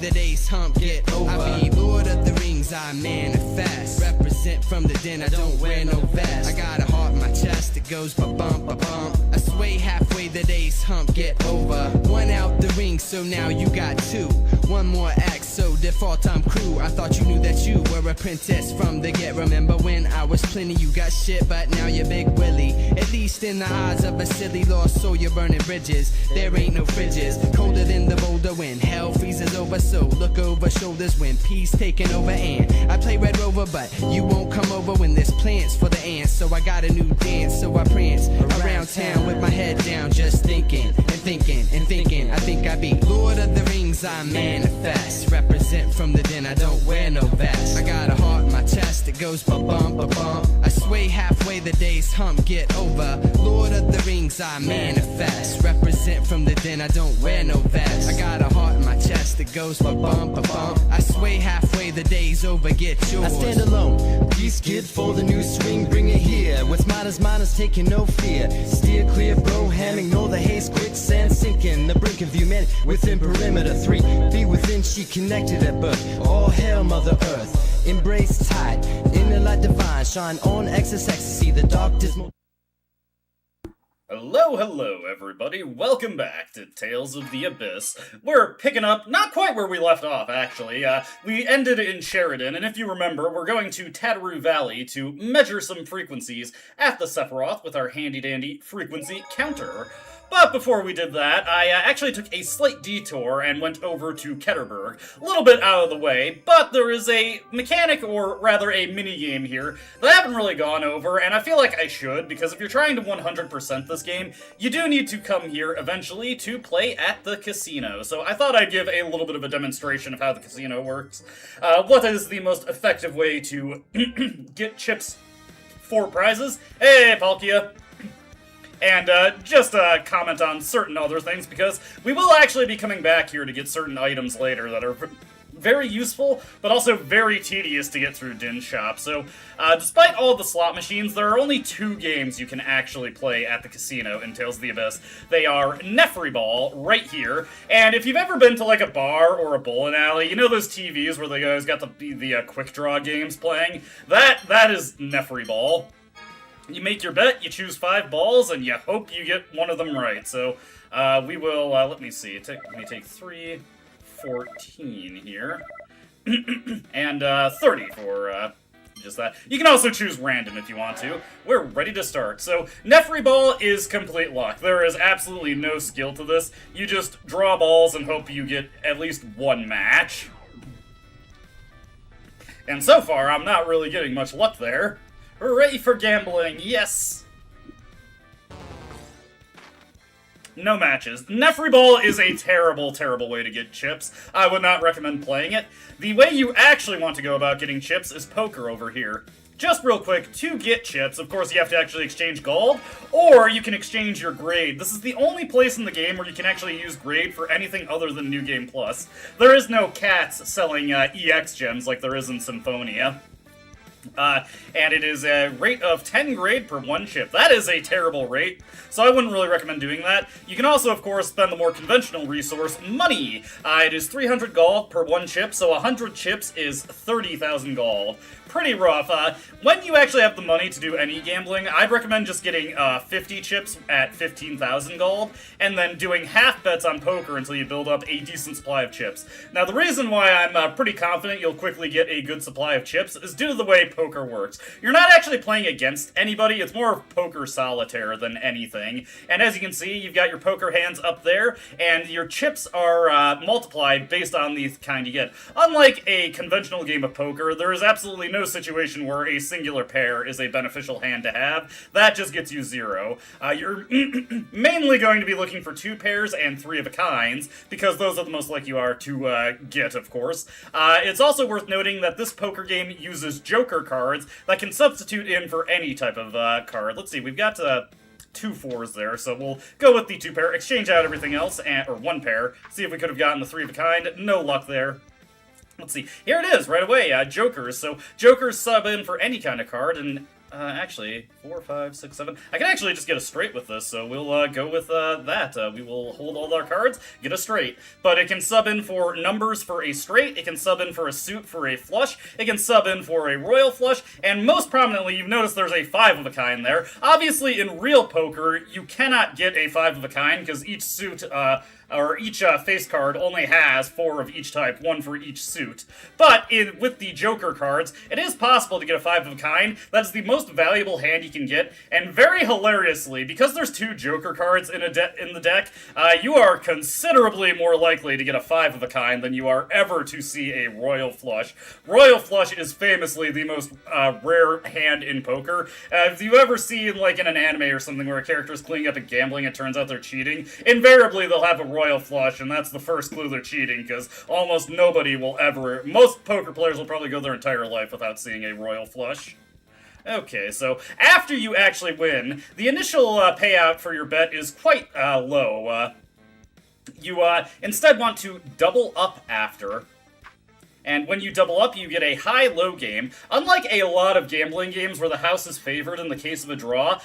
the days hump get over. I be Lord of the Rings, I manifest. Represent from the den, I don't wear no vest. I got a heart in my chest that goes ba-bump, ba-bump. I sway halfway, the days hump get over. One out the ring, so now you got two. One more act, so default I'm crew. I thought you knew that you were a princess from the get. Remember when I was plenty, you got shit, but now you're Big Willie. At least in the eyes of a silly lost soul, you're burning bridges. There ain't no fridges, colder than the boulder when hell freezes over. So look over shoulders when peace taking over. And I play Red Rover, but you won't come over when there's plants for the ants. So I got a new dance, so I prance around town with my head down, just thinking and thinking and thinking. I think I be Lord of the Rings, I manifest. Represent from the den, I don't wear no vest. I got a heart in my chest that goes ba-bump, ba-bump. I sway halfway, the days hump get over. Lord of the Rings, I manifest. Represent from the den, I don't wear no vest. I got a heart in my chest that goes ba-bump, ba-bump. I sway halfway, the day's over, get yours. I stand alone, peace kid for the new swing, bring it here. What's mine is taking no fear. Steer clear, bro, ham, ignore the haze, quicksand sinking. The brink of humanity within perimeter. 3 feet within, she connected at birth. All hail Mother Earth, embrace tide, in the light divine, shine on excess ecstasy, the dark dismal. Hello, everybody. Welcome back to Tales of the Abyss. We're picking up not quite where we left off, actually. We ended in Sheridan, and if you remember, we're going to Tataroo Valley to measure some frequencies at the Sephiroth with our handy-dandy frequency counter. But before we did that, I actually took a slight detour and went over to Ketterberg. A little bit out of the way, but there is a mechanic, or rather a mini-game here, that I haven't really gone over, and I feel like I should, because if you're trying to 100% this game, you do need to come here eventually to play at the casino. So I thought I'd give a little bit of a demonstration of how the casino works. What is the most effective way to get chips for prizes? Hey, Palkia! And just comment on certain other things, because we will actually be coming back here to get certain items later that are very useful, but also very tedious to get through Din Shop. So, despite all the slot machines, there are only 2 games you can actually play at the casino in Tales of the Abyss. They are Nefri Ball, right here, and if you've ever been to like a bar or a bowling alley, you know those TVs where they guys got the quick draw games playing? That is Nefri Ball. You make your bet, you choose 5 balls, and you hope you get one of them right. So, we will, let me see, let me take 3, 14 here, and 30 for, just that. You can also choose random if you want to. We're ready to start. So, Nefri Ball is complete luck. There is absolutely no skill to this. You just draw balls and hope you get at least one match. And so far, I'm not really getting much luck there. Hooray for gambling, yes! No matches. Nefri Ball is a terrible, terrible way to get chips. I would not recommend playing it. The way you actually want to go about getting chips is poker over here. Just real quick, to get chips, of course you have to actually exchange gold, or you can exchange your grade. This is the only place in the game where you can actually use grade for anything other than New Game Plus. There is no cats selling EX gems like there is in Symphonia. And it is a rate of 10 grade per 1 chip. That is a terrible rate, so I wouldn't really recommend doing that. You can also, of course, spend the more conventional resource, money. It is 300 gold per 1 chip, so 100 chips is 30,000 gold. Pretty rough. When you actually have the money to do any gambling, I'd recommend just getting 50 chips at 15,000 gold, and then doing half bets on poker until you build up a decent supply of chips. Now, the reason why I'm pretty confident you'll quickly get a good supply of chips is due to the way poker works. You're not actually playing against anybody, it's more of poker solitaire than anything. And as you can see, you've got your poker hands up there, and your chips are multiplied based on the kind you get. Unlike a conventional game of poker, there is absolutely no situation where a singular pair is a beneficial hand to have. That just gets you 0. You're mainly going to be looking for 2 pairs and 3 of a kinds, because those are the most like you are to get, of course. It's also worth noting that this poker game uses joker cards that can substitute in for any type of card. Let's see, we've got 2 4s there, so we'll go with the 2 pair, exchange out everything else, or 1 pair, see if we could have gotten the 3 of a kind. No luck there. Let's see, here it is, right away, Jokers. So, Jokers sub in for any kind of card, and Actually, 4, 5, 6, 7. I can actually just get a straight with this, so we'll go with that. We will hold all our cards, get a straight. But it can sub in for numbers for a straight, it can sub in for a suit for a flush, it can sub in for a royal flush, and most prominently, you've noticed there's a 5 of a kind there. Obviously, in real poker, you cannot get a 5 of a kind, because each suit, or each face card only has 4 of each type, 1 for each suit. But with the Joker cards, it is possible to get a 5 of a kind. That is the most valuable hand you can get, and very hilariously, because there's 2 Joker cards in the deck, you are considerably more likely to get a 5 of a kind than you are ever to see a Royal Flush. Royal Flush is famously the most rare hand in poker. If you ever see, like in an anime or something where a character is cleaning up and gambling, it turns out they're cheating, invariably they'll have a Royal Flush, and that's the first clue they're cheating, because almost nobody will ever, most poker players will probably go their entire life without seeing a Royal Flush. Okay, so after you actually win, the initial payout for your bet is quite low. You instead want to double up after. And when you double up, you get a high-low game. Unlike a lot of gambling games where the house is favored in the case of a draw,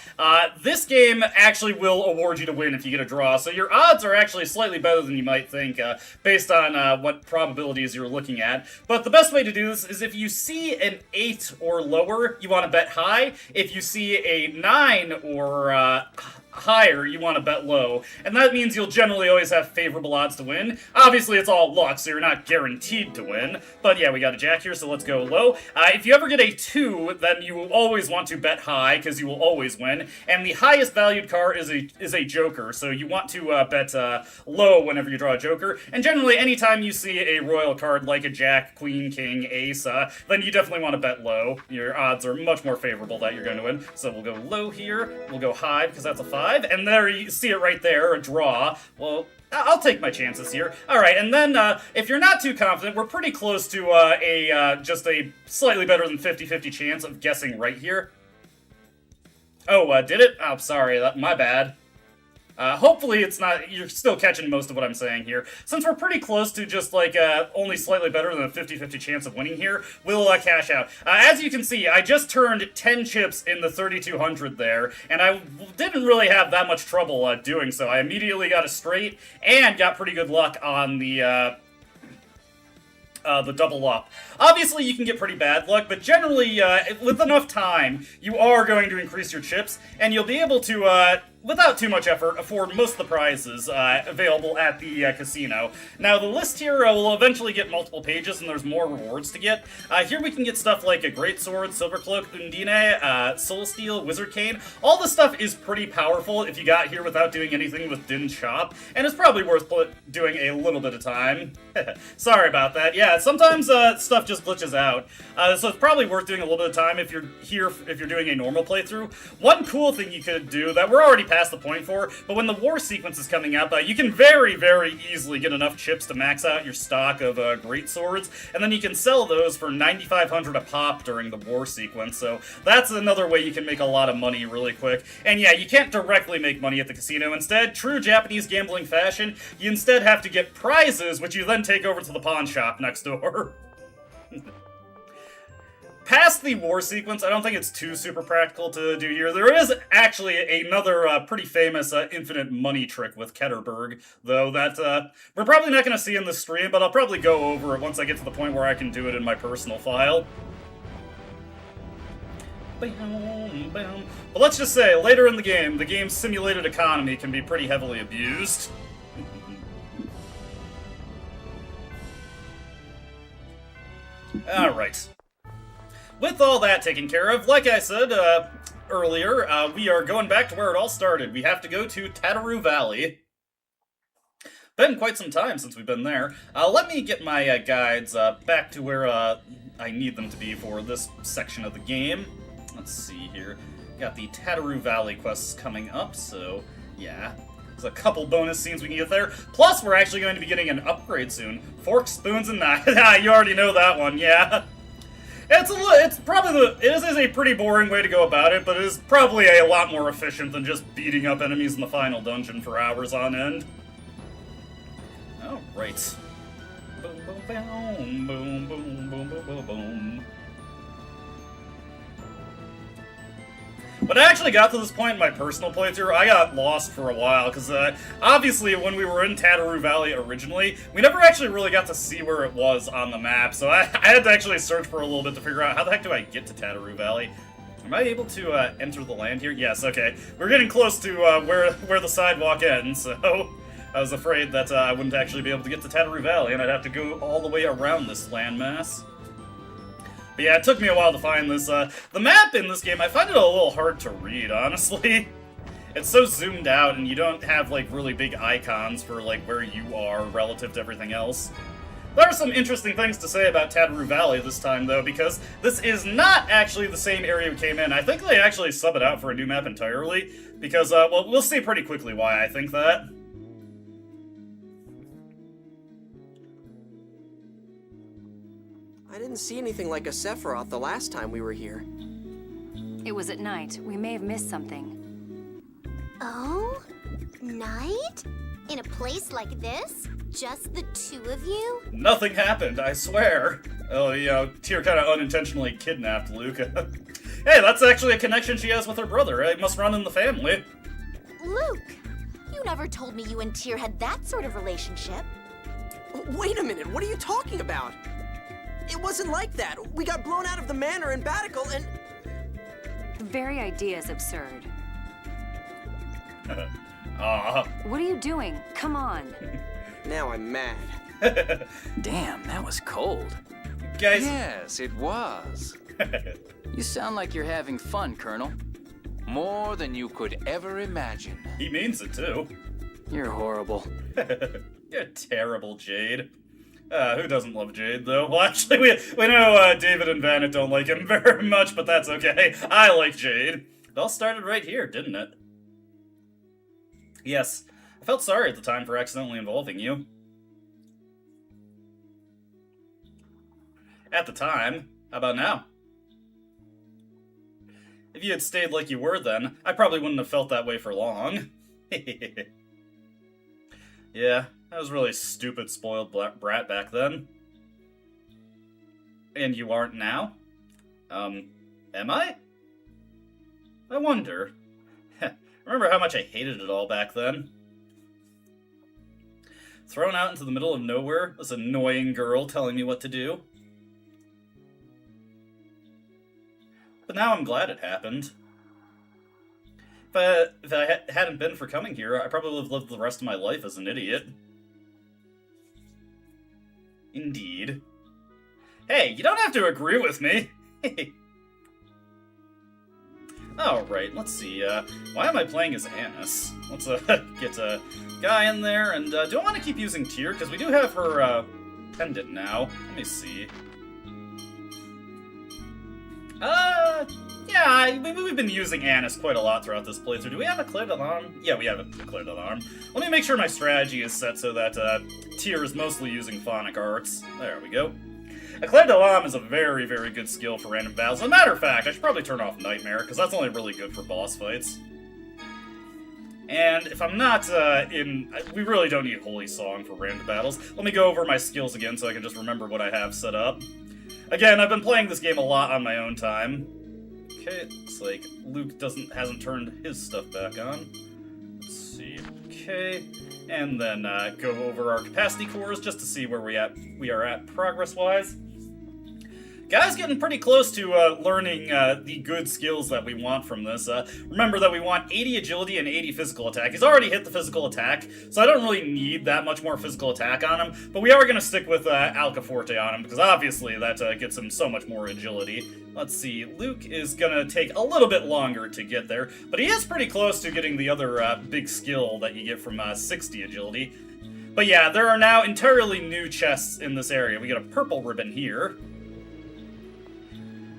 this game actually will award you to win if you get a draw. So your odds are actually slightly better than you might think, based on what probabilities you're looking at. But the best way to do this is if you see an 8 or lower, you want to bet high. If you see a 9 or higher, you want to bet low, and that means you'll generally always have favorable odds to win. Obviously, it's all luck, so you're not guaranteed to win, but yeah, we got a jack here, so let's go low. If you ever get a 2, then you will always want to bet high, because you will always win, and the highest valued card is a joker, so you want to bet low whenever you draw a joker, and generally, anytime you see a royal card like a jack, queen, king, ace, then you definitely want to bet low. Your odds are much more favorable that you're going to win, so we'll go low here, we'll go high, because that's a 5, and there you see it right there, a draw. Well, I'll take my chances here. Alright, and then, if you're not too confident, we're pretty close to just a slightly better than 50-50 chance of guessing right here. Oh, did it? Oh, sorry, my bad. Hopefully it's not, you're still catching most of what I'm saying here. Since we're pretty close to just like, only slightly better than a 50-50 chance of winning here, we'll cash out. As you can see, I just turned 10 chips in the 3200 there, and I didn't really have that much trouble doing so. I immediately got a straight, and got pretty good luck on the double up. Obviously, you can get pretty bad luck, but generally, with enough time, you are going to increase your chips, and you'll be able to, without too much effort, afford most of the prizes available at the casino. Now, the list here will eventually get multiple pages, and there's more rewards to get. Here we can get stuff like a Great Sword, Silver Cloak, Undine, Soul Steel, Wizard Cane. All this stuff is pretty powerful if you got here without doing anything with Din Shop, and it's probably worth doing a little bit of time. Sorry about that. Yeah, sometimes stuff just glitches out, so it's probably worth doing a little bit of time if you're doing a normal playthrough. One cool thing you could do that we're already past the point for, but when the war sequence is coming up, you can very, very easily get enough chips to max out your stock of great swords, and then you can sell those for 9,500 a pop during the war sequence, so that's another way you can make a lot of money really quick. And yeah, you can't directly make money at the casino. Instead, true Japanese gambling fashion, you instead have to get prizes, which you then take over to the pawn shop next door. Past the war sequence, I don't think it's too super practical to do here. There is actually another pretty famous infinite money trick with Ketterberg, though, that we're probably not going to see in the stream, but I'll probably go over it once I get to the point where I can do it in my personal file. Bam, bam. But let's just say, later in the game's simulated economy can be pretty heavily abused. Alright. With all that taken care of, like I said earlier, we are going back to where it all started. We have to go to Tataru Valley. Been quite some time since we've been there. Let me get my guides back to where I need them to be for this section of the game. Let's see here. Got the Tataru Valley quests coming up, so yeah. There's a couple bonus scenes we can get there. Plus, we're actually going to be getting an upgrade soon. Forks, spoons, and knives. You already know that one, yeah. It is a pretty boring way to go about it, but it is probably a lot more efficient than just beating up enemies in the final dungeon for hours on end. Alright. Boom, boom, boom, boom, boom, boom, boom, boom, boom. When I actually got to this point in my personal playthrough, I got lost for a while, because obviously when we were in Tataroo Valley originally, we never actually really got to see where it was on the map, so I had to actually search for a little bit to figure out how the heck do I get to Tataroo Valley. Am I able to enter the land here? Yes, okay. We're getting close to where the sidewalk ends, so I was afraid that I wouldn't actually be able to get to Tataroo Valley, and I'd have to go all the way around this landmass. But yeah, it took me a while to find this. The map in this game, I find it a little hard to read, honestly. It's so zoomed out, and you don't have, like, really big icons for, like, where you are relative to everything else. There are some interesting things to say about Tataroo Valley this time, though, because this is not actually the same area we came in. I think they actually sub it out for a new map entirely, because, well, we'll see pretty quickly why I think that. I didn't see anything like a Sephiroth the last time we were here. It was at night. We may have missed something. Oh? Night? In a place like this? Just the two of you? Nothing happened, I swear. Oh, you know, Tyr kind of unintentionally kidnapped Luke. Hey, that's actually a connection she has with her brother. It must run in the family. Luke, you never told me you and Tyr had that sort of relationship. Wait a minute, what are you talking about? It wasn't like that. We got blown out of the manor in Batical and... The very idea is absurd. Aw. What are you doing? Come on. Now I'm mad. Damn, that was cold. Guys. Yes, it was. You sound like you're having fun, Colonel. More than you could ever imagine. He means it, too. You're horrible. You're terrible, Jade. Who doesn't love Jade, though? Well, actually, we know David and Vannet don't like him very much, but that's okay. I like Jade. It all started right here, didn't it? Yes, I felt sorry at the time for accidentally involving you. At the time. How about now? If you had stayed like you were then, I probably wouldn't have felt that way for long. Yeah, I was really stupid, spoiled brat back then. And you aren't now? Am I? I wonder. Remember how much I hated it all back then? Thrown out into the middle of nowhere, this annoying girl telling me what to do. But now I'm glad it happened. If I hadn't been for coming here, I probably would have lived the rest of my life as an idiot. Indeed. Hey, you don't have to agree with me! Alright, let's see, why am I playing as Annis? Let's, get a guy in there, and, do I want to keep using Tyr? Because we do have her, pendant now. Let me see. Yeah, we've been using Annis quite a lot throughout this playthrough. Do we have a cleared alarm? Yeah, we have a cleared alarm. Let me make sure my strategy is set so that, Tyr is mostly using Phonic Arts. There we go. Eclair de Lame is a very, very good skill for random battles. As a matter of fact, I should probably turn off Nightmare, because that's only really good for boss fights. And if I'm not we really don't need Holy Song for random battles. Let me go over my skills again so I can just remember what I have set up. Again, I've been playing this game a lot on my own time. Okay, it's like Luke hasn't turned his stuff back on. Let's see. Okay, and then go over our capacity cores just to see where we are at progress-wise. Guy's getting pretty close to learning the good skills that we want from this. Remember that we want 80 agility and 80 physical attack. He's already hit the physical attack, so I don't really need that much more physical attack on him, but we are going to stick with Alcaforte on him, because obviously that gets him so much more agility. Let's see, Luke is going to take a little bit longer to get there, but he is pretty close to getting the other big skill that you get from 60 agility. But yeah, there are now entirely new chests in this area. We get a purple ribbon here.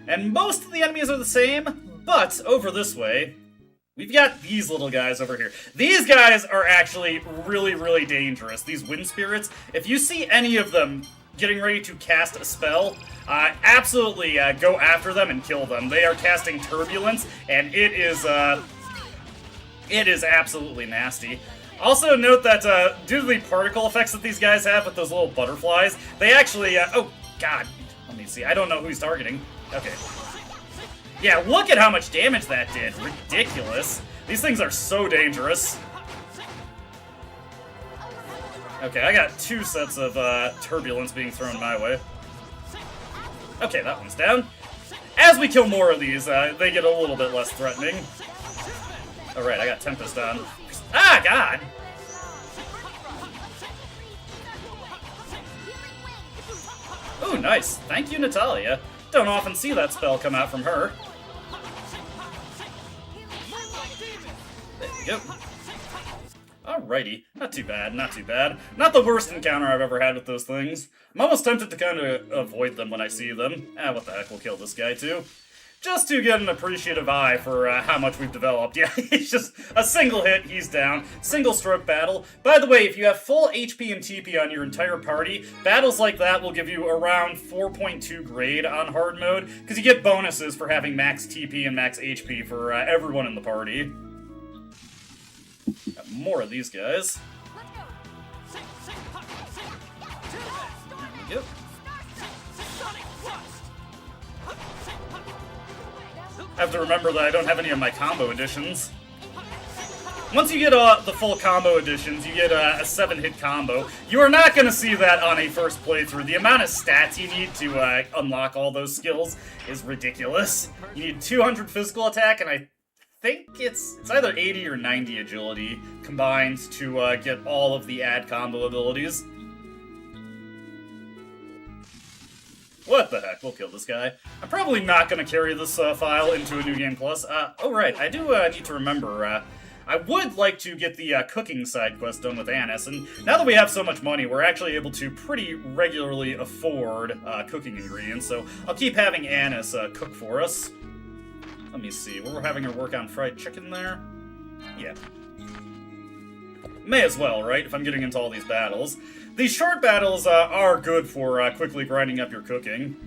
And most of the enemies are the same, but over this way, we've got these little guys over here. These guys are actually really, really dangerous. These wind spirits, if you see any of them getting ready to cast a spell, absolutely go after them and kill them. They are casting Turbulence, and it is absolutely nasty. Also note that due to the particle effects that these guys have with those little butterflies, they actually, oh god, let me see, I don't know who he's targeting. Okay. Yeah, look at how much damage that did. Ridiculous. These things are so dangerous. Okay, I got 2 sets of turbulence being thrown my way. Okay, that one's down. As we kill more of these, they get a little bit less threatening. Alright, I got Tempest on. Ah, God! Ooh, nice. Thank you, Natalia. Don't often see that spell come out from her. There we go. Alrighty. Not too bad, not too bad. Not the worst encounter I've ever had with those things. I'm almost tempted to kind of avoid them when I see them. Ah, what the heck, we'll kill this guy too. Just to get an appreciative eye for how much we've developed. Yeah, it's just a single hit, he's down. Single stroke battle. By the way, if you have full HP and TP on your entire party, battles like that will give you around 4.2 grade on hard mode, because you get bonuses for having max TP and max HP for everyone in the party. Got more of these guys. There we go. I have to remember that I don't have any of my combo editions. Once you get the full combo editions, you get a 7-hit combo. You are not going to see that on a first playthrough. The amount of stats you need to unlock all those skills is ridiculous. You need 200 physical attack, and I think it's either 80 or 90 agility combined to get all of the add combo abilities. What the heck? We'll kill this guy. I'm probably not going to carry this file into a New Game Plus. Oh, right. I do need to remember, I would like to get the cooking side quest done with Annis, and now that we have so much money, we're actually able to pretty regularly afford cooking ingredients, so I'll keep having Annis cook for us. Let me see. We're having her work on fried chicken there? Yeah. May as well, right? If I'm getting into all these battles. These short battles are good for quickly grinding up your cooking.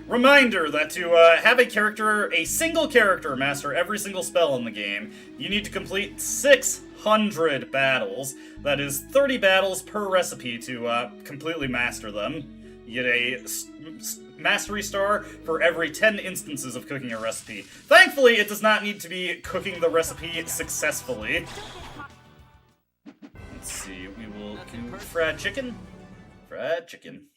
Reminder that to have a single character master every single spell in the game, you need to complete 600 battles. That is 30 battles per recipe to completely master them. You get a mastery star for every 10 instances of cooking a recipe. Thankfully, it does not need to be cooking the recipe successfully. Let's see, we will do fried chicken. Fried chicken.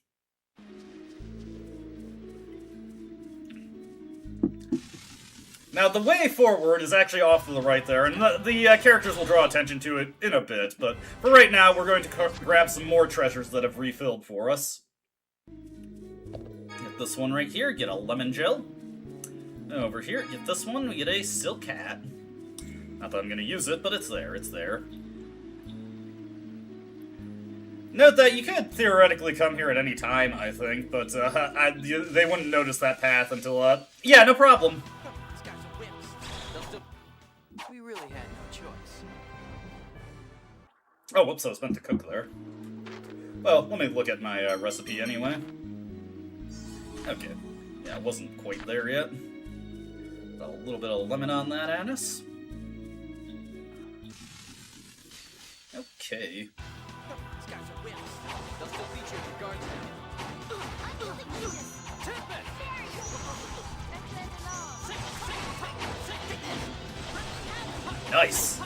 Now, the way forward is actually off to the right there, and the characters will draw attention to it in a bit, but for right now, we're going to grab some more treasures that have refilled for us. Get this one right here, get a lemon gel. Over here, get this one, we get a silk hat. Not that I'm going to use it, but it's there, it's there. Note that you could theoretically come here at any time, I think, but they wouldn't notice that path until, yeah, no problem. We really had no choice. Oh, whoops, I was meant to cook there. Well, let me look at my recipe anyway. Okay, yeah, I wasn't quite there yet. Got a little bit of lemon on that anise. Okay. Nice.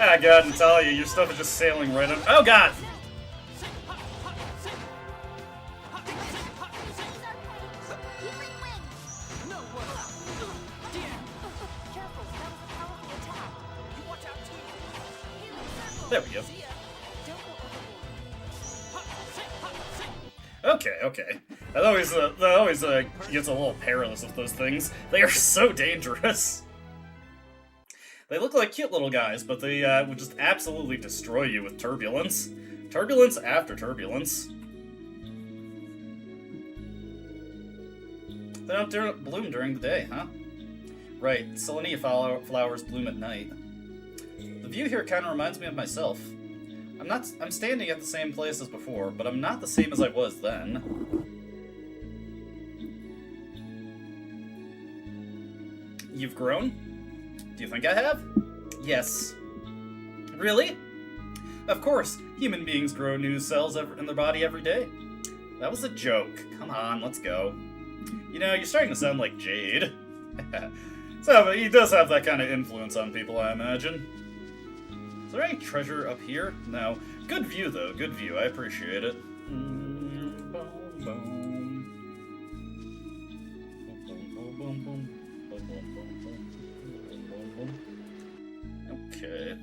Ah, God, Natalia, your stuff is just sailing right up. Oh, God! There we go. Okay. That always gets a little perilous with those things. They are so dangerous. They look like cute little guys, but they would just absolutely destroy you with turbulence. Turbulence after turbulence. They don't bloom during the day, huh? Right, Selenia flowers bloom at night. The view here kind of reminds me of myself. I'm standing at the same place as before, but I'm not the same as I was then. You've grown? Do you think I have? Yes. Really? Of course, human beings grow new cells in their body every day. That was a joke. Come on, let's go. You know, you're starting to sound like Jade. So, he does have that kind of influence on people, I imagine. Is there any treasure up here? No. Good view, though. Good view. I appreciate it. Okay.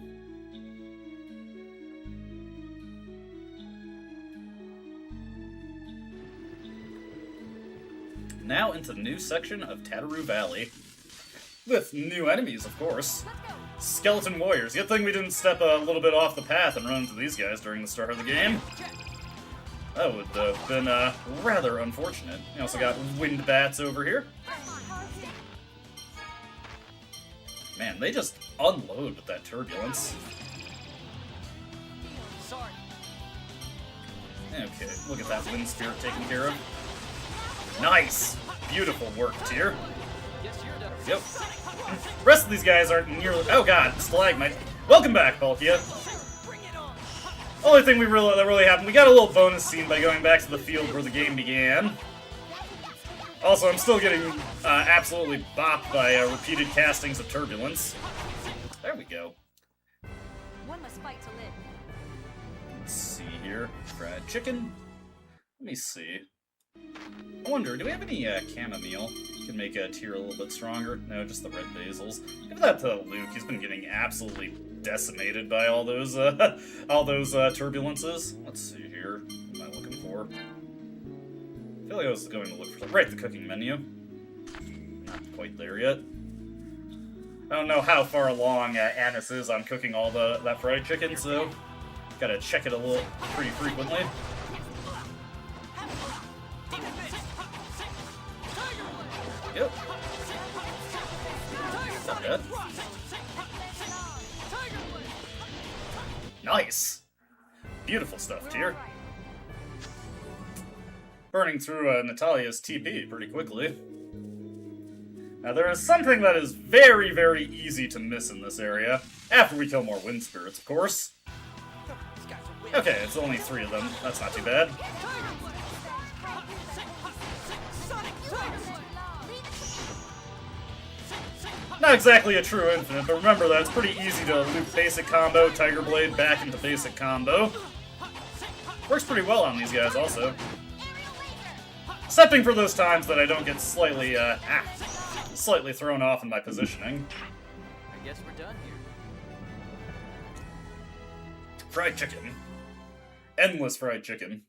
Now into the new section of Tatteru Valley. With new enemies, of course. Skeleton warriors. Good thing we didn't step a little bit off the path and run into these guys during the start of the game. That would have been rather unfortunate. We also got wind bats over here. Man, they just unload with that turbulence. Okay, look at that wind spirit taken care of. Nice! Beautiful work, Tyr. Yep. Rest of these guys aren't nearly... Oh god, stalagmite. Welcome back, Palkia. Only thing that really happened, we got a little bonus scene by going back to the field where the game began. Also, I'm still getting absolutely bopped by repeated castings of turbulence. There we go. One must fight to live. Let's see here. Fried chicken. Let me see. I wonder, do we have any chamomile? Can make a Tyr a little bit stronger. No, just the red basils. Give that to Luke. He's been getting absolutely decimated by all those turbulences. Let's see here. What am I looking for? I feel like I was going to look for the cooking menu. Not quite there yet. I don't know how far along Annis is on cooking all that fried chicken, so gotta check it a little pretty frequently. Yep. Not bad. Nice! Beautiful stuff, Tyr. Burning through Natalia's TP pretty quickly. Now there is something that is very, very easy to miss in this area. After we kill more wind spirits, of course. Okay, it's only 3 of them. That's not too bad. Not exactly a true infinite, but remember that it's pretty easy to loop basic combo, Tiger Blade back into basic combo. Works pretty well on these guys also. Excepting for those times that I don't get slightly thrown off in my positioning. I guess we're done here. Fried chicken. Endless fried chicken.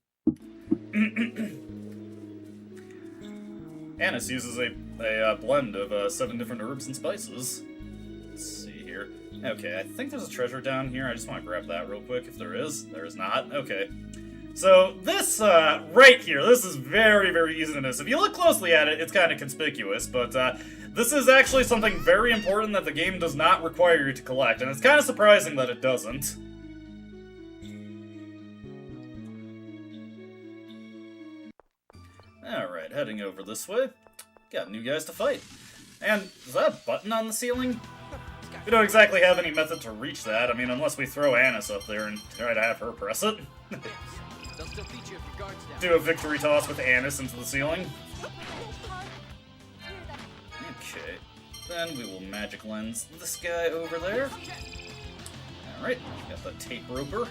Annis uses a blend of 7 different herbs and spices. Let's see here. Okay, I think there's a treasure down here. I just want to grab that real quick if there is. There is not. Okay. So this right here, this is very, very easy to miss. If you look closely at it, it's kind of conspicuous, but this is actually something very important that the game does not require you to collect, and it's kind of surprising that it doesn't. Alright, heading over this way. Got new guys to fight. And is that a button on the ceiling? We don't exactly have any method to reach that. I mean, unless we throw Annis up there and try to have her press it. Do a victory toss with Annis into the ceiling. Okay. Then we will magic lens this guy over there. Alright, got the tape roper.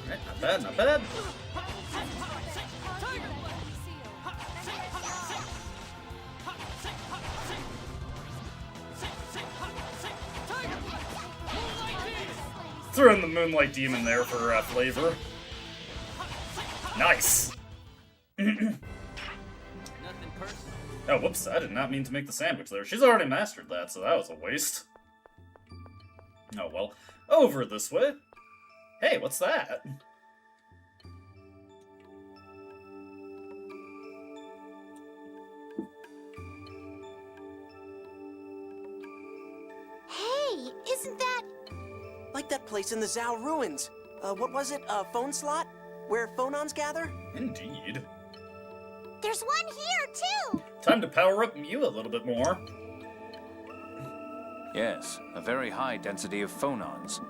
Alright, not bad, not bad. Throw in the Moonlight Demon there for flavor. Nice! Oh, whoops, I did not mean to make the sandwich there. She's already mastered that, so that was a waste. Oh well. Over this way. Hey, what's that? Hey, isn't that... Like that place in the Zhao ruins. What was it? Phone slot? Where phonons gather? Indeed. There's one here, too! Time to power up Mew a little bit more. Yes, a very high density of phonons.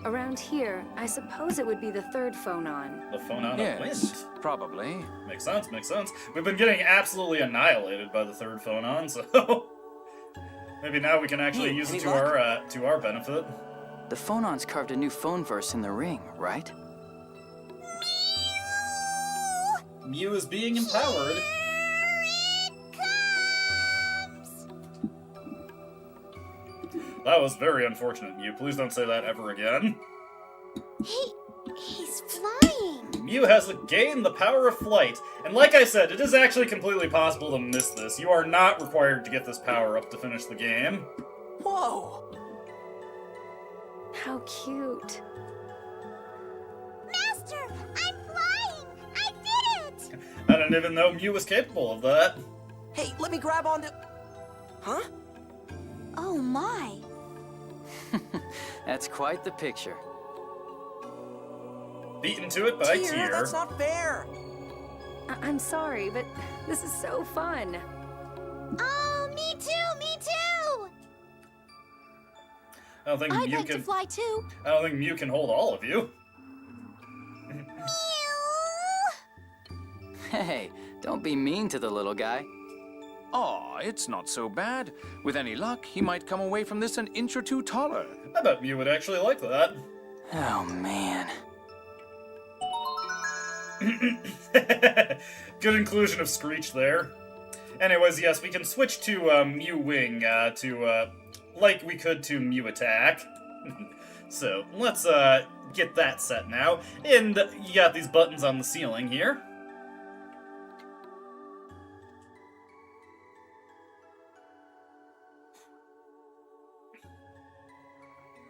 Around here, I suppose it would be the third phonon. The phonon of Yes, wind. probably. Makes sense, makes sense. We've been getting absolutely annihilated by the third phonon, so maybe now we can actually Hey, use it any to our benefit. The phonons carved a new phone verse in the ring, right? Mew is being empowered. That was very unfortunate, Mew. Please don't say that ever again. He's flying. Mew has gained the power of flight, and like I said, it is actually completely possible to miss this. You are not required to get this power up to finish the game. Whoa! How cute. Master, I'm flying. I did it. I didn't even know Mew was capable of that. Hey, let me grab onto... Huh? Oh my. That's quite the picture. Beaten to it by Tear, Tear. that's not fair. I'm sorry, but this is so fun. Oh, me too, me too. I don't think I'd Mew like can. to fly too. I don't think Mew can hold all of you. Hey, don't be mean to the little guy. Aw, it's not so bad. With any luck, he might come away from this an inch or two taller. I bet Mew would actually like that. Oh, man. Good inclusion of Screech there. Anyways, yes, we can switch to Mew Wing like we could to Mew Attack. So let's get that set now. And you got these buttons on the ceiling here.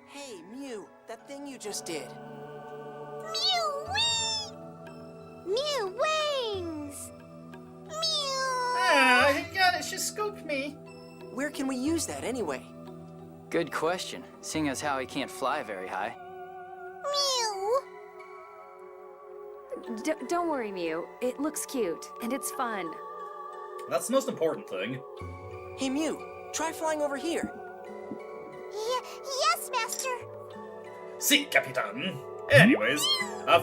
Hey, Mew, that thing you just did. Mew wing. Mew wings. Mew. Ah, you got it. She scooped me. Where can we use that anyway? Good question, seeing as how he can't fly very high. Mew. Don't worry, Mew. It looks cute, and it's fun. That's the most important thing. Hey, Mew, try flying over here. Yes, Master. Si, Capitan. Anyways,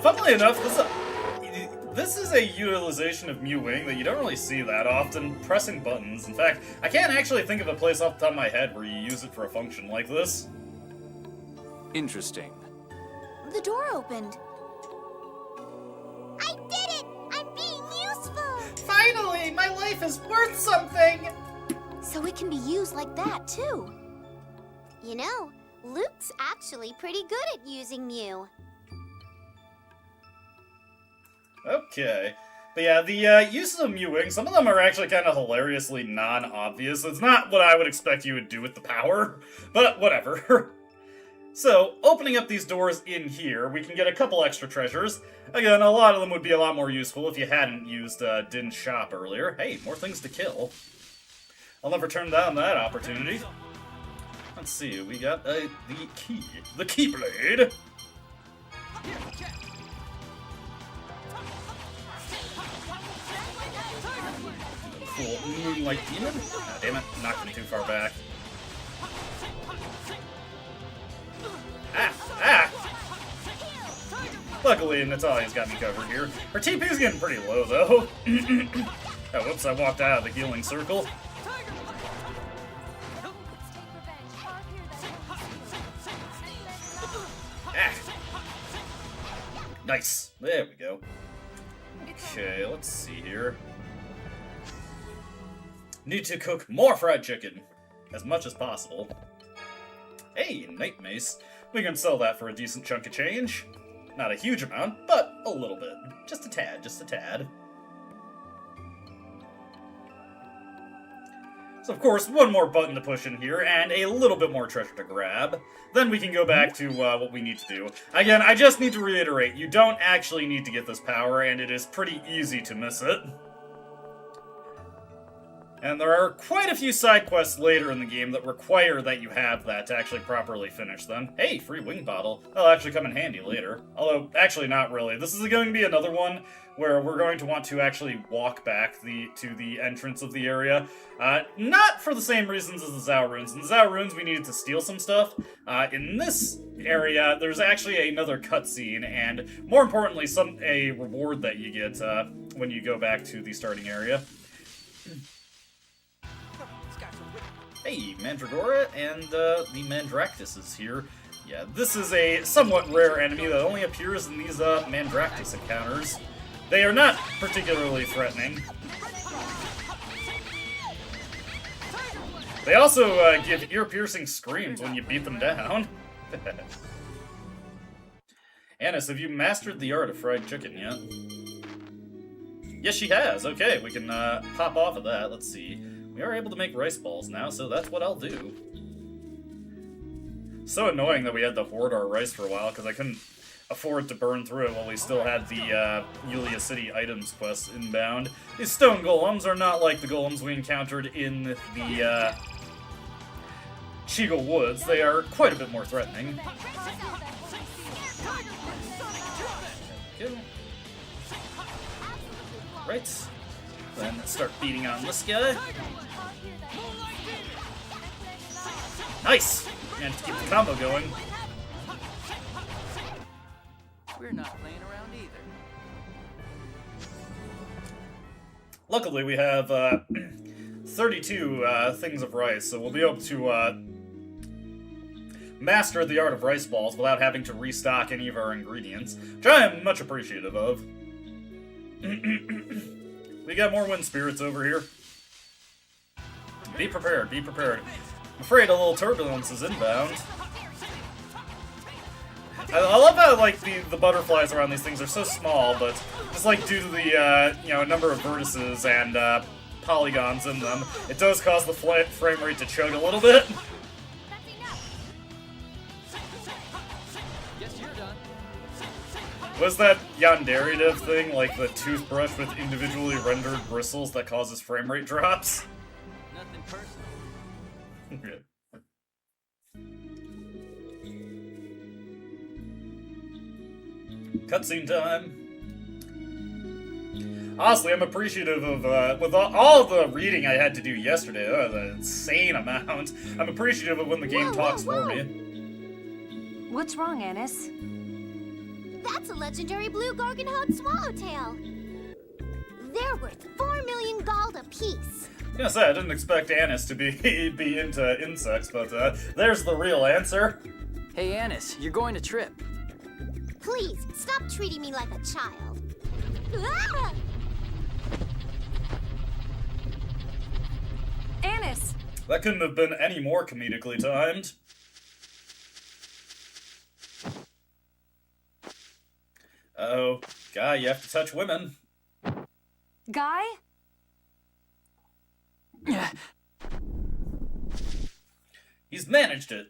funnily enough, this is a utilization of Mew Wing that you don't really see that often, pressing buttons. In fact, I can't actually think of a place off the top of my head where you use it for a function like this. Interesting. The door opened. I did it! I'm being useful! Finally, my life is worth something! So it can be used like that, too. You know, Luke's actually pretty good at using Mew. Okay. But yeah, the uses of Mew Wing, some of them are actually kind of hilariously non-obvious. It's not what I would expect you would do with the power, but whatever. So, opening up these doors in here, we can get a couple extra treasures. Again, a lot of them would be a lot more useful if you hadn't used Din's shop earlier. Hey, more things to kill. I'll never turn down that opportunity. Let's see, we got the key. The Keyblade. Cool. Moonlight Demon? Ah, damn it, knocked me too far back. Ah! Ah! Luckily, Natalia's got me covered here. Her TP's getting pretty low, though. Oh, whoops, I walked out of the healing circle. Ah! Nice. There we go. Okay, let's see here. Need to cook more fried chicken. As much as possible. Hey, Night Mace. We can sell that for a decent chunk of change. Not a huge amount, but a little bit. Just a tad, just a tad. So of course, one more button to push in here, and a little bit more treasure to grab. Then we can go back to what we need to do. Again, I just need to reiterate, you don't actually need to get this power, and it is pretty easy to miss it. And there are quite a few side quests later in the game that require that you have that to actually properly finish them. Hey, free wing bottle. That'll actually come in handy later. Although, actually not really. This is going to be another one where we're going to want to actually walk back to the entrance of the area. Not for the same reasons as the Zao runes. In the Zao runes, we needed to steal some stuff. In this area, there's actually another cutscene, and more importantly, a reward that you get when you go back to the starting area. Hey, Mandragora, and the Mandractus is here. Yeah, this is a somewhat rare enemy that only appears in these Mandractus encounters. They are not particularly threatening. They also give ear-piercing screams when you beat them down. Annis, have you mastered the art of fried chicken yet? Yes, she has. Okay, we can pop off of that. Let's see. We are able to make rice balls now, so that's what I'll do. So annoying that we had to hoard our rice for a while, because I couldn't afford to burn through it while we still had the Yulia City items quest inbound. These stone golems are not like the golems we encountered in the Chigal Woods. They are quite a bit more threatening. Right. Then start beating on this guy. Nice! Managed to keep the combo going. We're not playing around either. Luckily, we have 32 things of rice, so we'll be able to master the art of rice balls without having to restock any of our ingredients, which I am much appreciative of. We got more wind spirits over here. Be prepared, be prepared. I'm afraid a little turbulence is inbound. I love how, like, the butterflies around these things are so small, but just, like, due to the, number of vertices and, polygons in them, it does cause the frame rate to chug a little bit. Was that Yandere thing, like the toothbrush with individually rendered bristles that causes frame rate drops? Nothing personal. Okay. Cutscene time. Honestly, I'm appreciative of, with all the reading I had to do yesterday, an insane amount, I'm appreciative of when the game talks for me. What's wrong, Annis? That's a legendary blue Gorgonhode swallowtail. They're worth 4 million gold apiece. Yes, I didn't expect Annis to be into insects, but there's the real answer. Hey, Annis, you're going to trip. Please, stop treating me like a child. Ah! Annis! That couldn't have been any more comedically timed. Uh-oh. Guy, you have to touch women. Guy? He's managed it.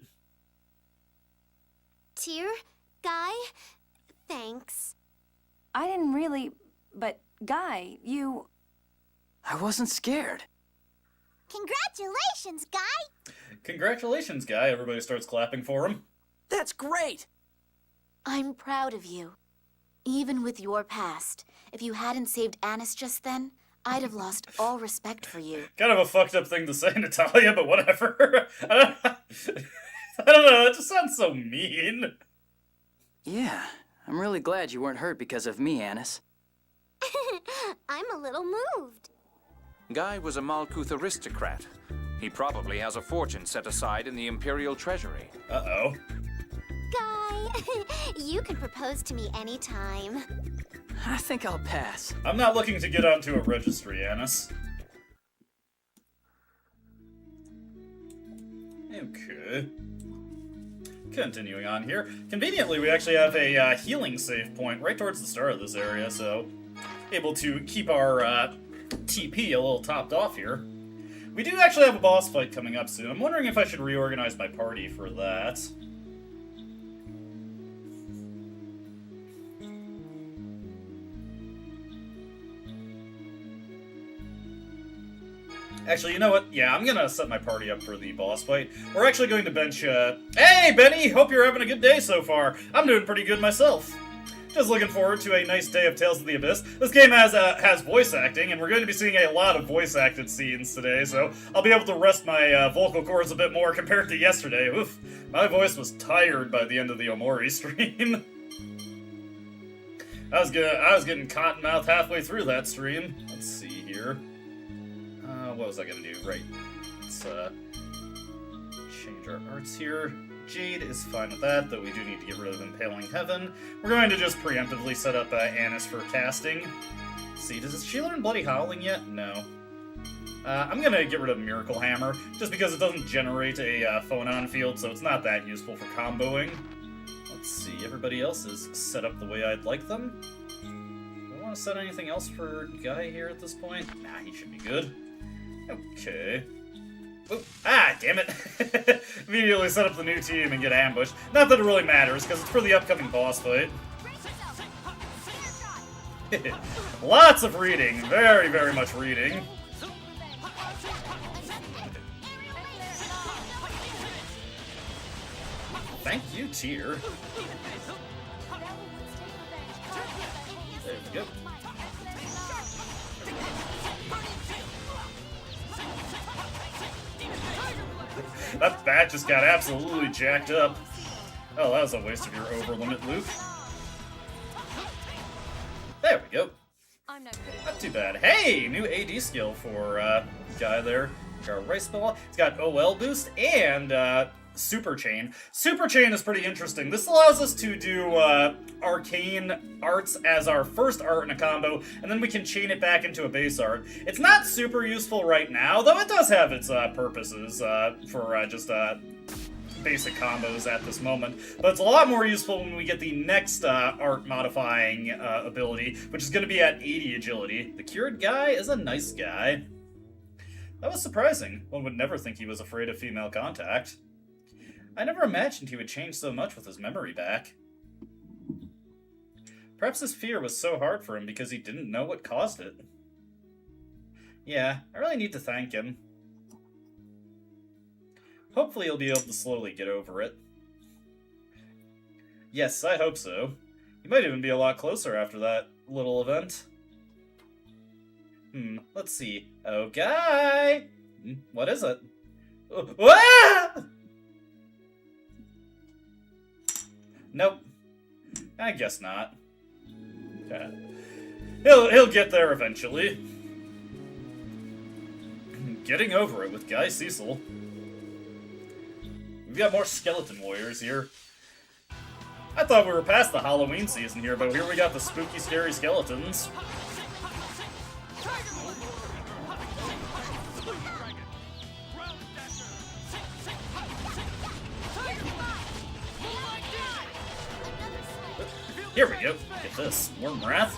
Tear? Guy? Thanks. I didn't really... But, Guy, you... I wasn't scared. Congratulations, Guy! Congratulations, Guy. Everybody starts clapping for him. That's great! I'm proud of you. Even with your past, if you hadn't saved Annis just then, I'd have lost all respect for you. Kind of a fucked up thing to say, Natalia, but whatever. I don't know, that just sounds so mean. Yeah, I'm really glad you weren't hurt because of me, Annis. I'm a little moved. Guy was a Malkuth aristocrat. He probably has a fortune set aside in the Imperial Treasury. Uh-oh. Guy, you can propose to me anytime. I think I'll pass. I'm not looking to get onto a registry, Annis. Okay. Continuing on here. Conveniently, we actually have a healing save point right towards the start of this area, so able to keep our TP a little topped off here. We do actually have a boss fight coming up soon. I'm wondering if I should reorganize my party for that. Actually, you know what? Yeah, I'm gonna set my party up for the boss fight. We're actually going to bench, Hey, Benny! Hope you're having a good day so far. I'm doing pretty good myself. Just looking forward to a nice day of Tales of the Abyss. This game has voice acting, and we're going to be seeing a lot of voice-acted scenes today, so I'll be able to rest my vocal cords a bit more compared to yesterday. Oof, my voice was tired by the end of the Omori stream. I was getting cotton-mouthed halfway through that stream. Let's see here. What was I gonna do? Right. Let's change our arts here. Jade is fine with that, though we do need to get rid of Impaling Heaven. We're going to just preemptively set up Annis for casting. Let's see, does she learn Bloody Howling yet? No. I'm gonna get rid of Miracle Hammer, just because it doesn't generate a phonon field, so it's not that useful for comboing. Let's see, everybody else is set up the way I'd like them. Do I want to set anything else for Guy here at this point? Nah, he should be good. Okay. Oh, damn it. Immediately set up the new team and get ambushed. Not that it really matters, because it's for the upcoming boss fight. Lots of reading. Very, very much reading. Thank you, Tyr. There we go. That bat just got absolutely jacked up. Oh, that was a waste of your over-limit, Luke. There we go. Not too bad. Hey, new AD skill for Guy there. Got Rice Ball. It's got OL boost and Super Chain. Super Chain is pretty interesting. This allows us to do arcane arts as our first art in a combo, and then we can chain it back into a base art. It's not super useful right now, though it does have its purposes for just basic combos at this moment. But it's a lot more useful when we get the next art modifying ability, which is going to be at 80 agility. The Cured Guy is a nice guy. That was surprising. One would never think he was afraid of female contact. I never imagined he would change so much with his memory back. Perhaps his fear was so hard for him because he didn't know what caused it. Yeah, I really need to thank him. Hopefully he'll be able to slowly get over it. Yes, I hope so. He might even be a lot closer after that little event. Let's see. Oh, Guy! What is it? Ah! Nope. I guess not. Okay. He'll get there eventually. Getting over it with Guy Cecil. We've got more skeleton warriors here. I thought we were past the Halloween season here, but here we got the spooky, scary skeletons. Here we go. Get this. Worm Wrath.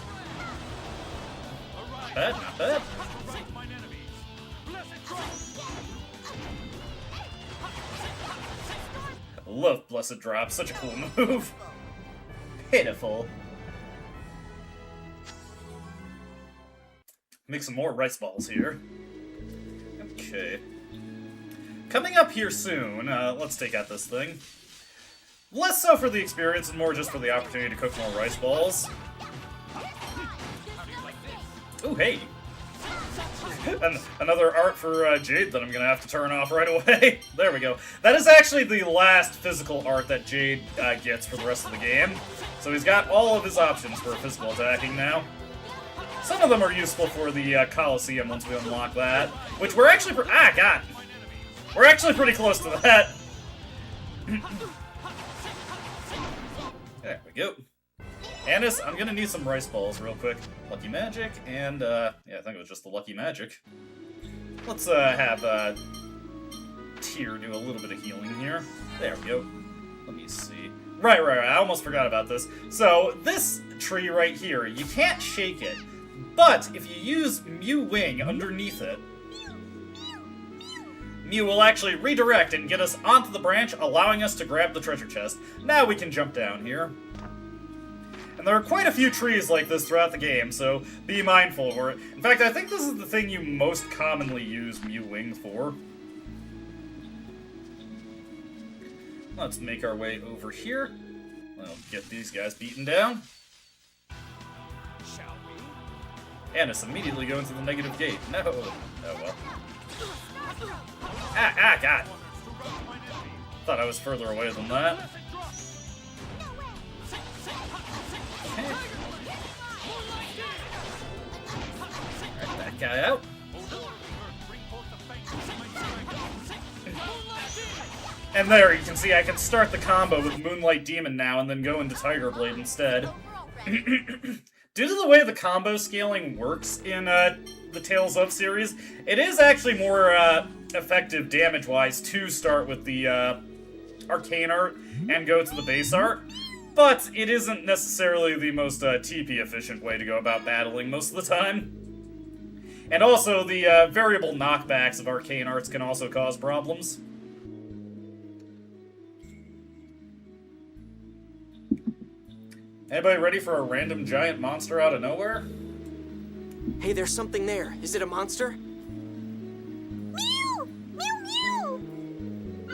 Not bad, not bad. I love Blessed Drop. Such a cool move. Pitiful. Make some more rice balls here. Okay. Coming up here soon, let's take out this thing. Less so for the experience and more just for the opportunity to cook more rice balls. Ooh, hey. And another art for Jade that I'm gonna have to turn off right away. There we go. That is actually the last physical art that Jade gets for the rest of the game. So he's got all of his options for physical attacking now. Some of them are useful for the Coliseum once we unlock that. Which we're actually... God! We're actually pretty close to that. There we go. Annis, I'm gonna need some rice balls real quick. Lucky Magic, and, yeah, I think it was just the Lucky Magic. Let's, have, Tyr do a little bit of healing here. There we go. Let me see. Right, I almost forgot about this. So, this tree right here, you can't shake it, but if you use Mew Wing underneath it, Mew will actually redirect and get us onto the branch, allowing us to grab the treasure chest. Now we can jump down here. And there are quite a few trees like this throughout the game, so be mindful for it. In fact, I think this is the thing you most commonly use Mew Wing for. Let's make our way over here. We'll get these guys beaten down. Annis immediately going to the negative gate. No. Oh well. Ah, God. Thought I was further away than that. Okay. Alright, that guy out. And there, you can see I can start the combo with Moonlight Demon now and then go into Tiger Blade instead. Due to the way the combo scaling works in the Tales of series, it is actually more effective damage-wise to start with the arcane art and go to the base art, but it isn't necessarily the most TP-efficient way to go about battling most of the time. And also, the variable knockbacks of arcane arts can also cause problems. Anybody ready for a random giant monster out of nowhere? Hey, there's something there. Is it a monster? Mew! Mew mew!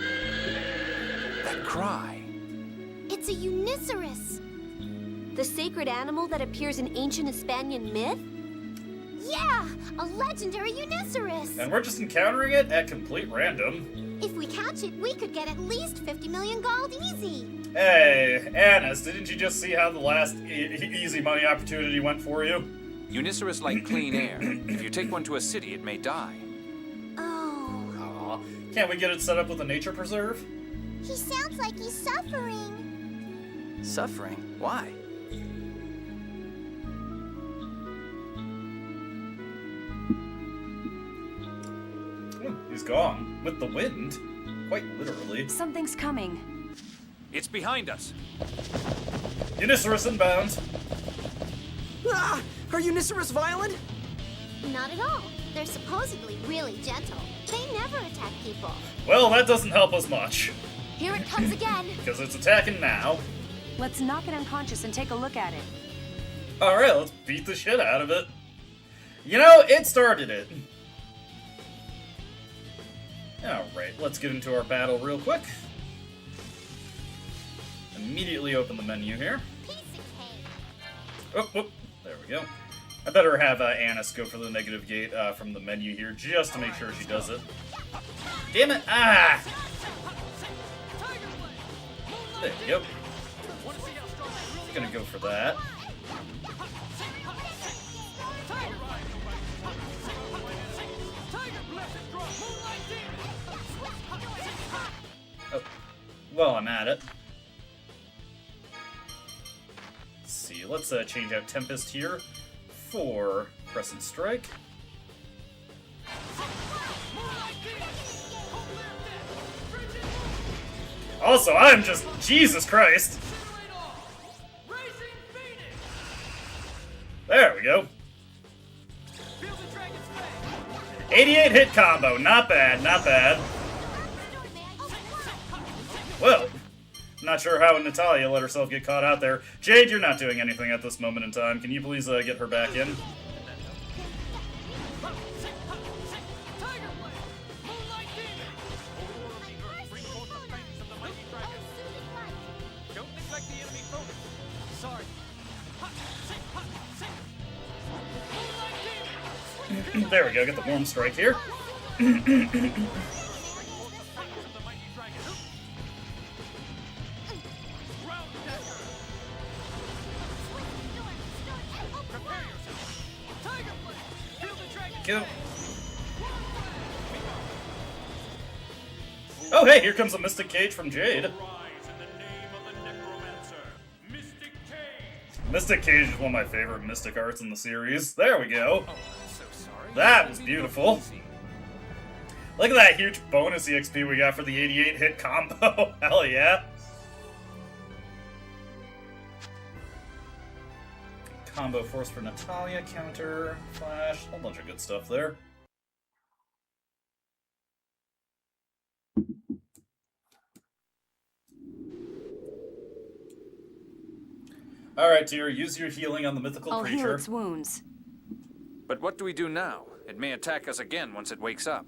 That cry. It's a Uniceros. The sacred animal that appears in ancient Hispanian myth? Yeah, a legendary Uniceros. And we're just encountering it at complete random. If we catch it, we could get at least 50 million gold easy. Hey, Annis, didn't you just see how the last easy money opportunity went for you? Uniceros like clean air. If you take one to a city, it may die. Oh. Aw, can't we get it set up with a nature preserve? He sounds like he's suffering. Suffering? Why? He's gone. With the wind. Quite literally. Something's coming. It's behind us. Uniceros inbound. Ah! Are Uniceros violent? Not at all. They're supposedly really gentle. They never attack people. Well, that doesn't help us much. Here it comes again. Because it's attacking now. Let's knock it unconscious and take a look at it. Alright, let's beat the shit out of it. You know, it started it. Alright, let's get into our battle real quick. Immediately open the menu here. Oh, there we go. I better have Annis go for the negative gate from the menu here, just to make sure she does it. Damn it! Ah! There you go. Gonna go for that. Oh, well, I'm at it. Let's see, let's change out Tempest here for Crescent Strike. Also, I'm just... Jesus Christ! There we go. 88 hit combo, not bad, not bad. Well, not sure how Natalia let herself get caught out there. Jade, you're not doing anything at this moment in time. Can you please get her back in? There we go, get the warm strike here. Go. Oh hey, here comes a Mystic Cage from Jade. Mystic Cage is one of my favorite Mystic arts in the series. There we go. That was beautiful. Look at that huge bonus EXP we got for the 88 hit combo. Hell yeah. Combo force for Natalia, counter, flash, a whole bunch of good stuff there. Alright, dear, use your healing on the mythical I'll heal creature. its wounds. But what do we do now? It may attack us again once it wakes up.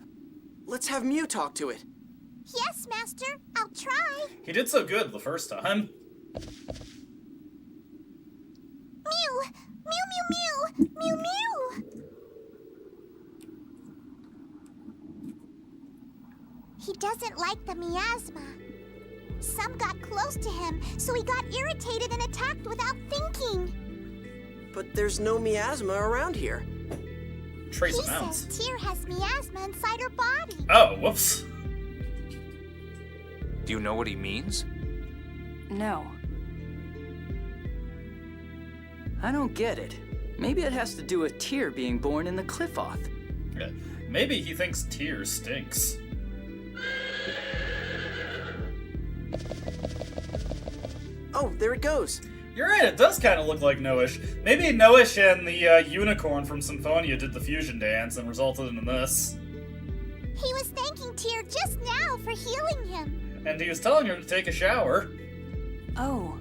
Let's have Mew talk to it. Yes, Master. I'll try. He did so good the first time. Mew! Mew, mew, mew! Mew, mew! He doesn't like the miasma. Some got close to him, so he got irritated and attacked without thinking. But there's no miasma around here. Trace He amounts. says Tyr has miasma inside her body. Oh, whoops. Do you know what he means? No. I don't get it. Maybe it has to do with Tyr being born in the Cliff-Oth. Yeah, maybe he thinks Tyr stinks. Oh, there it goes. You're right, it does kind of look like Noish. Maybe Noish and the unicorn from Symphonia did the fusion dance and resulted in this. He was thanking Tyr just now for healing him. And he was telling her to take a shower. Oh.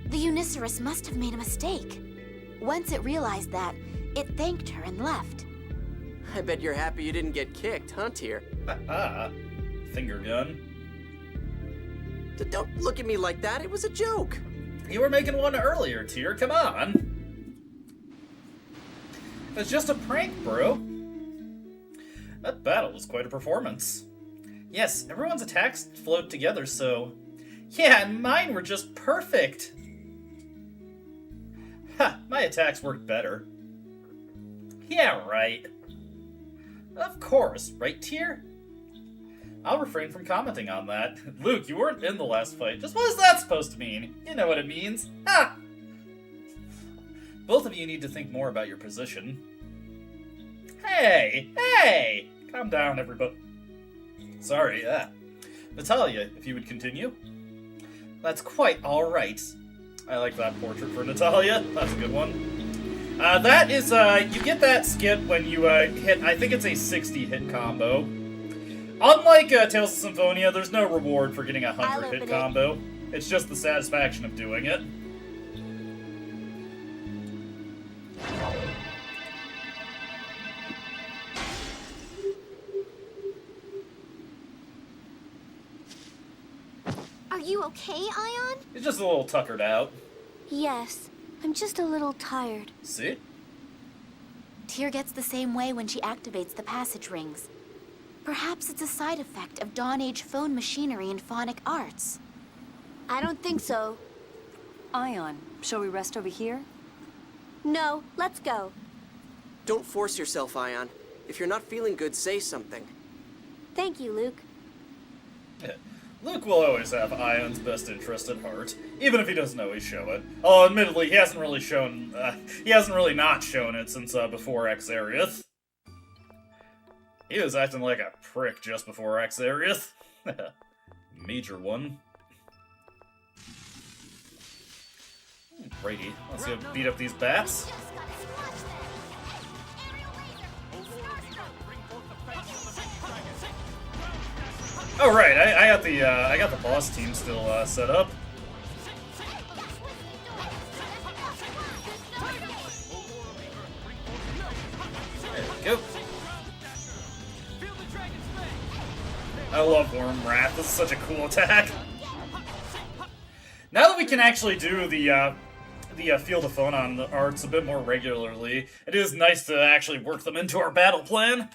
The Uniceros must have made a mistake. Once it realized that, it thanked her and left. I bet you're happy you didn't get kicked, huh, Tyr? Haha. Finger gun. Don't look at me like that. It was a joke. You were making one earlier, Tyr. Come on. It's just a prank, bro. That battle was quite a performance. Yes, everyone's attacks flowed together, so... Yeah, and mine were just perfect. Ha, my attacks worked better. Yeah, right. Of course, right, Tyr? I'll refrain from commenting on that. Luke, you weren't in the last fight. Just what is that supposed to mean? You know what it means. Ha! Both of you need to think more about your position. Hey! Hey! Calm down, everybody. Sorry, Natalia, if you would continue. That's quite alright. I like that portrait for Natalia. That's a good one. That is, you get that skip when you, hit, I think it's a 60 hit combo. Unlike Tales of Symphonia, there's no reward for getting a 100 hit combo. It's just the satisfaction of doing it. Are you okay, Ion? It's just a little tuckered out. Yes. I'm just a little tired. See? Tyr gets the same way when she activates the passage rings. Perhaps it's a side effect of Dawn Age phone machinery and phonic arts. I don't think so. Ion, shall we rest over here? No, let's go. Don't force yourself, Ion. If you're not feeling good, say something. Thank you, Luke. Yeah. Luke will always have Ion's best interest at heart, even if he doesn't always show it. Although, admittedly, he hasn't really not shown it since before Xarieth. He was acting like a prick just before Xarieth. Major one. Righty, let's go beat up these bats. Oh right, I got the boss team still set up. There we go. I love Worm Wrath. This is such a cool attack. Now that we can actually do the Field of Phonon arts a bit more regularly, it is nice to actually work them into our battle plan.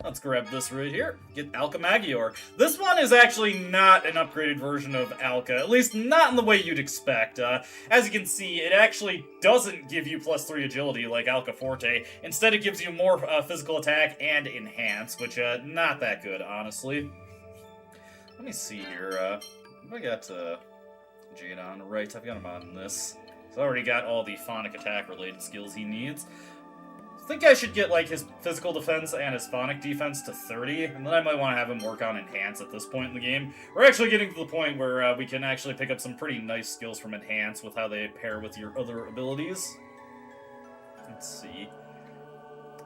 Let's grab this right here. Get Alka Magior. This one is actually not an upgraded version of Alka, at least not in the way you'd expect. As you can see, it actually doesn't give you +3 agility like Alka Forte. Instead, it gives you more physical attack and enhance, which not that good, honestly. Let me see here. I got Jade on. Right, I've got him on this. He's already got all the phonic attack related skills he needs. I think I should get like his physical defense and his phonic defense to 30, and then I might want to have him work on enhance at this point in the game. We're actually getting to the point where we can actually pick up some pretty nice skills from enhance with how they pair with your other abilities. Let's see.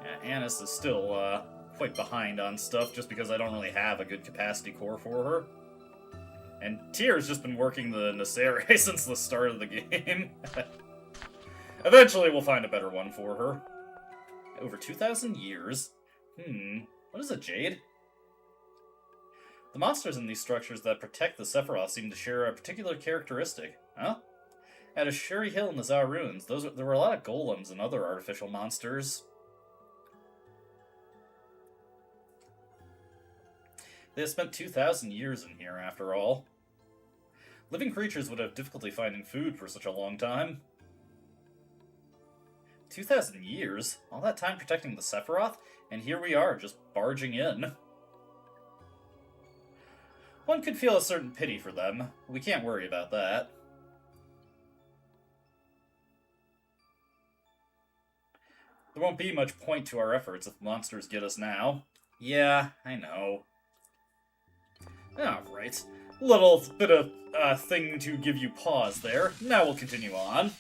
Yeah, Annis is still quite behind on stuff just because I don't really have a good capacity core for her. And Tyr's just been working the Nacere since the start of the game. Eventually we'll find a better one for her. Over 2,000 years. What is a Jade? The monsters in these structures that protect the Sephiroth seem to share a particular characteristic. Huh? At Ashuri Hill in the Tsar Ruins, there were a lot of golems and other artificial monsters. They have spent 2,000 years in here, after all. Living creatures would have difficulty finding food for such a long time. 2,000 years? All that time protecting the Sephiroth? And here we are, just barging in. One could feel a certain pity for them. We can't worry about that. There won't be much point to our efforts if monsters get us now. Yeah, I know. Alright. Little bit of thing to give you pause there. Now we'll continue on.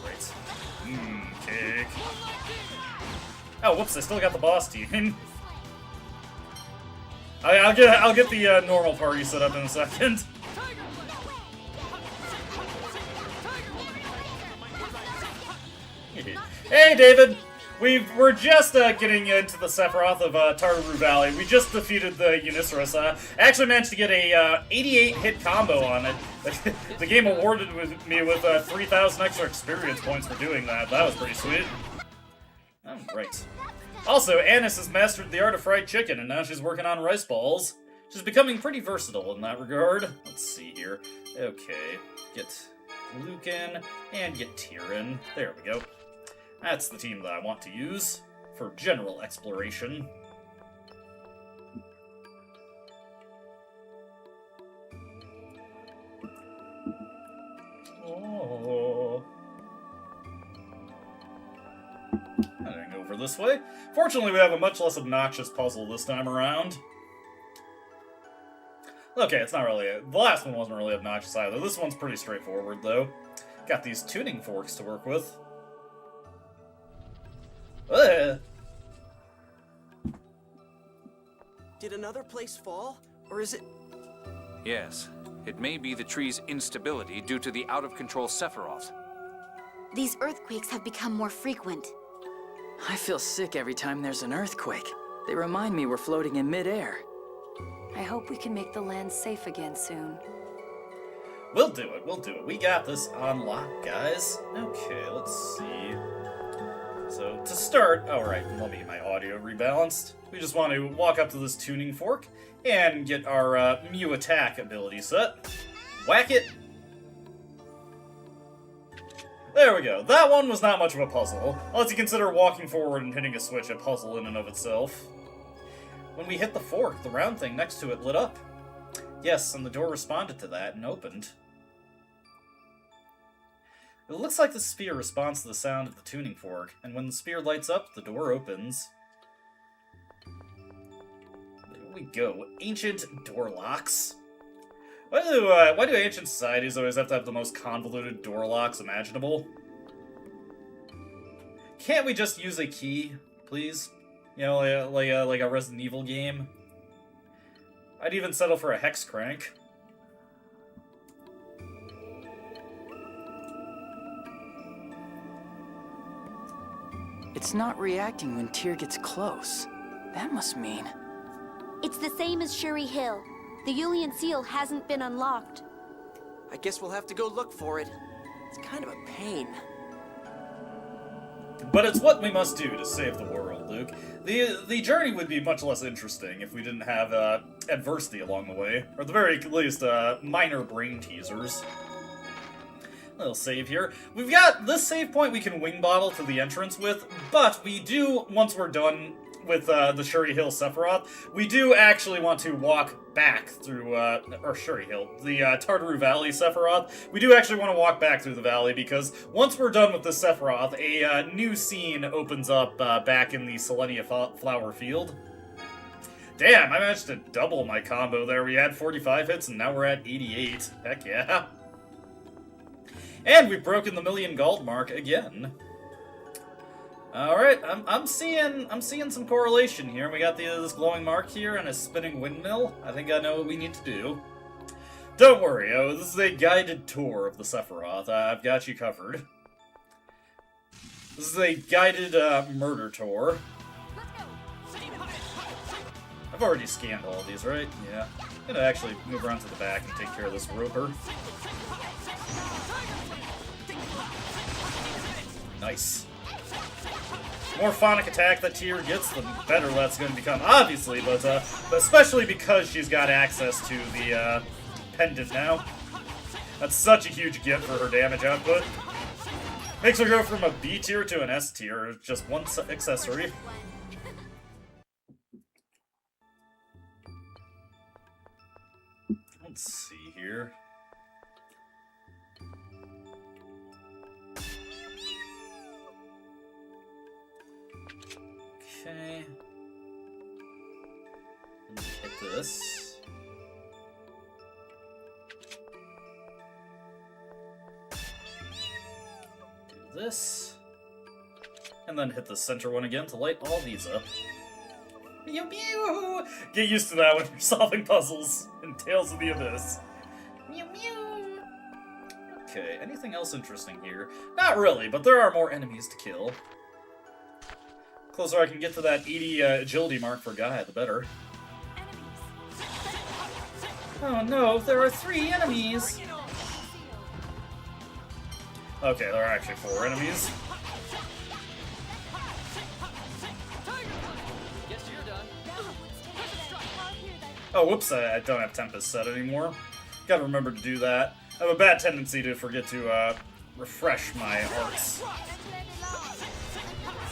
Right. Cake. Oh, whoops, I still got the boss team. I'll get the normal party set up in a second. Hey, David! We're just getting into the Sephiroth of Tartaru Valley. We just defeated the Unicerus. Actually managed to get a 88-hit combo on it. The game awarded me with 3,000 extra experience points for doing that. That was pretty sweet. Oh, right. Also, Annis has mastered the art of fried chicken, and now she's working on rice balls. She's becoming pretty versatile in that regard. Let's see here. Okay, get Lucan, and get Tyrion. There we go. That's the team that I want to use for general exploration. Oh. Heading over this way. Fortunately, we have a much less obnoxious puzzle this time around. Okay, it's not really... The last one wasn't really obnoxious either. This one's pretty straightforward, though. Got these tuning forks to work with. Did another place fall? Or is it... Yes. It may be the tree's instability due to the out-of-control Sephiroth. These earthquakes have become more frequent. I feel sick every time there's an earthquake. They remind me we're floating in midair. I hope we can make the land safe again soon. We'll do it, we'll do it. We got this on lock, guys. Okay, let's see. So, to start, alright, let me get my audio rebalanced. We just want to walk up to this tuning fork and get our Mew attack ability set. Whack it! There we go. That one was not much of a puzzle. Unless you consider walking forward and hitting a switch a puzzle in and of itself. When we hit the fork, the round thing next to it lit up. Yes, and the door responded to that and opened. It looks like the sphere responds to the sound of the tuning fork, and when the sphere lights up, the door opens. There we go. Ancient door locks. Why do ancient societies always have to have the most convoluted door locks imaginable? Can't we just use a key, please? You know, like a Resident Evil game? I'd even settle for a hex crank. It's not reacting when Tyr gets close. That must mean... It's the same as Shuri Hill. The Yulian seal hasn't been unlocked. I guess we'll have to go look for it. It's kind of a pain. But it's what we must do to save the world, Luke. The journey would be much less interesting if we didn't have adversity along the way. Or at the very least, minor brain teasers. Little save here. We've got this save point we can wing bottle to the entrance with, but we do, once we're done with the Shuri Hill Sephiroth, we do actually want to walk back through, or Shuri Hill, the Tartaru Valley Sephiroth. We do actually want to walk back through the valley because once we're done with the Sephiroth, a new scene opens up back in the Selenia Flower Field. Damn, I managed to double my combo there. We had 45 hits and now we're at 88. Heck yeah. And we've broken the 1,000,000 gold mark again. Alright, I'm seeing some correlation here. We got this glowing mark here and a spinning windmill. I think I know what we need to do. Don't worry, this is a guided tour of the Sephiroth. I've got you covered. This is a guided murder tour. I've already scanned all of these, right? Yeah. I'm gonna actually move around to the back and take care of this roper. Nice. more phonic attack that Tyr gets, the better that's going to become, obviously, but especially because she's got access to the pendant now. That's such a huge gift for her damage output. Makes her go from a B tier to an S tier, just one accessory. Let's see here. Okay. Hit this. Do this. And then hit the center one again to light all these up. Mew mew! Get used to that when you're solving puzzles in Tales of the Abyss. Mew mew! Okay, anything else interesting here? Not really, but there are more enemies to kill. Closer I can get to that 80 agility mark for Guy, the better. Oh no, there are 3 enemies! Okay, there are actually 4 enemies. Oh, whoops, I don't have Tempest set anymore. Gotta remember to do that. I have a bad tendency to forget to refresh my arts.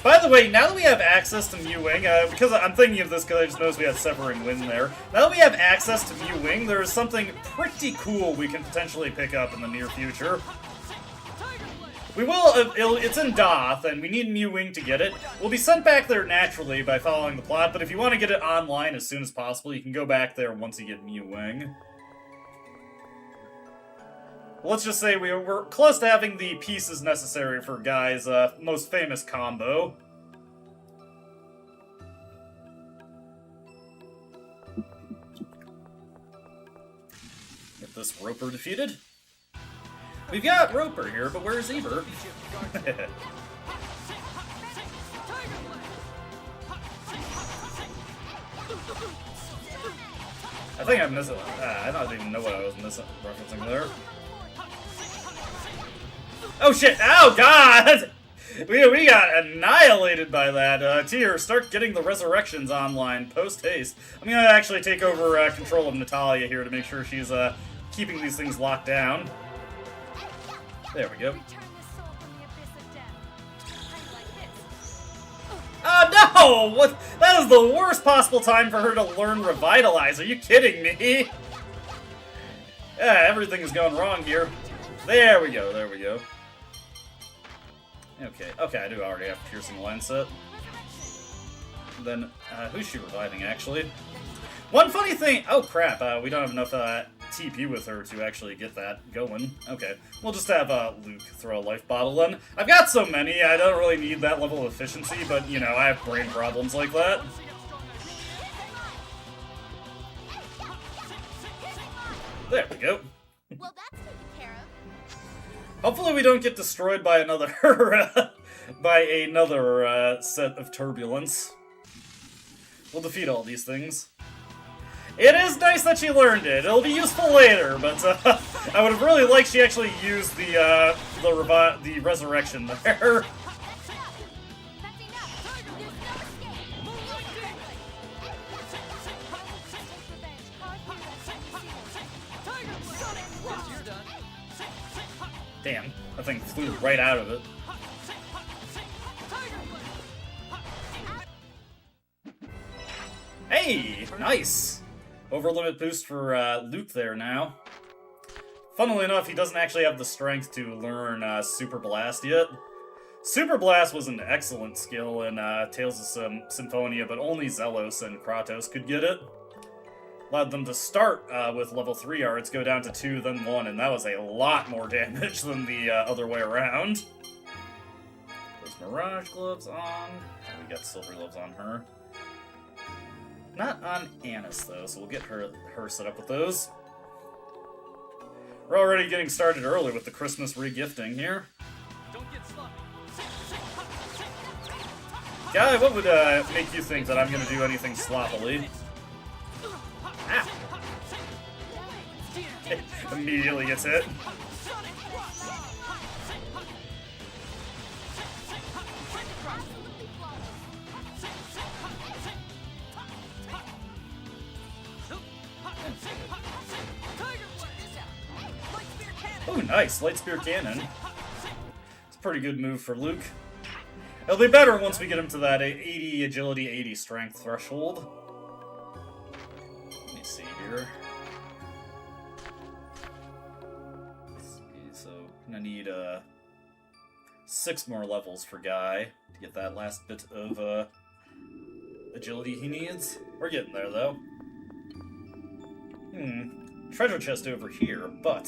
By the way, now that we have access to Mew-Wing, because I'm thinking of this because I just noticed we had Severing Wind there. Now that we have access to Mew-Wing, there's something pretty cool we can potentially pick up in the near future. We will, it's in Doth, and we need Mew-Wing to get it. We'll be sent back there naturally by following the plot, but if you want to get it online as soon as possible, you can go back there once you get Mew-Wing. Let's just say we're close to having the pieces necessary for Guy's most famous combo. Get this Roper defeated. We've got Roper here, but where's Eber? I think I'm missing. I don't even know what I was referencing there. Oh shit! Oh god! We got annihilated by that. Tyr, start getting the resurrections online post haste. I'm gonna actually take over control of Natalia here to make sure she's keeping these things locked down. There we go. Oh no! What? That is the worst possible time for her to learn Revitalize. Are you kidding me? Yeah, everything is going wrong here. There we go. There we go. Okay, I do already have Piercing Line set. Then, who's she reviving, actually? One funny thing... Oh, crap, we don't have enough TP with her to actually get that going. Okay, we'll just have Luke throw a life bottle in. I've got so many, I don't really need that level of efficiency, but, you know, I have brain problems like that. There we go. Well, that's taken care of. Hopefully we don't get destroyed by another set of turbulence. We'll defeat all these things. It is nice that she learned it. It'll be useful later, but I would have really liked she actually used the resurrection there. Damn, that thing flew right out of it. Hey, nice! Overlimit boost for Luke there now. Funnily enough, he doesn't actually have the strength to learn Super Blast yet. Super Blast was an excellent skill in Tales of Symphonia, but only Zelos and Kratos could get it. Allowed them to start with level 3 arts, go down to 2, then 1, and that was a lot more damage than the other way around. Those Mirage Gloves on. We got Silver Gloves on her. Not on Annis, though, so we'll get her set up with those. We're already getting started early with the Christmas regifting here. Guy, what would make you think that I'm going to do anything sloppily? Ah! Immediately gets hit. nice. Light Spear Cannon. It's a pretty good move for Luke. It'll be better once we get him to that 80 agility, 80 strength threshold. Let me see here. Let's see, so gonna need 6 more levels for Guy to get that last bit of agility he needs. We're getting there though. Treasure chest over here, but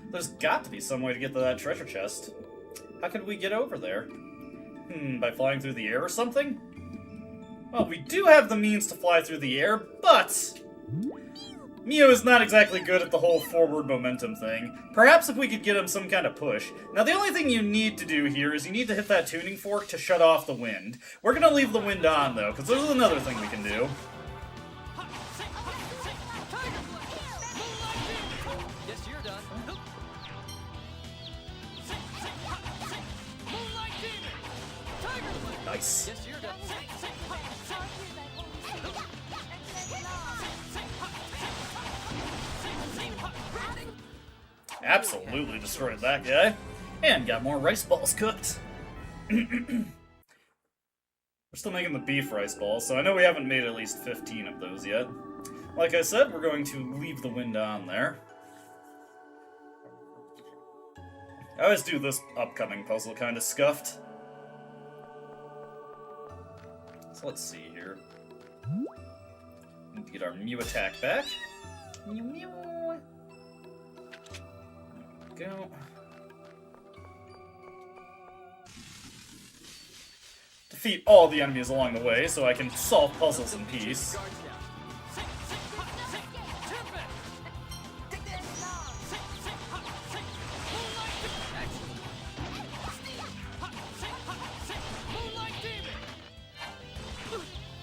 there's got to be some way to get to that treasure chest. How could we get over there? By flying through the air or something? Well, we do have the means to fly through the air, but Mio is not exactly good at the whole forward momentum thing. Perhaps if we could get him some kind of push. Now, the only thing you need to do here is you need to hit that tuning fork to shut off the wind. We're gonna leave the wind on, though, because there's another thing we can do. Nice. Absolutely destroyed that guy. And got more rice balls cooked. We're still making the beef rice balls, so I know we haven't made at least 15 of those yet. Like I said, we're going to leave the wind on there. I always do this upcoming puzzle kind of scuffed. So let's see here. Need to get our Mew attack back. Mew mew. There we go. Defeat all the enemies along the way so I can solve puzzles in peace.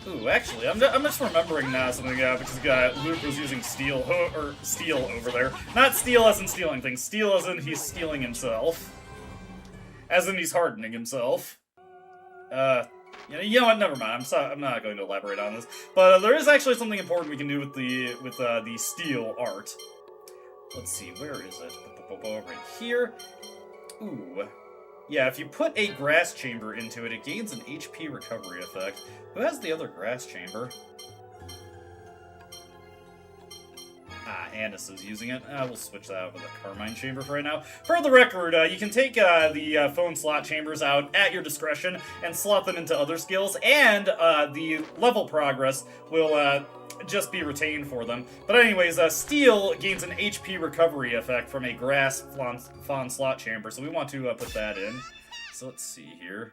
Ooh, actually, I'm just remembering now something because Luke was using steel over there. Not steel as in stealing things, steel as in he's stealing himself. As in he's hardening himself. You know what? Never mind. I'm not going to elaborate on this. But there is actually something important we can do with the steel art. Let's see, where is it? Right here. Ooh. Yeah, if you put a grass chamber into it, it gains an HP recovery effect. Who has the other grass chamber? Andis is using it. We'll switch that out with a Carmine chamber for right now. For the record, you can take the phone slot chambers out at your discretion and slot them into other skills, and the level progress will just be retained for them. But anyways, steel gains an HP recovery effect from a grass fawn slot chamber, so we want to put that in. So let's see here.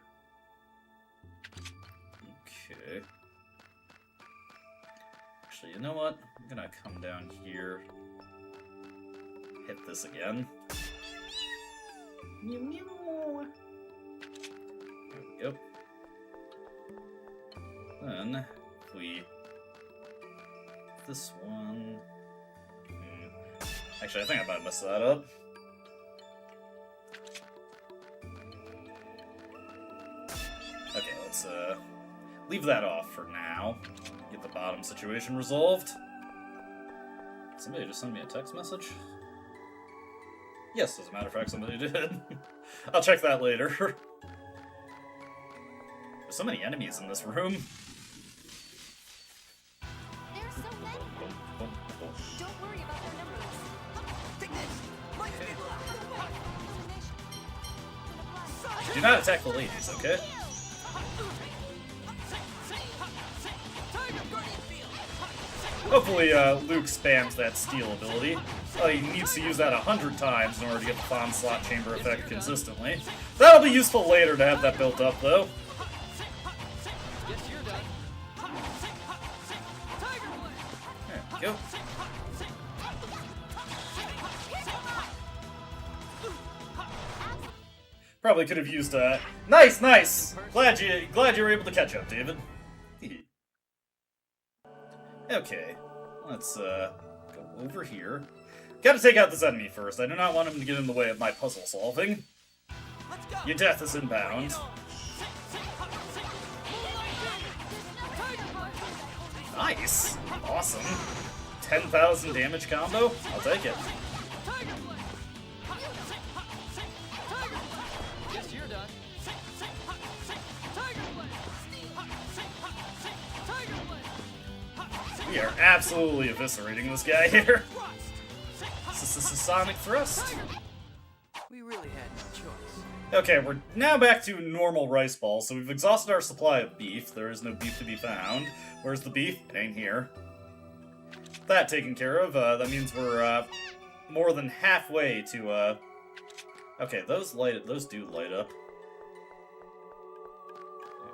Okay. Actually, you know what? I'm gonna come down here. Hit this again. Mew mew. There we go. Then, if we... this one... Actually, I think I might mess that up. Okay, let's leave that off for now. Get the bottom situation resolved. Somebody just sent me a text message? Yes, as a matter of fact, somebody did. I'll check that later. There's so many enemies in this room. There's so many. Don't worry about their numbers. Take this. Do not attack the ladies, okay? Hopefully, Luke spams that steel ability. He needs to use that 100 times in order to get the Fawn Slot Chamber effect consistently. That'll be useful later to have that built up, though. There we go. Probably could have used nice, nice. Glad you were able to catch up, David. Okay, let's go over here. Gotta take out this enemy first. I do not want him to get in the way of my puzzle solving. Your death is inbound. Nice! Awesome. 10,000 damage combo? I'll take it. Guess you're done. We are absolutely eviscerating this guy here. Sonic Thrust. We really had no choice. Okay, we're now back to normal rice balls, so we've exhausted our supply of beef. There is no beef to be found. Where's the beef? It ain't here. That taken care of. That means we're more than halfway to. Okay, those do light up.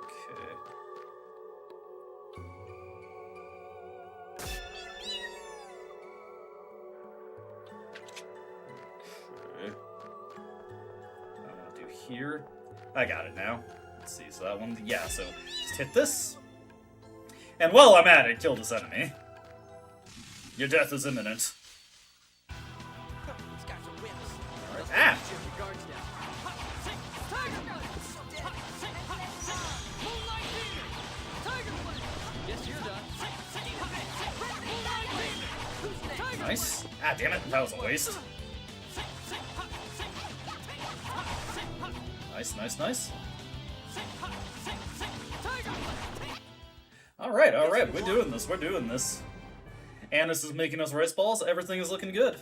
Okay. Here. I got it now. Let's see, so that one, yeah, so just hit this. And while I'm at it, kill this enemy. Your death is imminent. Alright, ah! Nice. Ah, damn it, that was a waste. Nice, nice, nice. Alright, we're doing this. Annis is making us rice balls, everything is looking good.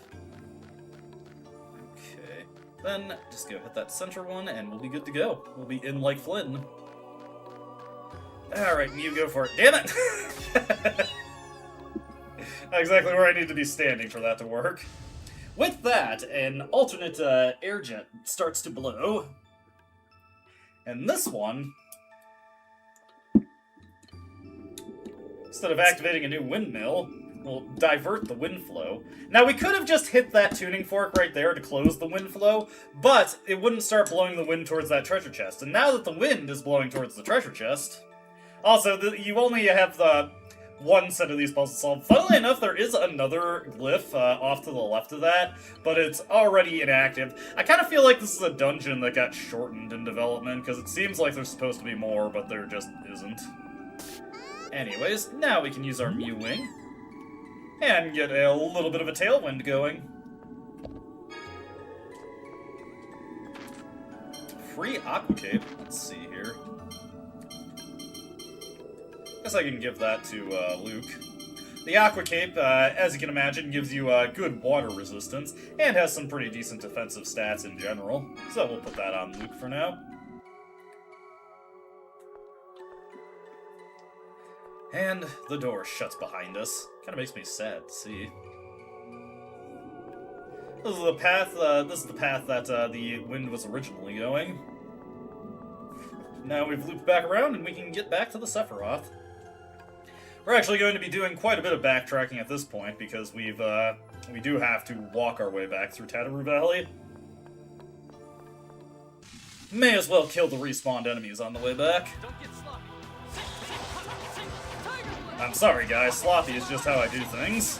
Okay, then just go hit that center one and we'll be good to go. We'll be in like Flynn. Alright, you go for it. Damn it! Not exactly where I need to be standing for that to work. With that, an alternate air jet starts to blow. And this one, instead of activating a new windmill, will divert the wind flow. Now, we could have just hit that tuning fork right there to close the wind flow, but it wouldn't start blowing the wind towards that treasure chest. And now that the wind is blowing towards the treasure chest, also, you only have the one set of these puzzles solved. Funnily enough, there is another glyph off to the left of that, but it's already inactive. I kind of feel like this is a dungeon that got shortened in development, because it seems like there's supposed to be more, but there just isn't. Anyways, now we can use our Mew Wing, and get a little bit of a tailwind going. Free Aqua Cape, let's see here. Guess I can give that to Luke. The Aqua Cape, as you can imagine, gives you good water resistance, and has some pretty decent defensive stats in general. So we'll put that on Luke for now. And the door shuts behind us. Kind of makes me sad to see. This is the path that the wind was originally going. Now we've looped back around, and we can get back to the Sephiroth. We're actually going to be doing quite a bit of backtracking at this point, because we do have to walk our way back through Tataru Valley. May as well kill the respawned enemies on the way back. I'm sorry guys, sloppy is just how I do things.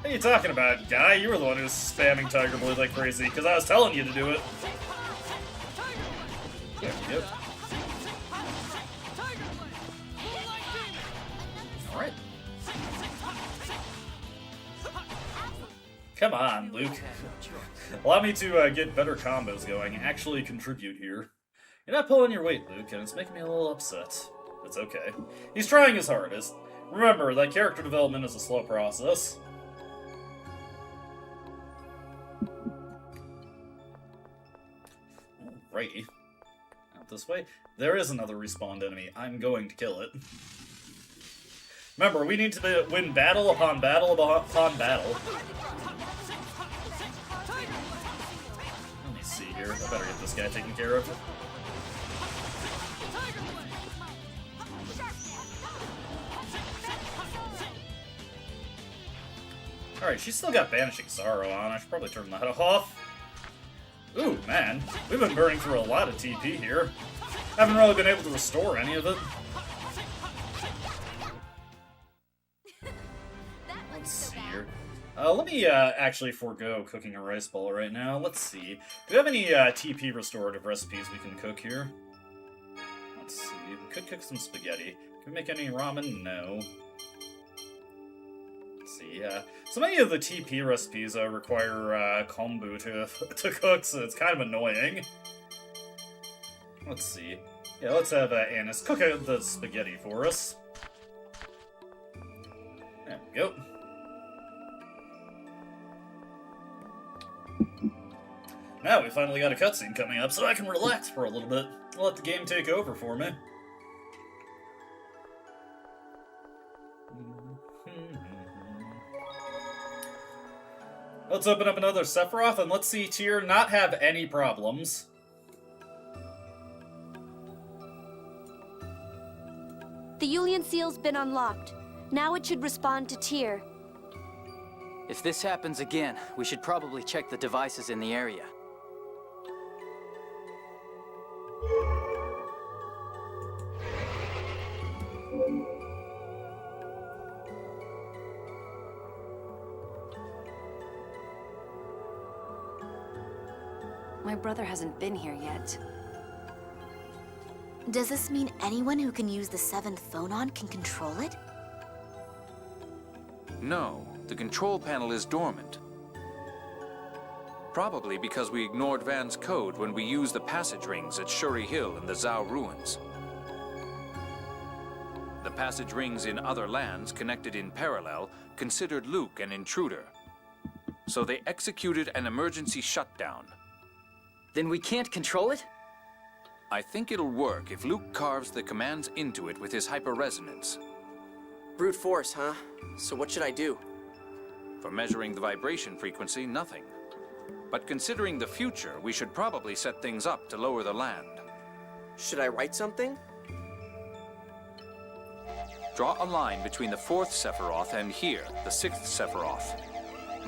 What are you talking about, guy? You were the one who was spamming Tiger Blade like crazy, because I was telling you to do it. There we go. Alright. Come on, Luke. Allow me to get better combos going, actually contribute here. You're not pulling your weight, Luke, and it's making me a little upset. It's okay. He's trying his hardest. Remember, that character development is a slow process. Alrighty. Out this way. There is another respawned enemy. I'm going to kill it. Remember, we need to win battle upon battle upon battle. Let me see here. I better get this guy taken care of. Alright, she's still got Banishing Sorrow on. I should probably turn that off. Ooh, man. We've been burning through a lot of TP here. Haven't really been able to restore any of it. Let's see here. Let me actually forego cooking a rice ball right now. Let's see. Do we have any TP restorative recipes we can cook here? Let's see. We could cook some spaghetti. Can we make any ramen? No. Let's see. So many of the TP recipes require kombu to cook, so it's kind of annoying. Let's see. Yeah, let's have Annis cook out the spaghetti for us. There we go. Now we finally got a cutscene coming up, so I can relax for a little bit. I'll let the game take over for me. Let's open up another Sephiroth, and let's see Tyr not have any problems. The Yulian seal's been unlocked. Now it should respond to Tyr. If this happens again, we should probably check the devices in the area. My brother hasn't been here yet. Does this mean anyone who can use the 7th phonon can control it? No, the control panel is dormant. Probably because we ignored Van's code when we used the passage rings at Shuri Hill in the Zhao ruins. The passage rings in other lands connected in parallel considered Luke an intruder. So they executed an emergency shutdown. Then we can't control it? I think it'll work if Luke carves the commands into it with his hyperresonance. Brute force, huh? So what should I do? For measuring the vibration frequency, nothing. But considering the future, we should probably set things up to lower the land. Should I write something? Draw a line between the 4th Sephiroth and here, the 6th Sephiroth.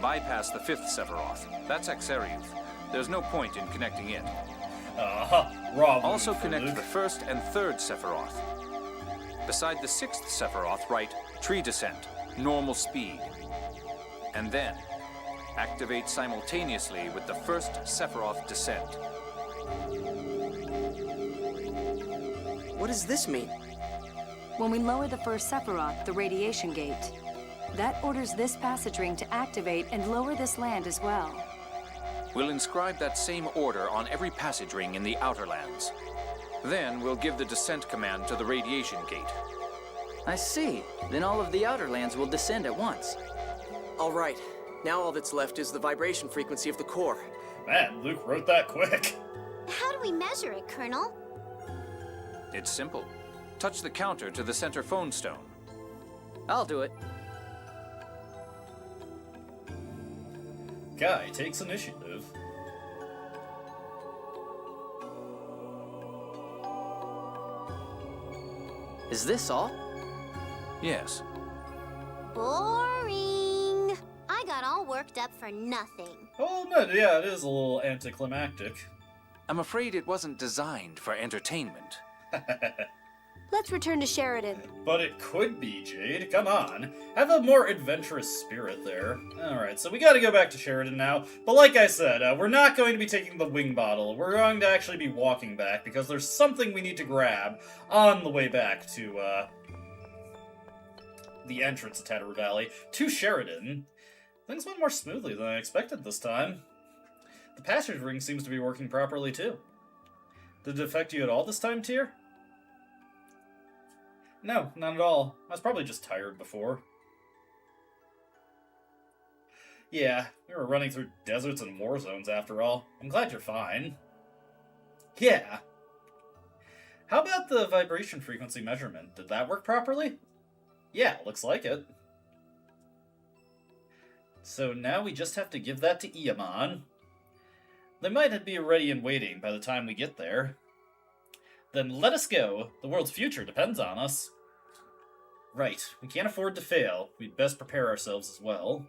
Bypass the 5th Sephiroth. That's Exariuth. There's no point in connecting it. Rob. Also connect the 1st and 3rd Sephiroth. Beside the 6th Sephiroth, write Tree Descent, normal speed. And then, activate simultaneously with the 1st Sephiroth descent. What does this mean? When we lower the first Sephiroth, the radiation gate, that orders this passage ring to activate and lower this land as well. We'll inscribe that same order on every passage ring in the Outer Lands. Then we'll give the descent command to the radiation gate. I see. Then all of the outer lands will descend at once. All right. Now all that's left is the vibration frequency of the core. Man, Luke wrote that quick. How do we measure it, Colonel? It's simple. Touch the counter to the center phone stone. I'll do it. Guy takes initiative. Is this all? Yes. Boring. I got all worked up for nothing. Oh, no, yeah, it is a little anticlimactic. I'm afraid it wasn't designed for entertainment. Let's return to Sheridan. But it could be, Jade. Come on. Have a more adventurous spirit there. Alright, so we gotta go back to Sheridan now. But like I said, we're not going to be taking the wing bottle. We're going to actually be walking back because there's something we need to grab on the way back to, the entrance of Tatteru Valley to Sheridan. Things went more smoothly than I expected this time. The passage ring seems to be working properly, too. Did it affect you at all this time, Tyr? No, not at all. I was probably just tired before. Yeah, we were running through deserts and war zones after all. I'm glad you're fine. Yeah. How about the vibration frequency measurement? Did that work properly? Yeah, looks like it. So now we just have to give that to Iamon. They might be ready and waiting by the time we get there. Then let us go. The world's future depends on us. Right, we can't afford to fail. We'd best prepare ourselves as well.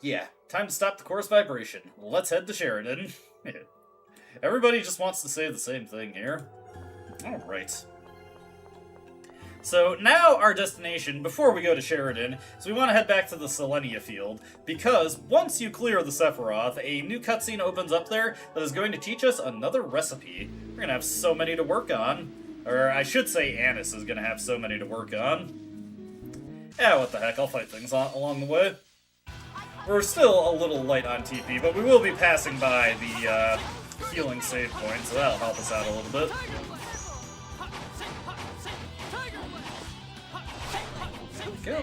Yeah, time to stop the core's vibration. Let's head to Sheridan. Everybody just wants to say the same thing here. Alright. So now our destination, before we go to Sheridan, is we want to head back to the Selenia field, because once you clear the Sephiroth, a new cutscene opens up there that is going to teach us another recipe. We're going to have so many to work on. Or I should say Annis is going to have so many to work on. Yeah, what the heck, I'll fight things along the way. We're still a little light on TP, but we will be passing by the healing save point, so that'll help us out a little bit. Go.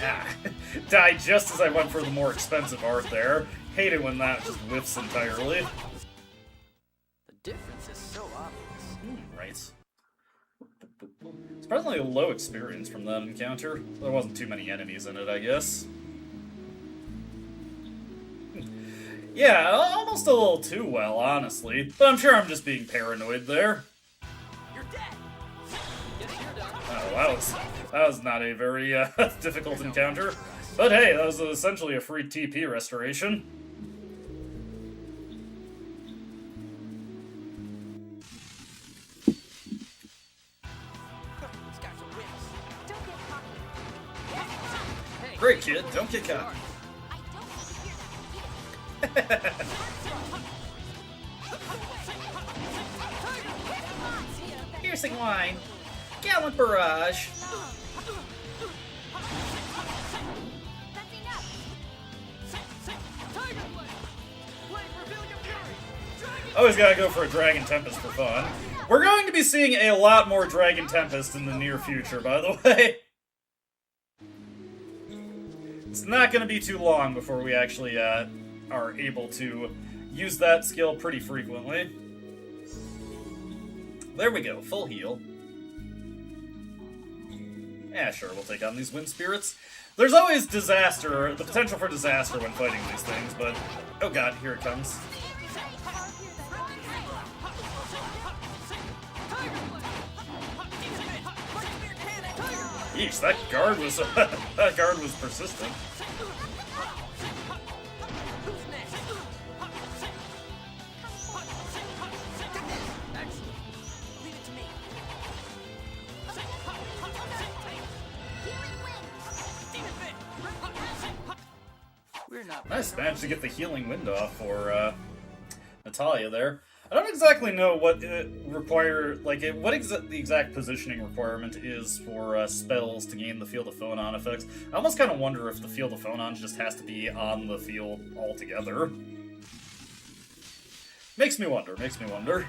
Ah, died just as I went for the more expensive art there. Hate it when that just whiffs entirely. The difference is so obvious. Right. Surprisingly low experience from that encounter. There wasn't too many enemies in it, I guess. Yeah, almost a little too well, honestly. But I'm sure I'm just being paranoid there. You're dead. Oh, that was not a very difficult encounter. But hey, that was essentially a free TP restoration. Great, kid. Don't get caught. Piercing line. Gallant barrage. Always gotta go for a Dragon Tempest for fun. We're going to be seeing a lot more Dragon Tempest in the near future, by the way. It's not going to be too long before we actually are able to use that skill pretty frequently. There we go, full heal. Yeah, sure, we'll take on these wind spirits. There's always disaster, the potential for disaster when fighting these things, but... Oh god, here it comes. Yeesh, that guard was that guard was persistent. Nice, managed to get the healing wind off for Natalia there. I don't exactly know what it the exact positioning requirement is for spells to gain the Field of Phonon effects. I almost kind of wonder if the Field of Phonon just has to be on the field altogether. Makes me wonder, makes me wonder.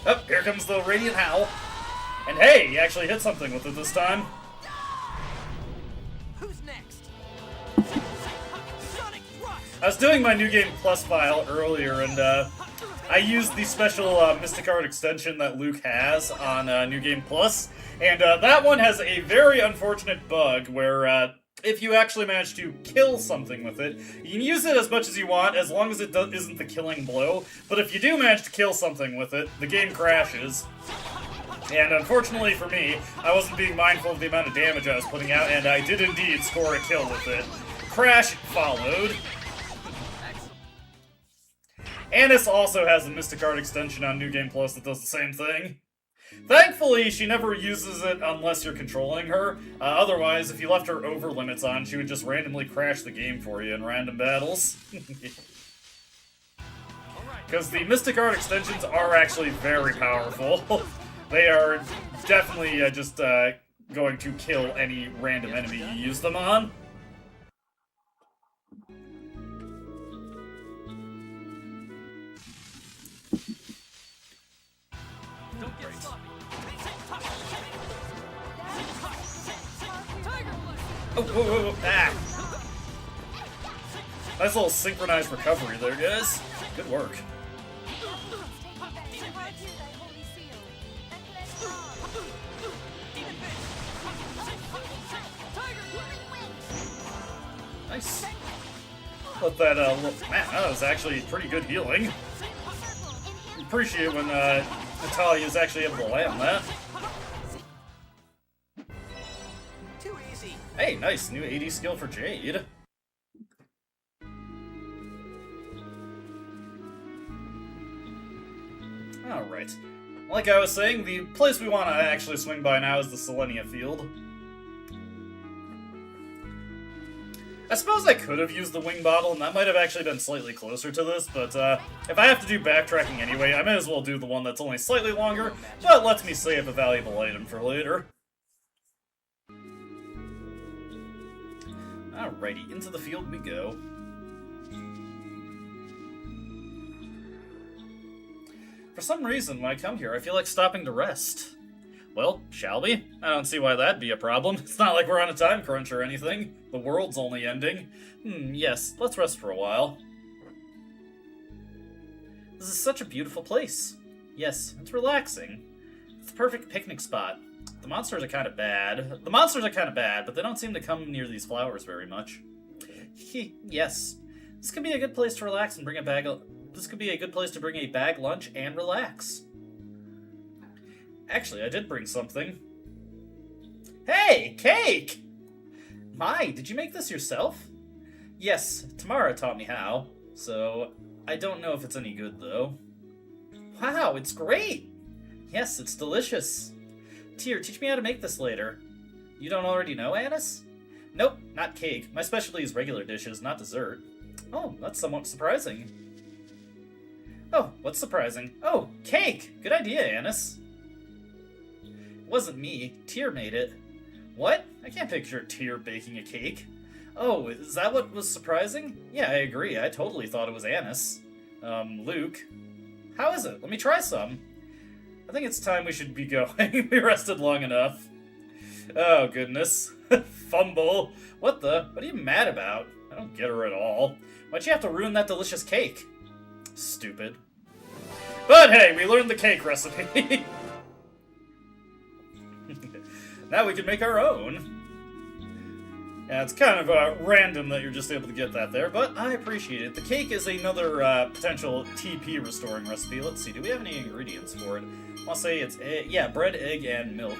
Oh, here comes the Radiant Howl. And hey, he actually hit something with it this time. Who's next? I was doing my New Game Plus file earlier, and I used the special Mystic Art extension that Luke has on New Game Plus, and that one has a very unfortunate bug where if you actually manage to kill something with it, you can use it as much as you want, as long as it isn't the killing blow. But if you do manage to kill something with it, the game crashes. And unfortunately for me, I wasn't being mindful of the amount of damage I was putting out, and I did indeed score a kill with it. Crash followed. Annis also has a Mystic Art extension on New Game Plus that does the same thing. Thankfully, she never uses it unless you're controlling her. Otherwise, if you left her over limits on, she would just randomly crash the game for you in random battles. Because the Mystic Art extensions are actually very powerful. They are definitely just going to kill any random enemy you use them on. Oh, whoa, whoa, whoa, ah! Nice little synchronized recovery there, guys. Good work. Nice. Let that, man, that was actually pretty good healing. appreciate when Natalia is actually able to land that. Too easy. Hey, nice. New 80 skill for Jade. Alright. Like I was saying, the place we want to actually swing by now is the Selenia field. I suppose I could have used the wing bottle, and that might have actually been slightly closer to this, but if I have to do backtracking anyway, I may as well do the one that's only slightly longer, but lets me save a valuable item for later. Alrighty, into the field we go. For some reason, when I come here, I feel like stopping to rest. Well, shall we? I don't see why that'd be a problem. It's not like we're on a time crunch or anything. The world's only ending. Yes, let's rest for a while. This is such a beautiful place. Yes, it's relaxing. It's the perfect picnic spot. The monsters are kind of bad. But they don't seem to come near these flowers very much. Yes, this could be a good place to relax and bring a bag. This could be a good place to bring a bag lunch and relax. Actually, I did bring something. Hey, cake! My, did you make this yourself? Yes, Tamara taught me how, so I don't know if it's any good, though. Wow, it's great! Yes, it's delicious. Tyr, teach me how to make this later. You don't already know, Anis? Nope, not cake. My specialty is regular dishes, not dessert. Oh, that's somewhat surprising. Oh, what's surprising? Oh, cake! Good idea, Anis. It wasn't me. Tyr made it. What? I can't picture Tyr baking a cake. Oh, is that what was surprising? Yeah, I agree. I totally thought it was Anis. Luke. How is it? Let me try some. I think it's time we should be going. We rested long enough. Oh, goodness. Fumble. What are you mad about? I don't get her at all. Why'd you have to ruin that delicious cake? Stupid. But hey, we learned the cake recipe. Now we can make our own. Yeah, it's kind of random that you're just able to get that there, but I appreciate it. The cake is another potential TP restoring recipe. Let's see, do we have any ingredients for it? I'll say it's, bread, egg, and milk.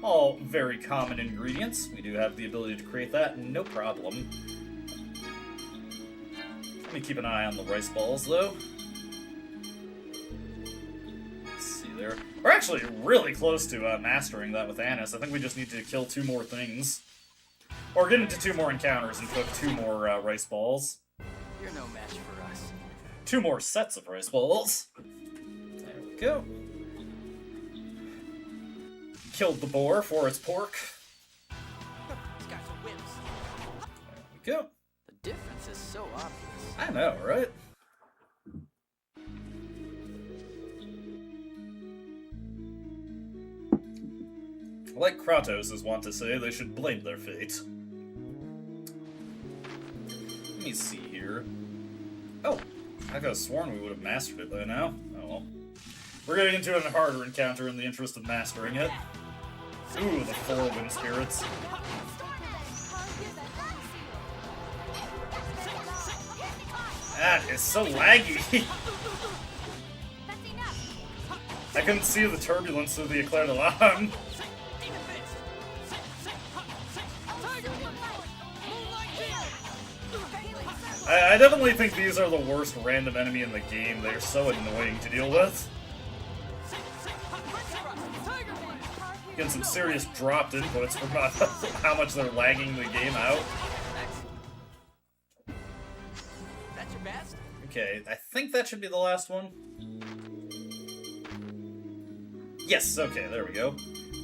All very common ingredients. We do have the ability to create that, no problem. Let me keep an eye on the rice balls, though. Let's see there. We're actually really close to mastering that with Anis. I think we just need to kill 2 more things. Or get into 2 more encounters and cook 2 more rice balls. You're no match for us. 2 more sets of rice balls. There we go. Killed the boar for its pork. These guys are wimps. There we go. The difference is so obvious. I know, right? Like Kratos is wont to say, they should blame their fate. Let me see here. Oh, I could have sworn we would have mastered it by now. Oh well. We're getting into a harder encounter in the interest of mastering it. Ooh, the 4 wind spirits. That is so laggy. I couldn't see the turbulence of the Eclair de Lame. I definitely think these are the worst random enemy in the game. They're so annoying to deal with. Getting some serious dropped inputs from how much they're lagging the game out. That's your best? Okay, I think that should be the last one. Yes, okay, there we go.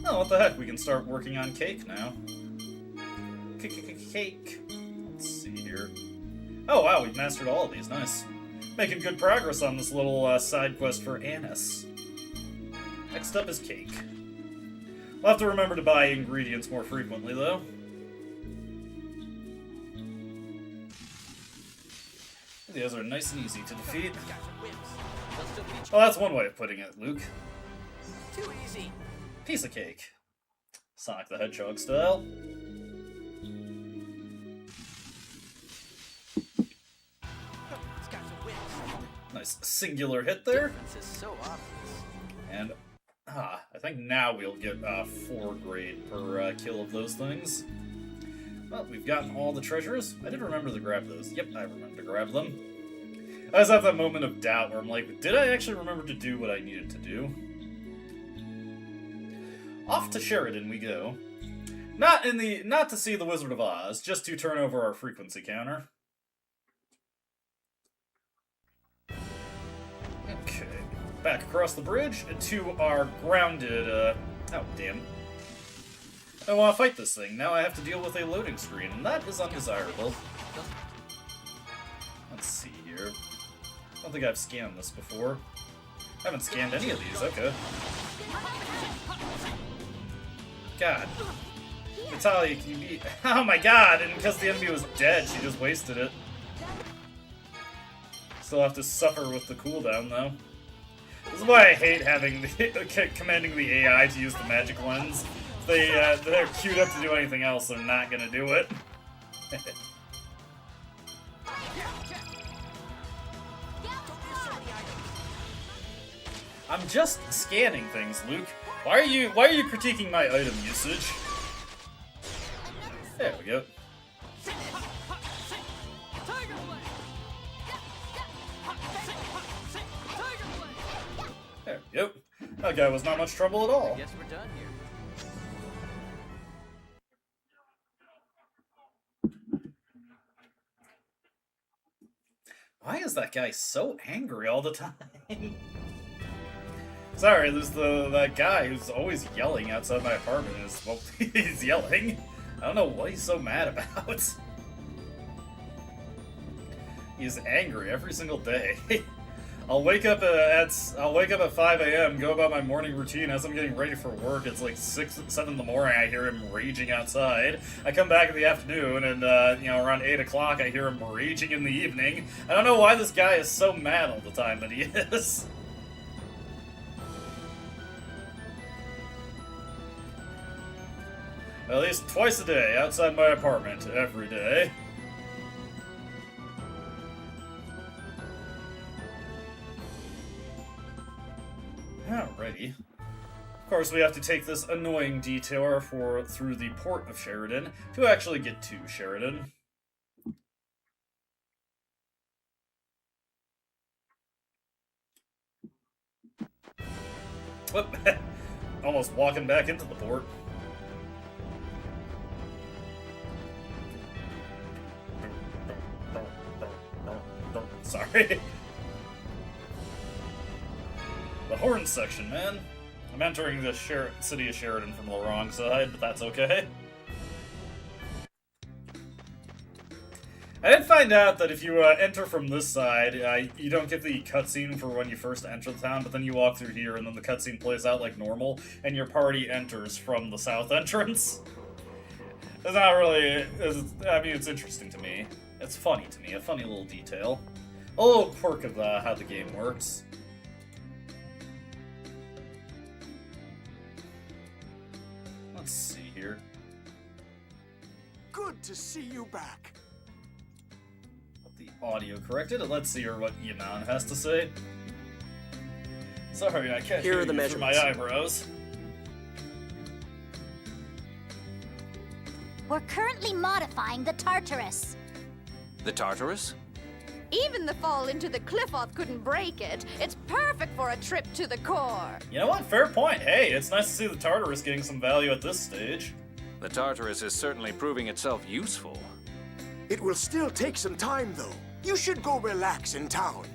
Oh, what the heck, we can start working on cake now. Cake. Let's see here. Oh wow, we've mastered all of these, nice. Making good progress on this little side quest for Anis. Next up is cake. We'll have to remember to buy ingredients more frequently, though. These are nice and easy to defeat. Well, that's one way of putting it, Luke. Too easy. Piece of cake. Sonic the Hedgehog style. Nice singular hit there. Difference is so obvious. And, I think now we'll get 4 grade per kill of those things. Well, we've gotten all the treasures. I did remember to grab those. Yep, I remember to grab them. I always have that moment of doubt where I'm like, did I actually remember to do what I needed to do? Off to Sheridan we go. Not to see the Wizard of Oz, just to turn over our frequency counter. Okay, back across the bridge to our grounded, oh damn. I want to fight this thing. Now I have to deal with a loading screen, and that is undesirable. Let's see here. I don't think I've scanned this before. I haven't scanned any of these, okay. God. Natalia, can you be... Oh my god, and because the enemy was dead, she just wasted it. Still have to suffer with the cooldown, though. This is why I hate having commanding the AI to use the magic lens. If they're queued up to do anything else, they're not gonna do it. I'm just scanning things, Luke. Why are you critiquing my item usage? There we go. There we go. That guy was not much trouble at all. Guess we're done here. Why is that guy so angry all the time? Sorry, there's that guy who's always yelling outside my apartment. Well, he's yelling. I don't know what he's so mad about. He's angry every single day. I'll wake up at 5 a.m., go about my morning routine. As I'm getting ready for work, it's like 6, 7 in the morning. I hear him raging outside. I come back in the afternoon, and around 8 o'clock, I hear him raging in the evening. I don't know why this guy is so mad all the time, but he is. At least twice a day, outside my apartment, every day. Alrighty. Of course, we have to take this annoying detour through the port of Sheridan to actually get to Sheridan. Whoop! Almost walking back into the port. Sorry. The horn section, man. I'm entering the city of Sheridan from the wrong side, but that's okay. I did find out that if you enter from this side, you don't get the cutscene for when you first enter the town, but then you walk through here, and then the cutscene plays out like normal, and your party enters from the south entrance. It's not really... I mean, it's interesting to me. It's funny to me, a funny little detail. A little quirk of how the game works. Let's see here. Good to see you back. Got the audio corrected, and let's see what Yaman has to say. Sorry, I can't hear you through my eyebrows. We're currently modifying the Tartarus. The Tartarus? Even the fall into the Cliff-Off couldn't break it. It's perfect for a trip to the core. You know what? Fair point. Hey, it's nice to see the Tartarus getting some value at this stage. The Tartarus is certainly proving itself useful. It will still take some time, though. You should go relax in town.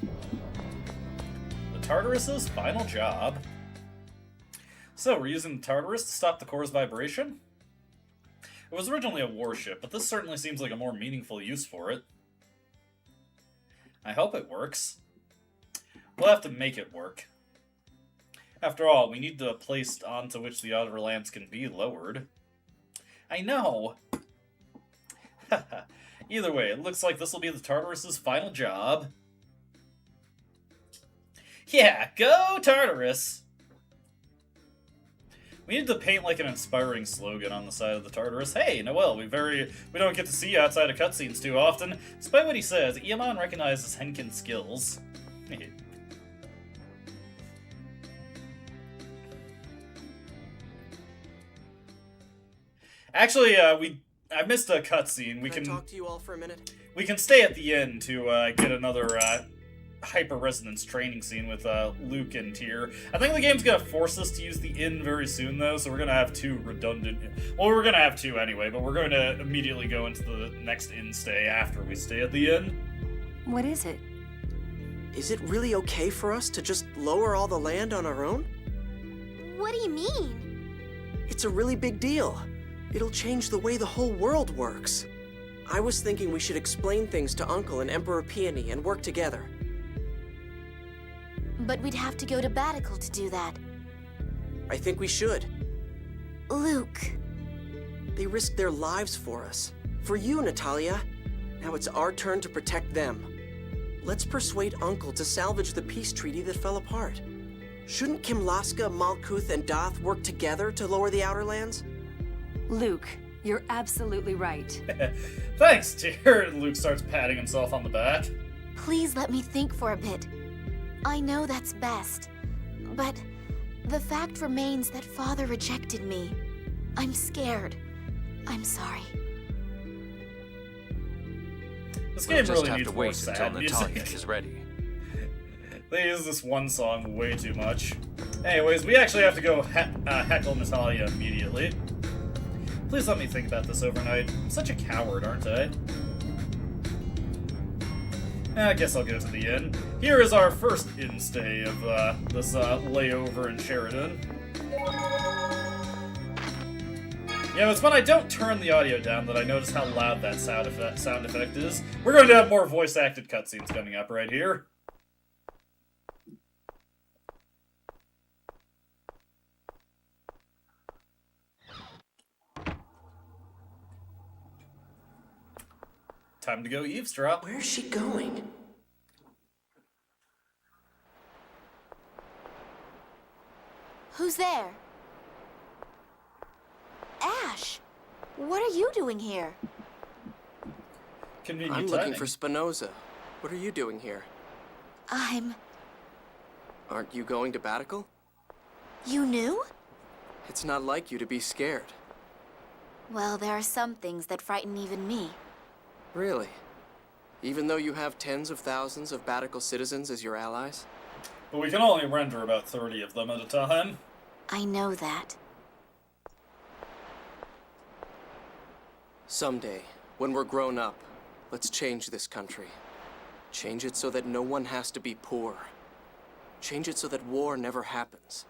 The Tartarus's final job. So, we're using the Tartarus to stop the core's vibration? It was originally a warship, but this certainly seems like a more meaningful use for it. I hope it works. We'll have to make it work. After all, we need the place onto which the outer lands can be lowered. I know! Either way, it looks like this will be the Tartarus's final job. Yeah, go Tartarus! We need to paint like an inspiring slogan on the side of the Tartarus. Hey, Noel, we don't get to see you outside of cutscenes too often. Despite what he says, Iamon recognizes Henkin's skills. Actually, I missed a cutscene. We can talk to you all for a minute. We can stay at the end to get another hyper-resonance training scene with Luke and Tyr. I think the game's gonna force us to use the inn very soon, though, so we're gonna have two redundant... Well, we're gonna have two anyway, but we're going to immediately go into the next inn stay after we stay at the inn. What is it? Is it really okay for us to just lower all the land on our own? What do you mean? It's a really big deal. It'll change the way the whole world works. I was thinking we should explain things to Uncle and Emperor Peony and work together. But we'd have to go to Batical to do that. I think we should. Luke. They risked their lives for us. For you, Natalia. Now it's our turn to protect them. Let's persuade Uncle to salvage the peace treaty that fell apart. Shouldn't Kimlaska, Malkuth, and Doth work together to lower the Outer Lands? Luke, you're absolutely right. Thanks, Tyr. And Luke starts patting himself on the back. Please let me think for a bit. I know that's best, but the fact remains that Father rejected me. I'm scared. I'm sorry. This game We'll just really have needs to more wait sad until Natalia music. is ready. They use this one song way too much. Anyways, we actually have to go heckle Natalia immediately. Please let me think about this overnight. I'm such a coward, aren't I? I guess I'll go to the inn. Here is our first inn stay of this layover in Sheridan. You know, it's when I don't turn the audio down that I notice how loud that sound effect is. We're going to have more voice-acted cutscenes coming up right here. Time to go eavesdrop. Where's she going? Who's there? Ash! What are you doing here? Convenient I'm timing. looking for Spinoza. What are you doing here? Aren't you going to Batical? You knew? It's not like you to be scared. Well, there are some things that frighten even me. Really? Even though you have tens of thousands of Batical citizens as your allies? But we can only render about 30 of them at a time. I know that. Someday, when we're grown up, let's change this country. Change it so that no one has to be poor. Change it so that war never happens.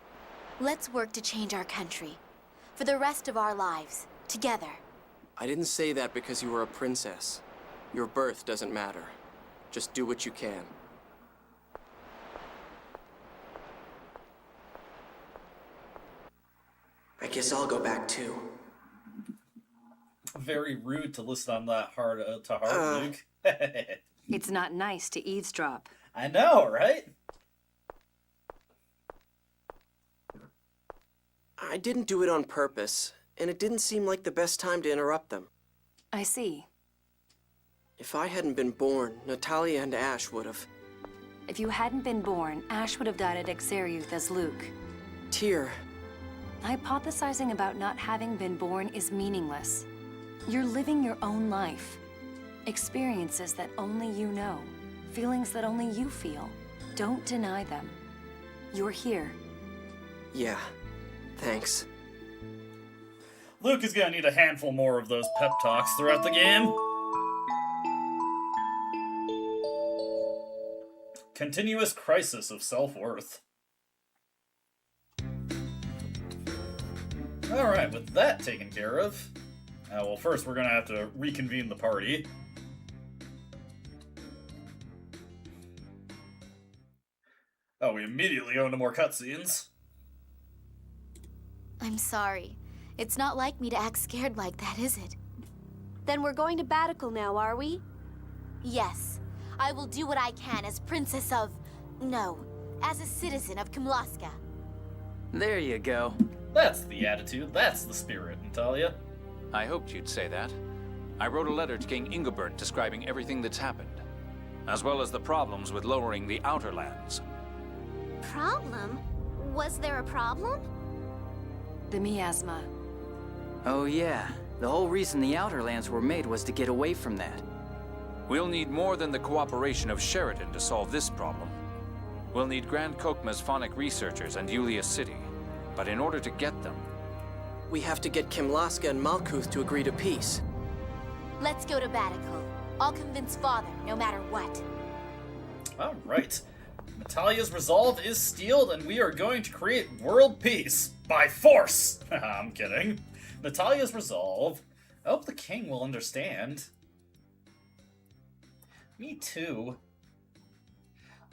Let's work to change our country. For the rest of our lives. Together. I didn't say that because you were a princess. Your birth doesn't matter. Just do what you can. I guess I'll go back too. Very rude to listen on that hard Luke. It's not nice to eavesdrop. I know, right? I didn't do it on purpose, and it didn't seem like the best time to interrupt them. I see. If I hadn't been born, Natalia and Ash would have. If you hadn't been born, Ash would have died at Exariuth as Luke. Tyr. Hypothesizing about not having been born is meaningless. You're living your own life. Experiences that only you know. Feelings that only you feel. Don't deny them. You're here. Yeah. Thanks. Luke is gonna need a handful more of those pep talks throughout the game. Continuous crisis of self-worth. Alright, with that taken care of... well, first we're gonna have to reconvene the party. Oh, we immediately go into more cutscenes. I'm sorry. It's not like me to act scared like that, is it? Then we're going to Batical now, are we? Yes. I will do what I can as princess of... No, as a citizen of Kimlaska. There you go. That's the attitude, that's the spirit, Natalia. I hoped you'd say that. I wrote a letter to King Ingobert describing everything that's happened, as well as the problems with lowering the Outer Lands. Problem? Was there a problem? The miasma. Oh yeah, the whole reason the Outer Lands were made was to get away from that. We'll need more than the cooperation of Sheridan to solve this problem. We'll need Grand Kokma's phonic researchers and Yulia's city. But in order to get them... We have to get Kimlaska and Malkuth to agree to peace. Let's go to Batical. I'll convince Father, no matter what. Alright. Natalia's resolve is steeled, and we are going to create world peace. By force! I'm kidding. Natalia's resolve. I hope the king will understand. Me too.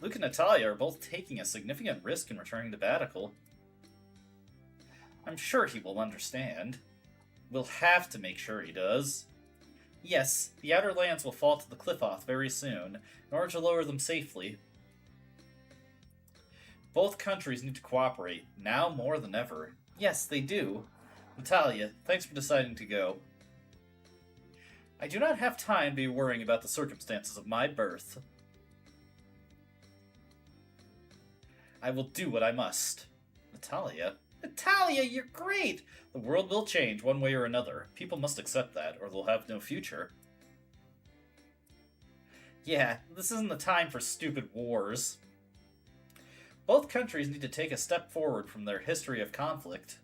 Luke and Natalia are both taking a significant risk in returning to Batical. I'm sure he will understand. We'll have to make sure he does. Yes, the Outer Lands will fall to the Qliphoth very soon, in order to lower them safely. Both countries need to cooperate, now more than ever. Yes, they do. Natalia, thanks for deciding to go. I do not have time to be worrying about the circumstances of my birth. I will do what I must. Natalia? Natalia, you're great! The world will change one way or another. People must accept that, or they'll have no future. Yeah, this isn't the time for stupid wars. Both countries need to take a step forward from their history of conflict.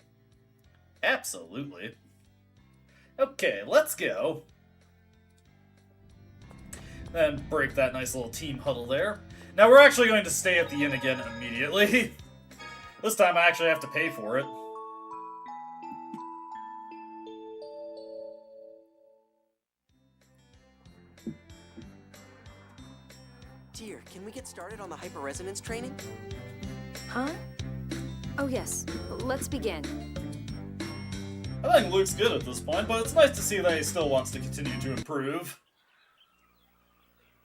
Absolutely. Okay, let's go. Then break that nice little team huddle there. Now we're actually going to stay at the inn again immediately. This time I actually have to pay for it. Dear, can we get started on the hyperresonance training? Huh? Oh yes, let's begin. I think Luke's good at this point, but it's nice to see that he still wants to continue to improve.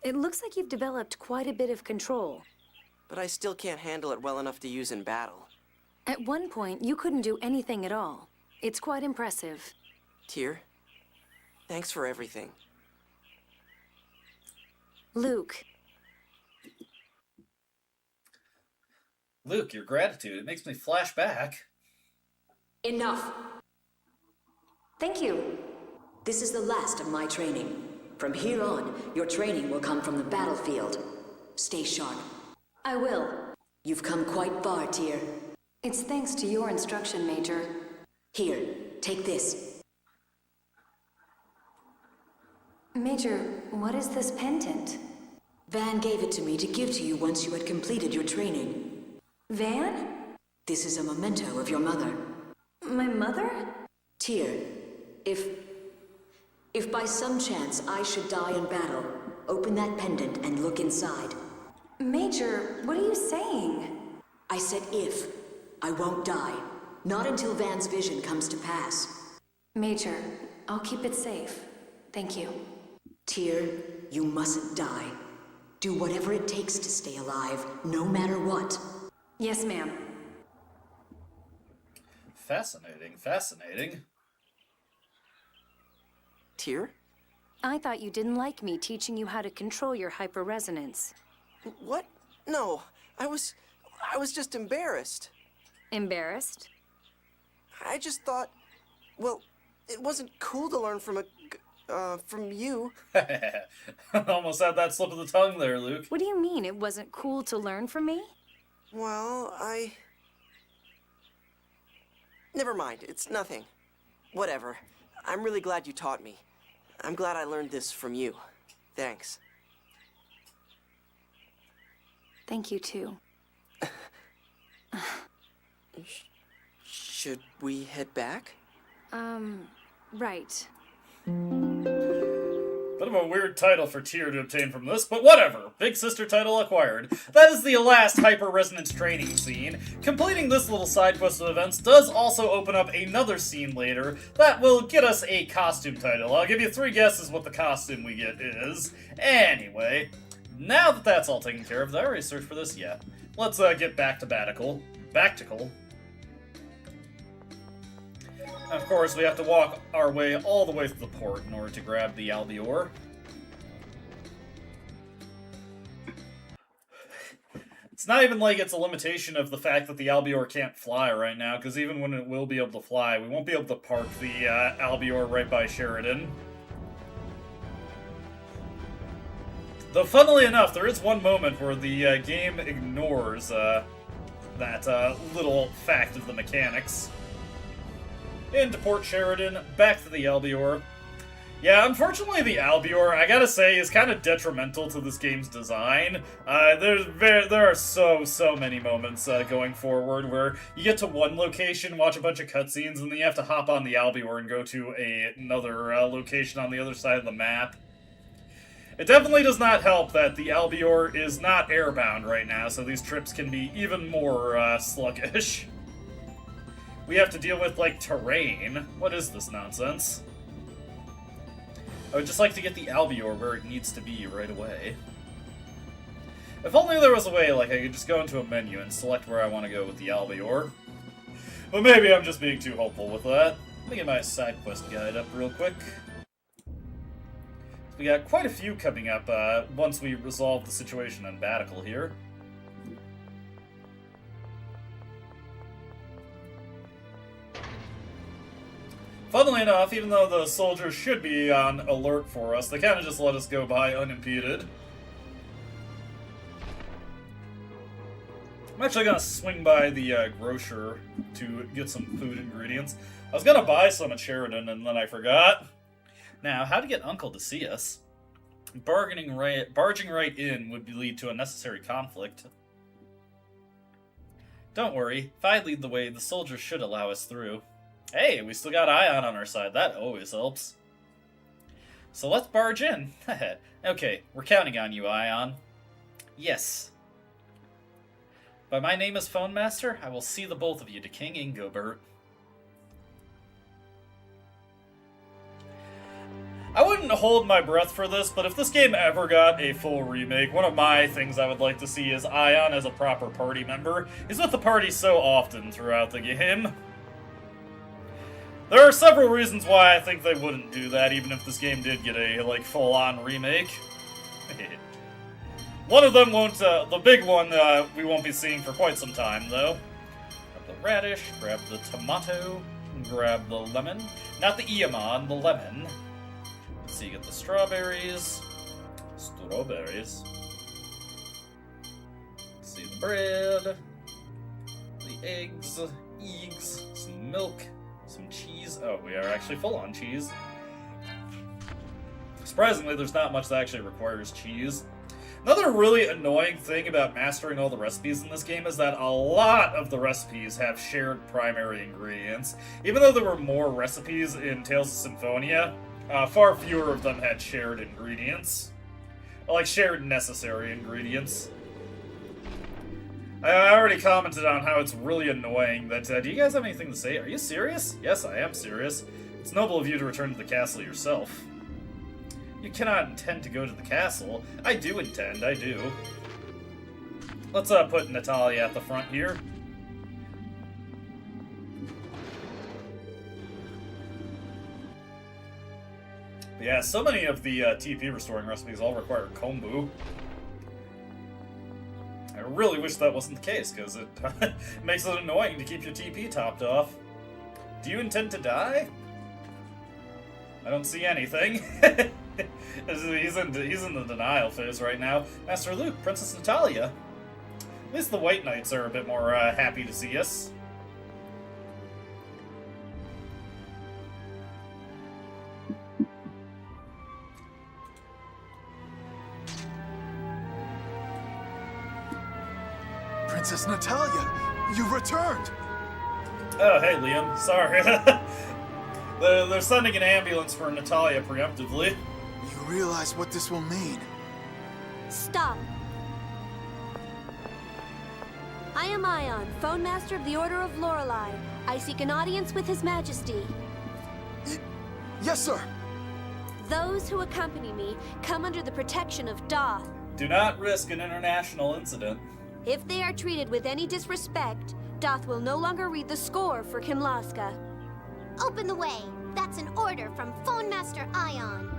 It looks like you've developed quite a bit of control. But I still can't handle it well enough to use in battle. At one point, you couldn't do anything at all. It's quite impressive. Tyr, thanks for everything. Luke. Luke, your gratitude, it makes me flash back. Enough. Thank you. This is the last of my training. From here on, your training will come from the battlefield. Stay sharp. I will. You've come quite far, Tyr. It's thanks to your instruction, Major. Here, take this. Major, what is this pendant? Van gave it to me to give to you once you had completed your training. Van? This is a memento of your mother. My mother? Tyr, if by some chance I should die in battle, open that pendant and look inside. Major, what are you saying? I said if. I won't die. Not until Van's vision comes to pass. Major, I'll keep it safe. Thank you. Tyr, you mustn't die. Do whatever it takes to stay alive, no matter what. Yes, ma'am. Fascinating, fascinating. Tyr? I thought you didn't like me teaching you how to control your hyperresonance. What? No, I was just embarrassed. Embarrassed? I just thought, well, it wasn't cool to learn from you. Almost had that slip of the tongue there, Luke. What do you mean it wasn't cool to learn from me? Well, never mind, it's nothing. Whatever. I'm really glad you taught me. I'm glad I learned this from you. Thanks. Thank you, too. Should we head back? Right. Bit of a weird title for Tyr to obtain from this, but whatever. Big sister title acquired. That is the last hyper-resonance training scene. Completing this little side quest of events does also open up another scene later that will get us a costume title. I'll give you 3 guesses what the costume we get is. Anyway, now that that's all taken care of, did I already search for this? Yeah. Let's get back to Batical. Bactical. Of course, we have to walk our way all the way to the port in order to grab the Albior. It's not even like it's a limitation of the fact that the Albior can't fly right now, because even when it will be able to fly, we won't be able to park the Albior right by Sheridan. Though, funnily enough, there is one moment where the game ignores that little fact of the mechanics. Into Port Sheridan, back to the Albior. Yeah, unfortunately the Albior, I gotta say, is kind of detrimental to this game's design. There are so many moments going forward where you get to one location, watch a bunch of cutscenes, and then you have to hop on the Albior and go to another location on the other side of the map. It definitely does not help that the Albior is not airbound right now, so these trips can be even more sluggish. We have to deal with, like, terrain. What is this nonsense? I would just like to get the Albior where it needs to be right away. If only there was a way, like, I could just go into a menu and select where I want to go with the Albior. But maybe I'm just being too hopeful with that. Let me get my side quest guide up real quick. We got quite a few coming up once we resolve the situation in Batical here. Funnily enough, even though the soldiers should be on alert for us, they kind of just let us go by unimpeded. I'm actually going to swing by the grocer to get some food ingredients. I was going to buy some at Sheridan, and then I forgot. Now, how to get Uncle to see us? Barging right in would lead to unnecessary conflict. Don't worry, if I lead the way, the soldiers should allow us through. Hey, we still got Ion on our side. That always helps. So let's barge in. Okay, we're counting on you, Ion. Yes. By my name as Phone Master, I will see the both of you to King Ingobert. I wouldn't hold my breath for this, but if this game ever got a full remake, one of my things I would like to see is Ion as a proper party member. He's with the party so often throughout the game. There are several reasons why I think they wouldn't do that, even if this game did get a, like, full-on remake. One of them won't, the big one, we won't be seeing for quite some time, though. Grab the radish, grab the tomato, grab the lemon. Not the Iamon, the lemon. So you get the strawberries. Strawberries. See the bread. The eggs. Some milk. Some cheese. Oh, we are actually full on cheese. Surprisingly, there's not much that actually requires cheese. Another really annoying thing about mastering all the recipes in this game is that a lot of the recipes have shared primary ingredients. Even though there were more recipes in Tales of Symphonia, far fewer of them had shared ingredients. Like, shared necessary ingredients. I already commented on how it's really annoying that, do you guys have anything to say? Are you serious? Yes, I am serious. It's noble of you to return to the castle yourself. You cannot intend to go to the castle. I do intend, I do. Let's put Natalia at the front here. But yeah, so many of the TP restoring recipes all require kombu. I really wish that wasn't the case, because it makes it annoying to keep your TP topped off. Do you intend to die? I don't see anything. he's in the denial phase right now. Master Luke, Princess Natalia. At least the White Knights are a bit more happy to see us. Princess Natalia, you returned! Oh, hey, Liam. Sorry. They're sending an ambulance for Natalia preemptively. You realize what this will mean? Stop. I am Ion, Phone Master of the Order of Lorelei. I seek an audience with His Majesty. Yes, sir. Those who accompany me come under the protection of Doth. Do not risk an international incident. If they are treated with any disrespect, Doth will no longer read the score for Kinlaska. Open the way. That's an order from Phone Master Ion.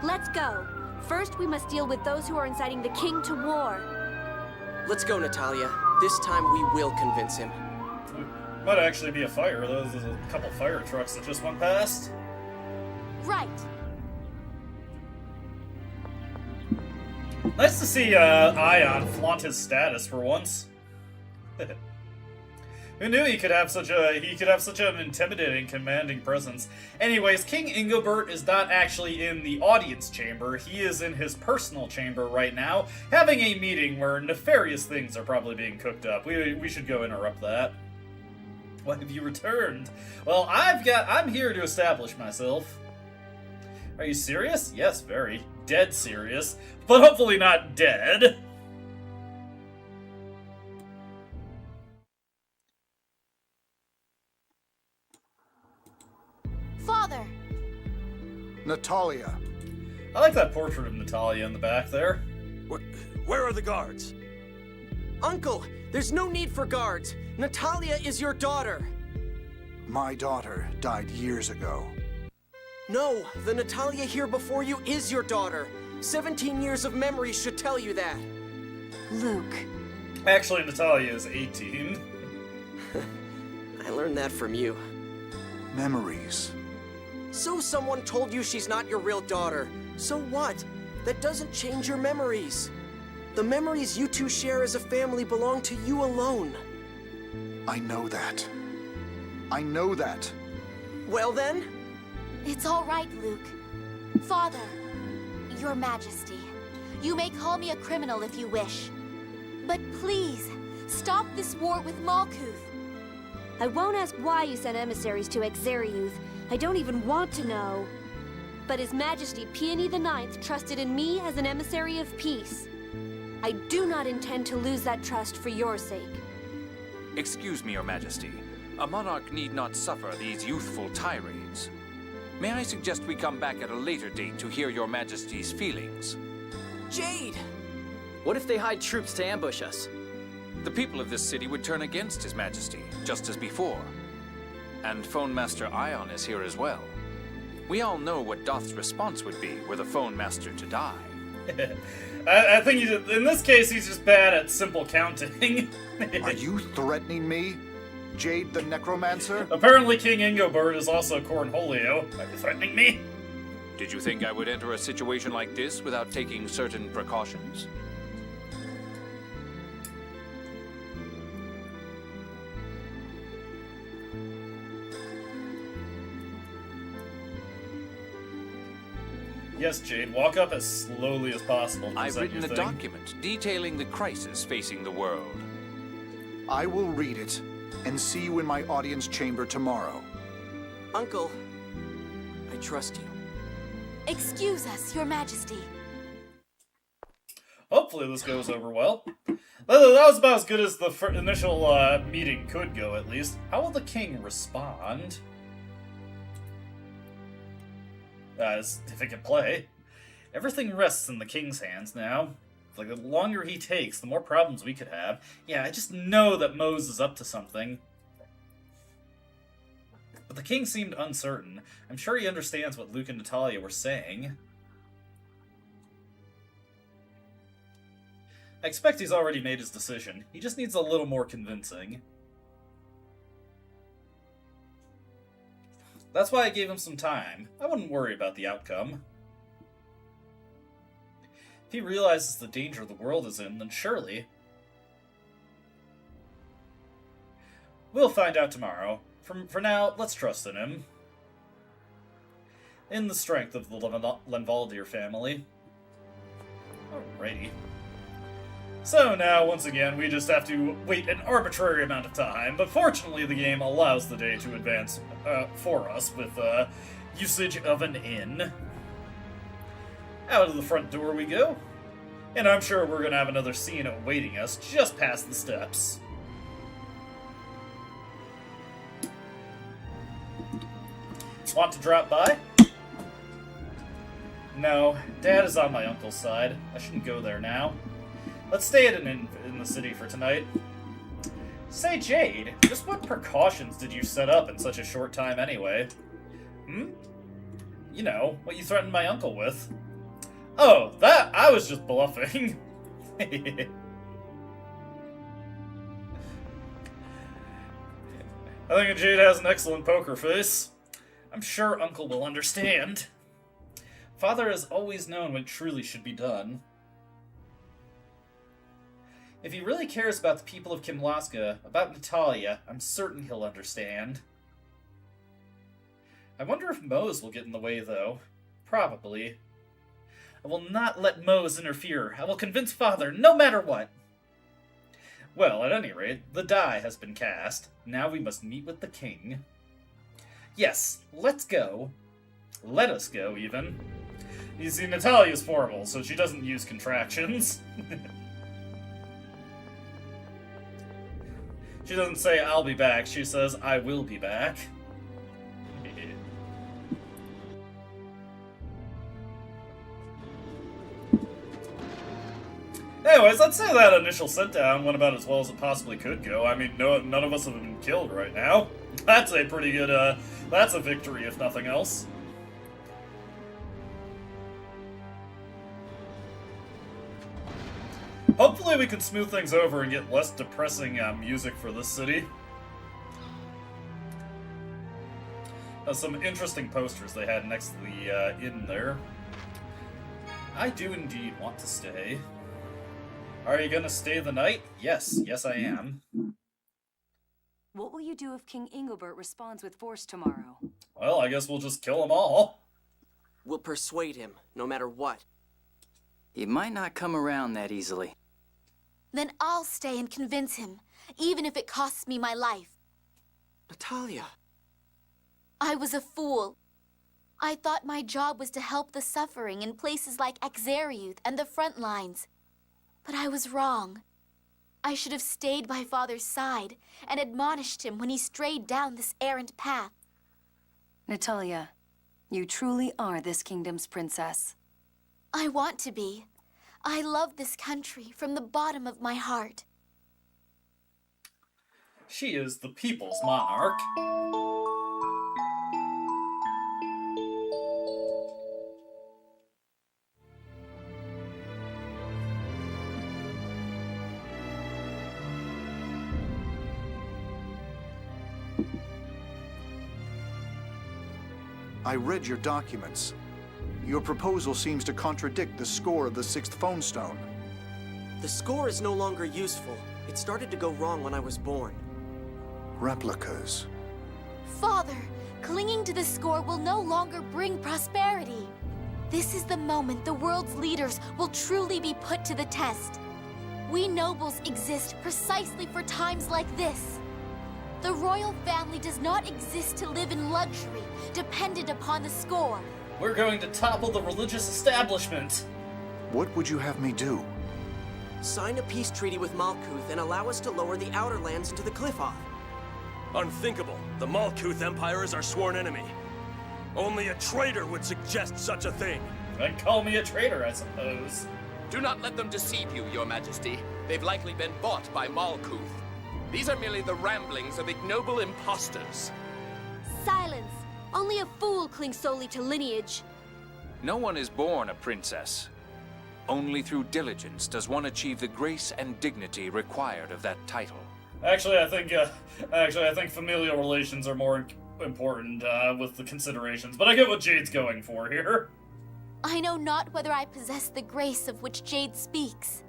Let's go. First, we must deal with those who are inciting the king to war. Let's go, Natalia. This time we will convince him. Might actually be a fire. There's a couple fire trucks that just went past. Right. Nice to see Ion flaunt his status for once. Who knew he could have such an intimidating, commanding presence? Anyways, King Ingobert is not actually in the audience chamber. He is in his personal chamber right now, having a meeting where nefarious things are probably being cooked up. We should go interrupt that. Why have you returned? Well, I'm here to establish myself. Are you serious? Yes, very. Dead serious. But hopefully not dead. Father! Natalia. I like that portrait of Natalia in the back there. Where are the guards? Uncle, there's no need for guards. Natalia is your daughter. My daughter died years ago. No, the Natalia here before you is your daughter. 17 years of memories should tell you that. Luke. Actually, Natalia is 18. I learned that from you. Memories. So someone told you she's not your real daughter. So what? That doesn't change your memories. The memories you two share as a family belong to you alone. I know that. I know that. Well then? It's all right, Luke. Father, Your Majesty, you may call me a criminal if you wish. But please, stop this war with Malkuth. I won't ask why you sent emissaries to Exariuth. I don't even want to know. But His Majesty Peony IX trusted in me as an emissary of peace. I do not intend to lose that trust for your sake. Excuse me, Your Majesty. A monarch need not suffer these youthful tirades. May I suggest we come back at a later date to hear Your Majesty's feelings? Jade! What if they hide troops to ambush us? The people of this city would turn against His Majesty, just as before. And Phone Master Ion is here as well. We all know what Doth's response would be were the Phone Master to die. I think in this case he's just bad at simple counting. Are you threatening me? Jade the Necromancer? Apparently King Ingobert is also Cornholio. Are you threatening me? Did you think I would enter a situation like this without taking certain precautions? Yes, Jade, walk up as slowly as possible. I've written a document detailing the crisis facing the world. I will read it and see you in my audience chamber tomorrow. Uncle, I trust you. Excuse us, Your Majesty. Hopefully this goes over well. That was about as good as the initial meeting could go, at least. How will the king respond? If it can play. Everything rests in the king's hands now. Like, the longer he takes, the more problems we could have. Yeah, I just know that Mose is up to something. But the king seemed uncertain. I'm sure he understands what Luke and Natalia were saying. I expect he's already made his decision. He just needs a little more convincing. That's why I gave him some time. I wouldn't worry about the outcome. If he realizes the danger the world is in, then surely... We'll find out tomorrow. For now, let's trust in him. In the strength of the Lenvaldir family. Alrighty. So now, once again, we just have to wait an arbitrary amount of time, but fortunately the game allows the day to advance for us with usage of an inn. Out of the front door we go, and I'm sure we're going to have another scene awaiting us just past the steps. Want to drop by? No, Dad is on my uncle's side. I shouldn't go there now. Let's stay at an inn in the city for tonight. Say, Jade, just what precautions did you set up in such a short time anyway? You know, what you threatened my uncle with. Oh, that, I was just bluffing. I think Jade has an excellent poker face. I'm sure Uncle will understand. Father has always known what truly should be done. If he really cares about the people of Kimlaska, about Natalia, I'm certain he'll understand. I wonder if Mose will get in the way, though. Probably. I will not let Mose interfere. I will convince Father, no matter what. Well, at any rate, the die has been cast. Now we must meet with the king. Yes, let's go. Let us go, even. You see, Natalia's formal, so she doesn't use contractions. She doesn't say, I'll be back. She says, I will be back. Anyways, let's say that initial sit-down went about as well as it possibly could go. I mean, none of us have been killed right now. That's a pretty good, that's a victory, if nothing else. Hopefully we can smooth things over and get less depressing music for this city. Some interesting posters they had next to the inn there. I do indeed want to stay. Are you gonna stay the night? Yes, yes I am. What will you do if King Ingobert responds with force tomorrow? Well, I guess we'll just kill them all. We'll persuade him, no matter what. He might not come around that easily. Then I'll stay and convince him, even if it costs me my life. Natalia. I was a fool. I thought my job was to help the suffering in places like Exariuth and the front lines. But I was wrong. I should have stayed by Father's side and admonished him when he strayed down this errant path. Natalia, you truly are this kingdom's princess. I want to be. I love this country from the bottom of my heart. She is the people's monarch. I read your documents. Your proposal seems to contradict the score of the 6th phone stone. The score is no longer useful. It started to go wrong when I was born. Replicas. Father, clinging to the score will no longer bring prosperity. This is the moment the world's leaders will truly be put to the test. We nobles exist precisely for times like this. The royal family does not exist to live in luxury, dependent upon the score. We're going to topple the religious establishment. What would you have me do? Sign a peace treaty with Malkuth and allow us to lower the outer lands into the Cliff-Off. Unthinkable. The Malkuth Empire is our sworn enemy. Only a traitor would suggest such a thing. Then call me a traitor, I suppose. Do not let them deceive you, Your Majesty. They've likely been bought by Malkuth. These are merely the ramblings of ignoble impostors. Silence! Only a fool clings solely to lineage. No one is born a princess. Only through diligence does one achieve the grace and dignity required of that title. Actually, I think familial relations are more important with the considerations, but I get what Jade's going for here. I know not whether I possess the grace of which Jade speaks.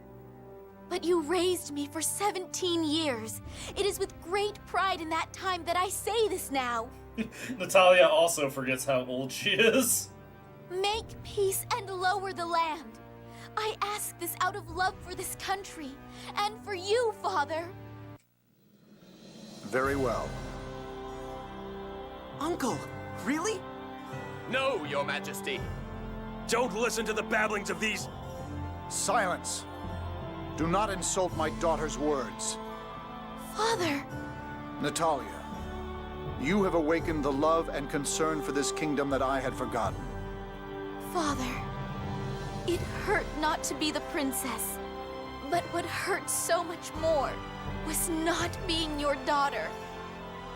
But you raised me for 17 years. It is with great pride in that time that I say this now. Natalia also forgets how old she is. Make peace and lower the land. I ask this out of love for this country, and for you, Father. Very well. Uncle, really? No, Your Majesty. Don't listen to the babblings of these... Silence! Do not insult my daughter's words. Father! Natalia, you have awakened the love and concern for this kingdom that I had forgotten. Father, it hurt not to be the princess, but what hurt so much more was not being your daughter.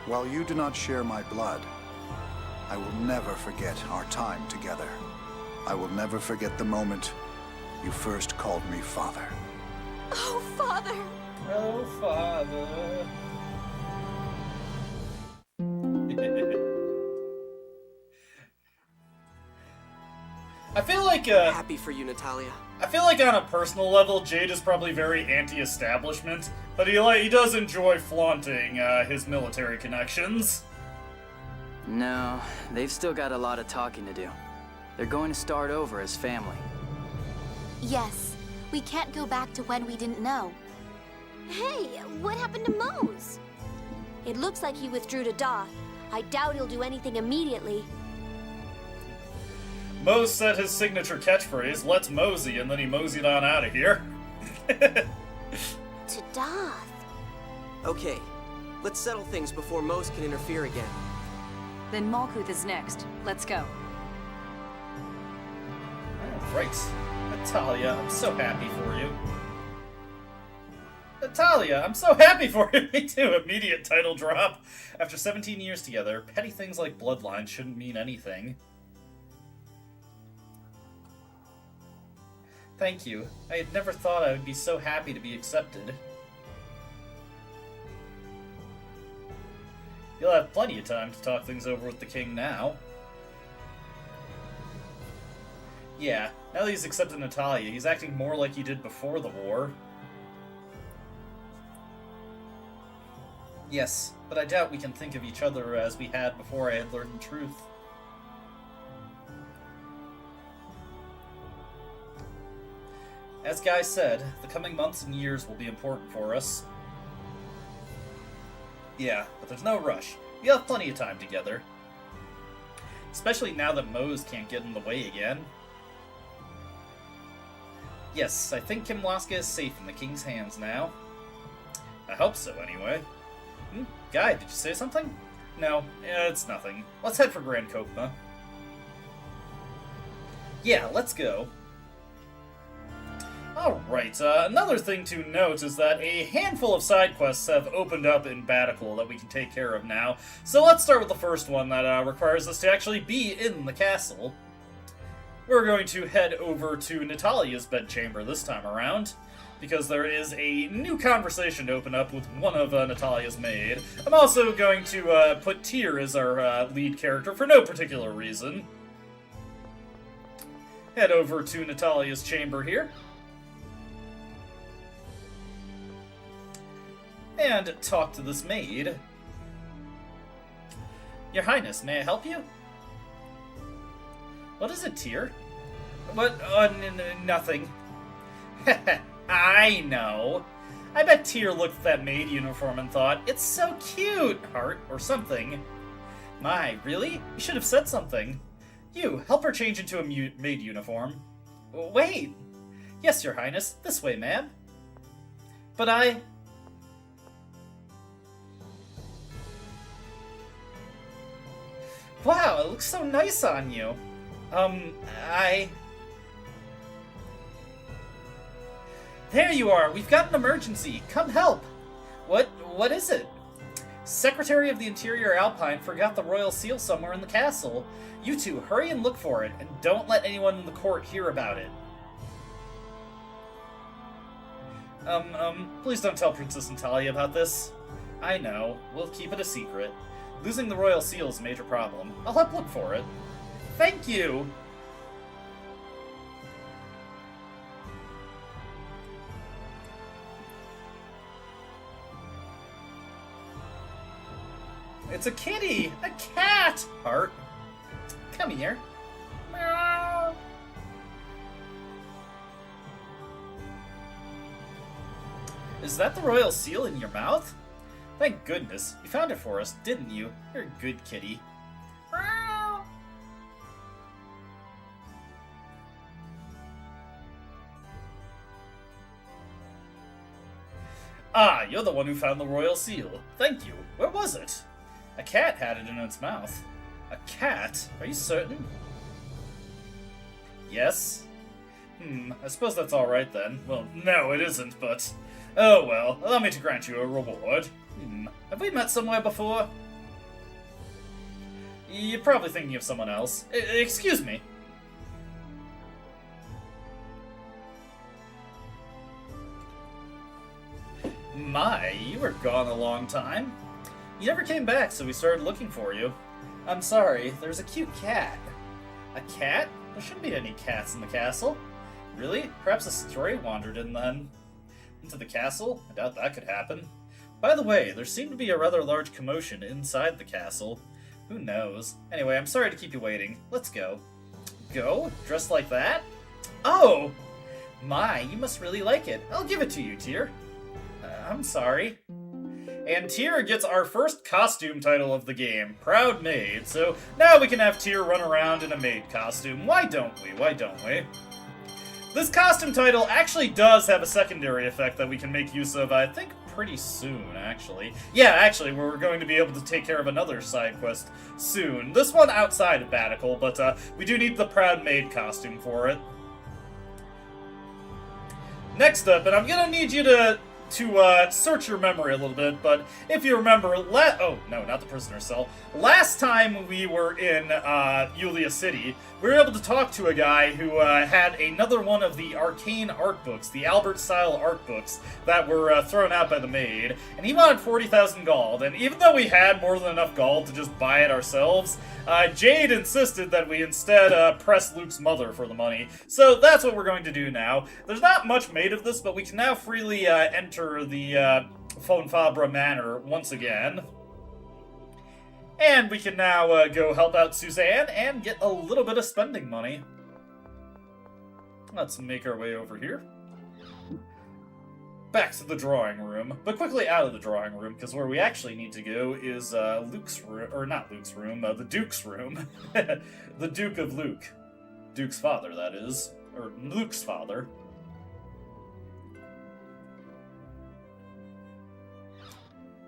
While you do not share my blood, I will never forget our time together. I will never forget the moment you first called me father. Oh, Father! Oh, Father. I feel like, I'm happy for you, Natalia. I feel like on a personal level, Jade is probably very anti-establishment, but he does enjoy flaunting his military connections. No, they've still got a lot of talking to do. They're going to start over as family. Yes, we can't go back to when we didn't know. Hey, what happened to Mose? It looks like he withdrew to Doth. I doubt he'll do anything immediately. Mose said his signature catchphrase, "Let's mosey," and then he moseyed on out of here. To Doth. Okay, let's settle things before Mose can interfere again. Then Malkuth is next. Let's go. Oh, right. Natalia, I'm so happy for you. Natalia, I'm so happy for you! Me too! Immediate title drop. After 17 years together, petty things like bloodline shouldn't mean anything. Thank you. I had never thought I would be so happy to be accepted. You'll have plenty of time to talk things over with the king now. Yeah, now that he's accepted Natalia, he's acting more like he did before the war. Yes, but I doubt we can think of each other as we had before I had learned the truth. As Guy said, the coming months and years will be important for us. Yeah, but there's no rush. We have plenty of time together. Especially now that Mose can't get in the way again. Yes, I think Kimwaska is safe in the king's hands now. I hope so, anyway. Guy, did you say something? No, it's nothing. Let's head for Grand Kokma. Yeah, let's go. Alright, another thing to note is that a handful of side quests have opened up in Batical that we can take care of now. So let's start with the first one that requires us to actually be in the castle. We're going to head over to Natalia's bedchamber this time around, because there is a new conversation to open up with one of Natalia's maid. I'm also going to put Tyr as our lead character for no particular reason. Head over to Natalia's chamber here. And talk to this maid. Your Highness, may I help you? What is it, Tyr? What? Nothing. I know. I bet Tyr looked at that maid uniform and thought, it's so cute, heart, or something. My, really? You should have said something. You, help her change into a maid uniform. Wait. Yes, Your Highness. This way, ma'am. But I... Wow, it looks so nice on you. There you are! We've got an emergency! Come help! What is it? Secretary of the Interior Alpine forgot the royal seal somewhere in the castle. You two, hurry and look for it, and don't let anyone in the court hear about it. Please don't tell Princess Natalia about this. I know. We'll keep it a secret. Losing the royal seal is a major problem. I'll help look for it. Thank you! It's a kitty! A cat! Heart. Come here. Meow. Is that the royal seal in your mouth? Thank goodness. You found it for us, didn't you? You're a good kitty. Meow. Ah, you're the one who found the royal seal. Thank you. Where was it? A cat had it in its mouth. A cat? Are you certain? Yes. I suppose that's alright then. Well, no, it isn't, but... Oh well, allow me to grant you a reward. Have we met somewhere before? You're probably thinking of someone else. Excuse me. My, you were gone a long time. You never came back, so we started looking for you. I'm sorry, there's a cute cat. A cat? There shouldn't be any cats in the castle. Really? Perhaps a stray wandered in then. Into the castle? I doubt that could happen. By the way, there seemed to be a rather large commotion inside the castle. Who knows? Anyway, I'm sorry to keep you waiting. Let's go. Go? Dressed like that? Oh! My, you must really like it. I'll give it to you, Tyr. I'm sorry. And Tyr gets our first costume title of the game, Proud Maid. So now we can have Tyr run around in a maid costume. Why don't we? Why don't we? This costume title actually does have a secondary effect that we can make use of, I think, pretty soon, actually. Yeah, actually, we're going to be able to take care of another side quest soon. This one outside of Batical, but we do need the Proud Maid costume for it. Next up, and I'm gonna need you to search your memory a little bit, but if you remember, oh, no, not the prisoner cell. Last time we were in Yulia City, we were able to talk to a guy who had another one of the arcane art books, the Albert-style art books, that were thrown out by the maid, and he wanted 40,000 gold, and even though we had more than enough gold to just buy it ourselves, Jade insisted that we instead press Luke's mother for the money, so that's what we're going to do now. There's not much made of this, but we can now freely enter the Fonfabra Manor once again. And we can now go help out Suzanne and get a little bit of spending money. Let's make our way over here. Back to the drawing room, but quickly out of the drawing room, because where we actually need to go is Luke's room, or not Luke's room, the Duke's room. The Duke of Luke. Duke's father, that is. Or Luke's father.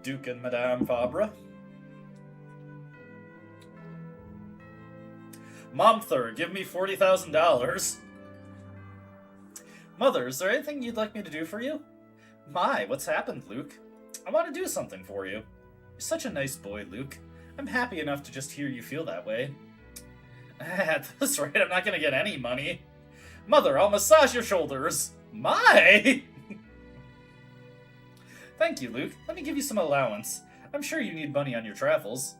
Duke and Madame Fabra. Momther, give me $40,000. Mother, is there anything you'd like me to do for you? My, what's happened, Luke? I want to do something for you. You're such a nice boy, Luke. I'm happy enough to just hear you feel that way. At this rate, I'm not going to get any money. Mother, I'll massage your shoulders. My! Thank you, Luke. Let me give you some allowance. I'm sure you need money on your travels.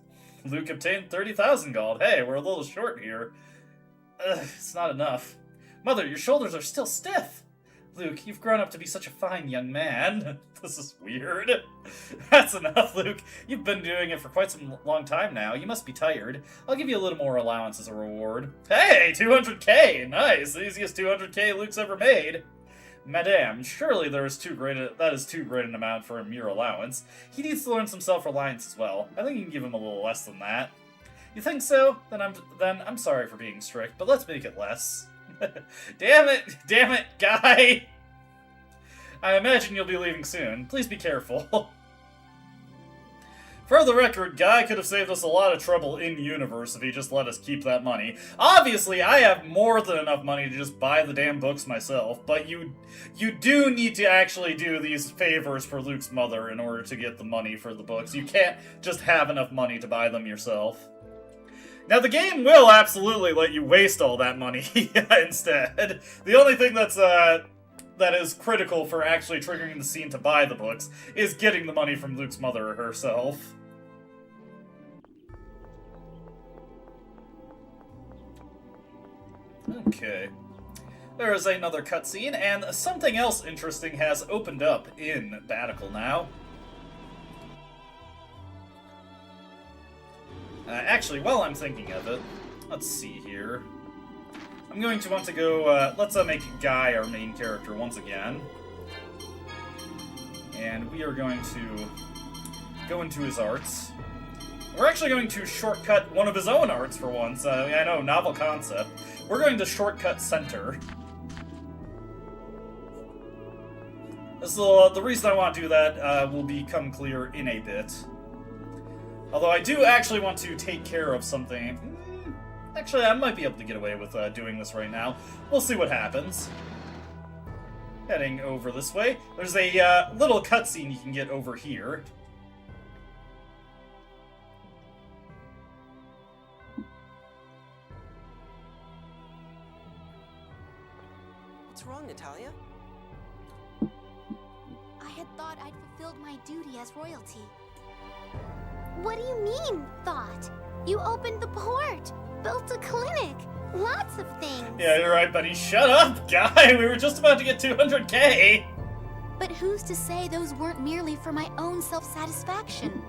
Luke obtained 30,000 gold. Hey, we're a little short here. It's not enough. Mother, your shoulders are still stiff. Luke, you've grown up to be such a fine young man. This is weird. That's enough, Luke. You've been doing it for quite some long time now. You must be tired. I'll give you a little more allowance as a reward. Hey, 200k! Nice! The easiest 200k Luke's ever made. Madame, surely that is too great an amount for a mere allowance. He needs to learn some self-reliance as well. I think you can give him a little less than that. You think so? Then I'm sorry for being strict, but let's make it less. Damn it, Guy! I imagine you'll be leaving soon. Please be careful. For the record, Guy could have saved us a lot of trouble in-universe if he just let us keep that money. Obviously, I have more than enough money to just buy the damn books myself, but you do need to actually do these favors for Luke's mother in order to get the money for the books. You can't just have enough money to buy them yourself. Now, the game will absolutely let you waste all that money instead. The only thing that is critical for actually triggering the scene to buy the books is getting the money from Luke's mother herself. Okay. There is another cutscene, and something else interesting has opened up in Batical now. Actually, while I'm thinking of it, let's see here. I'm going to want to go, let's make Guy our main character once again. And we are going to go into his arts. We're actually going to shortcut one of his own arts for once. I know, novel concept. We're going to shortcut center. So, the reason I want to do that will become clear in a bit. Although I do actually want to take care of something. Actually, I might be able to get away with doing this right now. We'll see what happens. Heading over this way. There's a little cutscene you can get over here. What's wrong, Natalia? I had thought I'd fulfilled my duty as royalty. What do you mean, thought? You opened the port, built a clinic, lots of things. Yeah, you're right, buddy. Shut up, guy! We were just about to get 200K! But who's to say those weren't merely for my own self-satisfaction?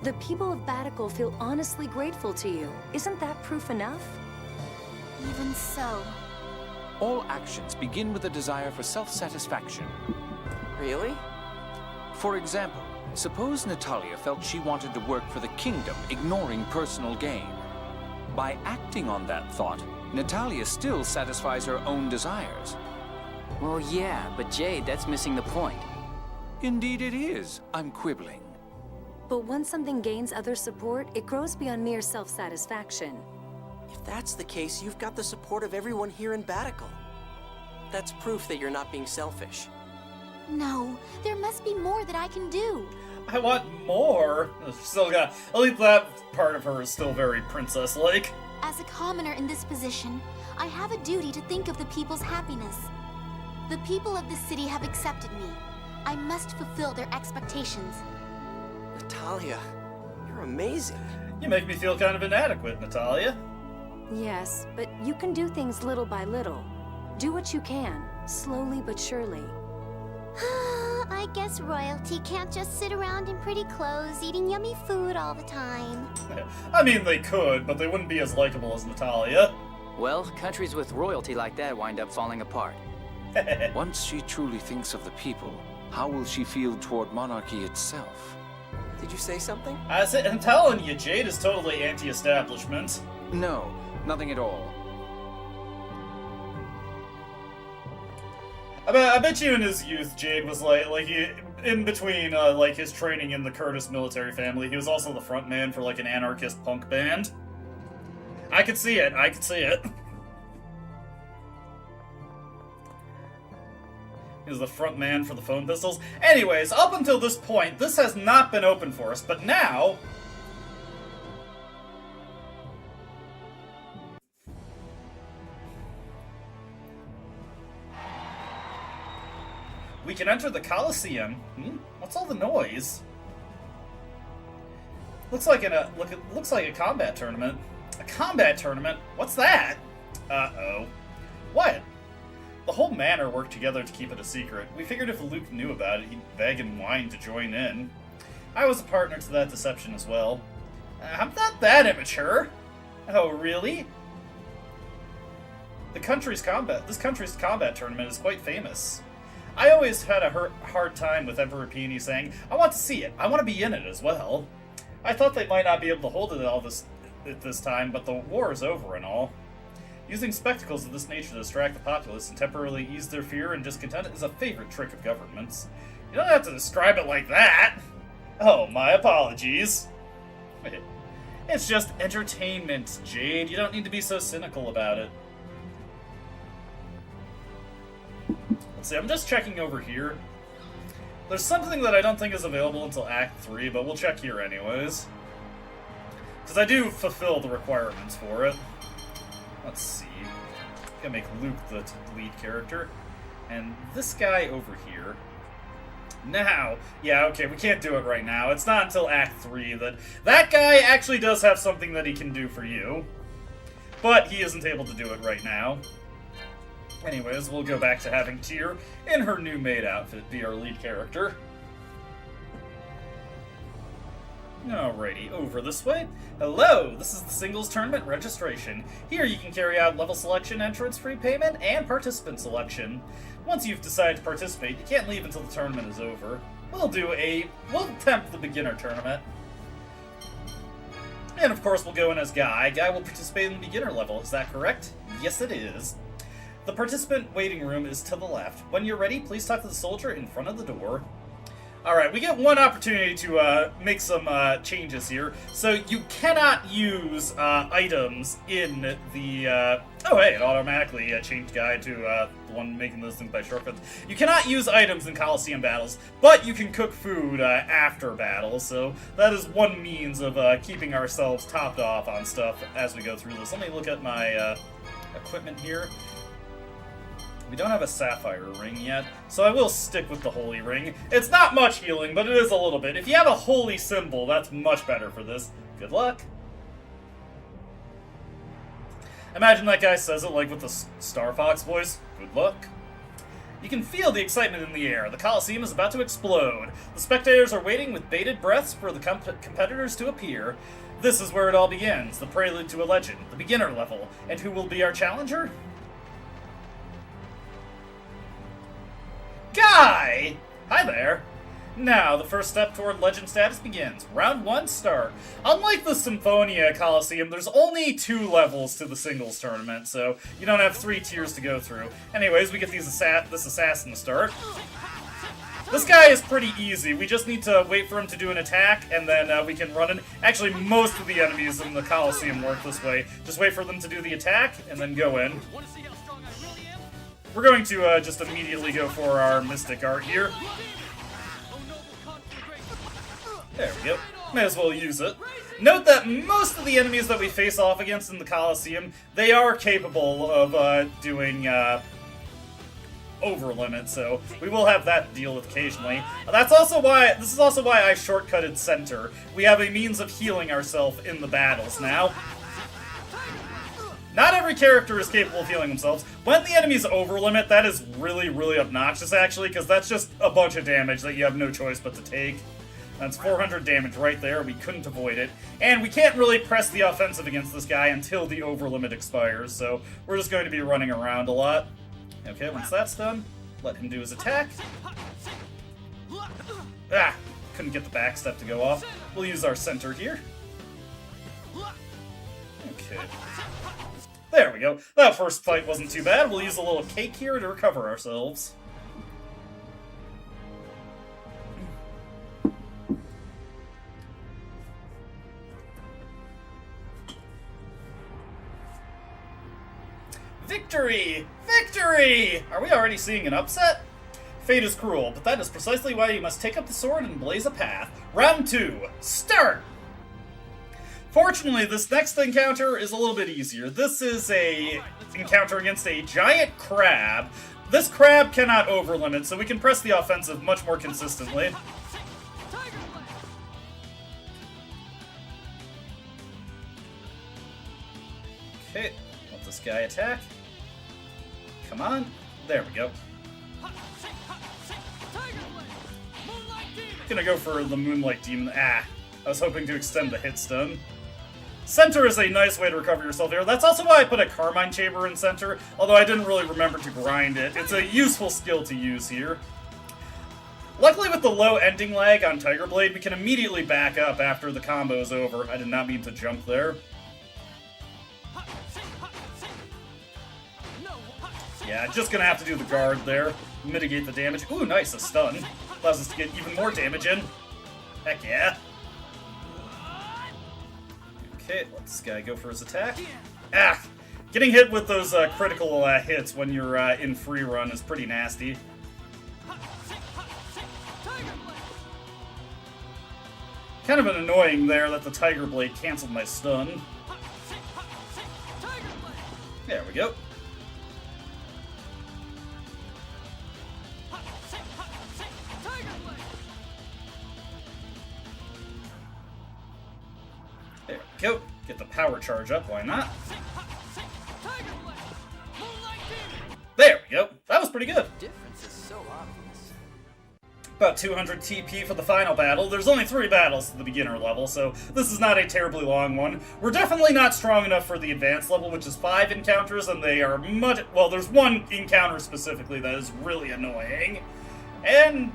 The people of Batical feel honestly grateful to you. Isn't that proof enough? Even so. All actions begin with a desire for self-satisfaction. Really? For example, suppose Natalia felt she wanted to work for the kingdom, ignoring personal gain. By acting on that thought, Natalia still satisfies her own desires. Well, yeah, but Jade, that's missing the point. Indeed it is. I'm quibbling. But once something gains other support, it grows beyond mere self-satisfaction. If that's the case, you've got the support of everyone here in Batical. That's proof that you're not being selfish. No, there must be more that I can do. I want more! Still got... At least that part of her is still very princess-like. As a commoner in this position, I have a duty to think of the people's happiness. The people of this city have accepted me. I must fulfill their expectations. Natalia, you're amazing. You make me feel kind of inadequate, Natalia. Yes, but you can do things little by little. Do what you can, slowly but surely. I guess royalty can't just sit around in pretty clothes eating yummy food all the time. I mean, they could, but they wouldn't be as likable as Natalia. Well, countries with royalty like that wind up falling apart. Once she truly thinks of the people, how will she feel toward monarchy itself? Did you say something? I'm telling you, Jade is totally anti-establishment. No, nothing at all. I bet you in his youth, Jade was in between like his training in the Curtis military family, he was also the front man for like an anarchist punk band. I could see it. I could see it. He was the front man for the Phone Pistols. Anyways, up until this point, this has not been open for us, but now... we can enter the Coliseum. What's all the noise? Looks like looks like a combat tournament. A combat tournament? What's that? Uh-oh. What? The whole manor worked together to keep it a secret. We figured if Luke knew about it, he'd beg and whine to join in. I was a partner to that deception as well. I'm not that immature. Oh, really? This country's combat tournament is quite famous. I always had a hard time with Emperor Peony saying, I want to see it, I want to be in it as well. I thought they might not be able to hold it at this time, but the war is over and all. Using spectacles of this nature to distract the populace and temporarily ease their fear and discontent is a favorite trick of governments. You don't have to describe it like that! Oh, my apologies. It's just entertainment, Jade. You don't need to be so cynical about it. Let's see, I'm just checking over here. There's something that I don't think is available until Act 3, but we'll check here anyways. Because I do fulfill the requirements for it. Let's see. I'm gonna make Luke the lead character. And this guy over here. Now, yeah, okay, we can't do it right now. It's not until Act 3 that guy actually does have something that he can do for you. But he isn't able to do it right now. Anyways, we'll go back to having Tyr in her new maid outfit be our lead character. Alrighty, over this way. Hello, this is the singles tournament registration. Here you can carry out level selection, entrance free payment, and participant selection. Once you've decided to participate, you can't leave until the tournament is over. We'll attempt the beginner tournament. And of course we'll go in as Guy. Guy will participate in the beginner level, is that correct? Yes it is. The participant waiting room is to the left. When you're ready, please talk to the soldier in front of the door. Alright, we get one opportunity to make some changes here. So you cannot use items in the... oh hey, it automatically changed guide to the one making those things by shortcuts. You cannot use items in Coliseum battles, but you can cook food after battles, so that is one means of keeping ourselves topped off on stuff as we go through this. Let me look at my equipment here. We don't have a sapphire ring yet, so I will stick with the holy ring. It's not much healing, but it is a little bit. If you have a holy symbol, that's much better for this. Good luck. Imagine that guy says it like with the Star Fox voice. Good luck. You can feel the excitement in the air. The Coliseum is about to explode. The spectators are waiting with bated breaths for the competitors to appear. This is where it all begins, the prelude to a legend, the beginner level. And who will be our challenger? Guy! Hi there. Now, the first step toward legend status begins. Round 1, start. Unlike the Symphonia Coliseum, there's only 2 levels to the singles tournament, so you don't have 3 tiers to go through. Anyways, we get this assassin to start. This guy is pretty easy. We just need to wait for him to do an attack, and then we can run in. Actually, most of the enemies in the Coliseum work this way. Just wait for them to do the attack, and then go in. We're going to just immediately go for our Mystic Art here. There we go. May as well use it. Note that most of the enemies that we face off against in the Coliseum, they are capable of doing over limit, so we will have that to deal with occasionally. This is also why I shortcutted center. We have a means of healing ourselves in the battles now. Not every character is capable of healing themselves. When the enemy's over limit, that is really, really obnoxious, actually, because that's just a bunch of damage that you have no choice but to take. That's 400 damage right there. We couldn't avoid it. And we can't really press the offensive against this guy until the over limit expires, so we're just going to be running around a lot. Okay, once that's done, let him do his attack. Ah! Couldn't get the back step to go off. We'll use our center here. Okay. There we go. That first fight wasn't too bad. We'll use a little cake here to recover ourselves. Victory! Victory! Are we already seeing an upset? Fate is cruel, but that is precisely why you must take up the sword and blaze a path. Round 2, start! Fortunately, this next encounter is a little bit easier. This is a encounter against a giant crab. This crab cannot overlimit, so we can press the offensive much more consistently. Okay, let this guy attack. Come on. There we go. Gonna go for the Moonlight Demon. Ah, I was hoping to extend the hit stun. Center is a nice way to recover yourself here. That's also why I put a Carmine Chamber in center, although I didn't really remember to grind it. It's a useful skill to use here. Luckily, with the low ending lag on Tiger Blade, we can immediately back up after the combo is over. I did not mean to jump there. Yeah, just gonna have to do the guard there. Mitigate the damage. Ooh, nice, a stun. Allows us to get even more damage in. Heck yeah. Okay, let this guy go for his attack. Ah! Getting hit with those critical hits when you're in free run is pretty nasty. Kind of an annoying there that the Tiger Blade canceled my stun. There we go. There we go. Get the power charge up, why not? There we go. That was pretty good. Difference is so obvious. About 200 TP for the final battle. There's only 3 battles at the beginner level, so this is not a terribly long one. We're definitely not strong enough for the advanced level, which is 5 encounters, and they are much... Well, there's one encounter specifically that is really annoying. And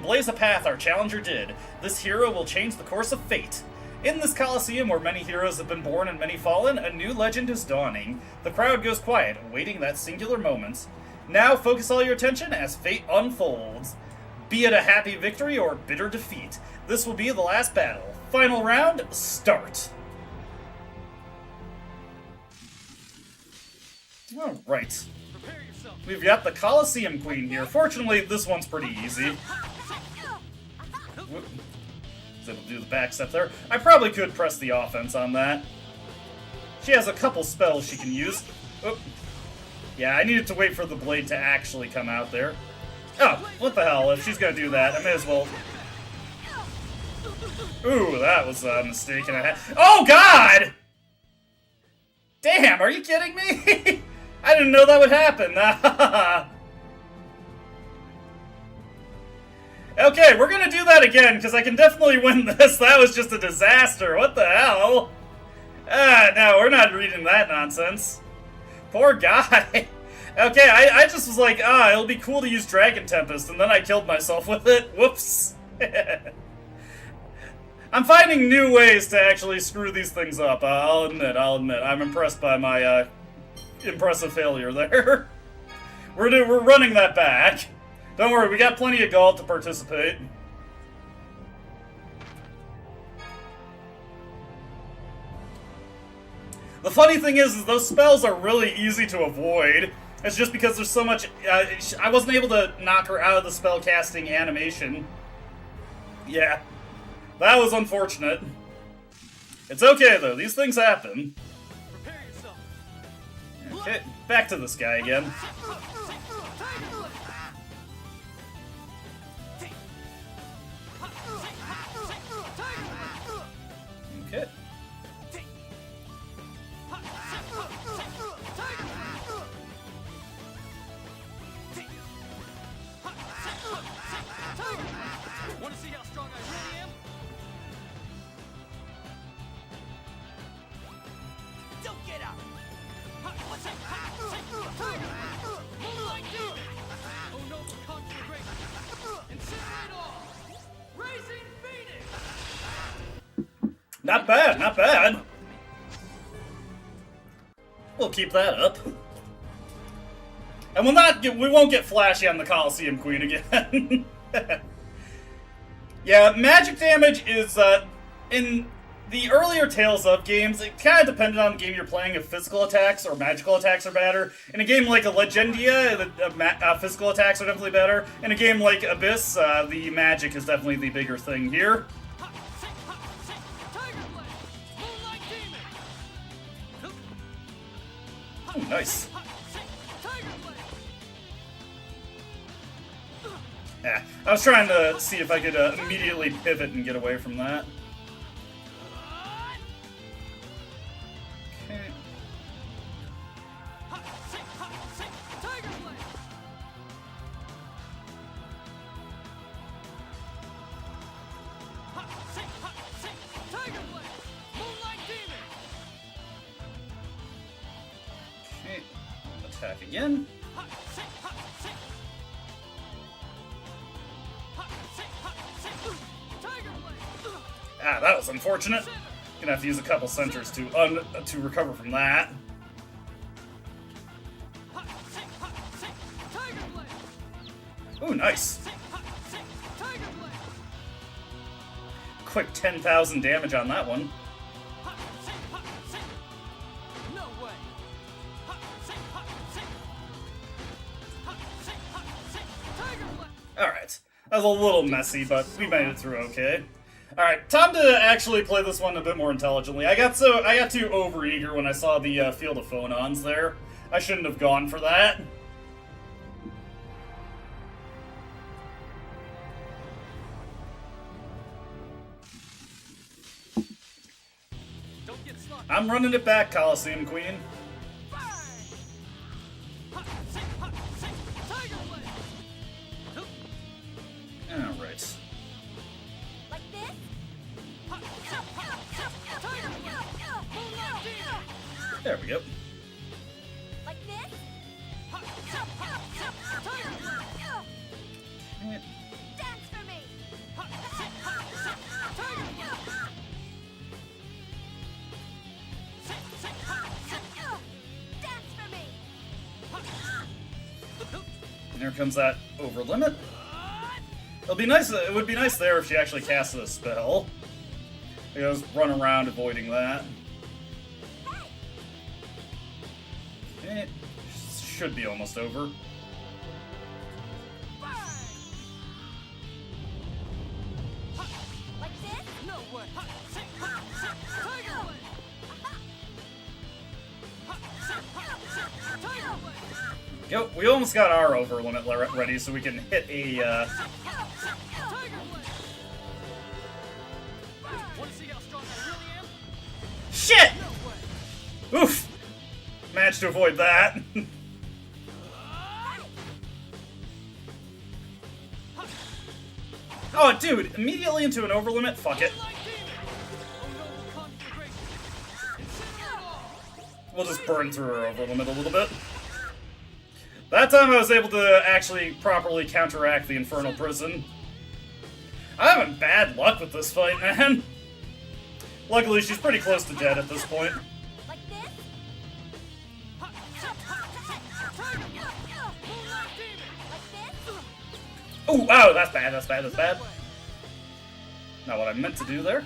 blaze a path our challenger did. This hero will change the course of fate. In this Coliseum, where many heroes have been born and many fallen, a new legend is dawning. The crowd goes quiet, awaiting that singular moment. Now focus all your attention as fate unfolds. Be it a happy victory or bitter defeat, this will be the last battle. Final round, start. Alright. We've got the Colosseum Queen here. Fortunately, this one's pretty easy. Was able to do the backstep there. I probably could press the offense on that. She has a couple spells she can use. Oop. Yeah, I needed to wait for the blade to actually come out there. Oh, what the hell? If she's gonna do that, I may as well... Ooh, that was a mistake and a half. Oh, God! Damn, are you kidding me? I didn't know that would happen. Okay, we're gonna do that again, because I can definitely win this. That was just a disaster. What the hell? No, we're not reading that nonsense. Poor guy. Okay, I just was like, it'll be cool to use Dragon Tempest, and then I killed myself with it. Whoops. I'm finding new ways to actually screw these things up. I'll admit. I'm impressed by my impressive failure there. We're running that back. Don't worry, we got plenty of gold to participate. The funny thing is those spells are really easy to avoid. It's just because there's so much... I wasn't able to knock her out of the spell casting animation. Yeah. That was unfortunate. It's okay, though. These things happen. Okay, back to this guy again. Okay. Want to see how strong I really am? Don't get up! Moonlight Demon! Oh no, conflagration! Incinerate all! Raising Phoenix! Not bad, not bad. We'll keep that up. And we won't get flashy on the Colosseum Queen again. Yeah, magic damage is, in the earlier Tales of games, it kind of depended on the game you're playing if physical attacks or magical attacks are better. In a game like a Legendia, the physical attacks are definitely better. In a game like Abyss, the magic is definitely the bigger thing here. Oh, nice. Yeah, I was trying to see if I could immediately pivot and get away from that. Okay. Okay, attack again. Ah, that was unfortunate. Gonna have to use a couple centers to recover from that. Ooh, nice. Quick 10,000 damage on that one. Alright. That was a little messy, but we made it through okay. Alright, time to actually play this one a bit more intelligently. I got too overeager when I saw the Field of Phonons there. I shouldn't have gone for that. I'm running it back, Colosseum Queen. Alright. There we go. Like this? Dance for me! Dance for me! And here comes that over limit. It'll be nice. It would be nice there if she actually casted a spell. You know, just run around avoiding that. Okay, should be almost over. Go. We almost got our over limit ready, so we can hit a. Shit! Oof! Managed to avoid that. Oh, dude! Immediately into an over limit. Fuck it. We'll just burn through our over limit a little bit. That time I was able to actually properly counteract the Infernal Prison. I'm having bad luck with this fight, man. Luckily, she's pretty close to dead at this point. Oh, wow, that's bad, that's bad, that's bad. Not what I meant to do there.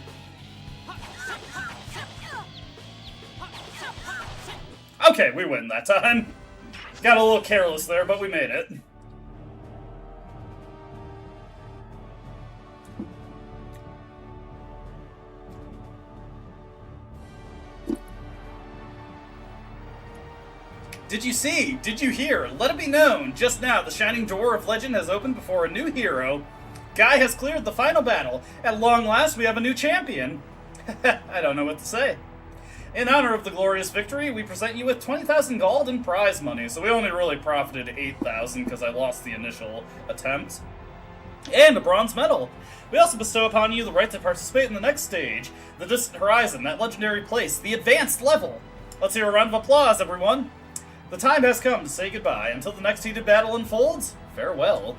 Okay, we win that time. Got a little careless there, but we made it. Did you see? Did you hear? Let it be known, just now the shining door of legend has opened before a new hero. Guy has cleared the final battle. At long last, we have a new champion. I don't know what to say. In honor of the glorious victory, we present you with 20,000 gold in prize money, so we only really profited 8,000 because I lost the initial attempt. And a bronze medal. We also bestow upon you the right to participate in the next stage, the distant horizon, that legendary place, the advanced level. Let's hear a round of applause, everyone. The time has come to say goodbye. Until the next heated battle unfolds, farewell.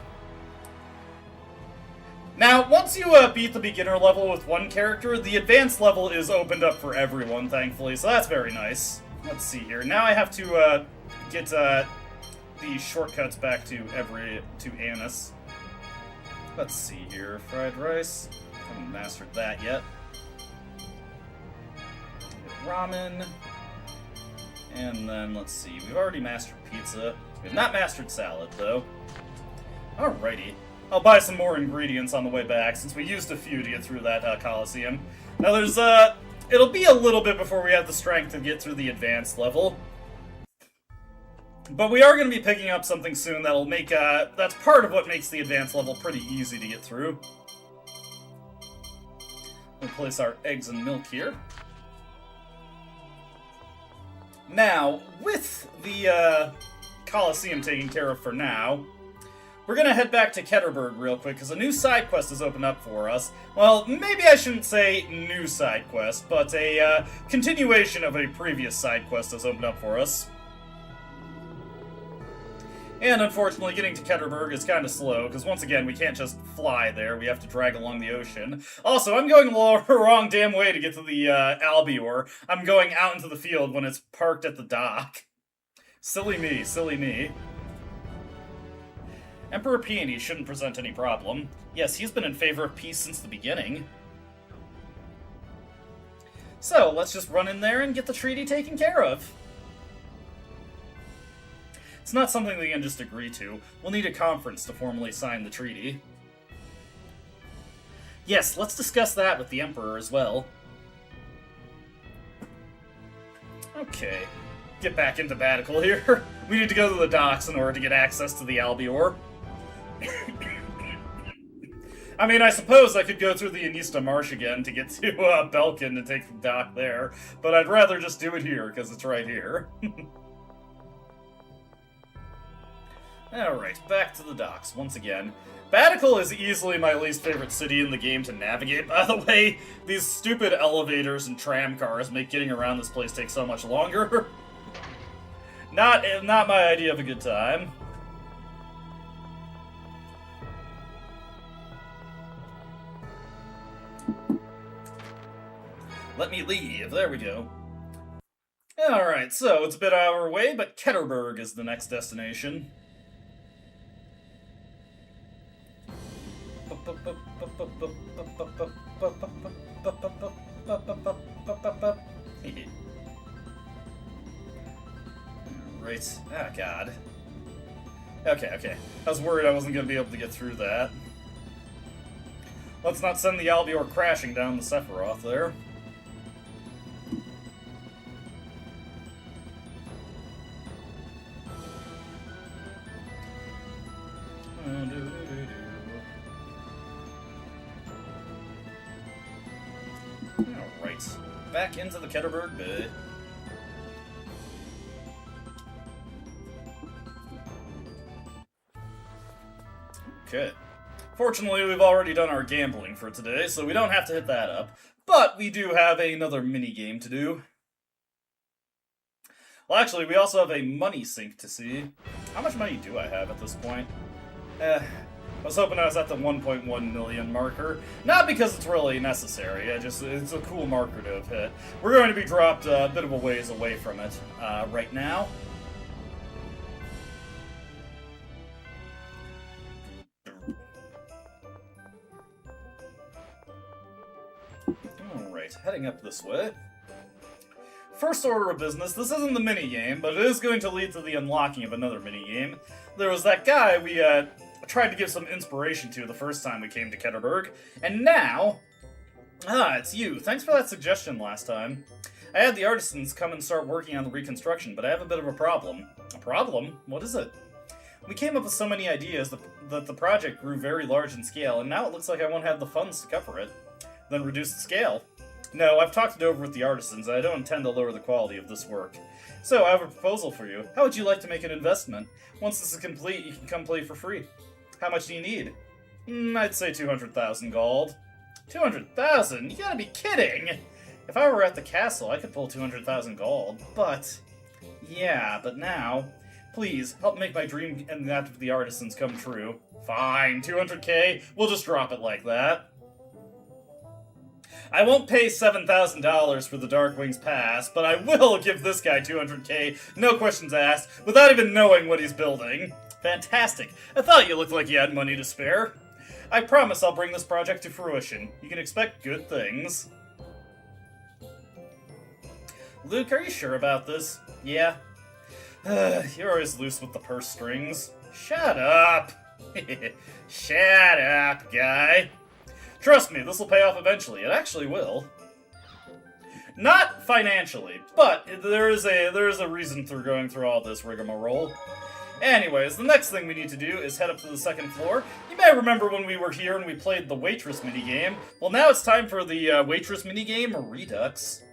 Now, once you beat the beginner level with one character, the advanced level is opened up for everyone, thankfully, so that's very nice. Let's see here. Now I have to get the shortcuts back to Annis. Let's see here. Fried rice. Haven't mastered that yet. Ramen. And then, let's see. We've already mastered pizza. We have not mastered salad, though. Alrighty. I'll buy some more ingredients on the way back, since we used a few to get through that Coliseum. Now there's, it'll be a little bit before we have the strength to get through the advanced level. But we are going to be picking up something soon that'll make, that's part of what makes the advanced level pretty easy to get through. We'll place our eggs and milk here. Now, with the, Coliseum taken care of for now, we're gonna head back to Ketterberg real quick, because a new side quest has opened up for us. Well, maybe I shouldn't say new side quest, but a continuation of a previous side quest has opened up for us. And unfortunately, getting to Ketterberg is kind of slow, because once again, we can't just fly there, we have to drag along the ocean. Also, I'm going the wrong damn way to get to the Albior. I'm going out into the field when it's parked at the dock. Silly me, silly me. Emperor Peony shouldn't present any problem. Yes, he's been in favor of peace since the beginning. So, let's just run in there and get the treaty taken care of. It's not something we can just agree to. We'll need a conference to formally sign the treaty. Yes, let's discuss that with the Emperor as well. Okay. Get back into Batical here. We need to go to the docks in order to get access to the Albior. I mean, I suppose I could go through the Anista Marsh again to get to Belkin and take the dock there, but I'd rather just do it here, because it's right here. Alright, back to the docks once again. Batical is easily my least favorite city in the game to navigate, by the way. These stupid elevators and tram cars make getting around this place take so much longer. Not my idea of a good time. Let me leave. There we go. Alright, so it's a bit out of our way, but Ketterberg is the next destination. Right. Ah, God. Okay. I was worried I wasn't going to be able to get through that. Let's not send the Albior crashing down the Sephiroth there. Alright. Back into the Ketterberg Bay. Okay. Fortunately, we've already done our gambling for today, so we don't have to hit that up. But we do have another mini-game to do. Well, actually, we also have a money sink to see. How much money do I have at this point? I was hoping I was at the 1.1 million marker. Not because it's really necessary, it's a cool marker to have hit. We're going to be dropped a bit of a ways away from it right now. Alright, heading up this way. First order of business, this isn't the mini-game, but it is going to lead to the unlocking of another mini-game. There was that guy we tried to give some inspiration to the first time we came to Ketterberg, and now... Ah, it's you. Thanks for that suggestion last time. I had the artisans come and start working on the reconstruction, but I have a bit of a problem. A problem? What is it? We came up with so many ideas that the project grew very large in scale, and now it looks like I won't have the funds to cover it. Then reduce the scale. No, I've talked it over with the artisans, and I don't intend to lower the quality of this work. So, I have a proposal for you. How would you like to make an investment? Once this is complete, you can come play for free. How much do you need? I'd say 200,000 gold. 200,000? You gotta be kidding! If I were at the castle, I could pull 200,000 gold, but... Yeah, but now... Please, help make my dream and that of the artisans come true. Fine, 200k? We'll just drop it like that. I won't pay $7,000 for the Darkwing's pass, but I will give this guy 200k, no questions asked, without even knowing what he's building. Fantastic. I thought you looked like you had money to spare. I promise I'll bring this project to fruition. You can expect good things. Luke, are you sure about this? Yeah. You're always loose with the purse strings. Shut up! Shut up, guy. Trust me, this will pay off eventually. It actually will. Not financially, but there is a reason for going through all this rigmarole. Anyways, the next thing we need to do is head up to the second floor. You may remember when we were here and we played the waitress minigame. Well, now it's time for the waitress minigame Redux.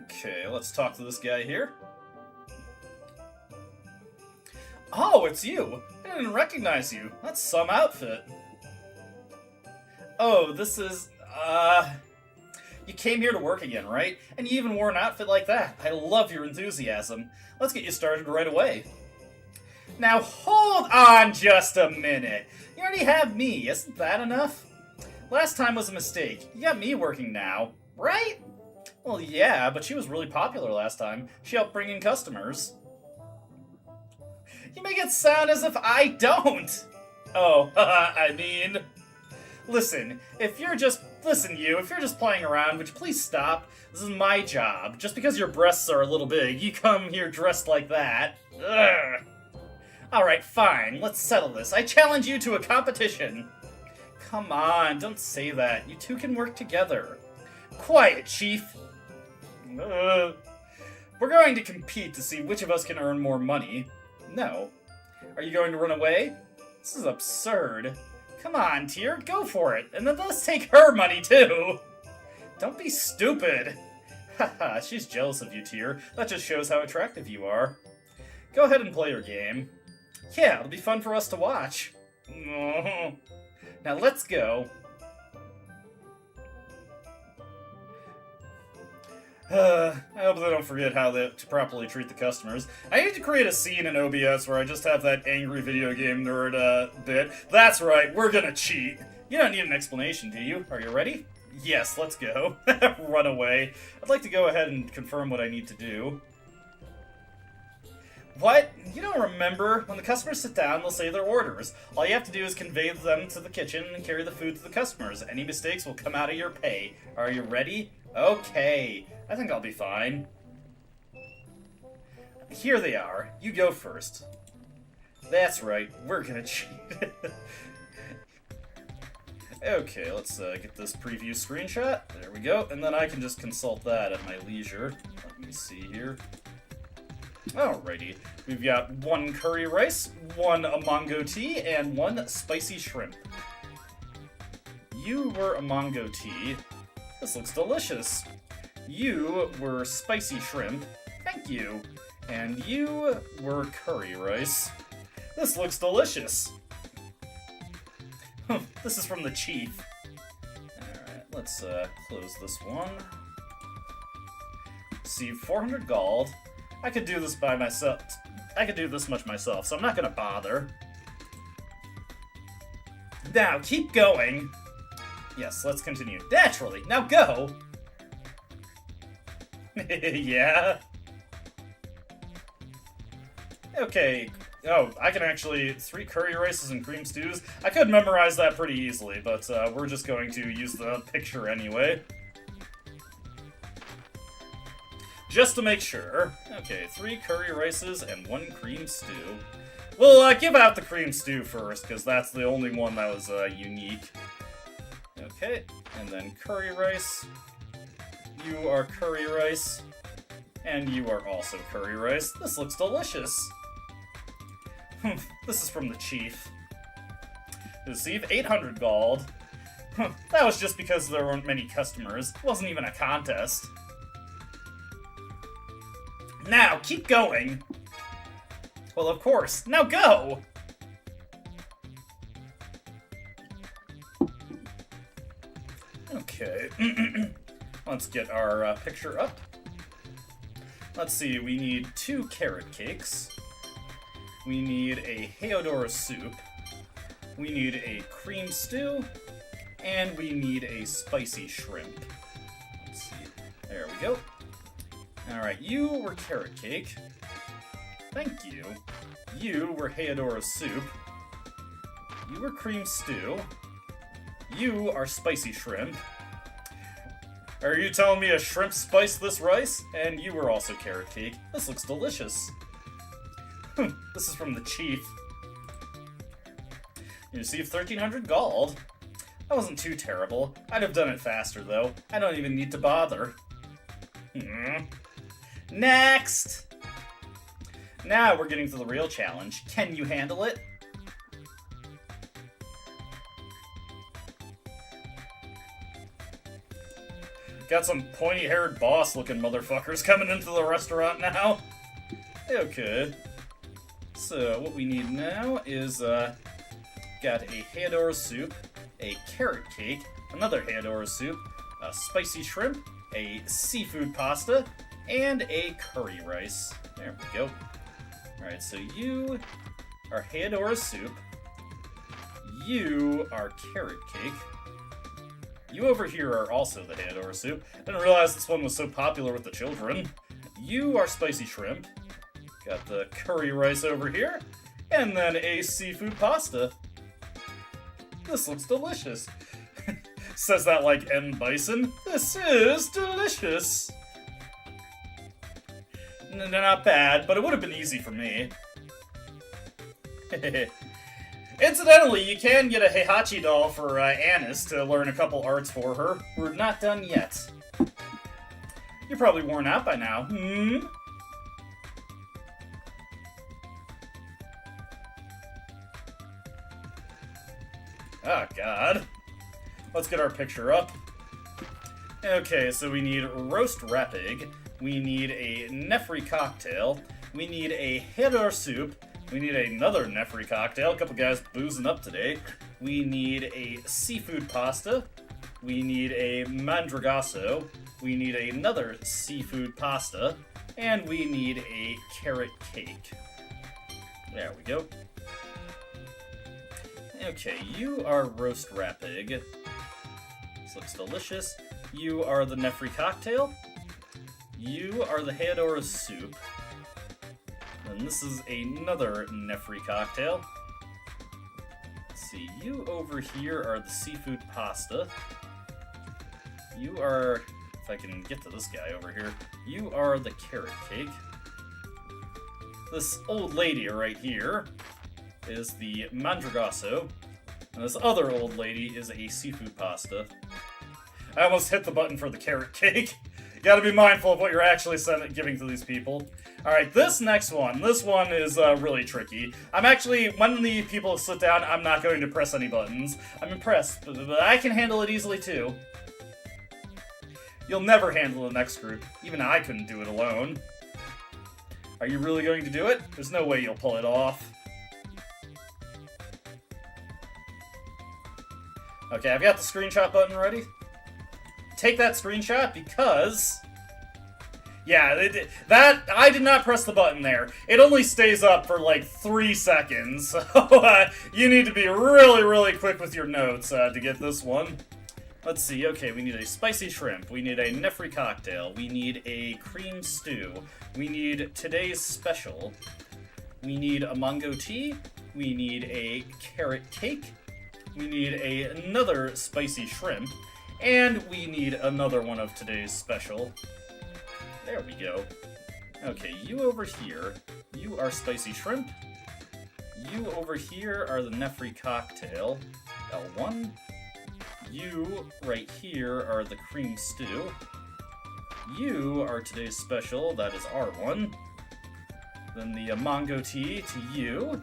Okay, let's talk to this guy here. Oh, it's you! I didn't recognize you. That's some outfit. Oh, this is, You came here to work again, right? And you even wore an outfit like that. I love your enthusiasm. Let's get you started right away. Now hold on just a minute. You already have me, isn't that enough? Last time was a mistake. You got me working now, right? Well, yeah, but she was really popular last time. She helped bring in customers. You make it sound as if I don't! Oh, I mean... Listen, if you're just playing around, would you please stop? This is my job. Just because your breasts are a little big, you come here dressed like that. Ugh. Alright, fine, let's settle this. I challenge you to a competition. Come on, don't say that. You two can work together. Quiet, Chief. We're going to compete to see which of us can earn more money. No. Are you going to run away? This is absurd. Come on, Tyr, go for it. And then let's take her money, too. Don't be stupid. Haha, she's jealous of you, Tyr. That just shows how attractive you are. Go ahead and play your game. Yeah, it'll be fun for us to watch. Now let's go. I hope they don't forget how to properly treat the customers. I need to create a scene in OBS where I just have that angry video game nerd bit. That's right, we're gonna cheat. You don't need an explanation, do you? Are you ready? Yes, let's go. Run away. I'd like to go ahead and confirm what I need to do. What? You don't remember? When the customers sit down, they'll say their orders. All you have to do is convey them to the kitchen and carry the food to the customers. Any mistakes will come out of your pay. Are you ready? Okay. I think I'll be fine. Here they are. You go first. That's right. We're gonna cheat. Okay, let's get this preview screenshot. There we go. And then I can just consult that at my leisure. Let me see here. Alrighty. We've got 1 curry rice, 1 mango tea, and 1 spicy shrimp. You were a mango tea. This looks delicious. You were spicy shrimp. Thank you. And you were curry rice. This looks delicious. This is from the chief. Alright, let's close this one. Receive 400 gold. I could do this by myself. I could do this much myself, so I'm not gonna bother. Now, keep going. Yes, let's continue. Naturally, now go! Yeah? Okay. Oh, I can actually... 3 curry rices and cream stews. I could memorize that pretty easily, but we're just going to use the picture anyway. Just to make sure. Okay, 3 curry rices and 1 cream stew. We'll give out the cream stew first, because that's the only one that was unique. Okay, and then curry rice. You are curry rice. And you are also curry rice. This looks delicious. This is from the chief. Receive 800 gold. That was just because there weren't many customers. It wasn't even a contest. Now, keep going! Well, of course. Now go! Okay. Let's get our picture up. Let's see, we need 2 carrot cakes. We need a Heodora soup. We need a cream stew. And we need a spicy shrimp. Let's see. There we go. Alright, you were carrot cake. Thank you. You were Heodora soup. You were cream stew. You are spicy shrimp. Are you telling me a shrimp spiced this rice? And you were also carrot cake. This looks delicious. This is from the chief. You received 1,300 gold. That wasn't too terrible. I'd have done it faster, though. I don't even need to bother. Next! Now we're getting to the real challenge. Can you handle it? Got some pointy-haired boss-looking motherfuckers coming into the restaurant now. Okay. So, what we need now is, got a Heodora soup, a carrot cake, another Heodora soup, a spicy shrimp, a seafood pasta, and a curry rice. There we go. Alright, so you are Heodora soup. You are carrot cake. You over here are also the Heodora soup. I didn't realize this one was so popular with the children. You are spicy shrimp. Got the curry rice over here. And then a seafood pasta. This looks delicious. Says that like M. Bison. This is delicious. Not bad, but it would have been easy for me. Incidentally, you can get a Heihachi doll for Annis to learn a couple arts for her. We're not done yet. You're probably worn out by now. Oh, God. Let's get our picture up. Okay, so we need roast rapig. We need a nefri cocktail. We need a Heodora soup. We need another nefri cocktail. A couple guys boozing up today. We need a seafood pasta. We need a mandragoso. We need another seafood pasta. And we need a carrot cake. There we go. Okay, you are roast rapig. This looks delicious. You are the nefry cocktail. You are the Heodora soup. And this is another nefry cocktail. Let's see, you over here are the seafood pasta. You are, if I can get to this guy over here, you are the carrot cake. This old lady right here is the mandragoso. And this other old lady is a seafood pasta. I almost hit the button for the carrot cake. You gotta be mindful of what you're actually giving to these people. Alright, this next one. This one is really tricky. I'm actually, when the people sit down, I'm not going to press any buttons. I'm impressed, but I can handle it easily too. You'll never handle the next group. Even I couldn't do it alone. Are you really going to do it? There's no way you'll pull it off. Okay, I've got the screenshot button ready. Take that screenshot because... yeah, that I did not press the button there. It only stays up for like 3 seconds, so you need to be really, really quick with your notes to get this one. Let's see, okay, we need a spicy shrimp, we need a nefry cocktail, we need a cream stew, we need today's special, we need a mango tea, we need a carrot cake, we need another spicy shrimp, and we need another one of today's special. There we go. Okay, you over here, you are spicy shrimp. You over here are the nefry cocktail, L1. You right here are the cream stew. You are today's special, that is R1. Then the mango tea to you.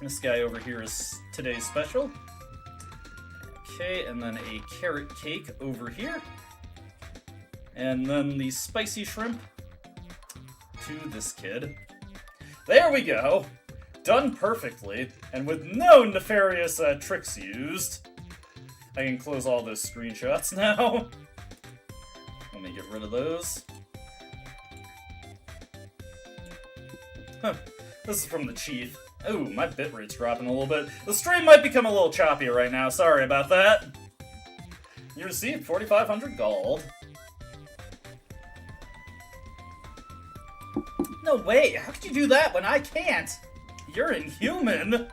This guy over here is today's special. Okay, and then a carrot cake over here. And then the spicy shrimp to this kid. There we go! Done perfectly, and with no nefarious tricks used. I can close all those screenshots now. Let me get rid of those. Huh. This is from the chief. Ooh, my bitrate's dropping a little bit. The stream might become a little choppy right now, sorry about that. You received 4,500 gold. No way! How could you do that when I can't? You're inhuman!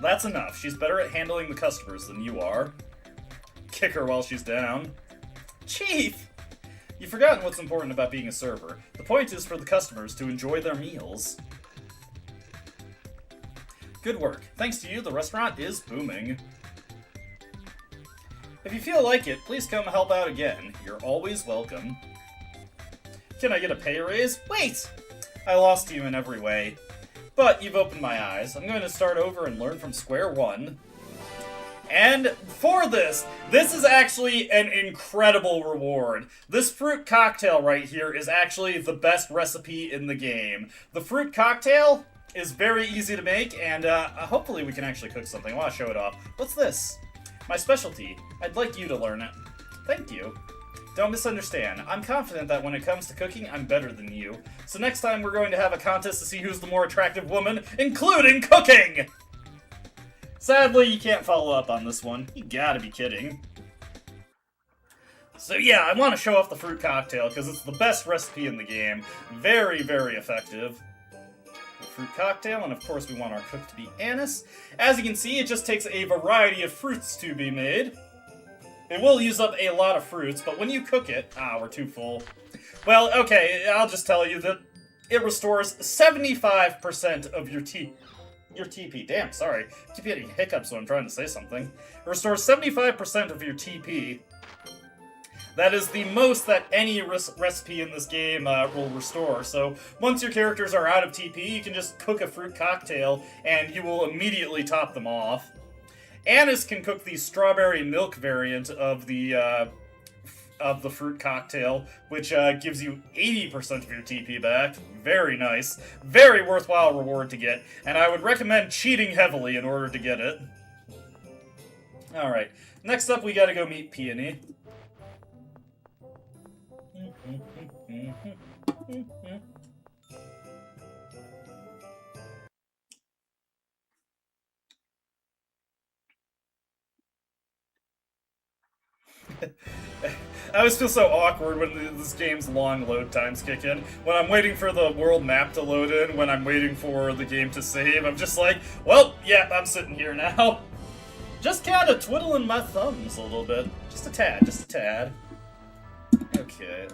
That's enough. She's better at handling the customers than you are. Kick her while she's down. Chief! You've forgotten what's important about being a server. The point is for the customers to enjoy their meals. Good work. Thanks to you, the restaurant is booming. If you feel like it, please come help out again. You're always welcome. Can I get a pay raise? Wait! I lost you in every way. But you've opened my eyes. I'm going to start over and learn from square one. And for this is actually an incredible reward. This fruit cocktail right here is actually the best recipe in the game. The fruit cocktail is very easy to make, and hopefully we can actually cook something. I want to show it off. What's this? My specialty. I'd like you to learn it. Thank you. Don't misunderstand. I'm confident that when it comes to cooking, I'm better than you. So next time we're going to have a contest to see who's the more attractive woman, including cooking! Sadly, you can't follow up on this one. You gotta be kidding. So yeah, I want to show off the fruit cocktail because it's the best recipe in the game. Very, very effective. Fruit cocktail, and of course we want our cook to be anise. As you can see, it just takes a variety of fruits to be made. It will use up a lot of fruits, but when you cook it... Ah, we're too full. Well, okay, I'll just tell you that it restores 75% of your TP. Damn, sorry. I keep getting hiccups when I'm trying to say something. It restores 75% of your TP. That is the most that any recipe in this game will restore. So once your characters are out of TP, you can just cook a fruit cocktail, and you will immediately top them off. Anise can cook the strawberry milk variant of the fruit cocktail, which gives you 80% of your TP back. Very nice. Very worthwhile reward to get, and I would recommend cheating heavily in order to get it. Alright, next up we gotta go meet Peony. I always feel so awkward when this game's long load times kick in. When I'm waiting for the world map to load in, when I'm waiting for the game to save, I'm just like, well, yeah, I'm sitting here now. Just kind of twiddling my thumbs a little bit. Just a tad. Okay.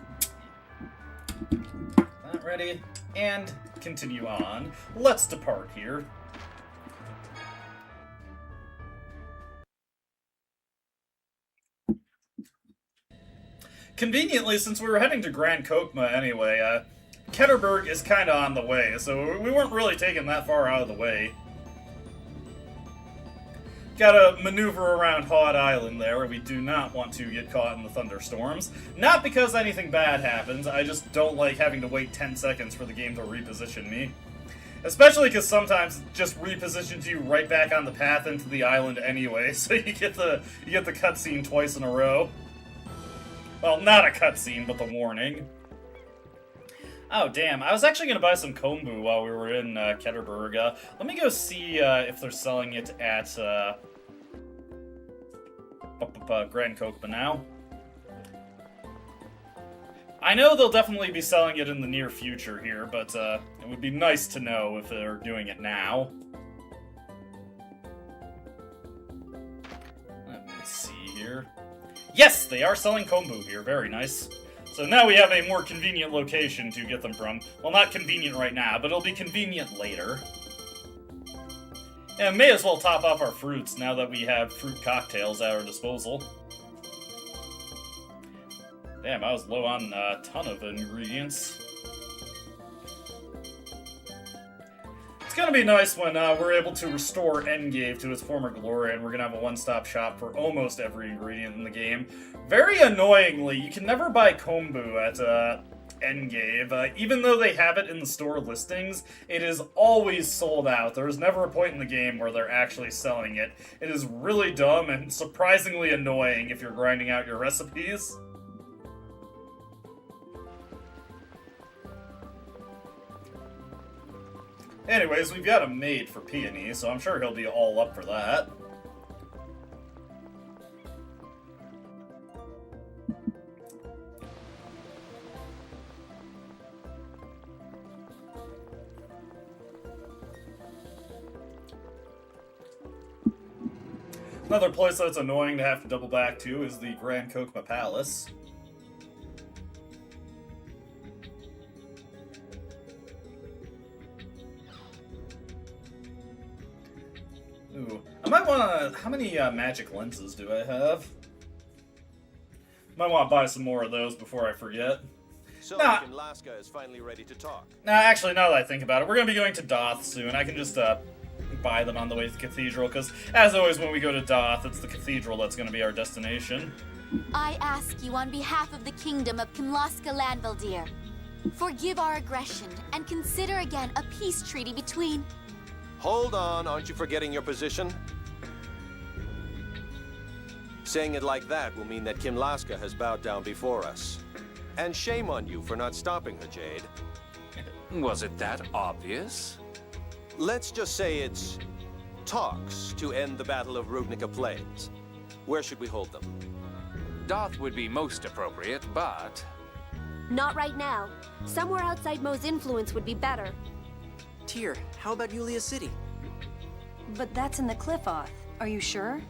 Not ready. And continue on. Let's depart here. Conveniently, since we were heading to Grand Kokma anyway, Ketterberg is kind of on the way, so we weren't really taking that far out of the way. Gotta maneuver around Hod Island there, where we do not want to get caught in the thunderstorms. Not because anything bad happens, I just don't like having to wait 10 seconds for the game to reposition me. Especially because sometimes it just repositions you right back on the path into the island anyway, so you get the cutscene twice in a row. Well, not a cutscene, but the warning. Oh, damn. I was actually going to buy some kombu while we were in Ketterberg. Let me go see if they're selling it at Grand Kokma now. I know they'll definitely be selling it in the near future here, but it would be nice to know if they're doing it now. Let me see here. Yes, they are selling kombu here. Very nice. So now we have a more convenient location to get them from. Well, not convenient right now, but it'll be convenient later. And may as well top off our fruits now that we have fruit cocktails at our disposal. Damn, I was low on a ton of ingredients. It's gonna be nice when we're able to restore Engave to its former glory, and we're gonna have a one-stop shop for almost every ingredient in the game. Very annoyingly, you can never buy kombu at Engave. Even though they have it in the store listings, it is always sold out. There is never a point in the game where they're actually selling it. It is really dumb and surprisingly annoying if you're grinding out your recipes. Anyways, we've got a maid for Peony, so I'm sure he'll be all up for that. Another place that's annoying to have to double back to is the Grand Kokma Palace. Ooh, I might want to... How many magic lenses do I have? Might want to buy some more of those before I forget. So, Laska is finally ready to talk. Nah, actually, now that I think about it, we're going to be going to Doth soon. I can just buy them on the way to the cathedral, because as always when we go to Doth, it's the cathedral that's going to be our destination. I ask you on behalf of the kingdom of Kimlaska Landvaldir, forgive our aggression and consider again a peace treaty between... Hold on, aren't you forgetting your position? Saying it like that will mean that Kimlaska has bowed down before us. And shame on you for not stopping her, Jade. Was it that obvious? Let's just say it's talks to end the Battle of Rudnica Plains. Where should we hold them? Doth would be most appropriate, but... Not right now. Somewhere outside Mo's influence would be better. Tyr, how about Yulia City? But that's in the Cliff-Oth. Are you sure?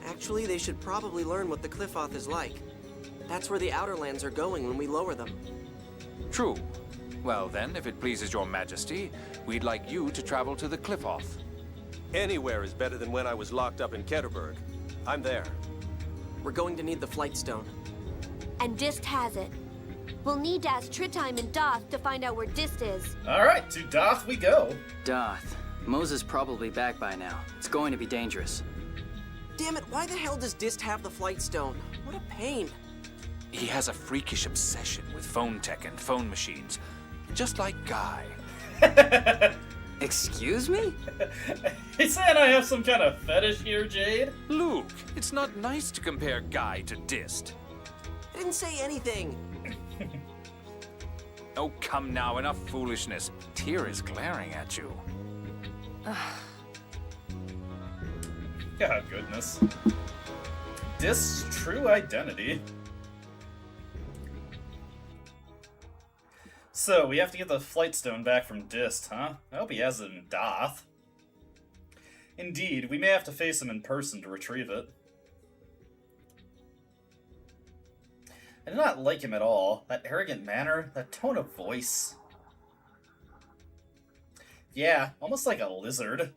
Actually, they should probably learn what the Cliff-Oth is like. That's where the Outer Lands are going when we lower them. True. Well then, if it pleases your majesty, we'd like you to travel to the Cliff-Oth. Anywhere is better than when I was locked up in Ketterberg. I'm there. We're going to need the Flight Stone. And Dist has it. We'll need to ask Tritheim and Doth to find out where Dist is. Alright, to Doth we go. Doth. Moses probably back by now. It's going to be dangerous. Damn it, why the hell does Dist have the Flight Stone? What a pain. He has a freakish obsession with phone tech and phone machines. Just like Guy. Excuse me? He's saying I have some kind of fetish here, Jade? Luke, it's not nice to compare Guy to Dist. I didn't say anything. Oh, come now, enough foolishness. Tyr is glaring at you. God, goodness. Dis's true identity. So, we have to get the Flight Stone back from Dis, huh? I hope he has it in Doth. Indeed, we may have to face him in person to retrieve it. I do not like him at all. That arrogant manner, that tone of voice. Yeah, almost like a lizard.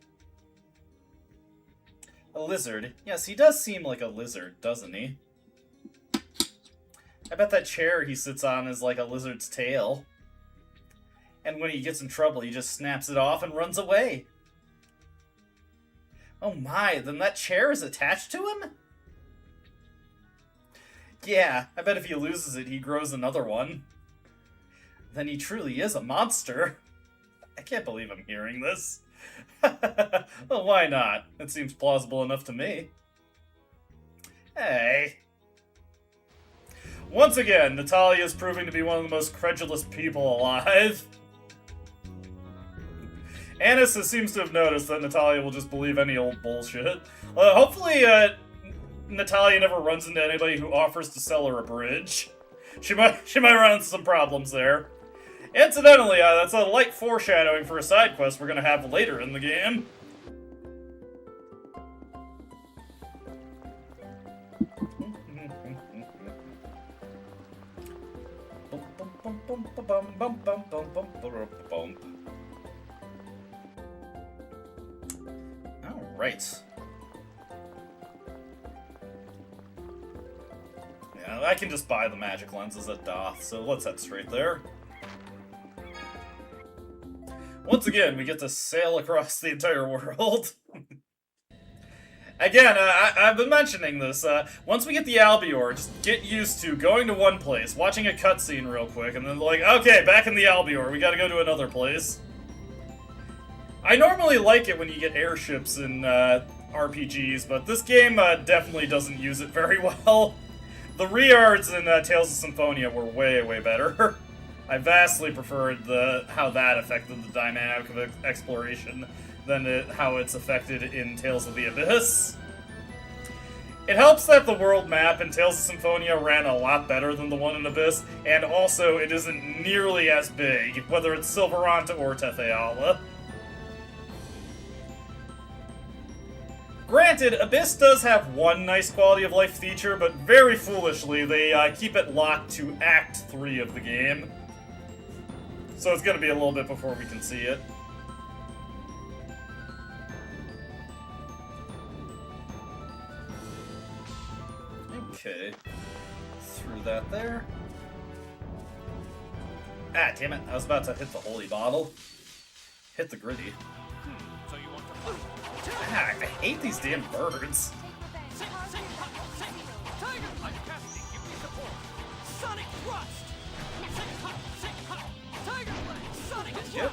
A lizard. Yes, he does seem like a lizard, doesn't he? I bet that chair he sits on is like a lizard's tail. And when he gets in trouble, he just snaps it off and runs away. Oh my, then that chair is attached to him? Yeah, I bet if he loses it, he grows another one. Then he truly is a monster. I can't believe I'm hearing this. Well, why not? It seems plausible enough to me. Hey. Once again, Natalia is proving to be one of the most credulous people alive. Anis seems to have noticed that Natalia will just believe any old bullshit. Hopefully, Natalia never runs into anybody who offers to sell her a bridge. She might run into some problems there. Incidentally, that's a light foreshadowing for a side quest we're gonna have later in the game. Alright. Yeah, I can just buy the magic lenses at Doth, so let's head straight there. Once again, we get to sail across the entire world. Again, I've been mentioning this. Once we get the Albior, just get used to going to one place, watching a cutscene real quick, and then like, okay, back in the Albior, we gotta go to another place. I normally like it when you get airships in RPGs, but this game definitely doesn't use it very well. The Riards in Tales of Symphonia were way, way better. I vastly preferred how that affected the dynamic of exploration than how it's affected in Tales of the Abyss. It helps that the world map in Tales of Symphonia ran a lot better than the one in Abyss, and also it isn't nearly as big, whether it's Silveranta or Tetheala. Granted, Abyss does have one nice quality of life feature, but very foolishly, they keep it locked to Act 3 of the game. So it's gonna be a little bit before we can see it. Okay. Threw that there. Ah, damn it. I was about to hit the holy bottle. Hit the gritty. So you want to Ah, I hate these damn birds. Sonic Thrust! Tiger Blade! Sonic Yep.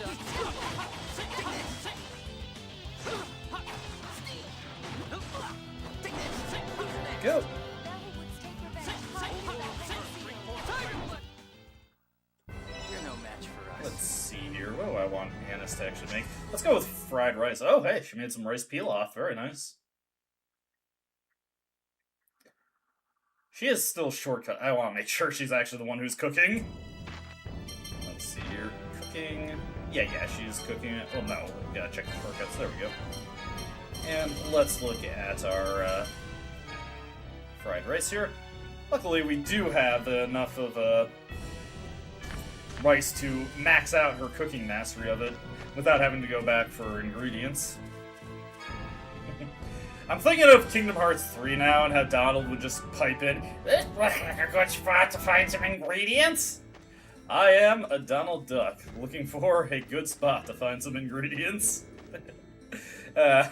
Go. You're no match for us. Let's see here. What do I want Anis to actually make? Let's go with fried rice. Oh, hey, she made some rice pilaf. Very nice. She is still shortcut. I want to make sure she's actually the one who's cooking. Let's see here. Cooking. Yeah, she's cooking it. Well, no. We gotta check the shortcuts. There we go. And let's look at our fried rice here. Luckily, we do have enough of rice to max out her cooking mastery of it without having to go back for ingredients. I'm thinking of Kingdom Hearts 3 now and how Donald would just pipe in, "This looks like a good spot to find some ingredients." I am a Donald Duck, looking for a good spot to find some ingredients. I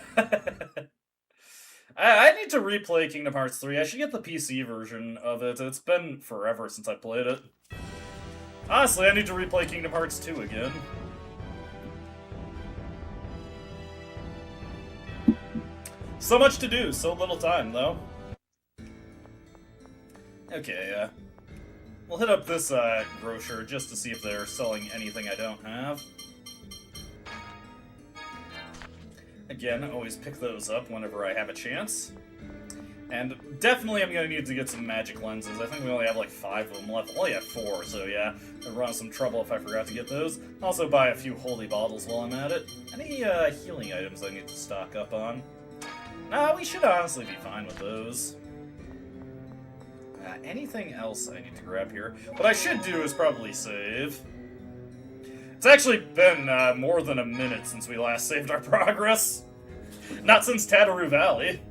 need to replay Kingdom Hearts 3. I should get the PC version of it. It's been forever since I played it. Honestly, I need to replay Kingdom Hearts 2 again. So much to do, so little time, though. Okay, we'll hit up this grocer just to see if they're selling anything I don't have. Again, always pick those up whenever I have a chance. And definitely I'm going to need to get some magic lenses. I think we only have like 5 of them left. Well, yeah, 4, so yeah. I'd run some trouble if I forgot to get those. Also buy a few holy bottles while I'm at it. Any healing items I need to stock up on? Nah, we should honestly be fine with those. Anything else I need to grab here? What I should do is probably save. It's actually been more than a minute since we last saved our progress. Not since Tataru Valley.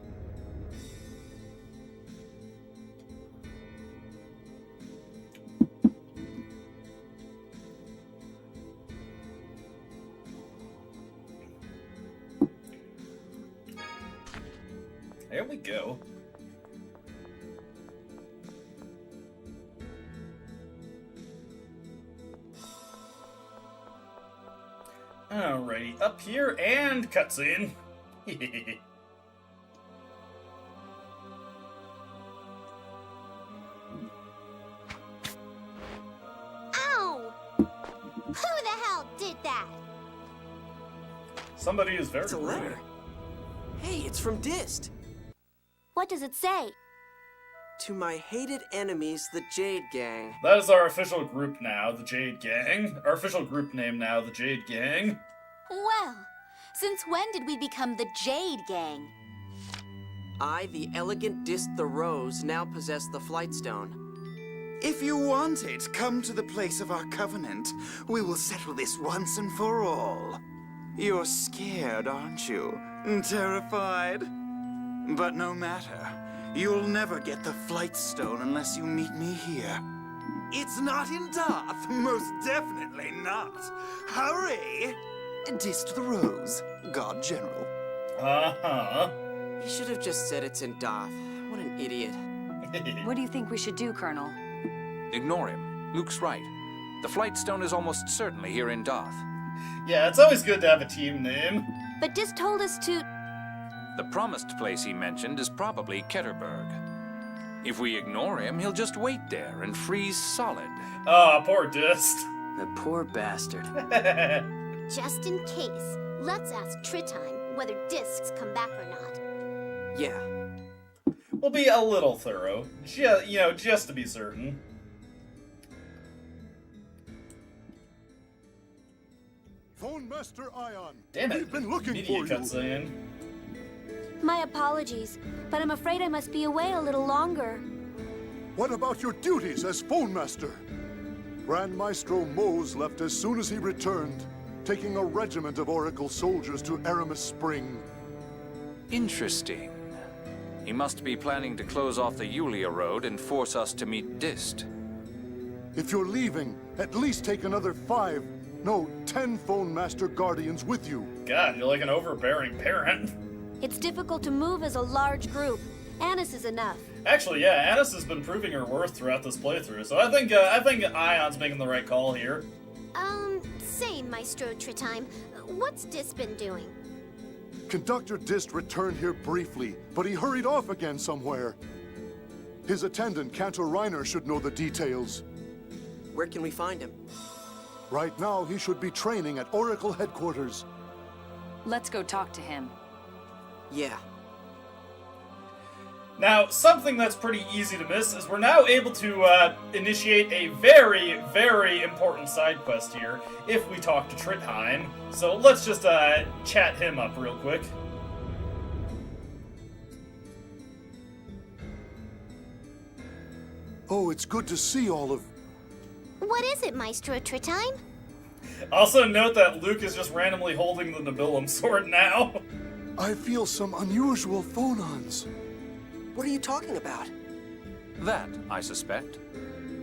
There we go. Alrighty, up here and cutscene. Ow! Who the hell did that? Somebody is very It's a rude. letter. Hey, it's from Dist. What does it say? To my hated enemies, the Jade Gang. That is our official group now, the Jade Gang. Our official group name now, the Jade Gang. Well, since when did we become the Jade Gang? I, the elegant Dist the Rose, now possess the Flightstone. If you want it, come to the place of our covenant. We will settle this once and for all. You're scared, aren't you? Terrified? But no matter. You'll never get the Flightstone unless you meet me here. It's not in Darth, most definitely not. Hurry! Dist the Rose, God General. Uh-huh. You should have just said it's in Darth. What an idiot. What do you think we should do, Colonel? Ignore him. Luke's right. The Flightstone is almost certainly here in Darth. Yeah, it's always good to have a team name. But Dist told us to... The promised place he mentioned is probably Ketterberg. If we ignore him, he'll just wait there and freeze solid. Ah, poor Dist. The poor bastard. Just in case, let's ask Tritime whether discs come back or not. Yeah. We'll be a little thorough. Just to be certain. Phone Master Ion. Damn it. We've been looking Media for you. cutscene. My apologies, but I'm afraid I must be away a little longer. What about your duties as Phone Master? Grand Maestro Mose left as soon as he returned, taking a regiment of Oracle soldiers to Aramis Spring. Interesting. He must be planning to close off the Yulia Road and force us to meet Dist. If you're leaving, at least take another 10 Phone Master Guardians with you. God, you're like an overbearing parent. It's difficult to move as a large group. Annis is enough. Actually, yeah, Annis has been proving her worth throughout this playthrough, so I think Ion's making the right call here. Say, Maestro Tritime, what's Dist been doing? Conductor Dist returned here briefly, but he hurried off again somewhere. His attendant, Cantor Reiner, should know the details. Where can we find him? Right now, he should be training at Oracle headquarters. Let's go talk to him. Yeah. Now, something that's pretty easy to miss is we're now able to initiate a very, very important side quest here if we talk to Tritime. So let's just chat him up real quick. Oh, it's good to see all of... What is it, Maestro Tritime? Also note that Luke is just randomly holding the Nobilum sword now. I feel some unusual phonons. What are you talking about? That, I suspect.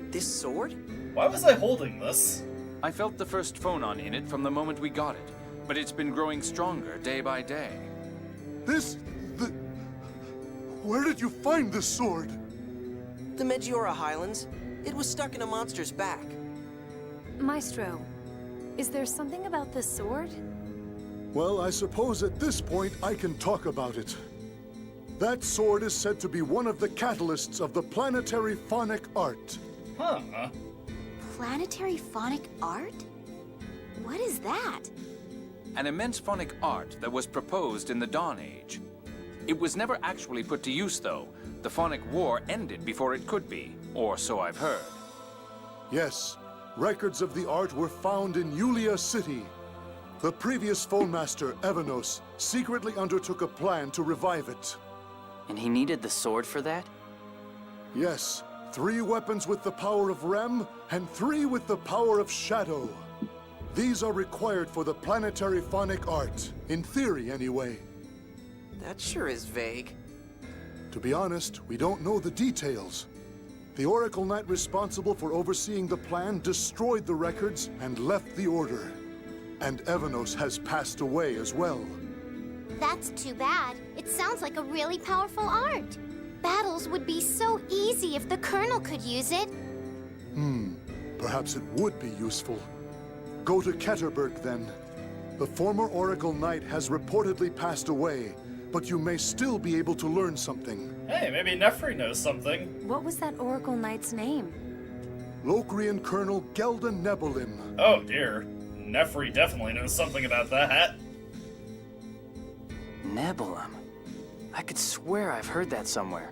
This sword? Why was I holding this? I felt the first phonon in it from the moment we got it, but it's been growing stronger day by day. Where did you find this sword? The Megiora Highlands. It was stuck in a monster's back. Maestro, is there something about this sword? Well, I suppose at this point I can talk about it. That sword is said to be one of the catalysts of the planetary phonic art. Huh. Planetary phonic art? What is that? An immense phonic art that was proposed in the Dawn Age. It was never actually put to use, though, The Phonic War ended before it could be, or so I've heard. Yes, records of the art were found in Yulia City. The previous phone master, Evanos, secretly undertook a plan to revive it. And he needed the sword for that? Yes, 3 weapons with the power of Rem, and 3 with the power of Shadow. These are required for the planetary phonic art, in theory anyway. That sure is vague. To be honest, we don't know the details. The Oracle Knight responsible for overseeing the plan destroyed the records and left the Order. And Evanos has passed away as well. That's too bad. It sounds like a really powerful art. Battles would be so easy if the Colonel could use it. Perhaps it would be useful. Go to Ketterberg, then. The former Oracle Knight has reportedly passed away, but you may still be able to learn something. Hey, maybe Nefri knows something. What was that Oracle Knight's name? Locrian Colonel Gelda Nebulim. Oh dear. Nefri definitely knows something about that. Nebulim. I could swear I've heard that somewhere.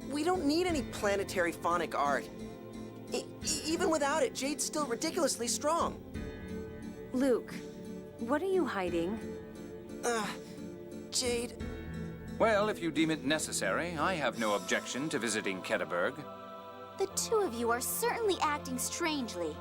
We don't need any planetary phonic art. Even without it, Jade's still ridiculously strong. Luke, what are you hiding? Jade... Well, if you deem it necessary, I have no objection to visiting Ketterberg. The two of you are certainly acting strangely.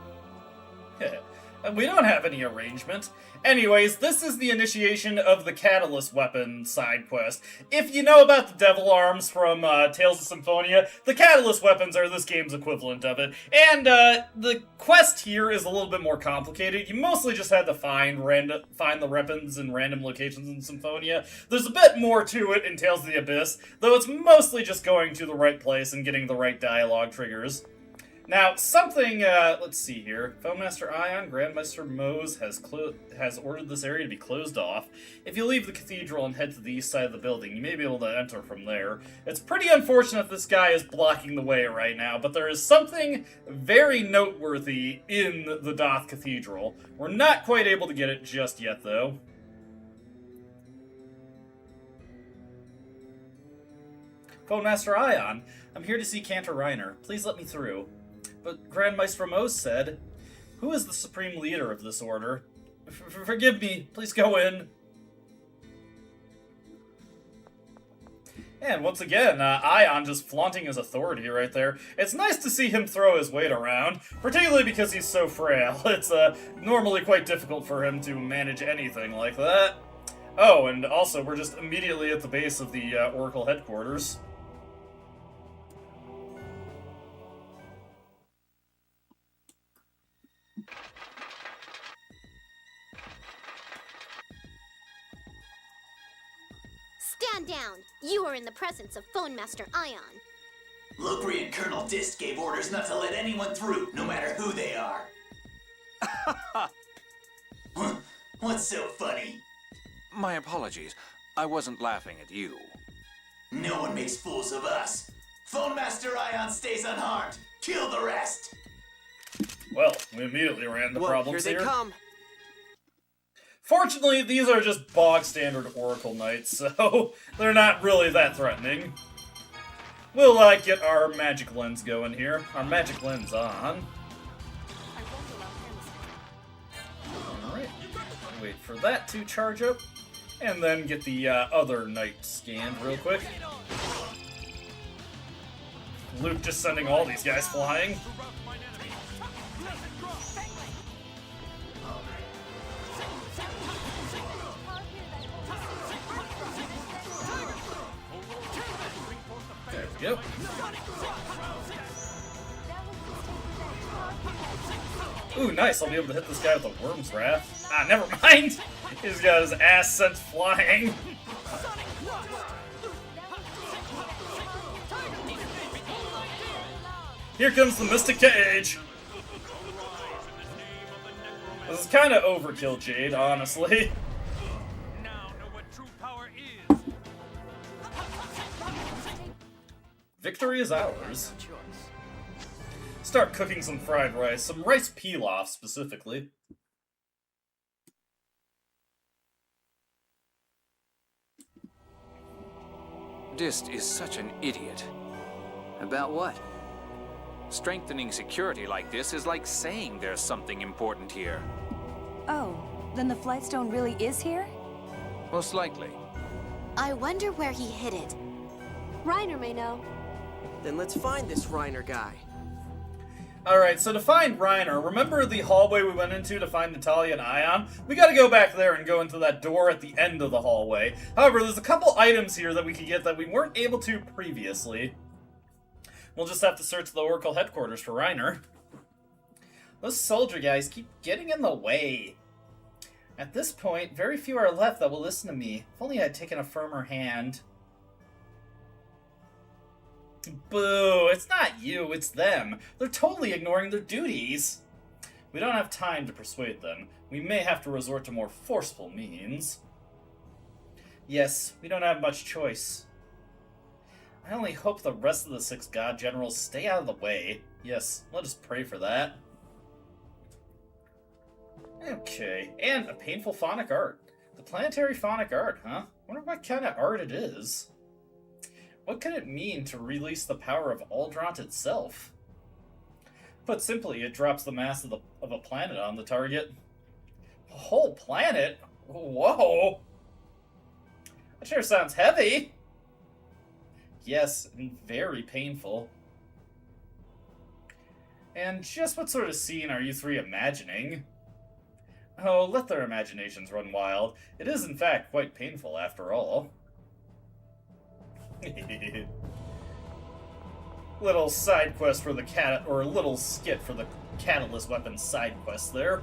We don't have any arrangement. Anyways, this is the initiation of the Catalyst Weapon side quest. If you know about the Devil Arms from Tales of Symphonia, the Catalyst Weapons are this game's equivalent of it. And the quest here is a little bit more complicated. You mostly just had to find the weapons in random locations in Symphonia. There's a bit more to it in Tales of the Abyss, though it's mostly just going to the right place and getting the right dialogue triggers. Now, something, let's see here. Foemaster Ion, Grandmaster Mose has ordered this area to be closed off. If you leave the cathedral and head to the east side of the building, you may be able to enter from there. It's pretty unfortunate this guy is blocking the way right now, but there is something very noteworthy in the Doth Cathedral. We're not quite able to get it just yet, though. Foemaster Ion, I'm here to see Cantor Reiner. Please let me through. But Grandmaster Mose said, "Who is the supreme leader of this order? Forgive me, please go in." And once again, Ion just flaunting his authority right there. It's nice to see him throw his weight around, particularly because he's so frail. It's normally quite difficult for him to manage anything like that. Oh, and also, we're just immediately at the base of the Oracle headquarters. Stand down. You are in the presence of Phone Master Ion. Locrian Colonel Dist gave orders not to let anyone through, no matter who they are. What's so funny? My apologies. I wasn't laughing at you. No one makes fools of us. Phone Master Ion stays unharmed. Kill the rest. Well, we immediately ran the problems here. They come. Fortunately, these are just bog-standard Oracle Knights, so they're not really that threatening. We'll get our magic lens going here. Our magic lens on. Alright, wait for that to charge up, and then get the other knight scanned real quick. Luke just sending all these guys flying. There we go. Ooh, nice. I'll be able to hit this guy with a Worm's Wrath. Ah, never mind. He's got his ass sent flying. Here comes the Mystic Cage. This is kind of overkill, Jade, honestly. Victory is ours. Start cooking some fried rice, some rice pilaf specifically. Dist is such an idiot. About what? Strengthening security like this is like saying there's something important here. Oh, then the Flightstone really is here? Most likely. I wonder where he hid it. Reiner may know. Then let's find this Reiner guy. Alright, so to find Reiner, remember the hallway we went into to find Natalia and Ion? We gotta go back there and go into that door at the end of the hallway. However, there's a couple items here that we could get that we weren't able to previously. We'll just have to search the Oracle headquarters for Reiner. Those soldier guys keep getting in the way. At this point, very few are left that will listen to me. If only I'd taken a firmer hand. Boo, it's not you, it's them. They're totally ignoring their duties. We don't have time to persuade them. We may have to resort to more forceful means. Yes, we don't have much choice. I only hope the rest of the 6 God Generals stay out of the way. Yes, let us pray for that. Okay, and a painful phonic art. The planetary phonic art, huh? Wonder what kind of art it is. What could it mean to release the power of Aldrant itself? Put simply, it drops the mass of a planet on the target. A whole planet? Whoa! That sure sounds heavy! Yes, and very painful. And just what sort of scene are you 3 imagining? Oh, let their imaginations run wild. It is, in fact, quite painful, after all. Little side quest for the or a little skit for the Catalyst Weapon side quest there.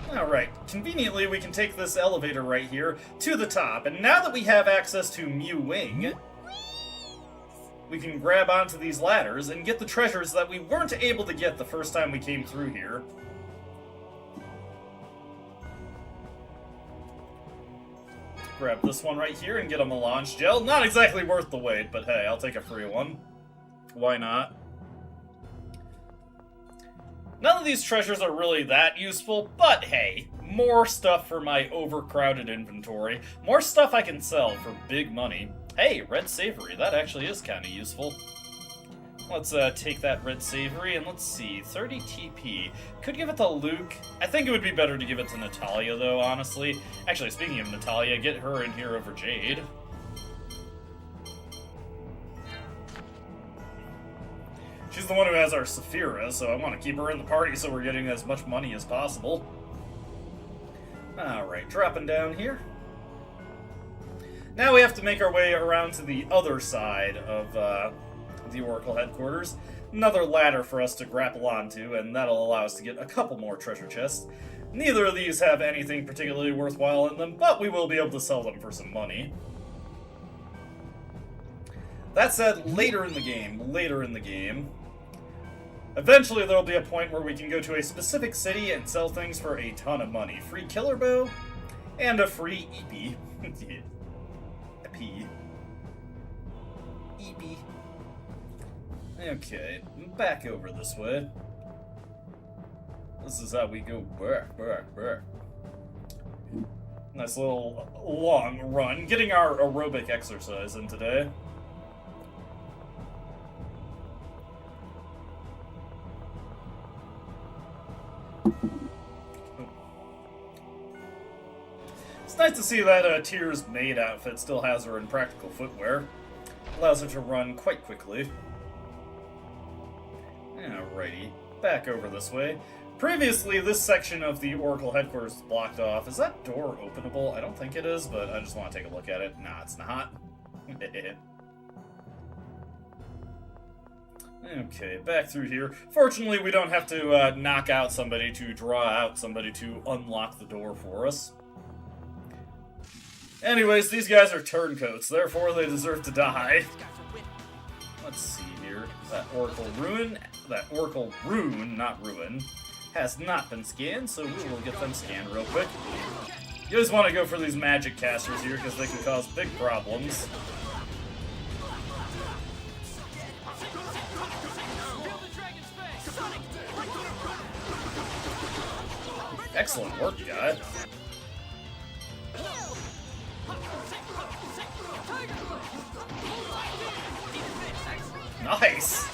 Alright, conveniently we can take this elevator right here to the top, and now that we have access to Mu Wing, we can grab onto these ladders and get the treasures that we weren't able to get the first time we came through here. Grab this one right here and get a melange gel. Not exactly worth the wait, but hey, I'll take a free one. Why not? None of these treasures are really that useful, but hey, more stuff for my overcrowded inventory. More stuff I can sell for big money. Hey, red savory, that actually is kind of useful. Let's take that red savory, and let's see, 30 TP. Could give it to Luke. I think it would be better to give it to Natalia, though, honestly. Actually, speaking of Natalia, get her in here over Jade. She's the one who has our Saphira, so I want to keep her in the party so we're getting as much money as possible. Alright, dropping down here. Now we have to make our way around to the other side of the Oracle headquarters. Another ladder for us to grapple onto, and that'll allow us to get a couple more treasure chests. Neither of these have anything particularly worthwhile in them, but we will be able to sell them for some money. That said, later in the game, eventually there'll be a point where we can go to a specific city and sell things for a ton of money. Free killer bow, and a free EP. EP. Okay, back over this way. This is how we go back. Nice little long run, getting our aerobic exercise in today. It's nice to see that Tyr's maid outfit still has her in practical footwear. Allows her to run quite quickly. Alrighty, back over this way. Previously, this section of the Oracle headquarters was blocked off. Is that door openable? I don't think it is, but I just want to take a look at it. Nah, it's not. Okay, back through here. Fortunately, we don't have to knock out somebody to draw out somebody to unlock the door for us. Anyways, these guys are turncoats, therefore they deserve to die. Let's see here. That Oracle Rune, not Ruin, has not been scanned, so we will get them scanned real quick. You just want to go for these magic casters here, because they can cause big problems. Excellent work, guy. Nice!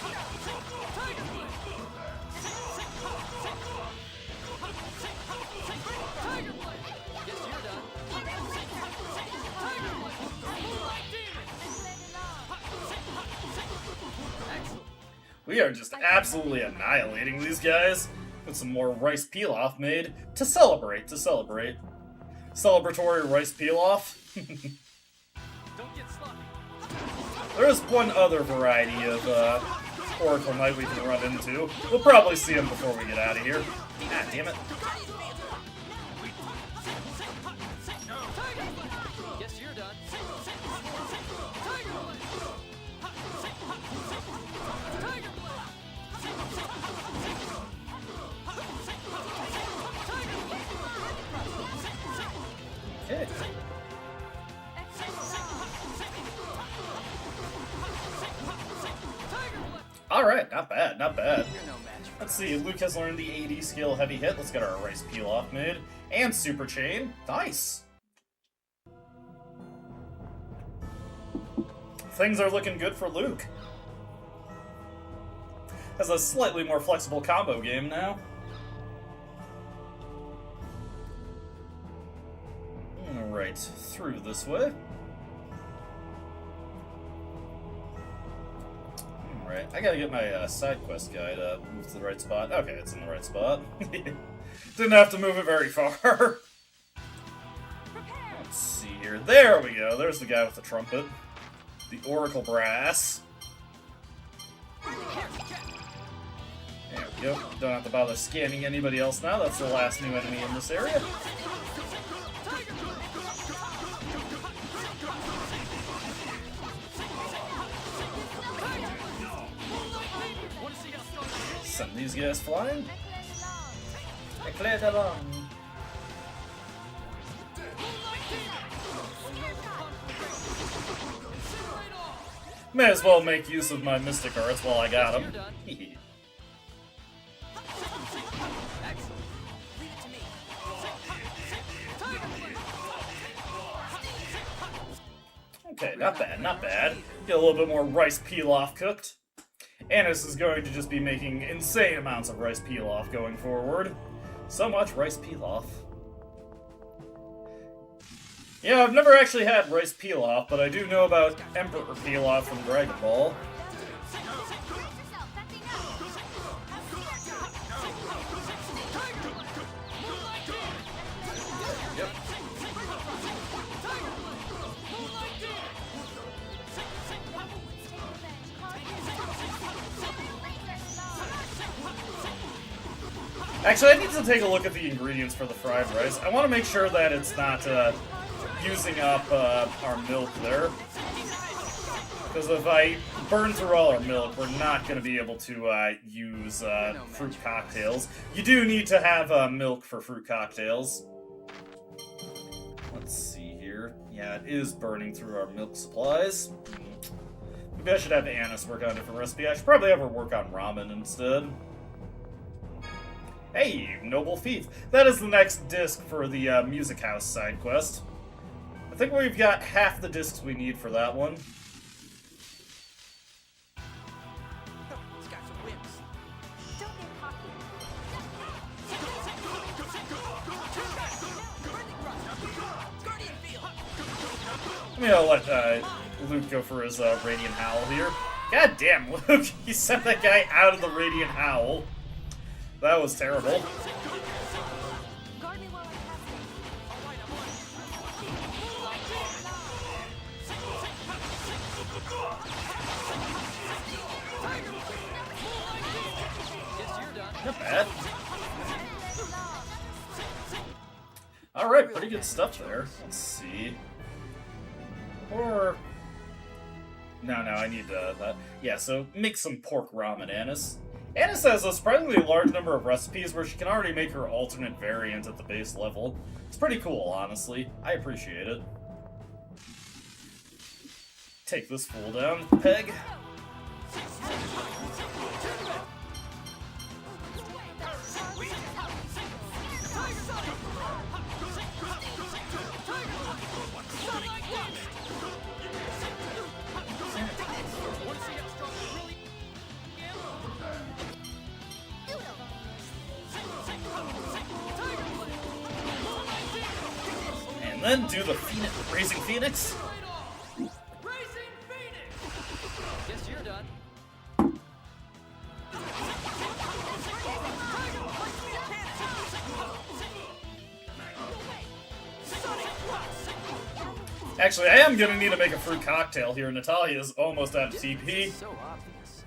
We are just absolutely annihilating these guys with some more rice pilaf made to celebrate, Celebratory rice pilaf. There is one other variety of Oracle Knight we can run into. We'll probably see him before we get out of here. God damn it. Guess you're done. Okay. Alright, not bad, not bad. Let's see, Luke has learned the AD skill Heavy Hit. Let's get our Rice Peel-Off mid. And Super Chain. Nice! Things are looking good for Luke. Has a slightly more flexible combo game now. Alright, through this way. Alright, I gotta get my side quest guy to move to the right spot. Okay, it's in the right spot. Didn't have to move it very far. Let's see here. There we go. There's the guy with the trumpet. The Oracle Brass. There we go. Don't have to bother scanning anybody else now. That's the last new enemy in this area. Send these guys flying. Eclair along. May as well make use of my Mystic Arts while I got them. Okay, not bad, not bad. Get a little bit more rice peel-off cooked. Annis is going to just be making insane amounts of rice peel-off going forward. So much rice peel-off. Yeah, I've never actually had rice peel-off, but I do know about Emperor peel-off from Dragon Ball. Yep. Actually, I need to take a look at the ingredients for the fried rice. I want to make sure that it's not using up our milk there. Because if I burn through all our milk, we're not going to be able to use fruit cocktails. You do need to have milk for fruit cocktails. Let's see here. Yeah, it is burning through our milk supplies. Maybe I should have Annis work on a different recipe. I should probably have her work on ramen instead. Hey, Noble Thief. That is the next disc for the Music House side quest. I think we've got half the discs we need for that one. I'm gonna let Luke go for his Radiant Howl here. God damn, Luke! He sent that guy out of the Radiant Howl. That was terrible. Not bad. Alright, pretty good stuff there. Let's see. Or... No, I need that. Yeah, so make some pork ramen, Annis. Annis has a surprisingly large number of recipes where she can already make her alternate variant at the base level. It's pretty cool, honestly. I appreciate it. Take this fool down with the peg. then do the Raising Phoenix. Guess you're done. Actually, I am gonna need to make a fruit cocktail here. Natalia's almost out of TP. So obvious.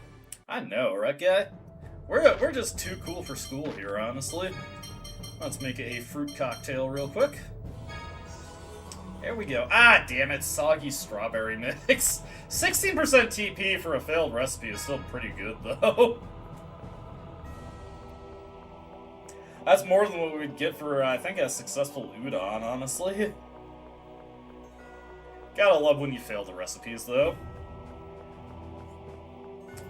I know, right, guy? We're just too cool for school here, honestly. Let's make a fruit cocktail real quick. There we go. Ah, damn it, soggy strawberry mix. 16% TP for a failed recipe is still pretty good, though. That's more than what we'd get for, I think, a successful udon, honestly. Gotta love when you fail the recipes, though.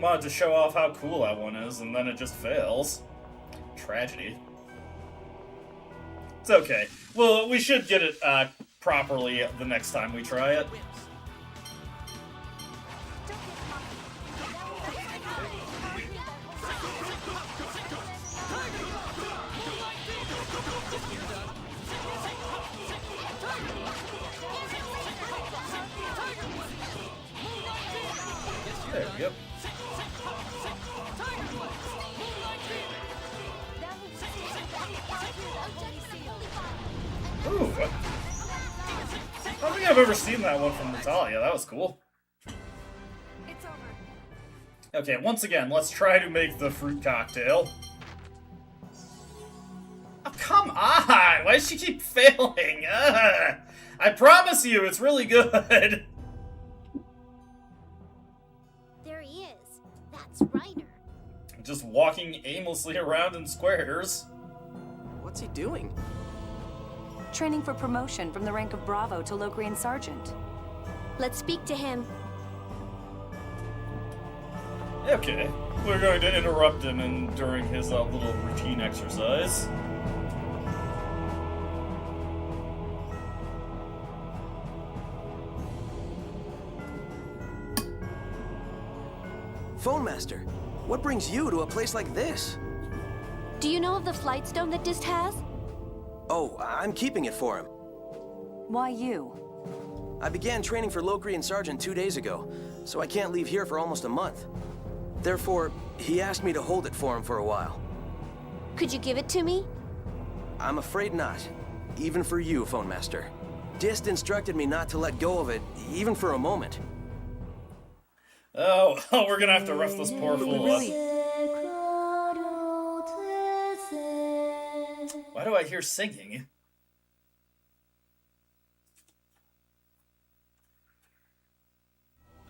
Wanted to show off how cool that one is, and then it just fails. Tragedy. It's okay. Well, we should get it properly the next time we try it. There we go. Ooh. I don't think I've ever seen that one from Natalia. That was cool. Okay, once again, let's try to make the fruit cocktail. Oh, come on! Why does she keep failing? Ugh. I promise you, it's really good. There he is. That's Reiner. Just walking aimlessly around in squares. What's he doing? Training for promotion from the rank of Bravo to low-grade sergeant. Let's speak to him. Okay, we're going to interrupt him during his little routine exercise. Phone Master, what brings you to a place like this? Do you know of the flight stone that Dist has? Oh, I'm keeping it for him. Why you? I began training for Lokri and Sergeant 2 days ago, so I can't leave here for almost a month. Therefore, he asked me to hold it for him for a while. Could you give it to me? I'm afraid not. Even for you, Phone Master. Dist instructed me not to let go of it, even for a moment. Oh, we're gonna have to rough this poor fool up. Why do I hear singing?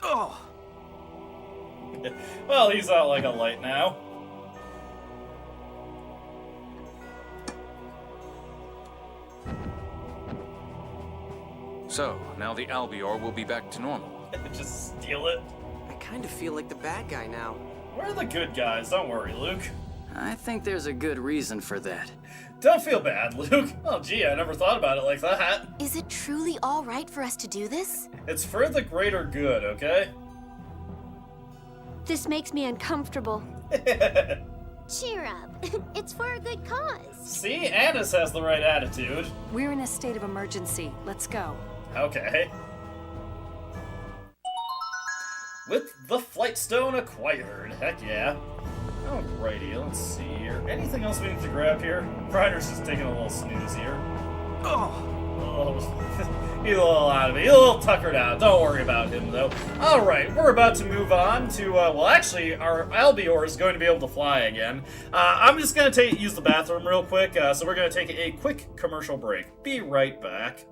Oh! Well, he's out like a light now. So, now the Albior will be back to normal. Just steal it. I kind of feel like the bad guy now. We're the good guys, don't worry, Luke. I think there's a good reason for that. Don't feel bad, Luke. Oh, gee, I never thought about it like that. Is it truly all right for us to do this? It's for the greater good, okay? This makes me uncomfortable. Cheer up. It's for a good cause. See, Annis has the right attitude. We're in a state of emergency. Let's go. Okay. With the flight stone acquired. Heck yeah. Alrighty, let's see here. Anything else we need to grab here? Reiner's just taking a little snooze here. He's a little out of it. He's a little tuckered out. Don't worry about him, though. Alright, we're about to move on to, well, actually, our Albior is going to be able to fly again. I'm just going to use the bathroom real quick, so we're going to take a quick commercial break. Be right back.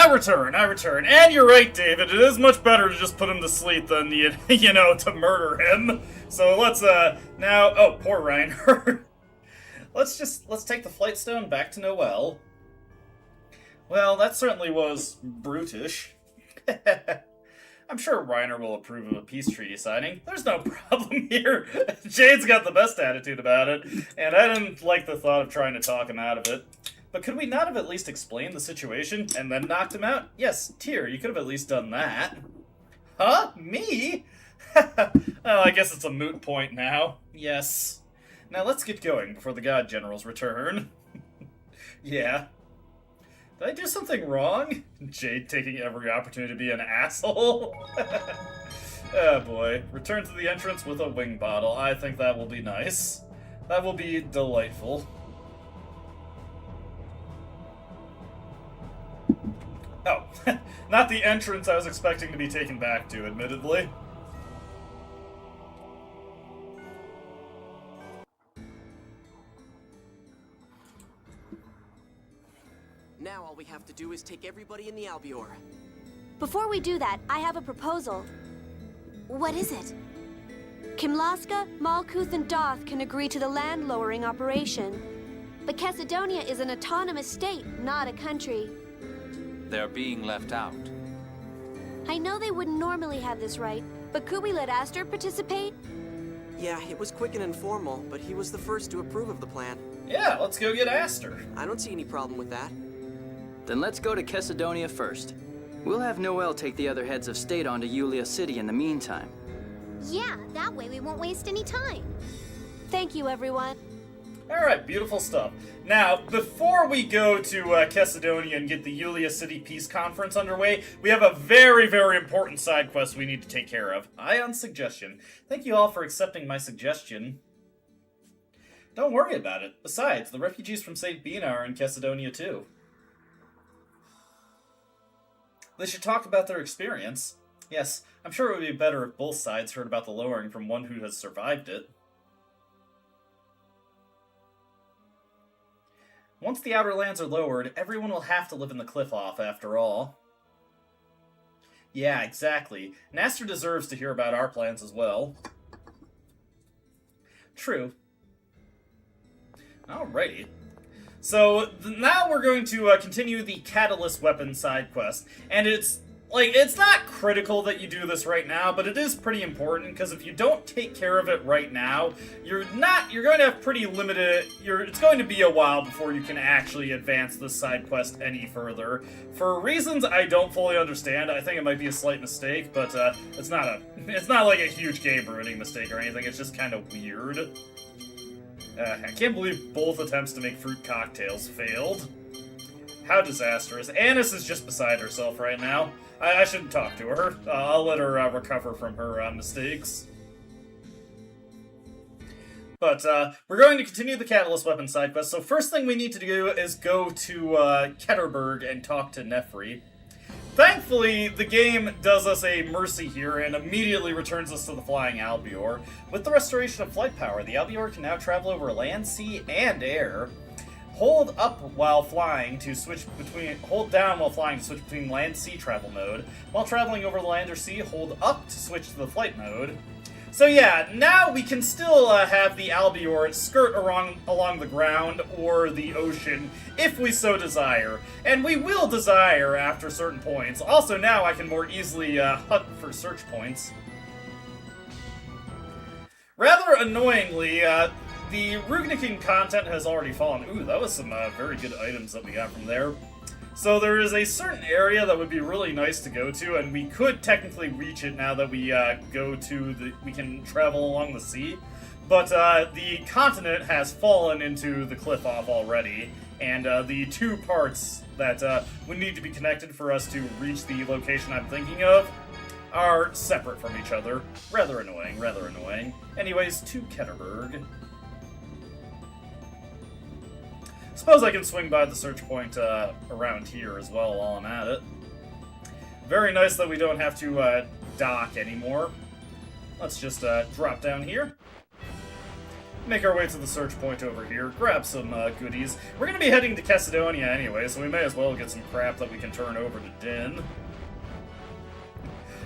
I return. And you're right, David. It is much better to just put him to sleep than, you know, to murder him. So let's, now... Oh, poor Reiner. Let's take the Flight Stone back to Noel. Well, that certainly was brutish. I'm sure Reiner will approve of a peace treaty signing. There's no problem here. Jade's got the best attitude about it, and I didn't like the thought of trying to talk him out of it. But could we not have at least explained the situation and then knocked him out? Yes, Tyr, you could have at least done that. Huh? Me? Well, I guess it's a moot point now. Yes. Now let's get going before the God Generals return. Yeah. Did I do something wrong? Jade taking every opportunity to be an asshole? Oh boy. Return to the entrance with a wing bottle. I think that will be nice. That will be delightful. Oh, not the entrance I was expecting to be taken back to, admittedly. Now all we have to do is take everybody in the Albior. Before we do that, I have a proposal. What is it? Kimlaska, Malkuth, and Doth can agree to the land-lowering operation. But Kessadonia is an autonomous state, not a country. They're being left out. I know they wouldn't normally have this right, but could we let Aster participate? Yeah, it was quick and informal, but he was the first to approve of the plan. Yeah, let's go get Aster. I don't see any problem with that. Then let's go to Kessadonia first. We'll have Noel take the other heads of state on to Yulia City in the meantime. Yeah, that way we won't waste any time. Thank you, everyone. Alright, beautiful stuff. Now, before we go to Kessadonia and get the Yulia City Peace Conference underway, we have a very, very important side quest we need to take care of. Ion's suggestion. Thank you all for accepting my suggestion. Don't worry about it. Besides, the refugees from St. Bina are in Kessadonia too. They should talk about their experience. Yes, I'm sure it would be better if both sides heard about the lowering from one who has survived it. Once the Outer Lands are lowered, everyone will have to live in the cliff-off after all. Yeah, exactly. Naster deserves to hear about our plans as well. True. Alrighty. So, now we're going to continue the Catalyst Weapon side quest, and it's not critical that you do this right now, but it is pretty important, because if you don't take care of it right now, you're going to have pretty limited, it's going to be a while before you can actually advance this side quest any further. For reasons I don't fully understand, I think it might be a slight mistake, but it's not like a huge game-ruining mistake or anything, it's just kind of weird. I can't believe both attempts to make fruit cocktails failed. How disastrous. Annis is just beside herself right now. I shouldn't talk to her. I'll let her recover from her mistakes. But we're going to continue the Catalyst Weapon side quest. So first thing we need to do is go to Ketterberg and talk to Nefri. Thankfully, the game does us a mercy here and immediately returns us to the Flying Albior. With the restoration of flight power, the Albior can now travel over land, sea, and air. Hold up while flying to switch between. Hold down while flying to switch between land-sea travel mode. While traveling over the land or sea, hold up to switch to the flight mode. So yeah, now we can still have the Albior skirt along the ground or the ocean if we so desire. And we will desire after certain points. Also now I can more easily hunt for search points. Rather annoyingly, the Rugnikin content has already fallen. Ooh, that was some very good items that we got from there. So there is a certain area that would be really nice to go to, and we could technically reach it now that we we can travel along the sea. But the continent has fallen into the cliff-off already, and the two parts that would need to be connected for us to reach the location I'm thinking of are separate from each other. Rather annoying, rather annoying. Anyways, to Ketterberg. Suppose I can swing by the search point around here as well while I'm at it. Very nice that we don't have to dock anymore. Let's just drop down here. make our way to the search point over here, grab some goodies. We're going to be heading to Kessadonia anyway, so we may as well get some crap that we can turn over to Din.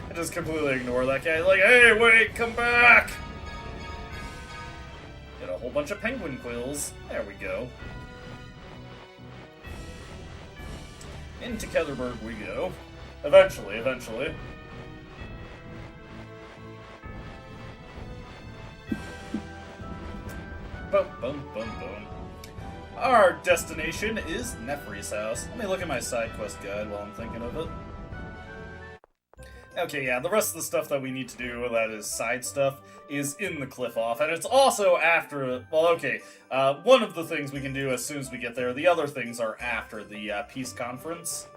I just completely ignore that guy, like, hey, wait, come back! Get a whole bunch of penguin quills. There we go. Into Ketherberg we go. Eventually. Boom, boom, boom, boom. Our destination is Nefri's house. Let me look at my side quest guide while I'm thinking of it. Okay, yeah, the rest of the stuff that we need to do, that is side stuff, is in the cliff off, and it's also after, well, okay, one of the things we can do as soon as we get there, the other things are after the peace conference.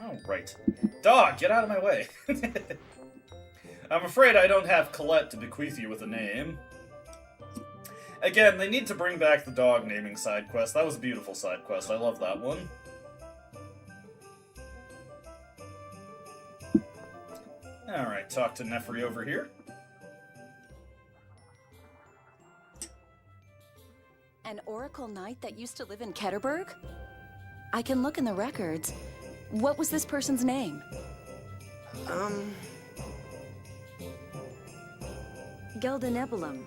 Oh, right. Dog, get out of my way! I'm afraid I don't have Colette to bequeath you with a name. Again, they need to bring back the dog naming side quest. That was a beautiful side quest. I love that one. Alright, talk to Nefri over here. An Oracle Knight that used to live in Ketterberg? I can look in the records. What was this person's name? Gelda Nebulum.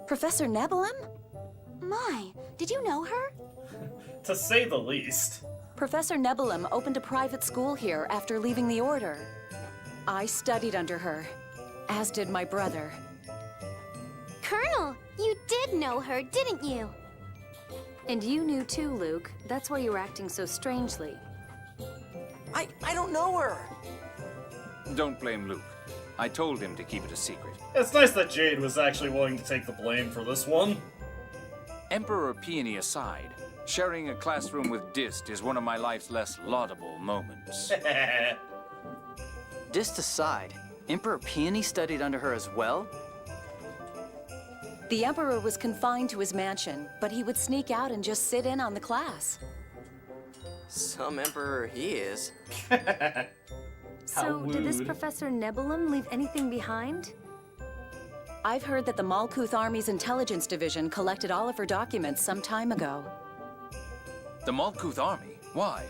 Professor Nebulum? My, did you know her? To say the least. Professor Nebulum opened a private school here after leaving the Order. I studied under her, as did my brother. Colonel, you did know her, didn't you? And you knew too, Luke. That's why you were acting so strangely. I don't know her. Don't blame Luke. I told him to keep it a secret. It's nice that Jade was actually willing to take the blame for this one. Emperor Peony aside, sharing a classroom with Dist is one of my life's less laudable moments. Dist aside, Emperor Peony studied under her as well? The Emperor was confined to his mansion, but he would sneak out and just sit in on the class. Some emperor he is. So, did this Professor Nebulum leave anything behind? I've heard that the Malkuth Army's intelligence division collected all of her documents some time ago. The Malkuth Army? Why?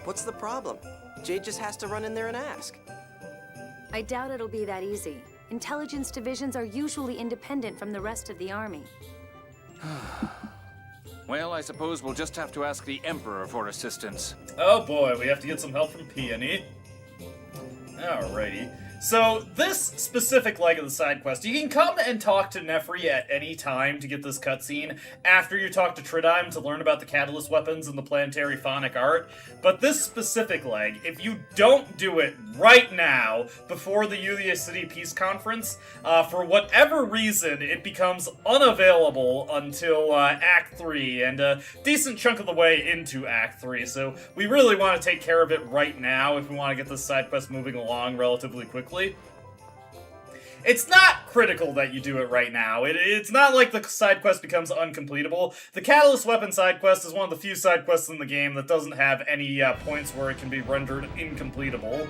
What's the problem? Jade just has to run in there and ask. I doubt it'll be that easy. Intelligence divisions are usually independent from the rest of the army. Well, I suppose we'll just have to ask the Emperor for assistance. Oh boy, we have to get some help from Peony. Alrighty. So, this specific leg of the side quest, you can come and talk to Nefri at any time to get this cutscene after you talk to Tridime to learn about the catalyst weapons and the planetary phonic art. But this specific leg, if you don't do it right now, before the Yulia City Peace Conference, for whatever reason, it becomes unavailable until Act 3, and a decent chunk of the way into Act 3. So, we really want to take care of it right now if we want to get this side quest moving along relatively quickly. It's not critical that you do it right now. It's not like the side quest becomes uncompletable. The Catalyst Weapon side quest is one of the few side quests in the game that doesn't have any points where it can be rendered incompletable.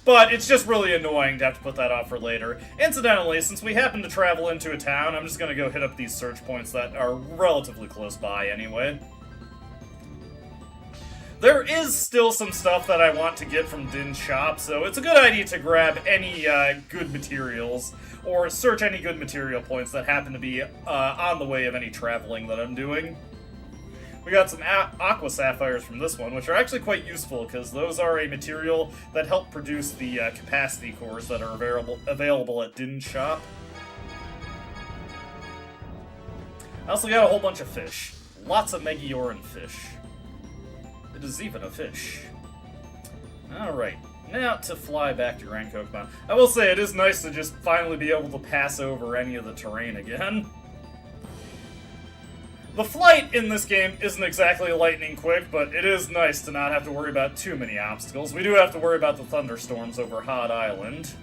But it's just really annoying to have to put that off for later. Incidentally, since we happen to travel into a town, I'm just going to go hit up these search points that are relatively close by anyway. There is still some stuff that I want to get from Din's shop, so it's a good idea to grab any good materials, or search any good material points that happen to be on the way of any traveling that I'm doing. We got some aqua sapphires from this one, which are actually quite useful, because those are a material that help produce the capacity cores that are available at Din's shop. I also got a whole bunch of fish. Lots of Megioran fish. It is even a fish. Alright, now to fly back to Grand Kokomon. I will say, it is nice to just finally be able to pass over any of the terrain again. The flight in this game isn't exactly lightning quick, but it is nice to not have to worry about too many obstacles. We do have to worry about the thunderstorms over Hod Island.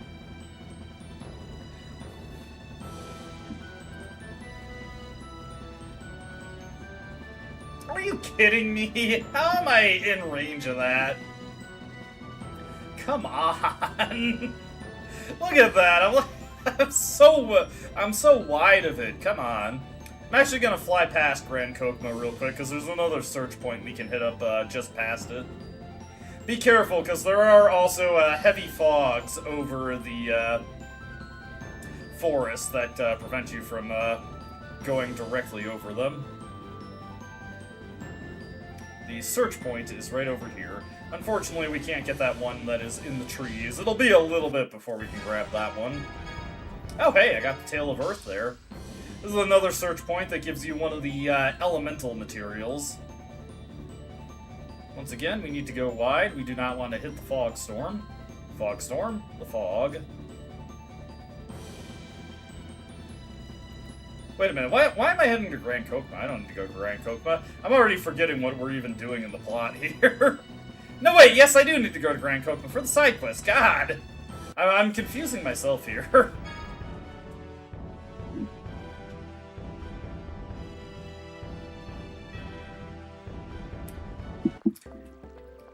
Are you kidding me? How am I in range of that? Come on. Look at that. I'm so wide of it. Come on. I'm actually gonna fly past Grand Kokma real quick because there's another search point we can hit up just past it. Be careful because there are also heavy fogs over the forest that prevent you from going directly over them. The search point is right over here. Unfortunately, we can't get that one that is in the trees. It'll be a little bit before we can grab that one. Oh, hey, I got the Tail of Earth there. This is another search point that gives you one of the elemental materials. Once again, we need to go wide. We do not want to hit the fog storm. Fog storm, the fog. Wait a minute, why am I heading to Grand Kokma? I don't need to go to Grand Kokma. I'm already forgetting what we're even doing in the plot here. No, wait, yes, I do need to go to Grand Kokma for the side quest. God! I'm confusing myself here.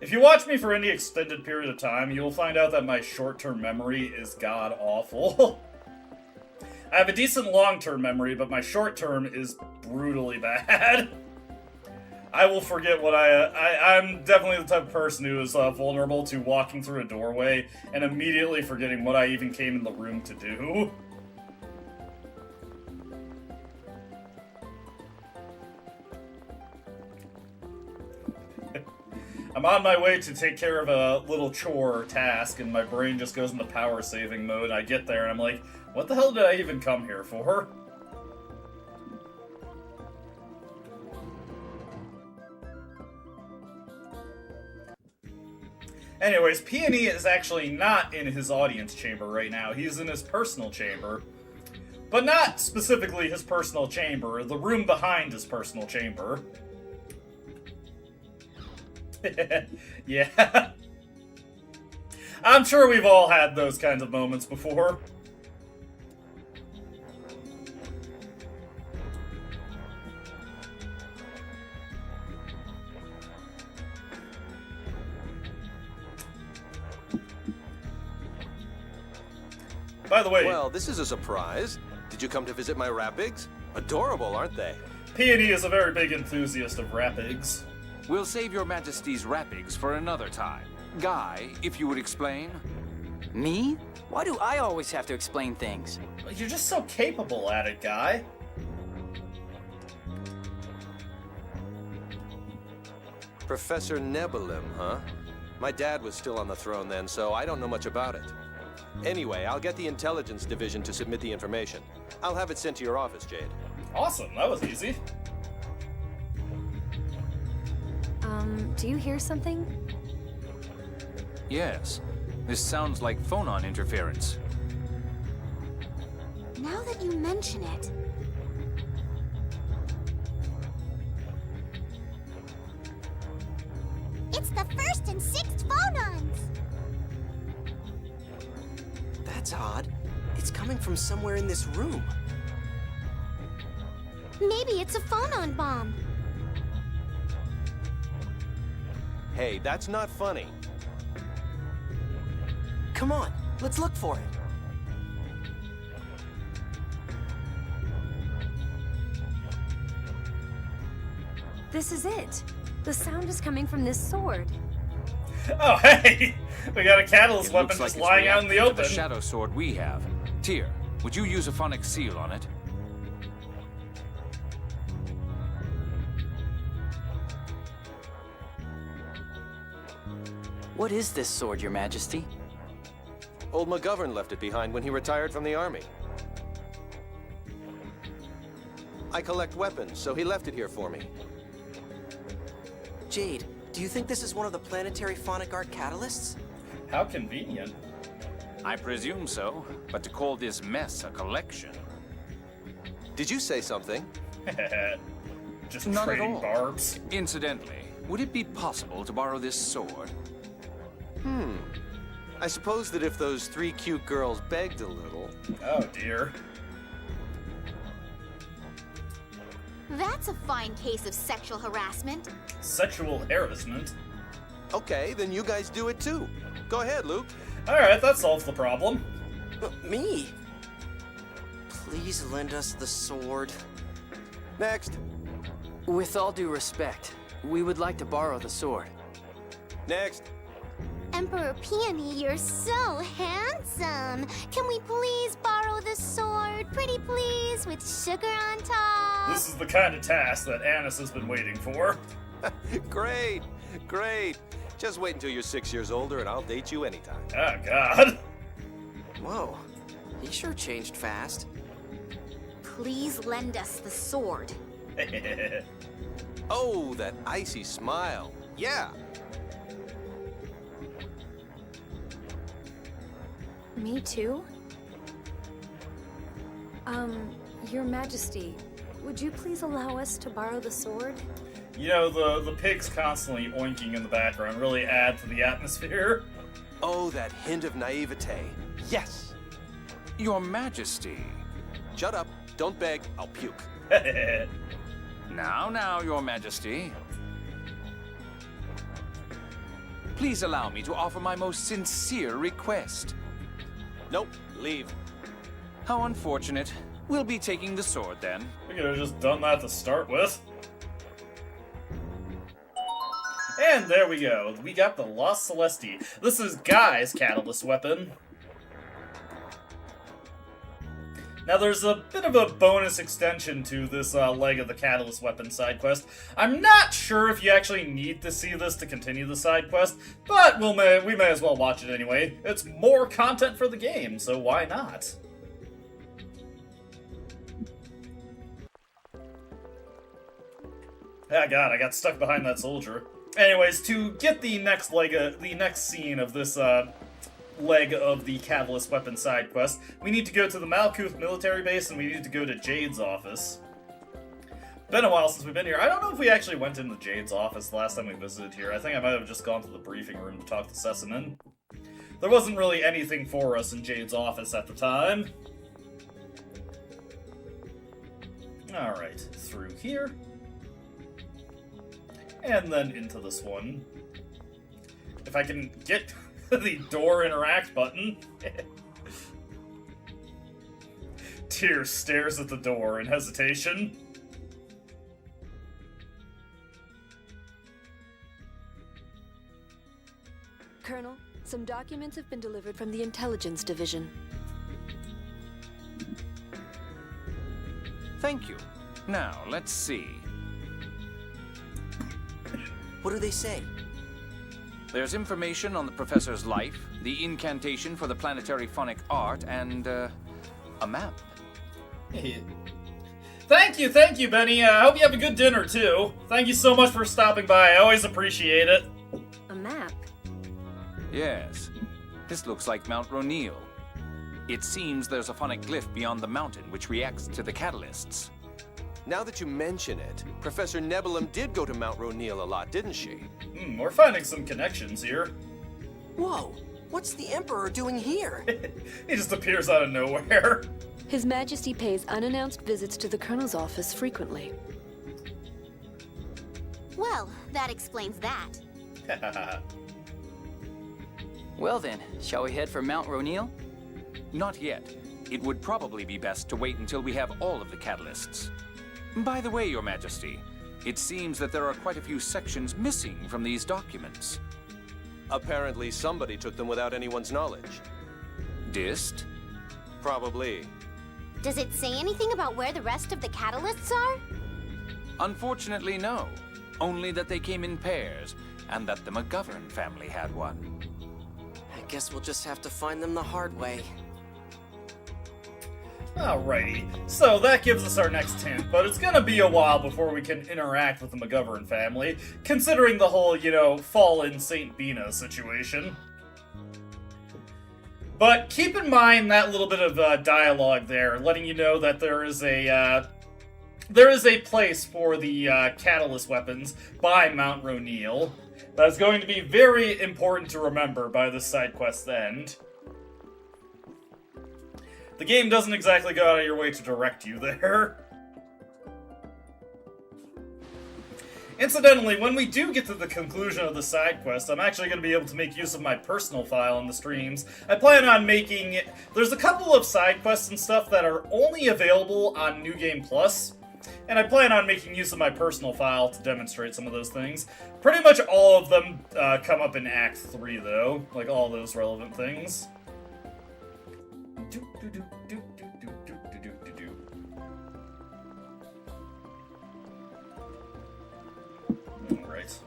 If you watch me for any extended period of time, you'll find out that my short-term memory is god-awful. I have a decent long-term memory, but my short-term is brutally bad. I will forget what I'm definitely the type of person who is vulnerable to walking through a doorway and immediately forgetting what I even came in the room to do. I'm on my way to take care of a little chore or task, and my brain just goes into power-saving mode. I get there, and I'm like, what the hell did I even come here for? Anyways, Peony is actually not in his audience chamber right now. He's in his personal chamber. But not specifically his personal chamber, the room behind his personal chamber. Yeah. I'm sure we've all had those kinds of moments before. By the way... Well, this is a surprise. Did you come to visit my rapigs? Adorable, aren't they? Peony is a very big enthusiast of rapigs. We'll save your majesty's rapigs for another time. Guy, if you would explain? Me? Why do I always have to explain things? You're just so capable at it, Guy. Professor Nebulim, huh? My dad was still on the throne then, so I don't know much about it. Anyway, I'll get the intelligence division to submit the information. I'll have it sent to your office, Jade. Awesome, that was easy. Do you hear something? Yes. This sounds like phonon interference. Now that you mention it... It's the 1st and 6th phonons! That's odd. It's coming from somewhere in this room. Maybe it's a phonon bomb. Hey, that's not funny. Come on, let's look for it. This is it. The sound is coming from this sword. Oh, hey! We got a catalyst weapon Like just lying out in the open. The shadow sword we have. Tyr, would you use a phonic seal on it? What is this sword, Your Majesty? Old McGovern left it behind when he retired from the army. I collect weapons, so he left it here for me. Jade, do you think this is one of the planetary phonic art catalysts? How convenient. I presume so, but to call this mess a collection... Did you say something? Just Not at trading all. barbs. Incidentally, would it be possible to borrow this sword? I suppose that if those 3 cute girls begged a little... Oh, dear. That's a fine case of sexual harassment. Sexual harassment? Okay, then you guys do it too. Go ahead, Luke. Alright, that solves the problem. Me? Please lend us the sword. Next. With all due respect, we would like to borrow the sword. Next. Emperor Peony, you're so handsome. Can we please borrow the sword? Pretty please, with sugar on top. This is the kind of task that Annis has been waiting for. Great, great. Just wait until you're 6 years older and I'll date you anytime. Oh, God. Whoa, he sure changed fast. Please lend us the sword. Oh, that icy smile. Yeah. Me too? Your Majesty, would you please allow us to borrow the sword? You know, the pigs constantly oinking in the background really add to the atmosphere. Oh, that hint of naivete. Yes. Your Majesty. Shut up. Don't beg. I'll puke. Now, Your Majesty. Please allow me to offer my most sincere request. Nope. Leave. How unfortunate. We'll be taking the sword then. We could have just done that to start with. And there we go. We got the Lost Celesti. This is Guy's catalyst weapon. Now there's a bit of a bonus extension to this leg of the catalyst weapon side quest. I'm not sure if you actually need to see this to continue the side quest, but we may as well watch it anyway. It's more content for the game, so why not? Ah, God, I got stuck behind that soldier. Anyways, to get the next scene of this leg of the catalyst weapon side quest, we need to go to the Malkuth military base and we need to go to Jade's office. Been a while since we've been here. I don't know if we actually went into Jade's office the last time we visited here. I think I might have just gone to the briefing room to talk to Sesamin. There wasn't really anything for us in Jade's office at the time. Alright, through here. And then into this one. If I can get the door interact button. Tyr stares at the door in hesitation. Colonel, some documents have been delivered from the Intelligence Division. Thank you. Now, let's see. What do they say? There's information on the professor's life, the incantation for the planetary phonic art, and, a map. Thank you, Benny. I hope you have a good dinner, too. Thank you so much for stopping by. I always appreciate it. A map? Yes. This looks like Mount Ronil. It seems there's a phonic glyph beyond the mountain which reacts to the catalysts. Now that you mention it, Professor Nebulum did go to Mount Ronil a lot, didn't she? We're finding some connections here. Whoa, what's the Emperor doing here? He just appears out of nowhere. His Majesty pays unannounced visits to the Colonel's office frequently. Well, that explains that. Well then, shall we head for Mount Ronil? Not yet. It would probably be best to wait until we have all of the catalysts. By the way, Your Majesty, it seems that there are quite a few sections missing from these documents. Apparently somebody took them without anyone's knowledge. Dist? Probably. Does it say anything about where the rest of the catalysts are? Unfortunately, no. Only that they came in pairs, and that the McGovern family had one. I guess we'll just have to find them the hard way. Alrighty, so that gives us our next hint, but it's gonna be a while before we can interact with the McGovern family, considering the whole, fallen St. Bina situation. But keep in mind that little bit of dialogue there, letting you know that there is a place for the catalyst weapons by Mount Ronil. That is going to be very important to remember by this side quest end. The game doesn't exactly go out of your way to direct you there. Incidentally, when we do get to the conclusion of the side quest, I'm actually going to be able to make use of my personal file in the streams. I plan on making... There's a couple of side quests and stuff that are only available on New Game Plus, and I plan on making use of my personal file to demonstrate some of those things. Pretty much all of them come up in Act 3, though, like all those relevant things. Alright.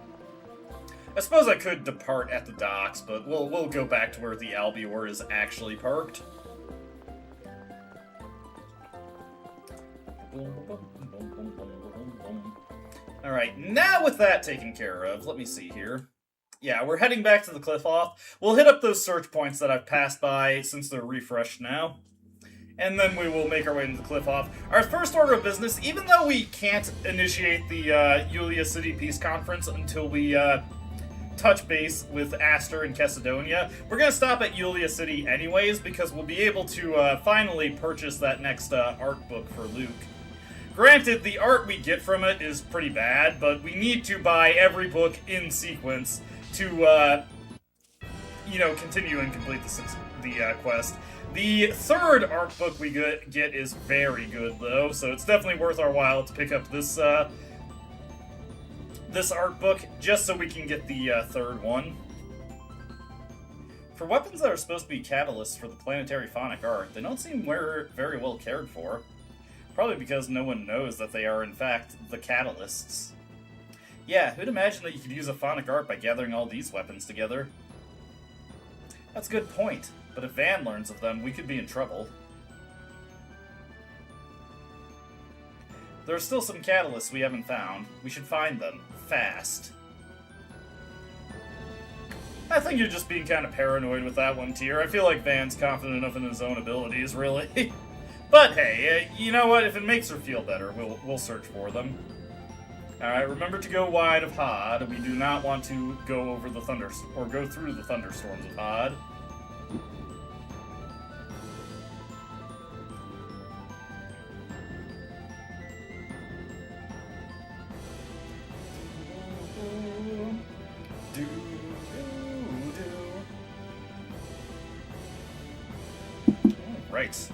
I suppose I could depart at the docks, but we'll go back to where the Albior is actually parked. Alright, now with that taken care of, let me see here. Yeah, we're heading back to the cliff off. We'll hit up those search points that I've passed by since they're refreshed now. And then we will make our way into the cliff off. Our first order of business, even though we can't initiate the Yulia City Peace Conference until we touch base with Aster and Chesedonia, we're going to stop at Yulia City anyways, because we'll be able to finally purchase that next art book for Luke. Granted, the art we get from it is pretty bad, but we need to buy every book in sequence to, you know, continue and complete the quest. The third art book we get is very good, though, so it's definitely worth our while to pick up this this art book just so we can get the third one. For weapons that are supposed to be catalysts for the planetary phonic art, they don't seem very well cared for. Probably because no one knows that they are, in fact, the catalysts. Yeah, who'd imagine that you could use a phonic art by gathering all these weapons together? That's a good point, but if Van learns of them, we could be in trouble. There are still some catalysts we haven't found. We should find them. Fast. I think you're just being kind of paranoid with that one, Tyr. I feel like Van's confident enough in his own abilities, really. But hey, you know what? If it makes her feel better, we'll search for them. Alright, remember to go wide of Hod. We do not want to go over the go through the thunderstorms of Hod. Right.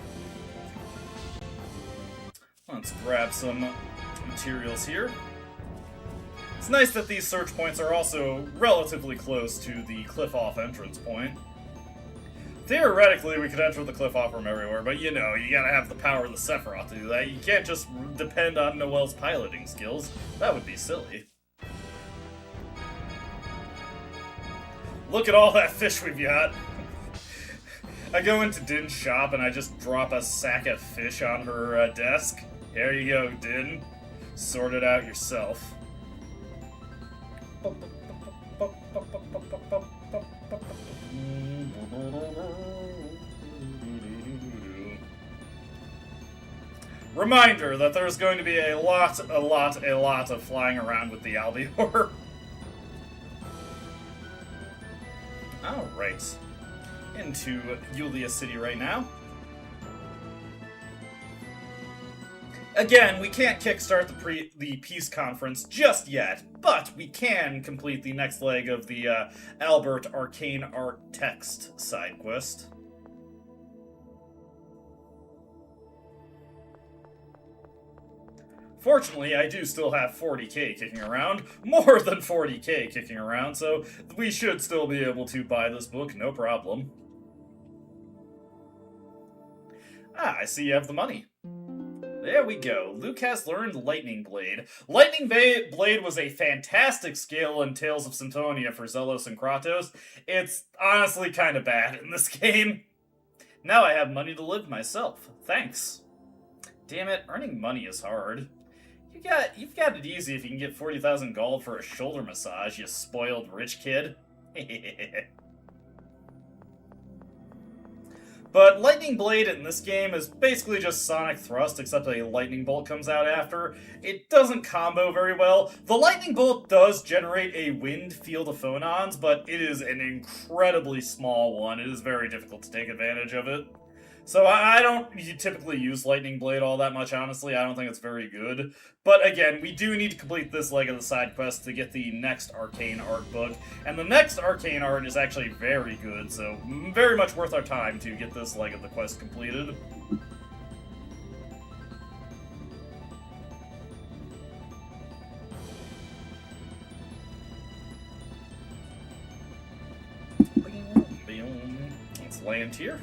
Let's grab some materials here. It's nice that these search points are also relatively close to the cliff-off entrance point. Theoretically, we could enter the cliff-off from everywhere, but you know, you gotta have the power of the Sephiroth to do that. You can't just depend on Noel's piloting skills. That would be silly. Look at all that fish we've got. I go into Din's shop and I just drop a sack of fish on her desk. Here you go, Din. Sort it out yourself. Reminder that there's going to be a lot of flying around with the Albior. Alright. Into Yulia City right now. Again, we can't kickstart the peace conference just yet, but we can complete the next leg of the Albert Arcane Art Text side quest. Fortunately, I do still have 40k kicking around, more than 40k kicking around, so we should still be able to buy this book, no problem. Ah, I see you have the money. There we go. Luke has learned Lightning Blade. Lightning Blade was a fantastic skill in Tales of Symphonia for Zelos and Kratos. It's honestly kind of bad in this game. Now I have money to live myself. Thanks. Damn it, earning money is hard. You've got it easy if you can get 40,000 gold for a shoulder massage, you spoiled rich kid. But Lightning Blade in this game is basically just Sonic Thrust, except a Lightning Bolt comes out after. It doesn't combo very well. The Lightning Bolt does generate a wind field of phonons, but it is an incredibly small one. It is very difficult to take advantage of it. So I don't typically use Lightning Blade all that much, honestly. I don't think it's very good. But again, we do need to complete this leg of the side quest to get the next Arcane Art book. And the next Arcane Art is actually very good, so very much worth our time to get this leg of the quest completed. Let's land here.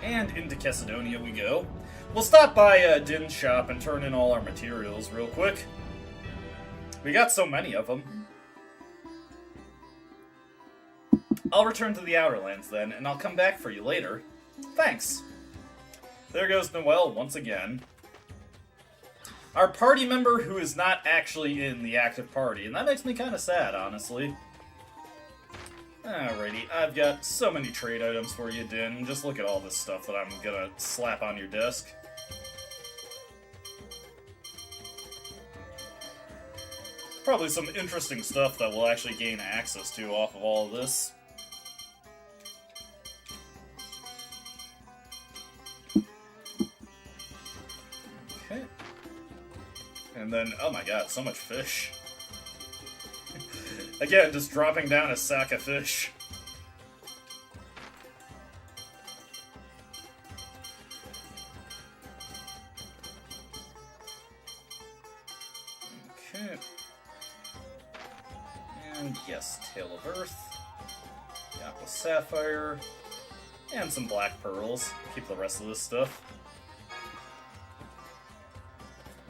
And into Chesedonia we go. We'll stop by Din's shop and turn in all our materials real quick. We got so many of them. I'll return to the Outer Lands then, and I'll come back for you later. Thanks. There goes Noelle once again. Our party member who is not actually in the active party, and that makes me kind of sad, honestly. Alrighty, I've got so many trade items for you, Din. Just look at all this stuff that I'm gonna slap on your desk. Probably some interesting stuff that we'll actually gain access to off of all of this. Okay. And then, oh my god, so much fish. Again, just dropping down a sack of fish. Okay. And yes, Tail of Earth. Aqua Sapphire. And some black pearls. Keep the rest of this stuff.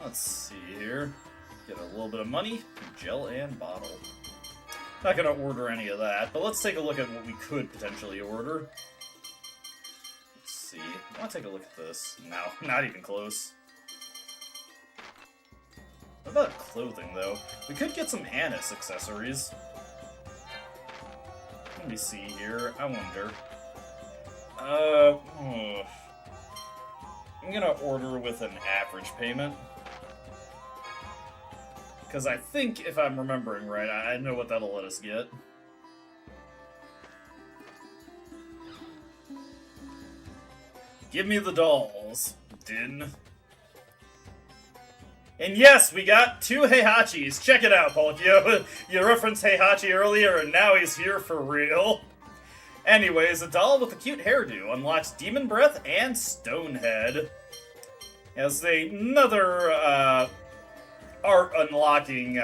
Let's see here. Get a little bit of money. Gel and bottle. Not gonna order any of that, but let's take a look at what we could potentially order. Let's see. I want to take a look at this. No, not even close. What about clothing, though? We could get some Annis accessories. Let me see here. I wonder. I'm gonna order with an average payment. Because I think, if I'm remembering right, I know what that'll let us get. Give me the dolls, Din. And yes, we got 2 Heihachis. Check it out, Polkio. You referenced Heihachi earlier, and now he's here for real. Anyways, a doll with a cute hairdo unlocks Demon Breath and Stonehead. As another, art unlocking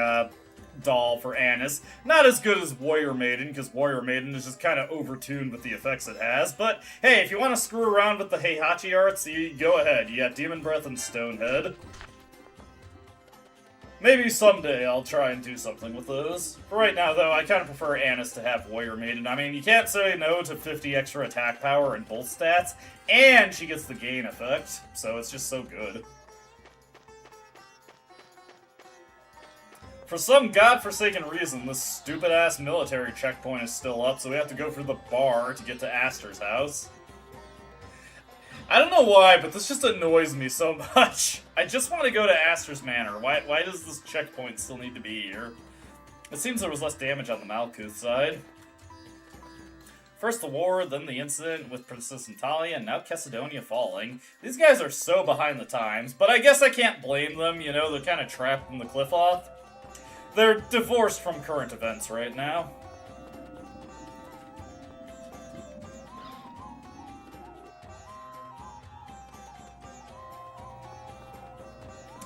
doll for Annis. Not as good as Warrior Maiden, because Warrior Maiden is just kind of overtuned with the effects it has. But hey, if you want to screw around with the Heihachi arts, you go ahead. You got Demon Breath and Stonehead. Maybe someday I'll try and do something with those. For right now, though, I kind of prefer Annis to have Warrior Maiden. I mean, you can't say no to 50 extra attack power and bolt stats, and she gets the gain effect, so it's just so good. For some godforsaken reason, this stupid-ass military checkpoint is still up, so we have to go through the bar to get to Aster's house. I don't know why, but this just annoys me so much. I just want to go to Aster's Manor. Why does this checkpoint still need to be here? It seems there was less damage on the Malkuth side. First the war, then the incident with Princess Natalia, and now Chesedonia falling. These guys are so behind the times, but I guess I can't blame them, you know, they're kind of trapped in the Qliphoth. They're divorced from current events right now.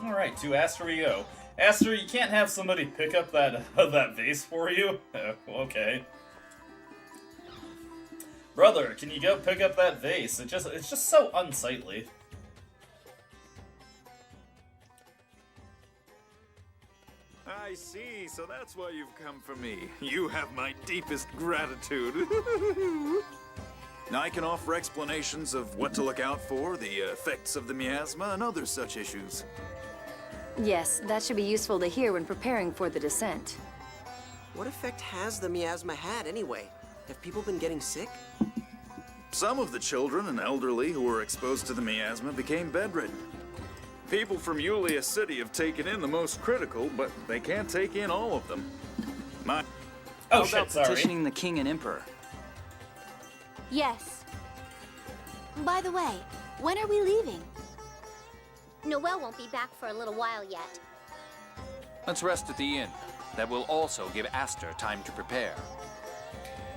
Alright, to Aster we go. Aster, you can't have somebody pick up that that vase for you? Okay. Brother, can you go pick up that vase? It's just so unsightly. I see, so that's why you've come for me. You have my deepest gratitude. Now I can offer explanations of what to look out for, the effects of the miasma, and other such issues. Yes, that should be useful to hear when preparing for the descent. What effect has the miasma had anyway? Have people been getting sick? Some of the children and elderly who were exposed to the miasma became bedridden. People from Yulia City have taken in the most critical, but they can't take in all of them. How about petitioning the king and emperor? Yes, By the way, when are we leaving? Noelle won't be back for a little while yet. Let's rest at the inn. That will also give Aster time to prepare.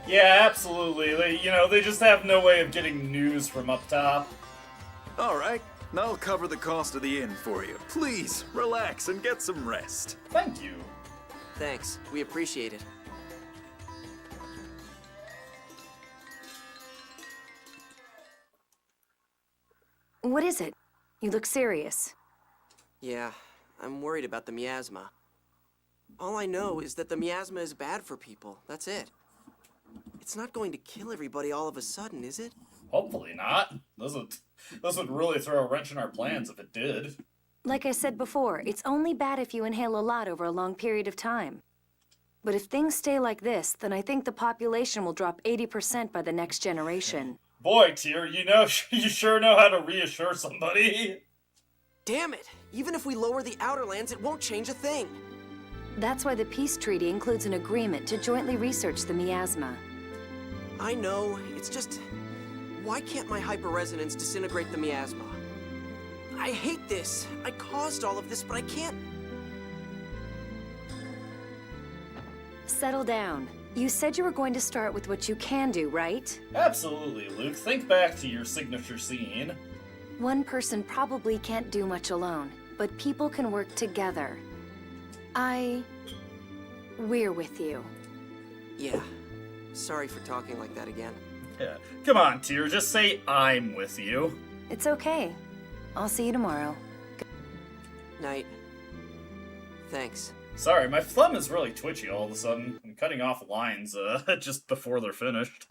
Yeah, absolutely. They just have no way of getting news from up top. All right, I'll cover the cost of the inn for you. Please, relax and get some rest. Thank you. Thanks. We appreciate it. What is it? You look serious. Yeah, I'm worried about the miasma. All I know is that the miasma is bad for people. That's it. It's not going to kill everybody all of a sudden, is it? Hopefully not. This would really throw a wrench in our plans if it did. Like I said before, it's only bad if you inhale a lot over a long period of time. But if things stay like this, then I think the population will drop 80% by the next generation. Boy, Tyr, you sure know how to reassure somebody. Damn it! Even if we lower the outer lands, it won't change a thing. That's why the peace treaty includes an agreement to jointly research the miasma. I know, it's just... Why can't my hyperresonance disintegrate the miasma? I hate this. I caused all of this, but I can't... Settle down. You said you were going to start with what you can do, right? Absolutely, Luke. Think back to your signature scene. One person probably can't do much alone, but people can work together. We're with you. Yeah. Sorry for talking like that again. Yeah. Come on, Tyr, just say I'm with you. It's okay. I'll see you tomorrow. Night. Thanks. Sorry, my thumb is really twitchy all of a sudden. I'm cutting off lines just before they're finished.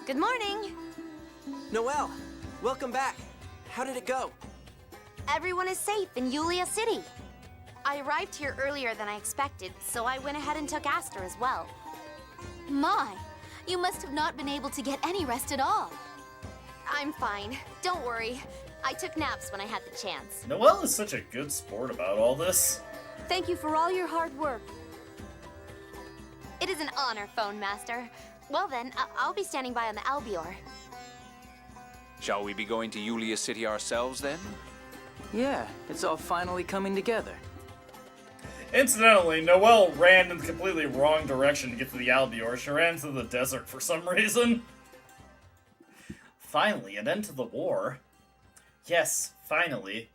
Good morning. Noelle, welcome back. How did it go? Everyone is safe in Yulia City. I arrived here earlier than I expected, so I went ahead and took Aster as well. My, you must have not been able to get any rest at all. I'm fine. Don't worry. I took naps when I had the chance. Noelle is such a good sport about all this. Thank you for all your hard work. It is an honor, Phone Master. Well then, I'll be standing by on the Albior. Shall we be going to Yulia City ourselves then? Yeah, it's all finally coming together. Incidentally, Noelle ran in the completely wrong direction to get to the Albior. She ran to the desert for some reason. Finally, an end to the war. Yes, finally.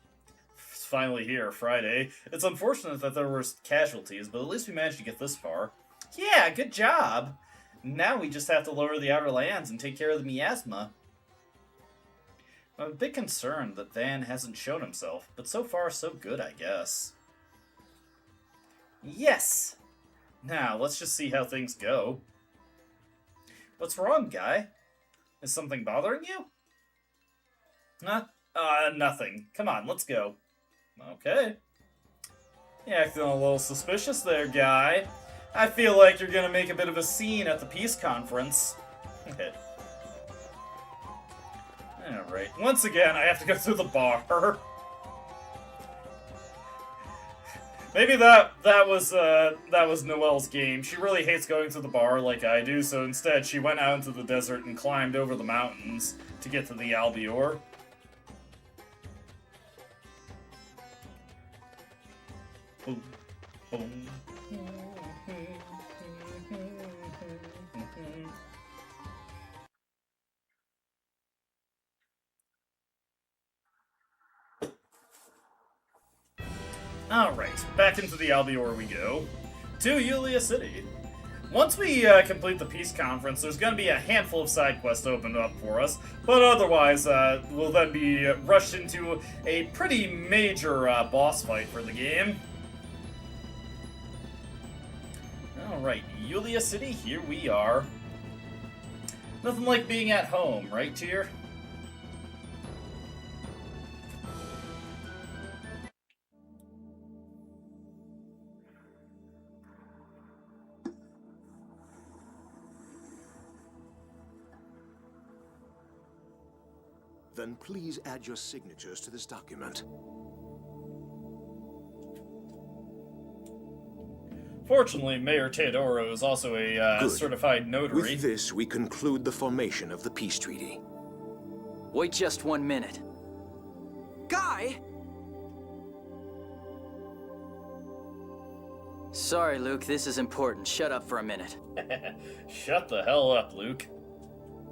It's finally here, Friday. It's unfortunate that there were casualties, but at least we managed to get this far. Yeah, good job! Now we just have to lower the outer lands and take care of the miasma. I'm a bit concerned that Van hasn't shown himself, but so far so good, I guess. Yes! Now, let's just see how things go. What's wrong, guy? Is something bothering you? Huh? Nothing. Come on, let's go. Okay. You're acting a little suspicious there, guy. I feel like you're gonna make a bit of a scene at the peace conference. Okay. Alright, once again, I have to go through the bar. Maybe that was Noelle's game. She really hates going to the bar like I do, so instead she went out into the desert and climbed over the mountains to get to the Albior. Boom, boom. Alright, back into the Albior we go. To Yulia City. Once we complete the peace conference, there's going to be a handful of side quests opened up for us, but otherwise, we'll then be rushed into a pretty major boss fight for the game. Alright, Yulia City, here we are. Nothing like being at home, right, Tyr? Then please add your signatures to this document. Fortunately, Mayor Teodoro is also a Good. certified notary. With this, we conclude the formation of the peace treaty. Wait just 1 minute. Guy! Sorry, Luke, this is important. Shut up for a minute. Shut the hell up, Luke.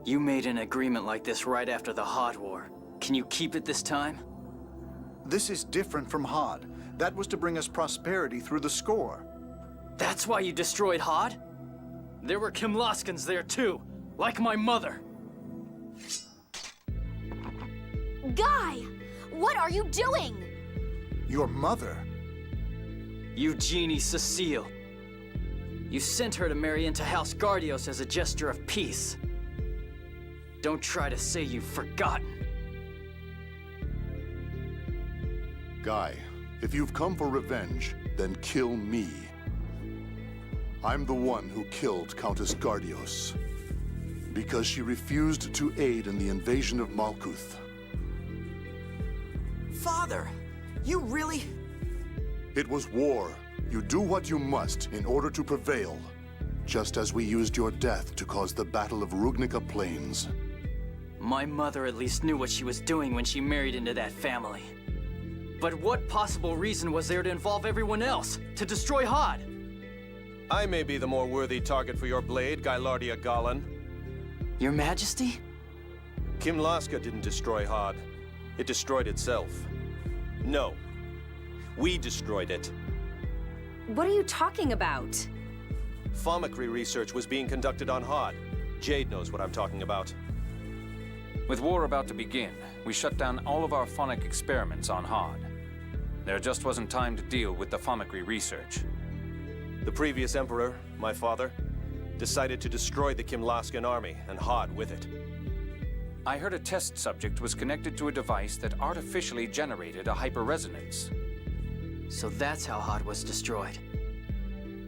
You made an agreement like this right after the Hod War. Can you keep it this time? This is different from Hod. That was to bring us prosperity through the score. That's why you destroyed Hod? There were Kimlaskans there too, like my mother. Guy! What are you doing? Your mother? Eugenie Cecile. You sent her to marry into House Gardios as a gesture of peace. Don't try to say you've forgotten. Guy, if you've come for revenge, then kill me. I'm the one who killed Countess Gardios, because she refused to aid in the invasion of Malkuth. Father, you really... It was war. You do what you must in order to prevail, just as we used your death to cause the Battle of Rugnica Plains. My mother at least knew what she was doing when she married into that family. But what possible reason was there to involve everyone else, to destroy Hod? I may be the more worthy target for your blade, Gylardia Golan. Your Majesty? Kimlaska didn't destroy Hod. It destroyed itself. No. We destroyed it. What are you talking about? Pharmacy research was being conducted on Hod. Jade knows what I'm talking about. With war about to begin, we shut down all of our phonic experiments on Hod. There just wasn't time to deal with the pharmacy research. The previous emperor, my father, decided to destroy the Kimlaskan army and Hod with it. I heard a test subject was connected to a device that artificially generated a hyperresonance. So that's how Hod was destroyed.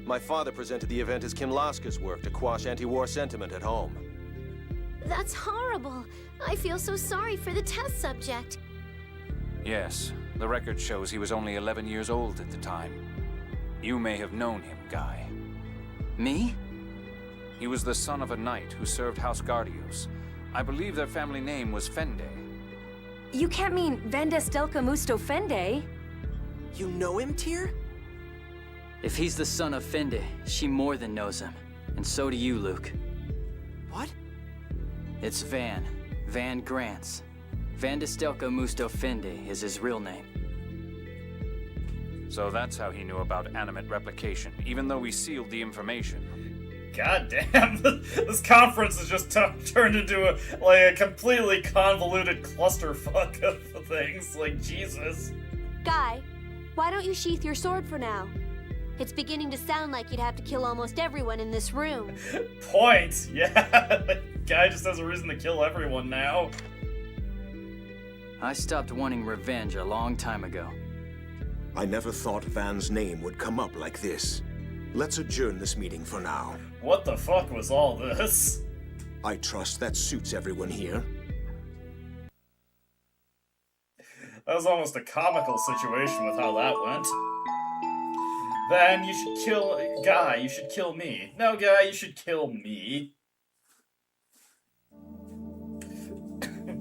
My father presented the event as Kimlaska's work to quash anti-war sentiment at home. That's horrible. I feel so sorry for the test subject. Yes, the record shows he was only 11 years old at the time. You may have known him, Guy. Me? He was the son of a knight who served House Gardios. I believe their family name was Fende. You can't mean Vendestelka Musto Fende. You know him, Tyr? If he's the son of Fende, she more than knows him. And so do you, Luke. What? It's Van. Van Grants. Vandestelka Musto Fende is his real name. So that's how he knew about animate replication, even though we sealed the information. God damn, this conference has just turned into a completely convoluted clusterfuck of things. Like, Jesus. Guy, why don't you sheath your sword for now? It's beginning to sound like you'd have to kill almost everyone in this room. Point, yeah. The guy just has a reason to kill everyone now. I stopped wanting revenge a long time ago. I never thought Van's name would come up like this. Let's adjourn this meeting for now. What the fuck was all this? I trust that suits everyone here. That was almost a comical situation with how that went. Van, you should kill... Guy, you should kill me. No, Guy, you should kill me.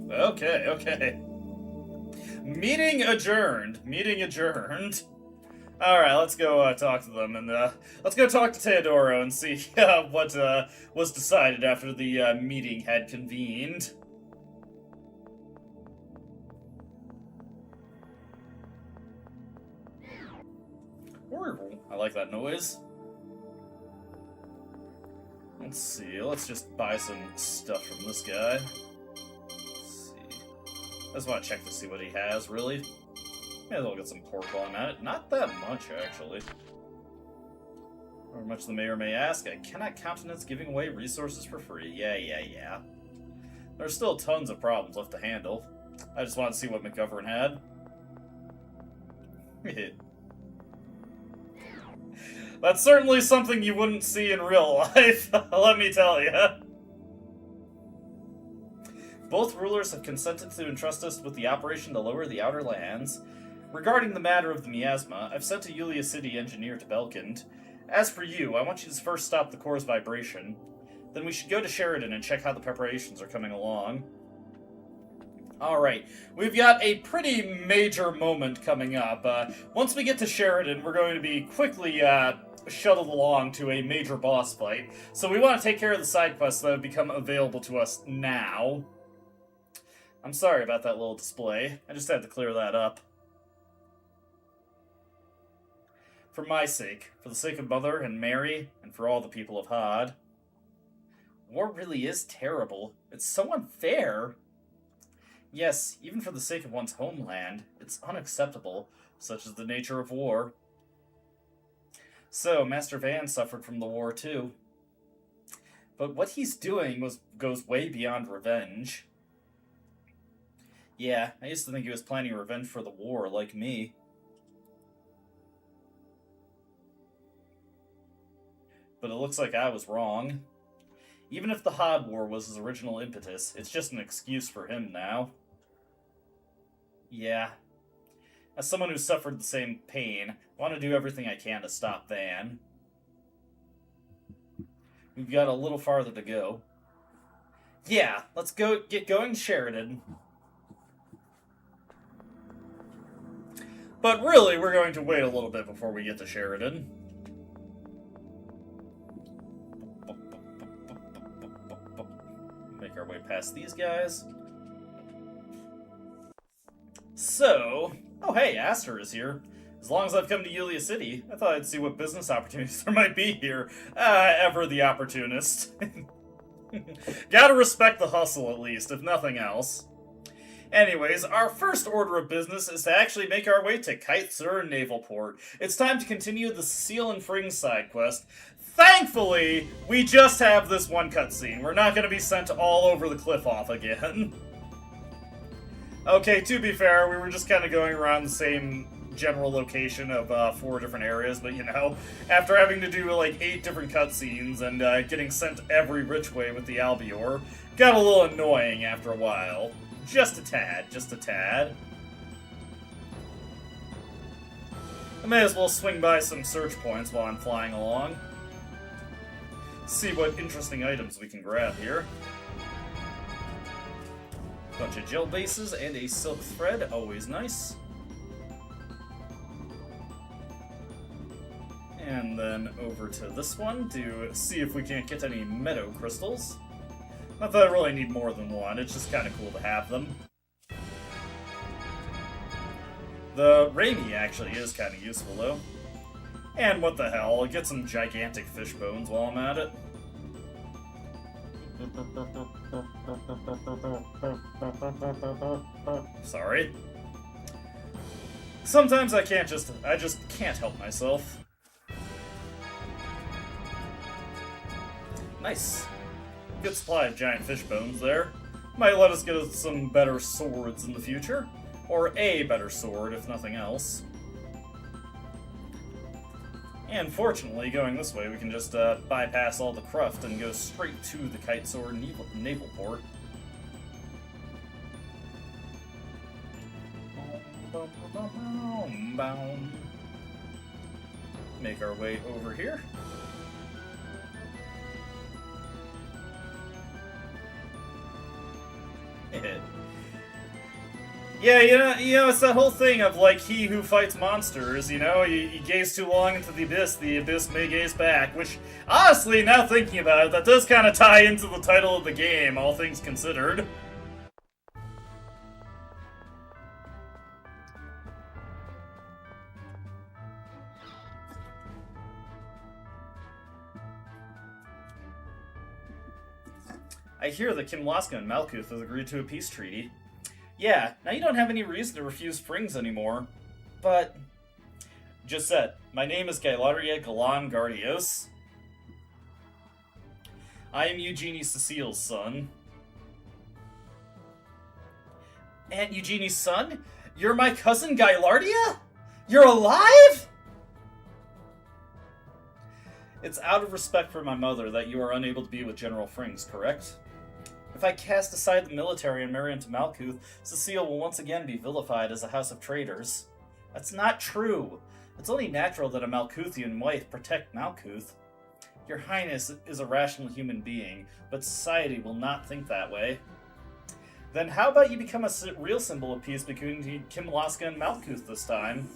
Okay. Meeting adjourned. Alright, let's go talk to them, and let's go talk to Teodoro and see what was decided after the meeting had convened. I like that noise. Let's see, let's just buy some stuff from this guy. Let's see. I just want to check to see what he has, really. May as well get some pork while I'm at it. Not that much, actually. However much the mayor may ask, I cannot countenance giving away resources for free. Yeah. There's still tons of problems left to handle. I just want to see what McGovern had. That's certainly something you wouldn't see in real life, let me tell you. Both rulers have consented to entrust us with the operation to lower the outer lands. Regarding the matter of the miasma, I've sent a Yulia City engineer to Belkind. As for you, I want you to first stop the core's vibration. Then we should go to Sheridan and check how the preparations are coming along. Alright, we've got a pretty major moment coming up. Once we get to Sheridan, we're going to be quickly shuttled along to a major boss fight. So we want to take care of the side quests that have become available to us now. I'm sorry about that little display. I just had to clear that up. For my sake, for the sake of Mother and Mary, and for all the people of Hod. War really is terrible. It's so unfair. Yes, even for the sake of one's homeland, it's unacceptable. Such is the nature of war. So, Master Van suffered from the war too. But what he's doing goes way beyond revenge. Yeah, I used to think he was planning revenge for the war, like me. But it looks like I was wrong. Even if the Hod War was his original impetus, it's just an excuse for him now. Yeah. As someone who suffered the same pain, I want to do everything I can to stop Van. We've got a little farther to go. Yeah, let's get going to Sheridan. But really, we're going to wait a little bit before we get to Sheridan. Make our way past these guys. So, oh hey, Aster is here. As long as I've come to Yulia City, I thought I'd see what business opportunities there might be here. Ever the opportunist. Gotta respect the hustle at least, if nothing else. Anyways, our first order of business is to actually make our way to Kite-Sur Naval Port. It's time to continue the Cecile and Fring side quest. Thankfully, we just have this one cutscene. We're not going to be sent all over the cliff off again. Okay, to be fair, we were just kind of going around the same general location of 4 different areas, but you know, after having to do like 8 different cutscenes and getting sent every which way with the Albior, got a little annoying after a while. Just a tad, just a tad. I may as well swing by some search points while I'm flying along. See what interesting items we can grab here. Bunch of gel bases and a silk thread, always nice. And then over to this one to see if we can't get any meadow crystals. Not that I really need more than one, it's just kind of cool to have them. The Raimi actually is kind of useful though. And what the hell, I'll get some gigantic fish bones while I'm at it. Sorry. Sometimes I just can't help myself. Nice. Good supply of giant fish bones there. Might let us get us some better swords in the future. Or a better sword, if nothing else. And fortunately, going this way, we can just bypass all the cruft and go straight to the Kite-Sur Naval Port. Make our way over here. Yeah, you know, it's that whole thing of, like, he who fights monsters, you know? You gaze too long into the abyss may gaze back, which, honestly, now thinking about it, that does kind of tie into the title of the game, all things considered. I hear that Kimlaska and Malkuth have agreed to a peace treaty. Yeah, now you don't have any reason to refuse Frings anymore. But, just said, my name is Gailaria Galan Gardios. I am Eugenie Cecile's son. Aunt Eugenie's son? You're my cousin Gailardia? You're alive? It's out of respect for my mother that you are unable to be with General Frings, correct? If I cast aside the military and marry into Malkuth, Cecile will once again be vilified as a house of traitors. That's not true. It's only natural that a Malkuthian wife protect Malkuth. Your Highness is a rational human being, but society will not think that way. Then how about you become a real symbol of peace between Kimalaska and Malkuth this time?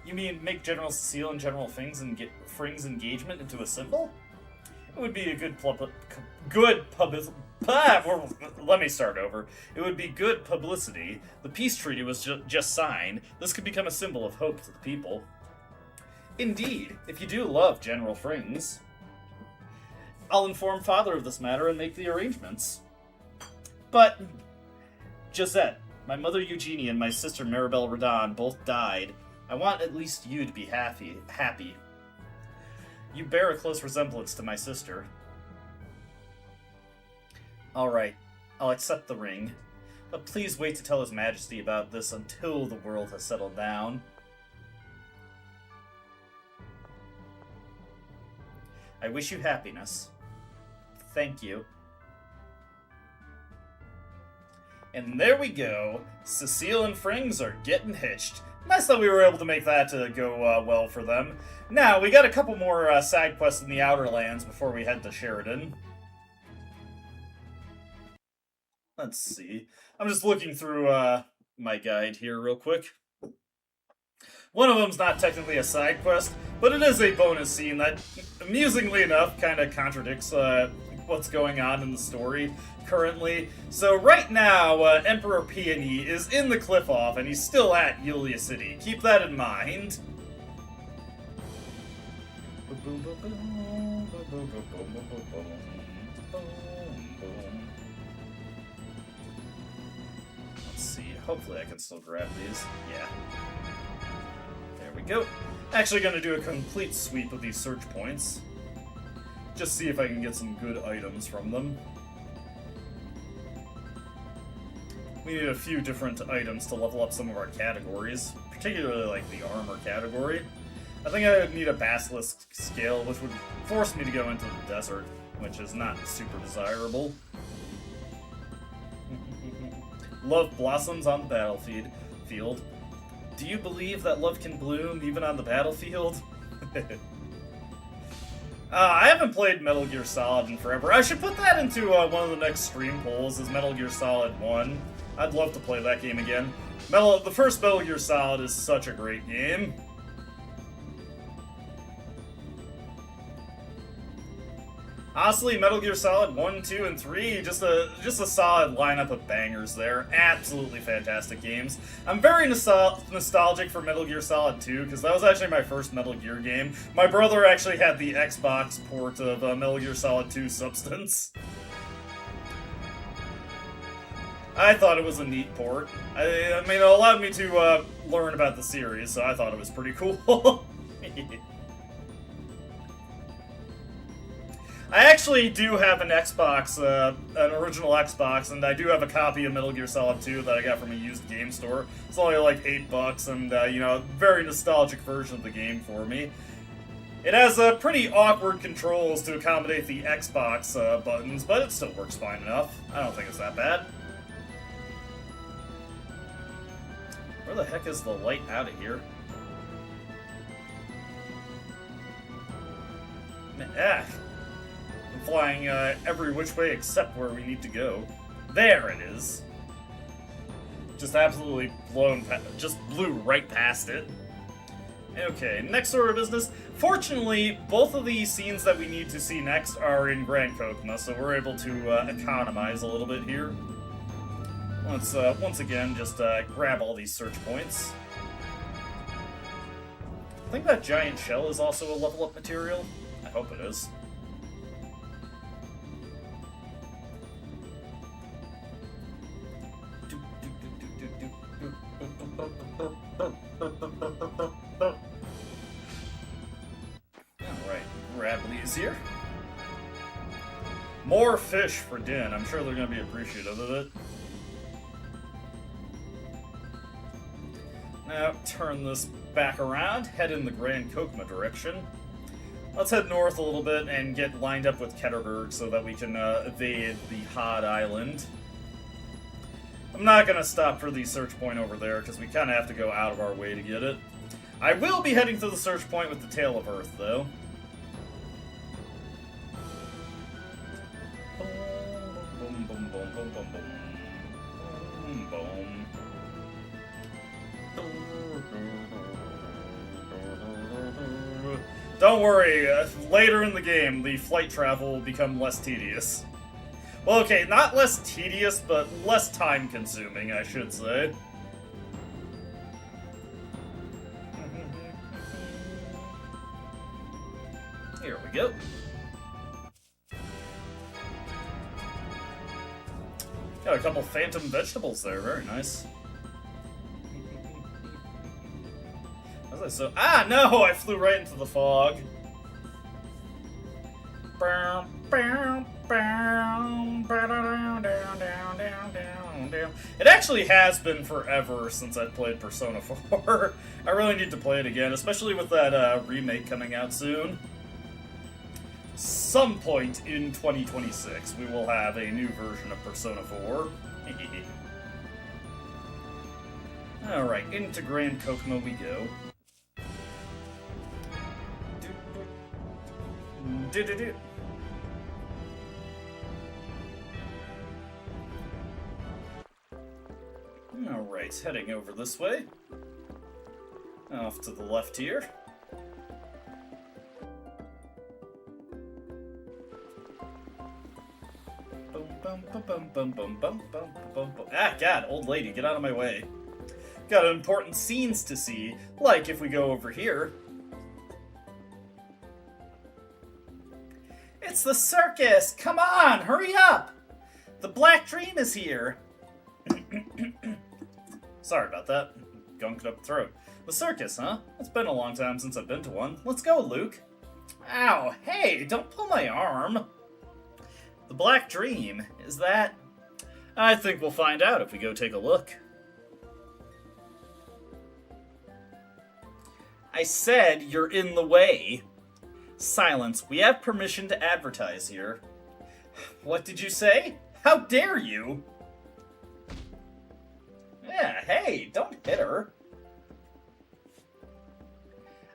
You mean make General Cecile and General Fring's engagement into a symbol? It would be a let me start over. It would be good publicity. The peace treaty was just signed. This could become a symbol of hope to the people. Indeed, if you do love General Frings, I'll inform Father of this matter and make the arrangements. But, Josette, my mother Eugenie and my sister Maribel Radon both died. I want at least you to be happy. You bear a close resemblance to my sister. Alright, I'll accept the ring. But please wait to tell His Majesty about this until the world has settled down. I wish you happiness. Thank you. And there we go. Cecile and Frings are getting hitched. Nice that we were able to make that go well for them. Now, we got a couple more side quests in the Outer Lands before we head to Sheridan. Let's see. I'm just looking through my guide here real quick. One of them's not technically a side quest, but it is a bonus scene that, amusingly enough, kind of contradicts what's going on in the story currently. So right now, Emperor Peony is in the cliff off, and he's still at Yulia City. Keep that in mind. Let's see. Hopefully I can still grab these. Yeah. There we go. Actually gonna do a complete sweep of these search points. Just see if I can get some good items from them. We need a few different items to level up some of our categories, particularly like the armor category. I think I would need a basilisk scale, which would force me to go into the desert, which is not super desirable. Love blossoms on the battlefield. Do you believe that love can bloom even on the battlefield? I haven't played Metal Gear Solid in forever. I should put that into one of the next stream polls, is Metal Gear Solid 1. I'd love to play that game again. The first Metal Gear Solid is such a great game. Honestly, Metal Gear Solid 1, 2, and 3, just a solid lineup of bangers there. Absolutely fantastic games. I'm very nostalgic for Metal Gear Solid 2, because that was actually my first Metal Gear game. My brother actually had the Xbox port of Metal Gear Solid 2 Substance. I thought it was a neat port. I mean, it allowed me to learn about the series, so I thought it was pretty cool. I actually do have an Xbox, an original Xbox, and I do have a copy of Metal Gear Solid 2 that I got from a used game store. It's only like $8, and, you know, a very nostalgic version of the game for me. It has pretty awkward controls to accommodate the Xbox buttons, but it still works fine enough. I don't think it's that bad. Where the heck is the light out of here? I'm flying every which way except where we need to go. There it is. Just absolutely blew right past it. Okay, next order of business. Fortunately, both of the scenes that we need to see next are in Grand Kokma, so we're able to economize a little bit here. Let's, once again, just grab all these search points. I think that giant shell is also a level up material. I hope it is. Alright, grab these here. More fish for Din. I'm sure they're going to be appreciative of it. Now, turn this back around, head in the Grand Kokma direction. Let's head north a little bit and get lined up with Ketterberg so that we can evade the Hod Island. I'm not going to stop for the search point over there, because we kind of have to go out of our way to get it. I will be heading to the search point with the Tail of Earth, though. Boom, boom, boom, boom, boom, boom. Boom, boom. Don't worry, later in the game, the flight travel will become less tedious. Well, okay, not less tedious, but less time-consuming, I should say. Here we go. Got a couple phantom vegetables there, very nice. So, no! I flew right into the fog. It actually has been forever since I've played Persona 4. I really need to play it again, especially with that remake coming out soon. Some point in 2026, we will have a new version of Persona 4. Alright, into Grand Kokomo we go. Alright, heading over this way. Off to the left here. God, old lady, get out of my way. Got important scenes to see, like if we go over here. It's the circus! Come on, hurry up! The Black Dream is here! Sorry about that. Gunked up throat. The circus, huh? It's been a long time since I've been to one. Let's go, Luke. Ow, hey, don't pull my arm. The Black Dream, is that... I think we'll find out if we go take a look. I said you're in the way. Silence. We have permission to advertise here. What did you say? How dare you? Yeah, hey, don't hit her.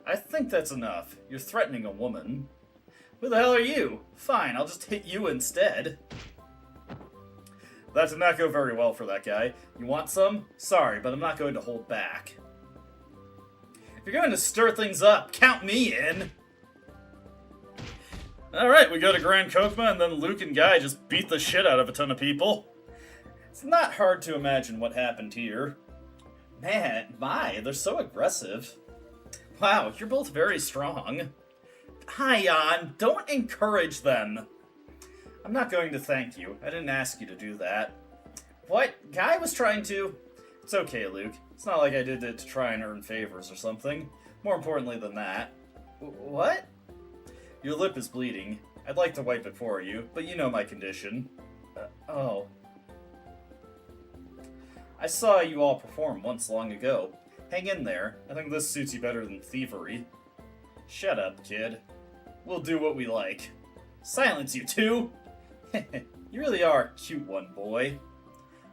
I think that's enough. You're threatening a woman. Who the hell are you? Fine, I'll just hit you instead. That did not go very well for that guy. You want some? Sorry, but I'm not going to hold back. If you're going to stir things up, count me in! Alright, we go to Grand Kokomo, and then Luke and Guy just beat the shit out of a ton of people. It's not hard to imagine what happened here. Man, they're so aggressive. Wow, you're both very strong. Ion, don't encourage them. I'm not going to thank you. I didn't ask you to do that. What? Guy was trying to... It's okay, Luke. It's not like I did it to try and earn favors or something. More importantly than that. What? Your lip is bleeding. I'd like to wipe it for you, but you know my condition. Oh. I saw you all perform once long ago. Hang in there. I think this suits you better than thievery. Shut up, kid. We'll do what we like. Silence, you two! You really are a cute one, boy.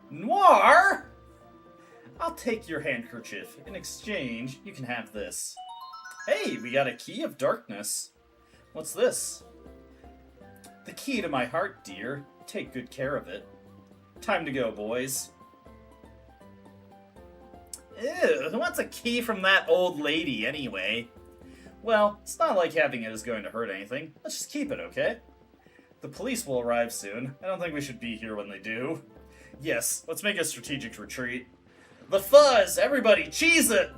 Noir! I'll take your handkerchief. In exchange, you can have this. Hey, we got a key of darkness. What's this? The key to my heart, dear. Take good care of it. Time to go, boys. Ew, who wants a key from that old lady, anyway? Well, it's not like having it is going to hurt anything. Let's just keep it, okay? The police will arrive soon. I don't think we should be here when they do. Yes, let's make a strategic retreat. The fuzz! Everybody, cheese it!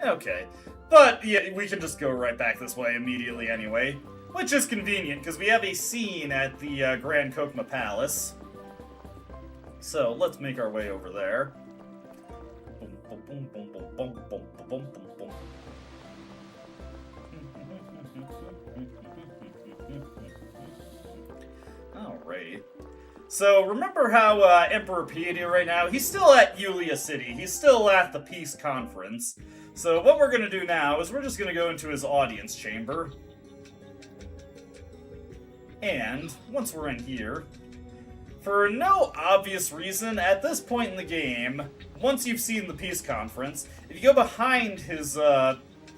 Okay. But, yeah, we can just go right back this way immediately anyway. Which is convenient, because we have a scene at the Grand Kokomo Palace. So, let's make our way over there. Alrighty. So, remember how Emperor Piety right now, he's still at Yulia City. He's still at the peace conference. So what we're going to do now is we're just going to go into his audience chamber. And once we're in here, for no obvious reason, at this point in the game, once you've seen the peace conference, if you go behind his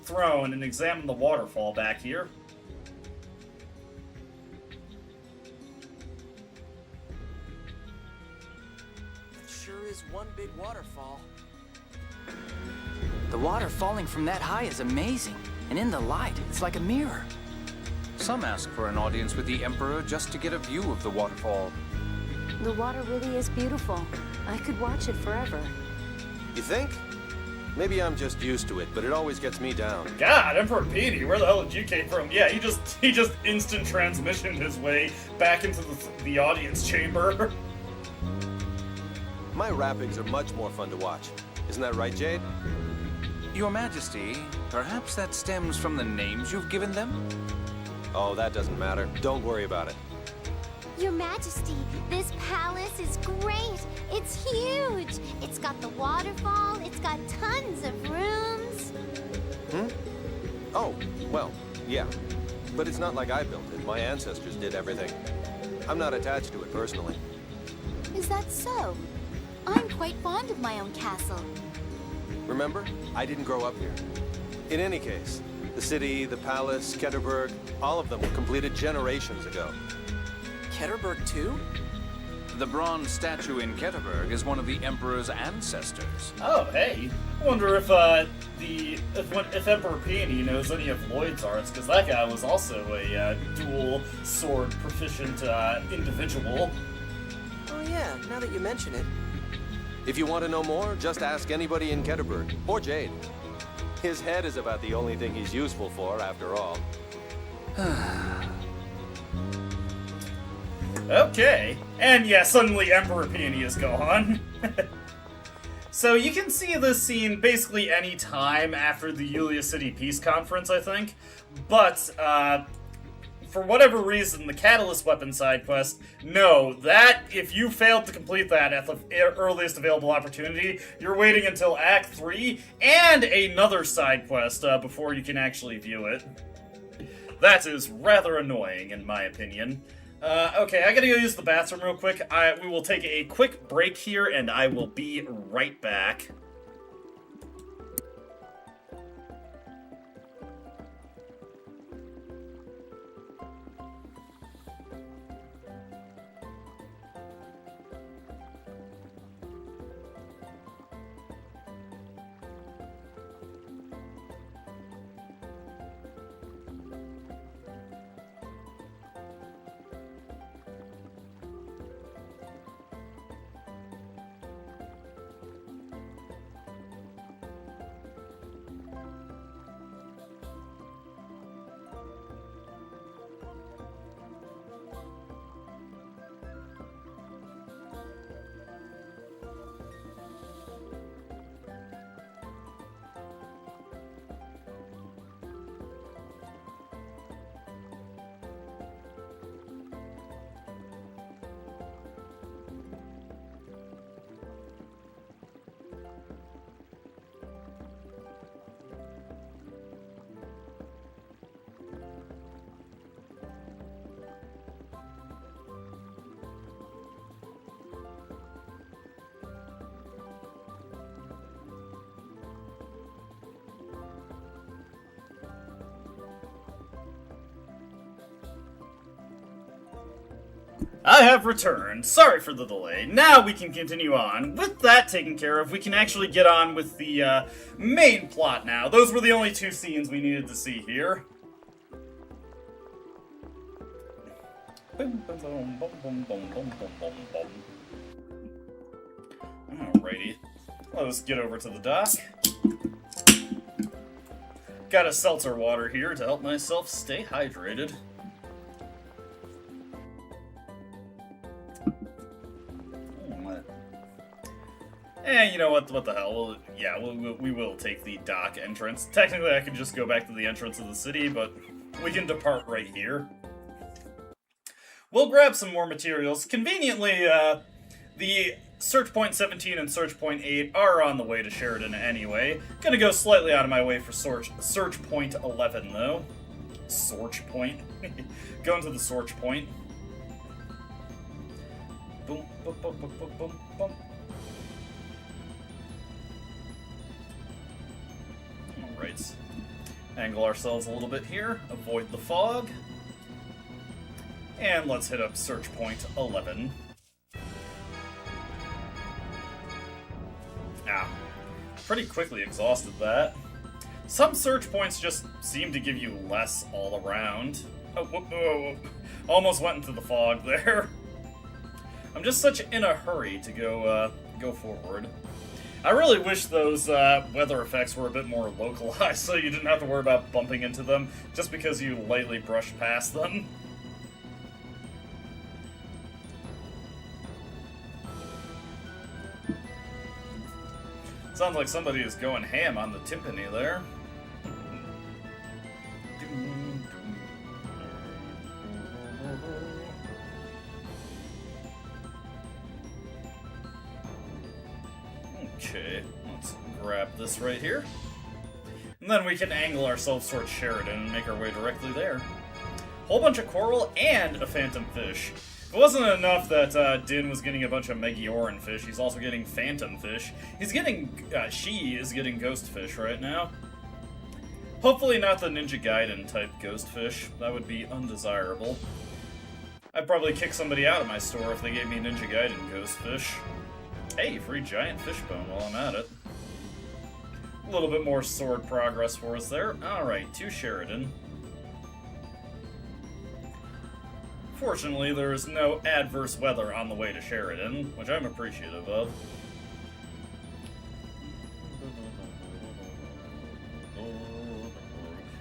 throne and examine the waterfall back here, It sure is one big waterfall. The water falling from that high is amazing, and in the light, it's like a mirror. Some ask for an audience with the Emperor just to get a view of the waterfall. The water really is beautiful. I could watch it forever. You think? Maybe I'm just used to it, but it always gets me down. God, Emperor Petey, where the hell did you came from? Yeah, he just instant transmissioned his way back into the audience chamber. My rappings are much more fun to watch. Isn't that right, Jade? Your Majesty, perhaps that stems from the names you've given them? Oh, that doesn't matter. Don't worry about it. Your Majesty, this palace is great. It's huge. It's got the waterfall. It's got tons of rooms. Oh, well, yeah. But it's not like I built it. My ancestors did everything. I'm not attached to it personally. Is that so? I'm quite fond of my own castle. Remember? I didn't grow up here. In any case, the city, the palace, Ketterberg, all of them were completed generations ago. Ketterberg too? The bronze statue in Ketterberg is one of the Emperor's ancestors. Oh, hey. I wonder if if Emperor Peony knows any of Lloyd's arts, because that guy was also a dual sword proficient individual. Oh yeah, now that you mention it. If you want to know more, just ask anybody in Ketterberg, or Jade. His head is about the only thing he's useful for, after all. Okay. And yeah, suddenly Emperor Peony is gone. So you can see this scene basically any time after the Yulia City Peace Conference, I think. But, for whatever reason, the Catalyst Weapon side quest, no, that, if you failed to complete that at the earliest available opportunity, you're waiting until Act 3 and another side quest before you can actually view it. That is rather annoying, in my opinion. Okay, I gotta go use the bathroom real quick. We will take a quick break here, and I will be right back. I have returned. Sorry for the delay. Now we can continue on. With that taken care of, we can actually get on with the main plot now. Those were the only two scenes we needed to see here. Alrighty. Let's get over to the dock. Got a seltzer water here to help myself stay hydrated. And you know what the hell, we will take the dock entrance. Technically I could just go back to the entrance of the city, but we can depart right here. We'll grab some more materials. Conveniently, The Search Point 17 and Search Point 8 are on the way to Sheridan anyway. Gonna go slightly out of my way for Search Point 11, though. Search Point. Going to the Search Point. Boom, boom, boom, boom, boom, boom, boom. Alright. Angle ourselves a little bit here. Avoid the fog. And let's hit up Search Point 11. Ah, pretty quickly exhausted that. Some search points just seem to give you less all around. Oh, whoop, whoop, whoop. Almost went into the fog there. I'm just such in a hurry to go forward. I really wish those weather effects were a bit more localized so you didn't have to worry about bumping into them just because you lightly brushed past them. Sounds like somebody is going ham on the timpani there. Okay, let's grab this right here. And then we can angle ourselves towards Sheridan and make our way directly there. Whole bunch of coral and a phantom fish. If it wasn't enough that Din was getting a bunch of Megioran fish, he's also getting phantom fish. He's getting, she is getting ghost fish right now. Hopefully not the Ninja Gaiden type ghost fish. That would be undesirable. I'd probably kick somebody out of my store if they gave me Ninja Gaiden ghost fish. Hey, free giant fish bone while I'm at it. A little bit more sword progress for us there. Alright, to Sheridan. Fortunately, there is no adverse weather on the way to Sheridan, which I'm appreciative of.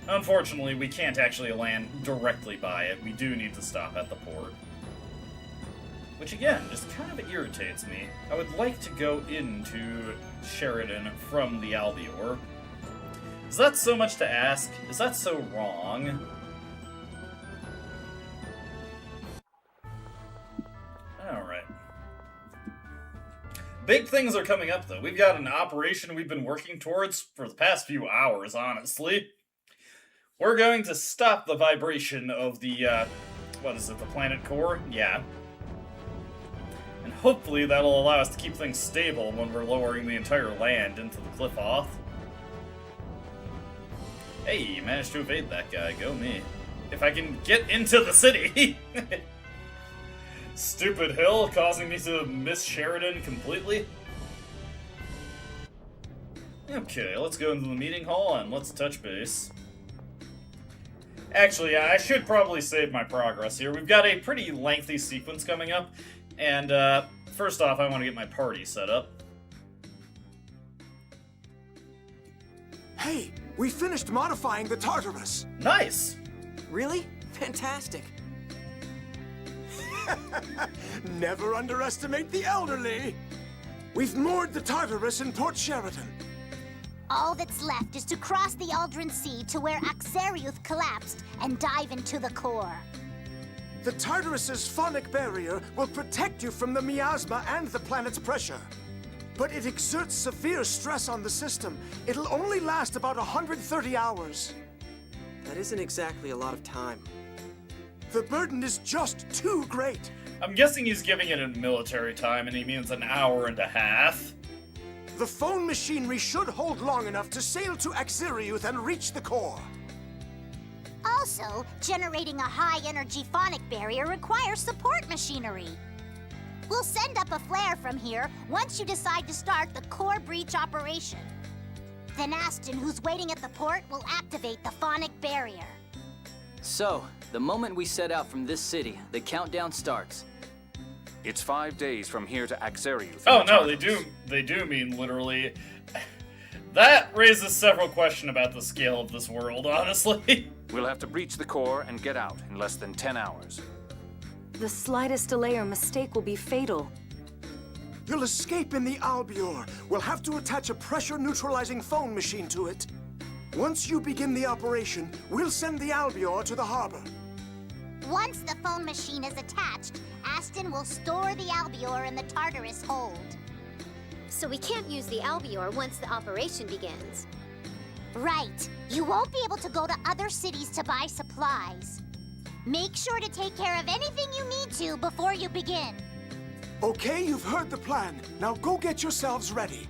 Unfortunately, we can't actually land directly by it. We do need to stop at the port. Which, again, just kind of irritates me. I would like to go into Sheridan from the Albior. Is that so much to ask? Is that so wrong? Alright. Big things are coming up, though. We've got an operation we've been working towards for the past few hours, honestly. We're going to stop the vibration of the, what is it, the planet core? Yeah. And hopefully that'll allow us to keep things stable when we're lowering the entire land into the cliff off. Hey, you managed to evade that guy. Go me. If I can get into the city! Stupid hill causing me to miss Sheridan completely. Okay, let's go into the meeting hall and let's touch base. Actually, I should probably save my progress here. We've got a pretty lengthy sequence coming up, and first off, I want to get my party set up. Hey, we finished modifying the Tartarus! Nice! Really? Fantastic. Never underestimate the elderly! We've moored the Tartarus in Port Sheridan. All that's left is to cross the Aldrin Sea to where Axariuth collapsed and dive into the core. The Tartarus's phonic barrier will protect you from the miasma and the planet's pressure. But it exerts severe stress on the system. It'll only last about 130 hours. That isn't exactly a lot of time. The burden is just too great. I'm guessing he's giving it in military time, and he means an hour and a half. The phone machinery should hold long enough to sail to Axariuth and reach the core. Also, generating a high-energy phonic barrier requires support machinery. We'll send up a flare from here once you decide to start the core breach operation. Then Aston, who's waiting at the port, will activate the phonic barrier. So, the moment we set out from this city, the countdown starts. It's 5 days from here to Axariuth. Oh no, they do mean literally. That raises several questions about the scale of this world, honestly. We'll have to breach the core and get out in less than 10 hours. The slightest delay or mistake will be fatal. You'll escape in the Albior. We'll have to attach a pressure-neutralizing phone machine to it. Once you begin the operation, we'll send the Albior to the harbor. Once the phone machine is attached, Aston will store the Albior in the Tartarus hold. So we can't use the Albior once the operation begins. Right. You won't be able to go to other cities to buy supplies. Make sure to take care of anything you need to before you begin. Okay, you've heard the plan. Now go get yourselves ready.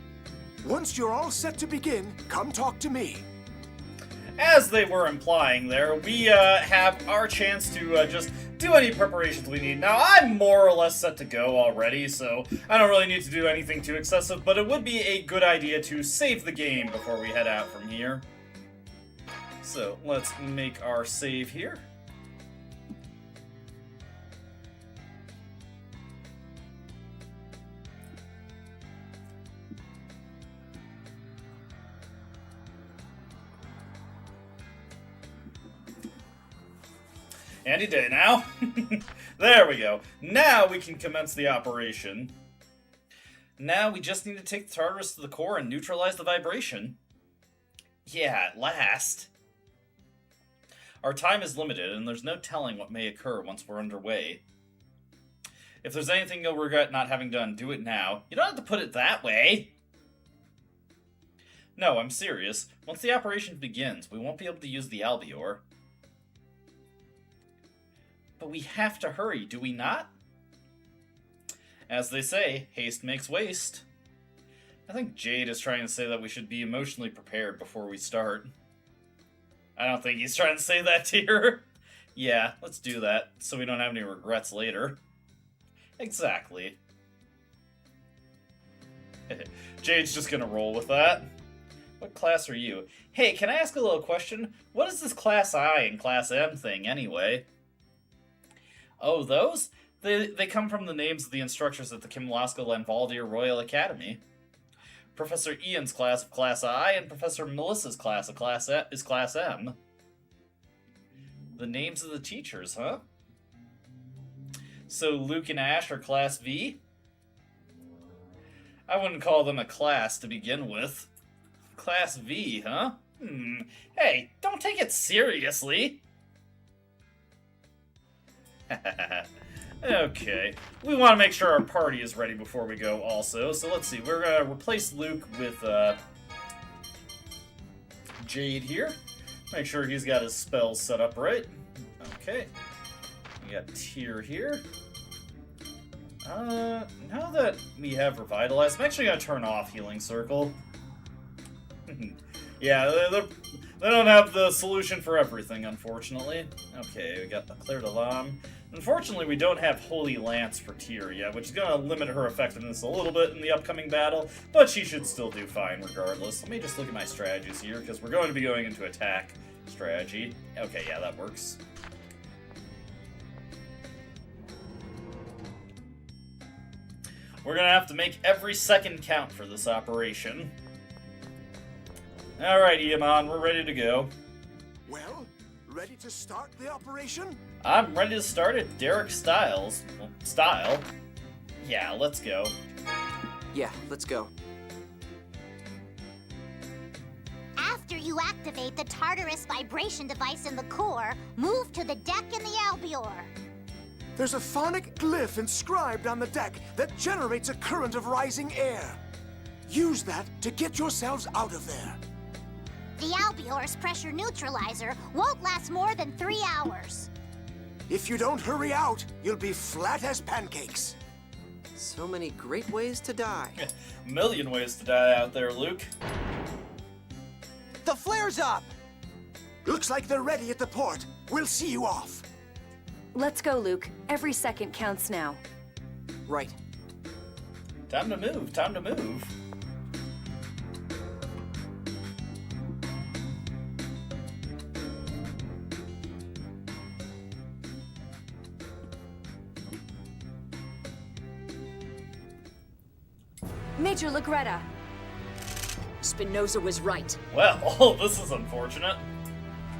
Once you're all set to begin, come talk to me. As they were implying there, we have our chance to just do any preparations we need. Now, I'm more or less set to go already, so I don't really need to do anything too excessive, but it would be a good idea to save the game before we head out from here. So, let's make our save here. Any day now. There we go. Now we can commence the operation. Now we just need to take the Tartarus to the core and neutralize the vibration. Yeah, at last. Our time is limited, and there's no telling what may occur once we're underway. If there's anything you'll regret not having done, do it now. You don't have to put it that way. No, I'm serious. Once the operation begins, we won't be able to use the Albior. But we have to hurry, do we not? As they say, haste makes waste. I think Jade is trying to say that we should be emotionally prepared before we start. I don't think he's trying to say that to her. Yeah, let's do that, so we don't have any regrets later. Exactly. Jade's just gonna roll with that. What class are you? Hey, can I ask a little question? What is this Class I and Class M thing, anyway? Oh, those? They come from the names of the instructors at the Kimlaska Lanvaldir Royal Academy. Professor Ian's class of Class I and Professor Melissa's class of Class M. The names of the teachers, huh? So Luke and Ash are Class V? I wouldn't call them a class to begin with. Class V, huh? Hey, don't take it seriously. Okay, we want to make sure our party is ready before we go also, so let's see, we're going to replace Luke with Jade here. Make sure he's got his spells set up right. Okay, we got Tyr here. Now that we have Revitalized, I'm actually going to turn off Healing Circle. Yeah, they don't have the solution for everything, unfortunately. Okay, we got the Claire de Lame. Unfortunately, we don't have Holy Lance for Tyr yet, which is going to limit her effectiveness a little bit in the upcoming battle, but she should still do fine regardless. Let me just look at my strategies here, because we're going to be going into attack strategy. Okay, yeah, that works. We're going to have to make every second count for this operation. Alright, Iamon, we're ready to go. Well, ready to start the operation? I'm ready to start at Derek Styles. Well, style. Yeah, let's go. Yeah, let's go. After you activate the Tartarus vibration device in the core, move to the deck in the Albior. There's a phonic glyph inscribed on the deck that generates a current of rising air. Use that to get yourselves out of there. The Albior's pressure neutralizer won't last more than 3 hours. If you don't hurry out, you'll be flat as pancakes. So many great ways to die. A million ways to die out there, Luke. The flare's up! Looks like they're ready at the port. We'll see you off. Let's go, Luke. Every second counts now. Right. Time to move, time to move. Major Lagretta. Spinoza was right. Well, this is unfortunate.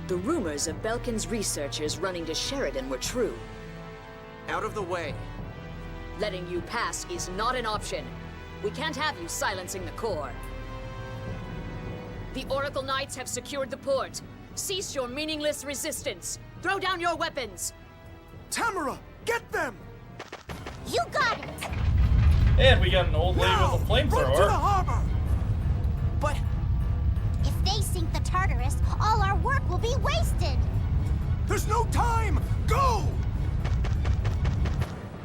The rumors of Belkin's researchers running to Sheridan were true. Out of the way. Letting you pass is not an option. We can't have you silencing the core. The Oracle Knights have secured the port. Cease your meaningless resistance. Throw down your weapons. Tamara, get them! You got it! And we got an old lady with a Run to the flamethrower. harbor! But If they sink the Tartarus, all our work will be wasted! There's no time! Go!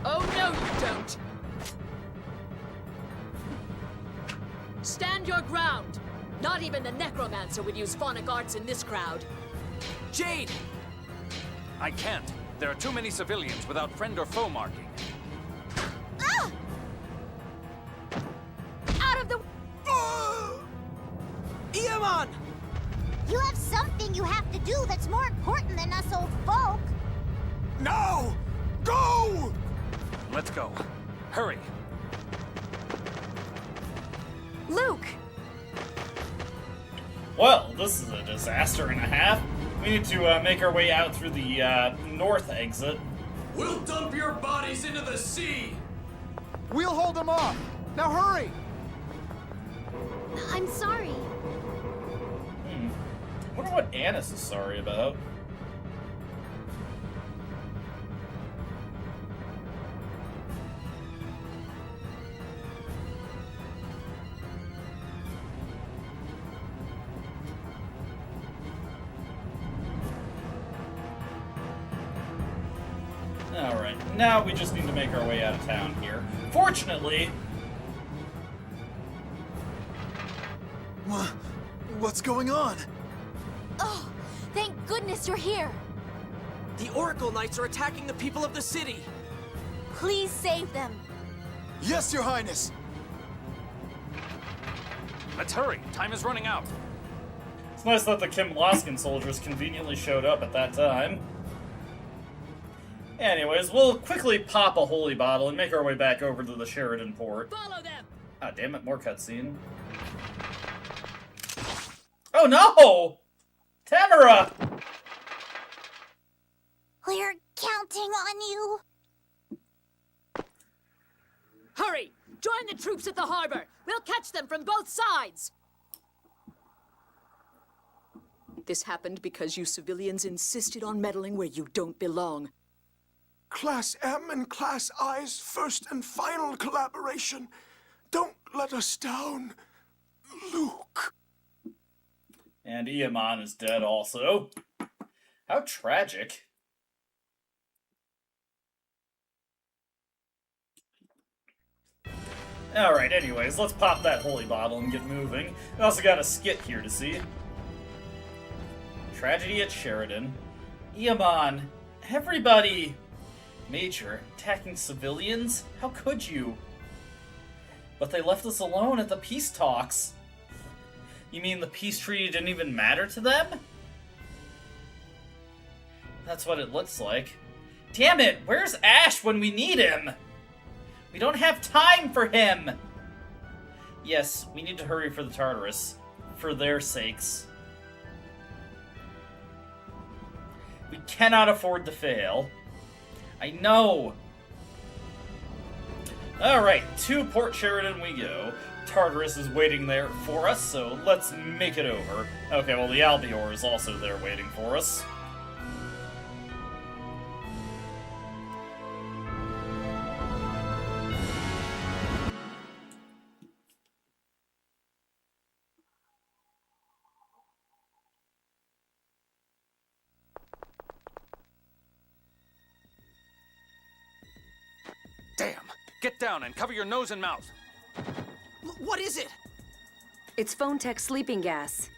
Oh, no, you don't! Stand your ground! Not even the necromancer would use phonic arts in this crowd. Jade! I can't. There are too many civilians without friend or foe marking. Ah! Out of the... Iemon! You have something you have to do that's more important than us old folk. Now! Go! Let's go. Hurry. Luke! Well, this is a disaster and a half. We need to make our way out through the north exit. We'll dump your bodies into the sea! We'll hold them off. Now hurry! I'm sorry. I wonder what Annis is sorry about. Alright, now we just need to make our way out of town here. Fortunately... What's going on? Oh, thank goodness you're here. The Oracle Knights are attacking the people of the city. Please save them. Yes, Your Highness. Let's hurry. Time is running out. It's nice that the Kim Laskin soldiers conveniently showed up at that time. Anyways, we'll quickly pop a holy bottle and make our way back over to the Sheridan port. Follow them! Ah, damn it, more cutscene. Oh no! Tamara! We're counting on you. Hurry! Join the troops at the harbor! We'll catch them from both sides! This happened because you civilians insisted on meddling where you don't belong. Class M and Class I's first and final collaboration. Don't let us down, Luke. And Iemon is dead also. How tragic. Alright, anyways, let's pop that holy bottle and get moving. We also got a skit here to see. Tragedy at Sheridan. Iemon, everybody... Major, attacking civilians? How could you? But they left us alone at the peace talks. You mean the peace treaty didn't even matter to them? That's what it looks like. Damn it! Where's Ash when we need him? We don't have time for him! Yes, we need to hurry for the Tartarus. For their sakes. We cannot afford to fail. I know! Alright, to Port Sheridan we go. Tartarus is waiting there for us, so let's make it over. Okay, well the Albior is also there waiting for us. Damn! Get down and cover your nose and mouth. What is it? It's phone tech sleeping gas.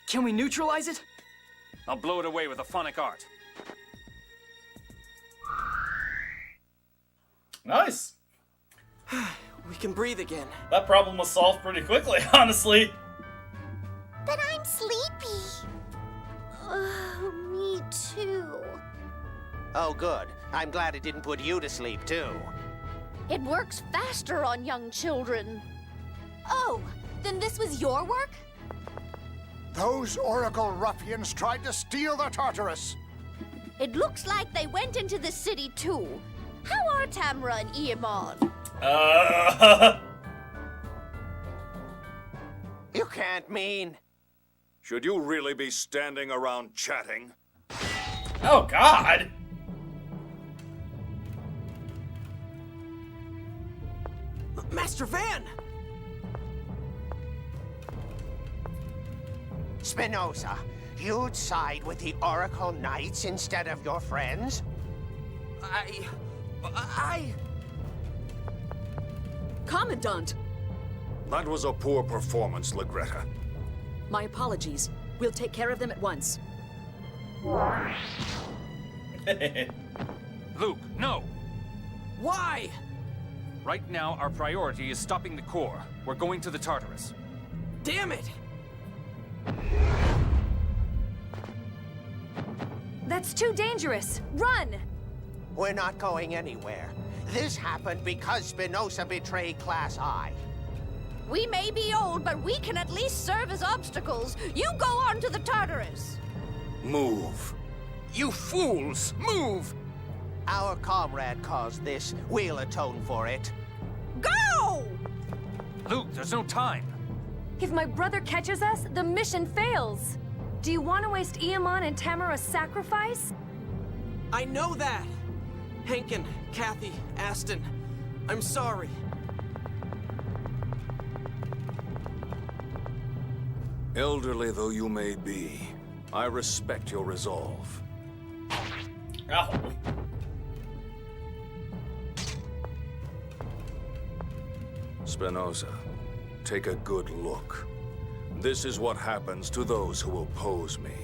Can we neutralize it? I'll blow it away with a phonic art. Nice! We can breathe again. That problem was solved pretty quickly, honestly. But I'm sleepy. Me too. Oh, good. I'm glad it didn't put you to sleep, too. It works faster on young children. Oh, then this was your work? Those Oracle ruffians tried to steal the Tartarus. It looks like they went into the city too. How are Tamara and Iemon? You can't mean... Should you really be standing around chatting? Oh, God! Master Van! Spinoza, you'd side with the Oracle Knights instead of your friends? Commandant! That was a poor performance, Legretta. My apologies. We'll take care of them at once. Luke, no! Why? Right now, our priority is stopping the core. We're going to the Tartarus. Damn it! That's too dangerous. Run! We're not going anywhere. This happened because Spinoza betrayed Class I. We may be old, but we can at least serve as obstacles. You go on to the Tartarus. Move. You fools! Move! Our comrade caused this. We'll atone for it. Go! Luke, there's no time. If my brother catches us, the mission fails. Do you want to waste Iamon and Tamara's sacrifice? I know that! Hankin, Kathy, Aston, I'm sorry. Elderly though you may be, I respect your resolve. Ow. Spinoza, take a good look. This is what happens to those who oppose me.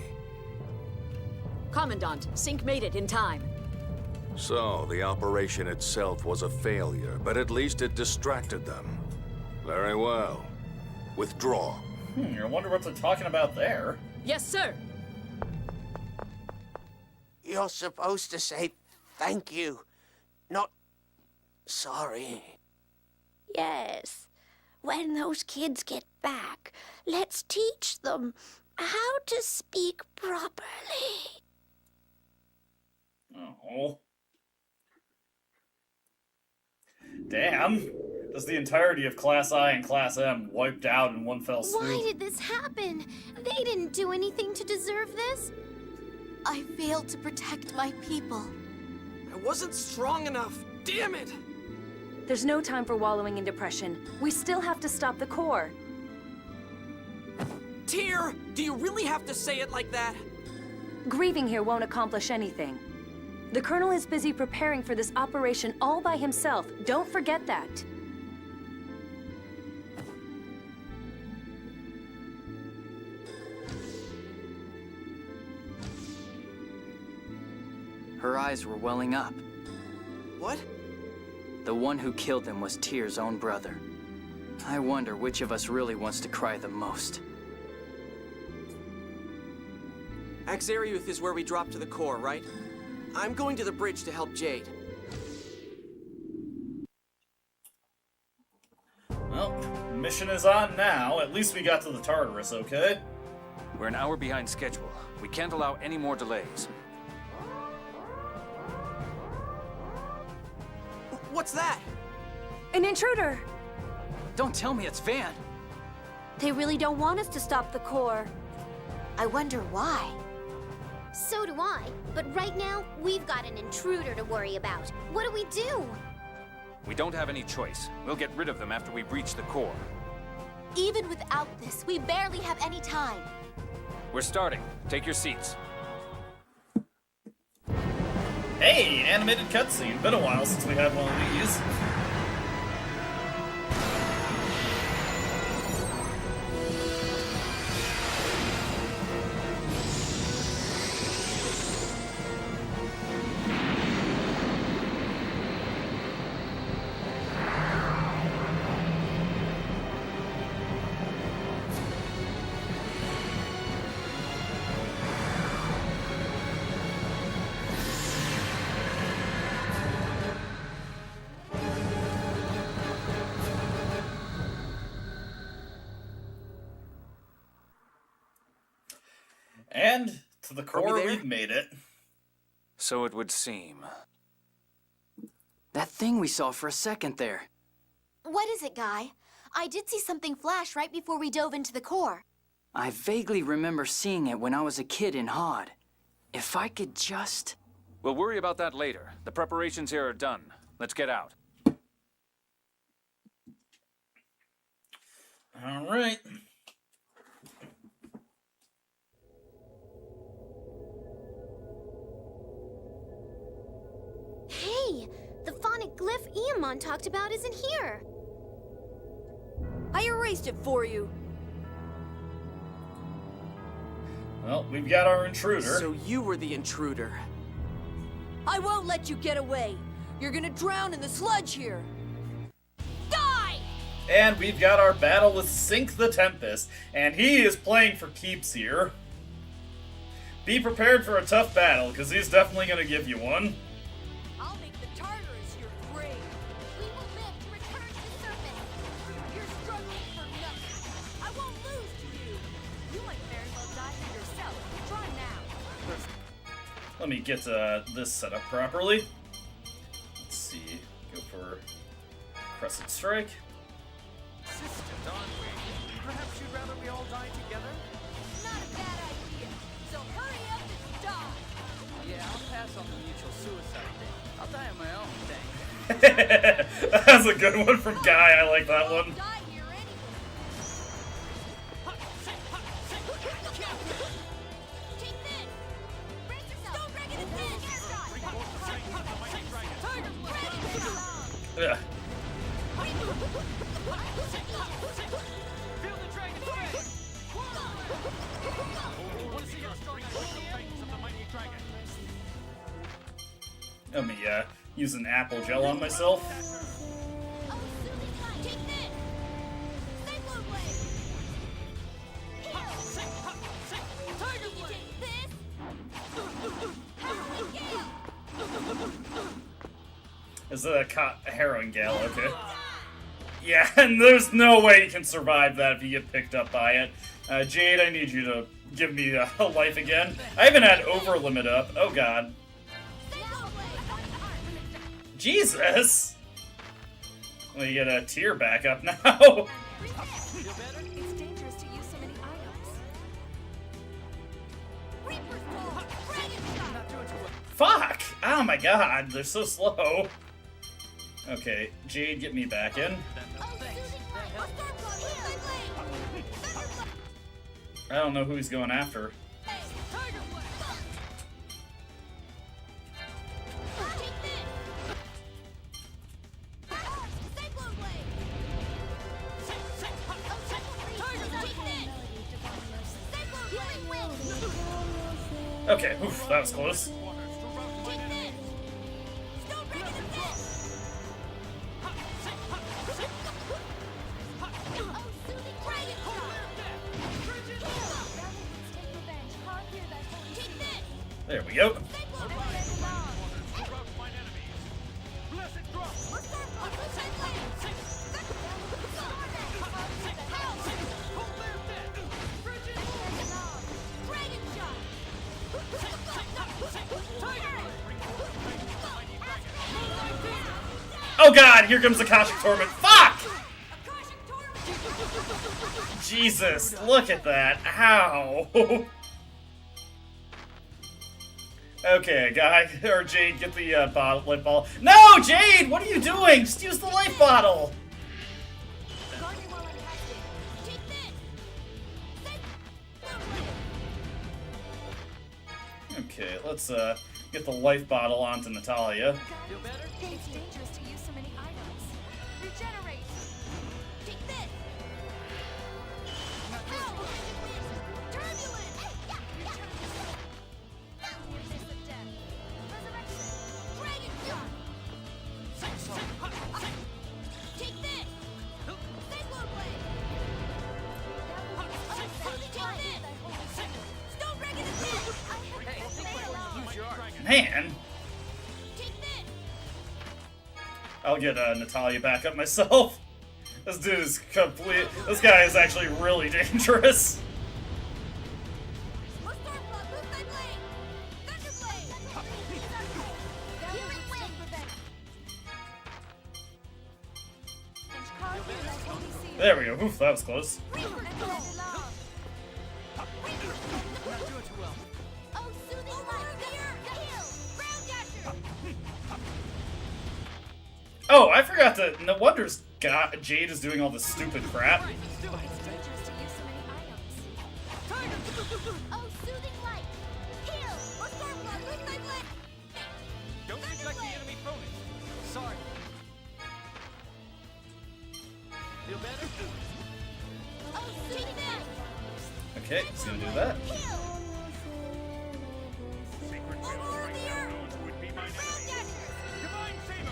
Commandant, Sync made it in time. So, the operation itself was a failure, but at least it distracted them. Very well. Withdraw. I wonder what they're talking about there. Yes, sir. You're supposed to say thank you, not sorry. Yes. When those kids get back, let's teach them how to speak properly. Oh. Damn. Just the entirety of Class I and Class M wiped out in one fell swoop. Why did this happen? They didn't do anything to deserve this. I failed to protect my people. I wasn't strong enough. Damn it! There's no time for wallowing in depression. We still have to stop the core. Tyr, do you really have to say it like that? Grieving here won't accomplish anything. The Colonel is busy preparing for this operation all by himself. Don't forget that. Her eyes were welling up. What? The one who killed them was Tyr's own brother. I wonder which of us really wants to cry the most. Axariuth is where we drop to the core, right? I'm going to the bridge to help Jade. Well, mission is on now. At least we got to the Tartarus, okay? We're an hour behind schedule. We can't allow any more delays. What's that? An intruder! Don't tell me it's Van! They really don't want us to stop the core. I wonder why. So do I. But right now, we've got an intruder to worry about. What do we do? We don't have any choice. We'll get rid of them after we breach the core. Even without this, we barely have any time. We're starting. Take your seats. Hey, animated cutscene. Been a while since we had one of these. And to the core, we've made it. So it would seem. That thing we saw for a second there. What is it, Guy? I did see something flash right before we dove into the core. I vaguely remember seeing it when I was a kid in Hod. If I could just... We'll worry about that later. The preparations here are done. Let's get out. All right. Hey, the phonic glyph Eamon talked about isn't here. I erased it for you. Well, we've got our intruder. So you were the intruder. I won't let you get away. You're gonna drown in the sludge here. Die! And we've got our battle with Sink the Tempest, and he is playing for keeps here. Be prepared for a tough battle, because he's definitely going to give you one. I'll make the Tartarus your grave. We will live to return to the surface. You're struggling for nothing. I won't lose to you. You might very well die for yourself. Try now. Let me get this set up properly. Let's see. Go for Crescent Strike. Sisters, aren't we? Perhaps you'd rather we all die together? Not a bad idea. So hurry up and die. Yeah, I'll pass on the mutual suicide thing. I'll die on my own, thanks. That's a good one from Guy. I like that one. Die here anyway. Take this! Brace yourself! Don't break it in this! Yeah. Feel the dragon's face! Want to see how strong I feel the fangs of the mighty dragon? Let me use an apple gel on myself. Oh, soothing light! Take this! Cyclone blade! Tiger You blade. take this! Howling gale! Is that a Heroin Gale? Okay. Yeah, and there's no way you can survive that if you get picked up by it. Jade, I need you to give me a life again. I haven't had over limit up. Oh god. Jesus! Well, you get a tier back up now. It's dangerous to use so many items. Reaper's Pull! Dragon Shot! Fuck! Oh my god, they're so slow. Okay, Jade, get me back in. I don't know who he's going after. Okay, oof, that was close. There we go. Oh god, here comes the Akashic Torment. Fuck! Jesus, look at that. Ow. Okay, Guy, or Jade, get the life bottle. No, Jade, what are you doing? Just use the life bottle. Okay, let's get the life bottle onto Natalia. Feel better? It's dangerous to use so many items. Regenerate! Take this! Turbulent! Resist the death. Resurrection! Dragon Shot! Take this! Cyclone Blade! Take this! Stone Dragon Attack! Man. I'll get Natalia back up myself. This dude is complete. This guy is actually really dangerous. There we go. Oof, that was close. Oh, I forgot to... No wonder Jade is doing all this stupid crap. It's dangerous to use so many items. Oh, soothing light! Heal! Or Stormblood, quick my blade! Don't neglect the enemy opponent. Sorry. Feel better? Oh, soothing light! Okay, he's gonna do that. Heal! Aurora of the Earth! Ground Dashers! Divine Saber!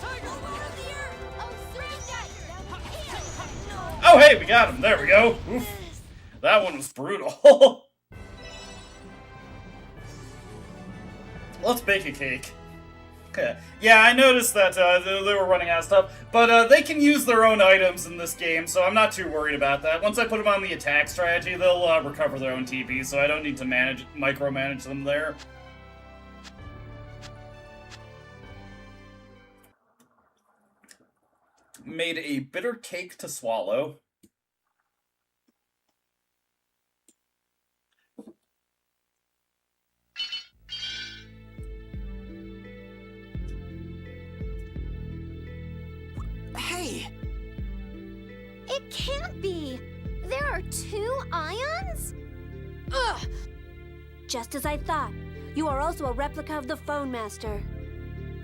Aurora of the Earth! Oh, Ground Dashers! Heal! Oh, hey, we got him. There we go. Oof. That one was brutal. Let's bake a cake. Okay. Yeah, I noticed that they were running out of stuff, but they can use their own items in this game, so I'm not too worried about that. Once I put them on the attack strategy, they'll recover their own TP, so I don't need to micromanage them there. Made a bitter cake to swallow. Hey! It can't be! There are 2 ions? Ugh! Just as I thought. You are also a replica of the Phone Master.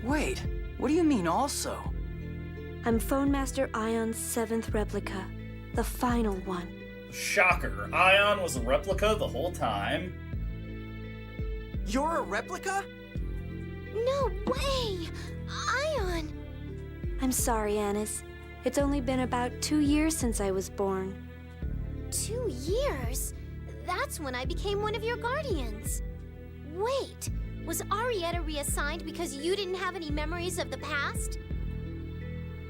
Wait, what do you mean also? I'm Phone Master Ion's 7th replica. The final one. Shocker. Ion was a replica the whole time. You're a replica? No way! Ion! I'm sorry, Anis. It's only been about 2 years since I was born. 2 years? That's when I became one of your guardians. Wait, was Arietta reassigned because you didn't have any memories of the past?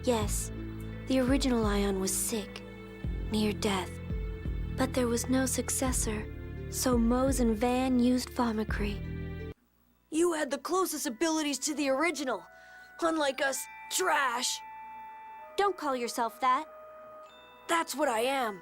Yes, the original Ion was sick, near death. But there was no successor, so Mose and Van used Vomicry. You had the closest abilities to the original, unlike us trash. Don't call yourself that. That's what I am.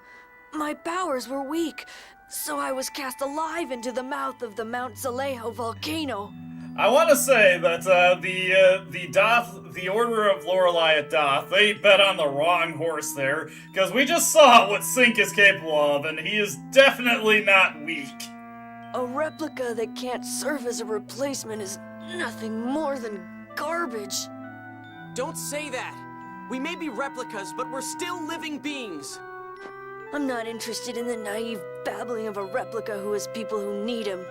My powers were weak, so I was cast alive into the mouth of the Mount Zalejo volcano. I want to say that the Order of Lorelei at Doth, they bet on the wrong horse there, because we just saw what Sync is capable of, and he is definitely not weak. A replica that can't serve as a replacement is nothing more than garbage. Don't say that! We may be replicas, but we're still living beings! I'm not interested in the naive babbling of a replica who has people who need him.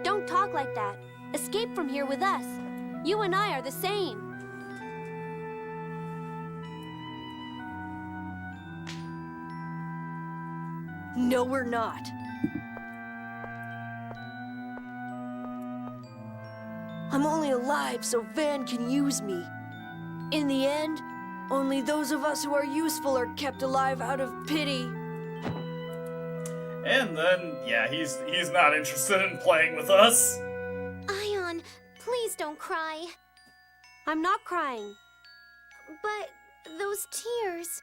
Don't talk like that. Escape from here with us. You and I are the same. No, we're not. I'm only alive so Van can use me. In the end, only those of us who are useful are kept alive out of pity. And then, yeah, he's not interested in playing with us. Ion, please don't cry. I'm not crying. But those tears...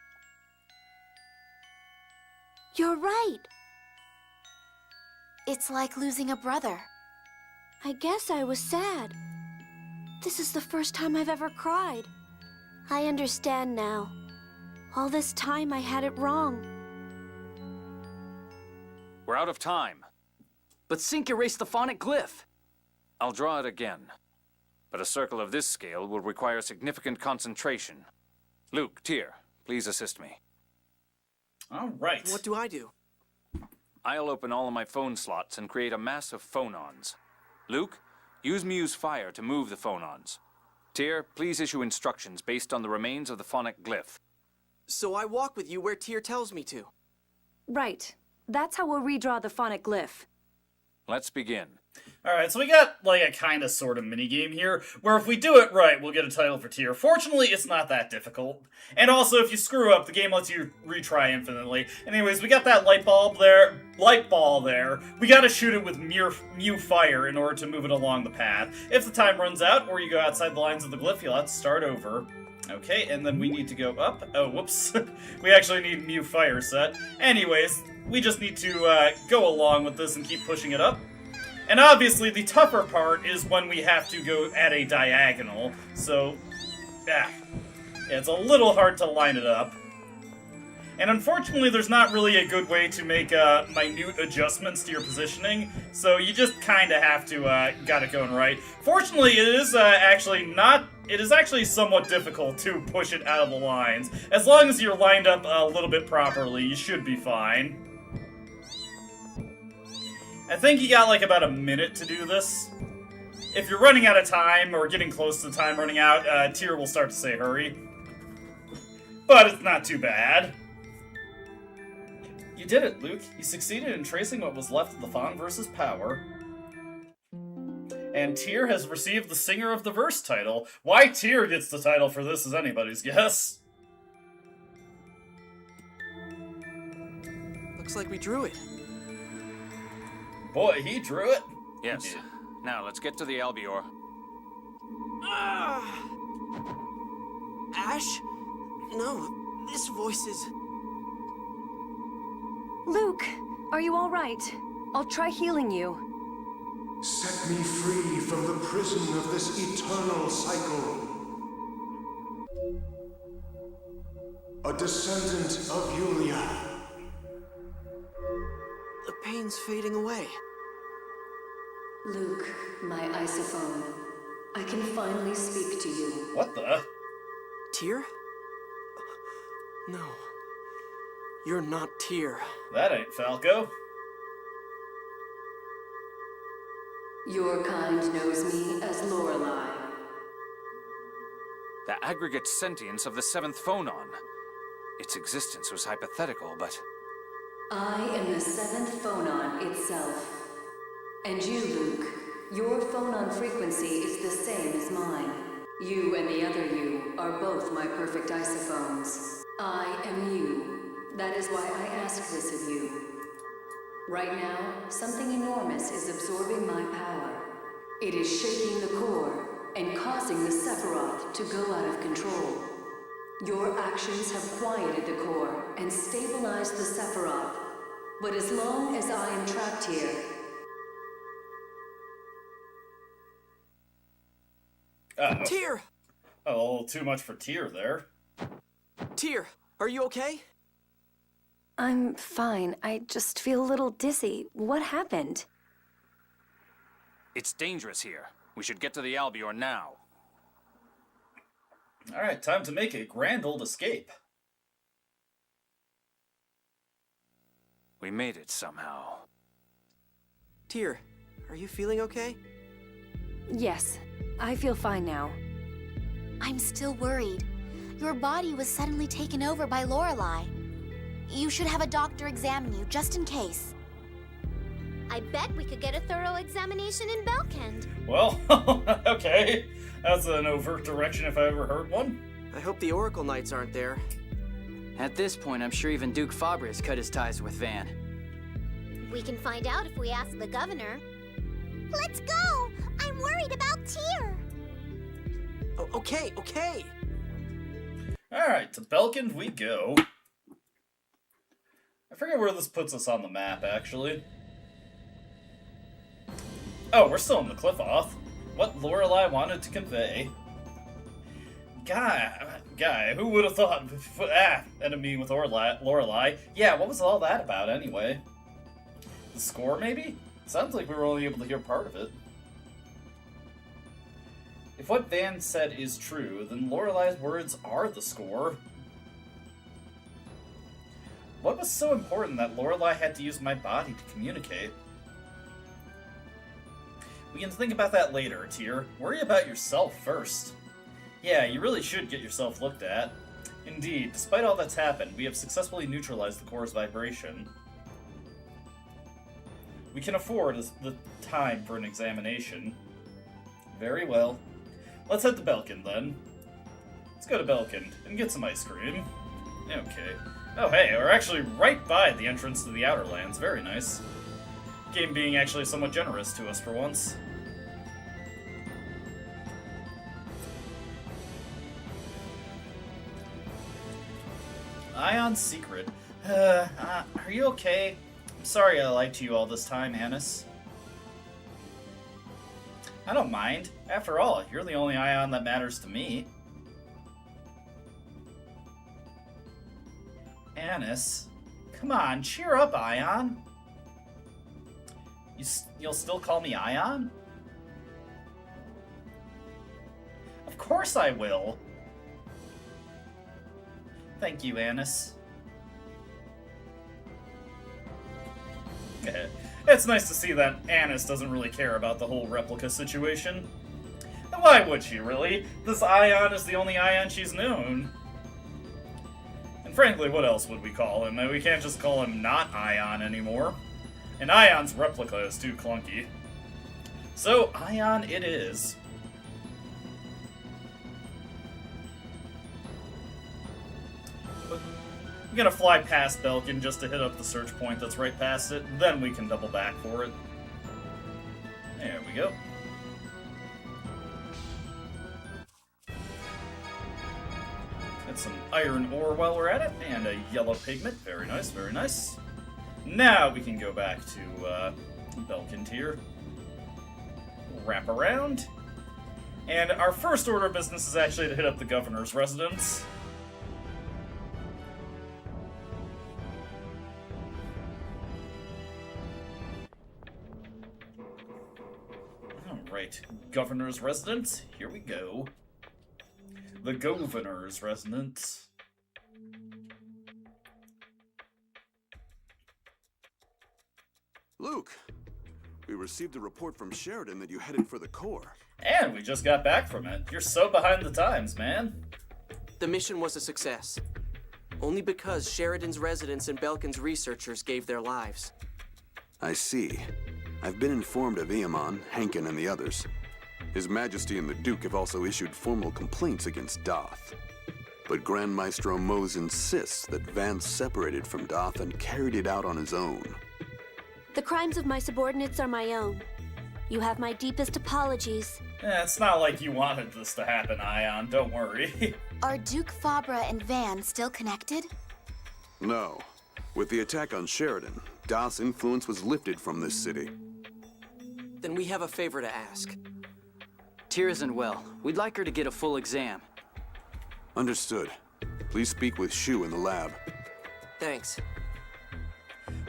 You're right. It's like losing a brother. I guess I was sad. This is the first time I've ever cried. I understand now. All this time I had it wrong. We're out of time. But Sync erased the phonic glyph. I'll draw it again. But a circle of this scale will require significant concentration. Luke, Tyr, please assist me. All right. What do I do? I'll open all of my phone slots and create a mass of phonons. Luke, use Muse Fire to move the phonons. Tyr, please issue instructions based on the remains of the phonic glyph. So I walk with you where Tyr tells me to. Right. That's how we'll redraw the phonic glyph. Let's begin. Alright, so we got, like, a kind of sort of minigame here, where if we do it right, we'll get a title for Tyr. Fortunately, it's not that difficult. And also, if you screw up, the game lets you retry infinitely. Anyways, we got that light ball there. We gotta shoot it with Mew Fire in order to move it along the path. If the time runs out, or you go outside the lines of the glyph, you'll have to start over. Okay, and then we need to go up. Oh, whoops. We actually need Mew Fire set. Anyways, we just need to go along with this and keep pushing it up. And obviously, the tougher part is when we have to go at a diagonal, so, yeah, it's a little hard to line it up. And unfortunately, there's not really a good way to make minute adjustments to your positioning, so you just kind of have to got it going right. Fortunately, it is actually somewhat difficult to push it out of the lines. As long as you're lined up a little bit properly, you should be fine. I think you got like about a minute to do this. If you're running out of time or getting close to the time running out, Tyr will start to say hurry. But it's not too bad. You did it, Luke. You succeeded in tracing what was left of the Fawn versus Power. And Tyr has received the Singer of the Verse title. Why Tyr gets the title for this is anybody's guess. Looks like we drew it. Boy, he drew it. Yes. Now, let's get to the Albior. Ash? No, this voice is... Luke, are you all right? I'll try healing you. Set me free from the prison of this eternal cycle. A descendant of Yulia. The pain's fading away. Luke, my isophone. I can finally speak to you. What the? Tyr? No. You're not Tyr. That ain't Falco. Your kind knows me as Lorelei. The aggregate sentience of the seventh phonon. Its existence was hypothetical, but... I am the seventh phonon itself. And you, Luke, your phonon frequency is the same as mine. You and the other you are both my perfect isophones. I am you. That is why I ask this of you. Right now, something enormous is absorbing my power. It is shaking the core and causing the Sephiroth to go out of control. Your actions have quieted the core and stabilized the Sephiroth. But as long as I am trapped here... Uh-oh. Tyr! Oh, a little too much for Tyr there. Tyr, are you okay? I'm fine. I just feel a little dizzy. What happened? It's dangerous here. We should get to the Albior now. Alright, time to make a grand old escape. We made it somehow. Tyr, are you feeling okay? Yes, I feel fine now. I'm still worried. Your body was suddenly taken over by Lorelei. You should have a doctor examine you, just in case. I bet we could get a thorough examination in Belkend. Well, okay. That's an overt direction if I ever heard one. I hope the Oracle Knights aren't there. At this point, I'm sure even Duke Fabre has cut his ties with Van. We can find out if we ask the governor. Let's go! I'm worried about Tyr. Oh, okay. Alright, to Belkend we go. I forget where this puts us on the map, actually. Oh, we're still in the Cliff-Off. What Lorelei wanted to convey. Guy, who would have thought... enemy with Lorelei. Yeah, what was all that about, anyway? The score, maybe? Sounds like we were only able to hear part of it. If what Van said is true, then Lorelei's words are the score. What was so important that Lorelei had to use my body to communicate? We can think about that later, Tyr. Worry about yourself first. Yeah, you really should get yourself looked at. Indeed, despite all that's happened, we have successfully neutralized the core's vibration. We can afford the time for an examination. Very well. Let's head to Belkend, then. Let's go to Belkend and get some ice cream. Okay. Oh, hey, we're actually right by the entrance to the Outer Lands. Very nice. Game being actually somewhat generous to us for once. Ion Secret. Are you okay? I'm sorry I lied to you all this time, Hannes. I don't mind. After all, you're the only ion that matters to me. Anis. Come on, cheer up, Ion. You'll still call me Ion? Of course I will. Thank you, Anis. It's nice to see that Anis doesn't really care about the whole replica situation. And why would she, really? This Ion is the only Ion she's known. And frankly, what else would we call him? We can't just call him not Ion anymore. And Ion's replica is too clunky. So, Ion it is. I'm gonna fly past Belkin just to hit up the search point that's right past it, then we can double back for it. There we go. Get some iron ore while we're at it, and a yellow pigment. Very nice, very nice. Now we can go back to Belkin tier. Wrap around. And our first order of business is actually to hit up the governor's residence. Alright, governor's residence. Here we go. The governor's residence. Luke, we received a report from Sheridan that you headed for the core. And we just got back from it. You're so behind the times, man. The mission was a success. Only because Sheridan's residents and Belkin's researchers gave their lives. I see. I've been informed of Eamon, Hankin, and the others. His Majesty and the Duke have also issued formal complaints against Doth. But Grand Maestro Mose insists that Vance separated from Doth and carried it out on his own. The crimes of my subordinates are my own. You have my deepest apologies. It's not like you wanted this to happen, Ion. Don't worry. Are Duke Fabra and Van still connected? No. With the attack on Sheridan, Doth's influence was lifted from this city. Then we have a favor to ask. Tyr isn't well. We'd like her to get a full exam. Understood. Please speak with Shu in the lab. Thanks.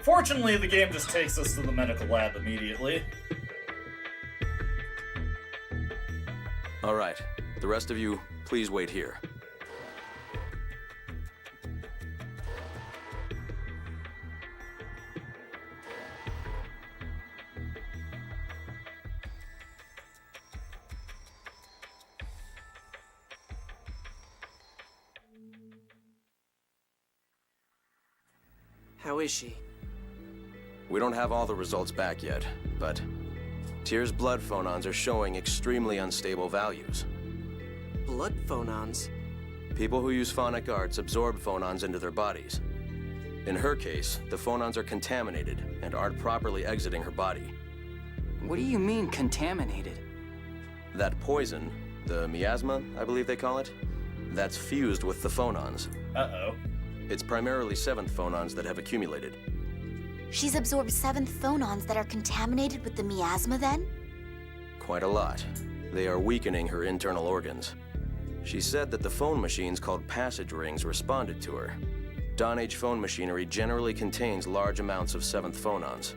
Fortunately, the game just takes us to the medical lab immediately. All right. The rest of you, please wait here. How is she? We don't have all the results back yet, but Tyr's blood phonons are showing extremely unstable values. Blood phonons? People who use phonic arts absorb phonons into their bodies. In her case, the phonons are contaminated and aren't properly exiting her body. What do you mean, contaminated? That poison, the miasma, I believe they call it, that's fused with the phonons. Uh-oh. It's primarily 7th phonons that have accumulated. She's absorbed 7th phonons that are contaminated with the miasma, then? Quite a lot. They are weakening her internal organs. She said that the phone machines called passage rings responded to her. Dawn Age phone machinery generally contains large amounts of 7th phonons.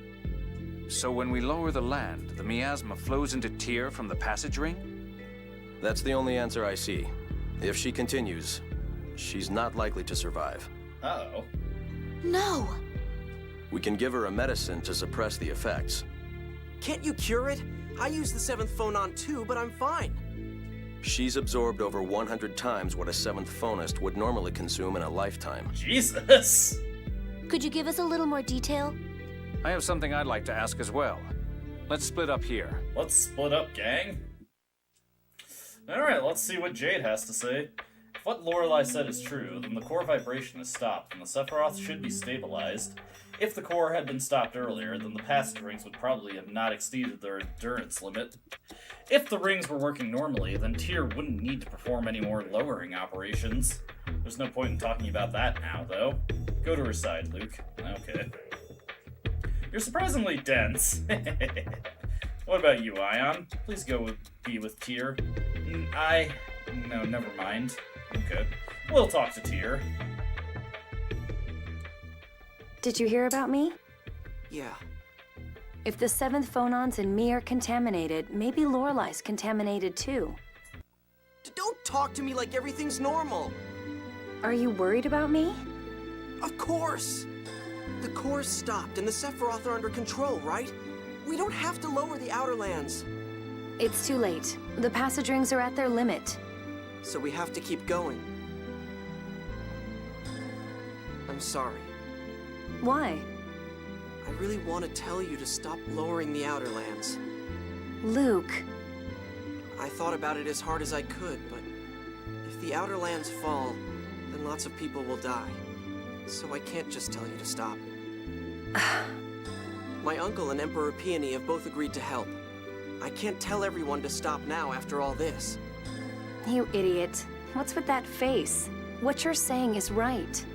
So when we lower the land, the miasma flows into Tyr from the passage ring? That's the only answer I see. If she continues, she's not likely to survive. Uh-oh. No! We can give her a medicine to suppress the effects. Can't you cure it? I use the 7th phonon too, but I'm fine. She's absorbed over 100 times what a 7th phonist would normally consume in a lifetime. Jesus! Could you give us a little more detail? I have something I'd like to ask as well. Let's split up here. Let's split up, gang. Alright, let's see what Jade has to say. If what Lorelei said is true, then the core vibration is stopped and the Sephiroth should be stabilized. If the core had been stopped earlier, then the passage rings would probably have not exceeded their endurance limit. If the rings were working normally, then Tyr wouldn't need to perform any more lowering operations. There's no point in talking about that now, though. Go to her side, Luke. Okay. You're surprisingly dense. What about you, Ion? Please go be with Tyr. No, never mind. I'm good. We'll talk to Tyr. Did you hear about me? Yeah. If the 7th phonons and me are contaminated, maybe Lorelai's contaminated too. Don't talk to me like everything's normal. Are you worried about me? Of course. The core's stopped and the Sephiroth are under control, right? We don't have to lower the outer lands. It's too late. The passage rings are at their limit. So we have to keep going. I'm sorry. Why? I really want to tell you to stop lowering the outer lands. Luke. I thought about it as hard as I could, but if the outer lands fall, then lots of people will die. So I can't just tell you to stop. My uncle and Emperor Peony have both agreed to help. I can't tell everyone to stop now after all this. You idiot. What's with that face? What you're saying is right.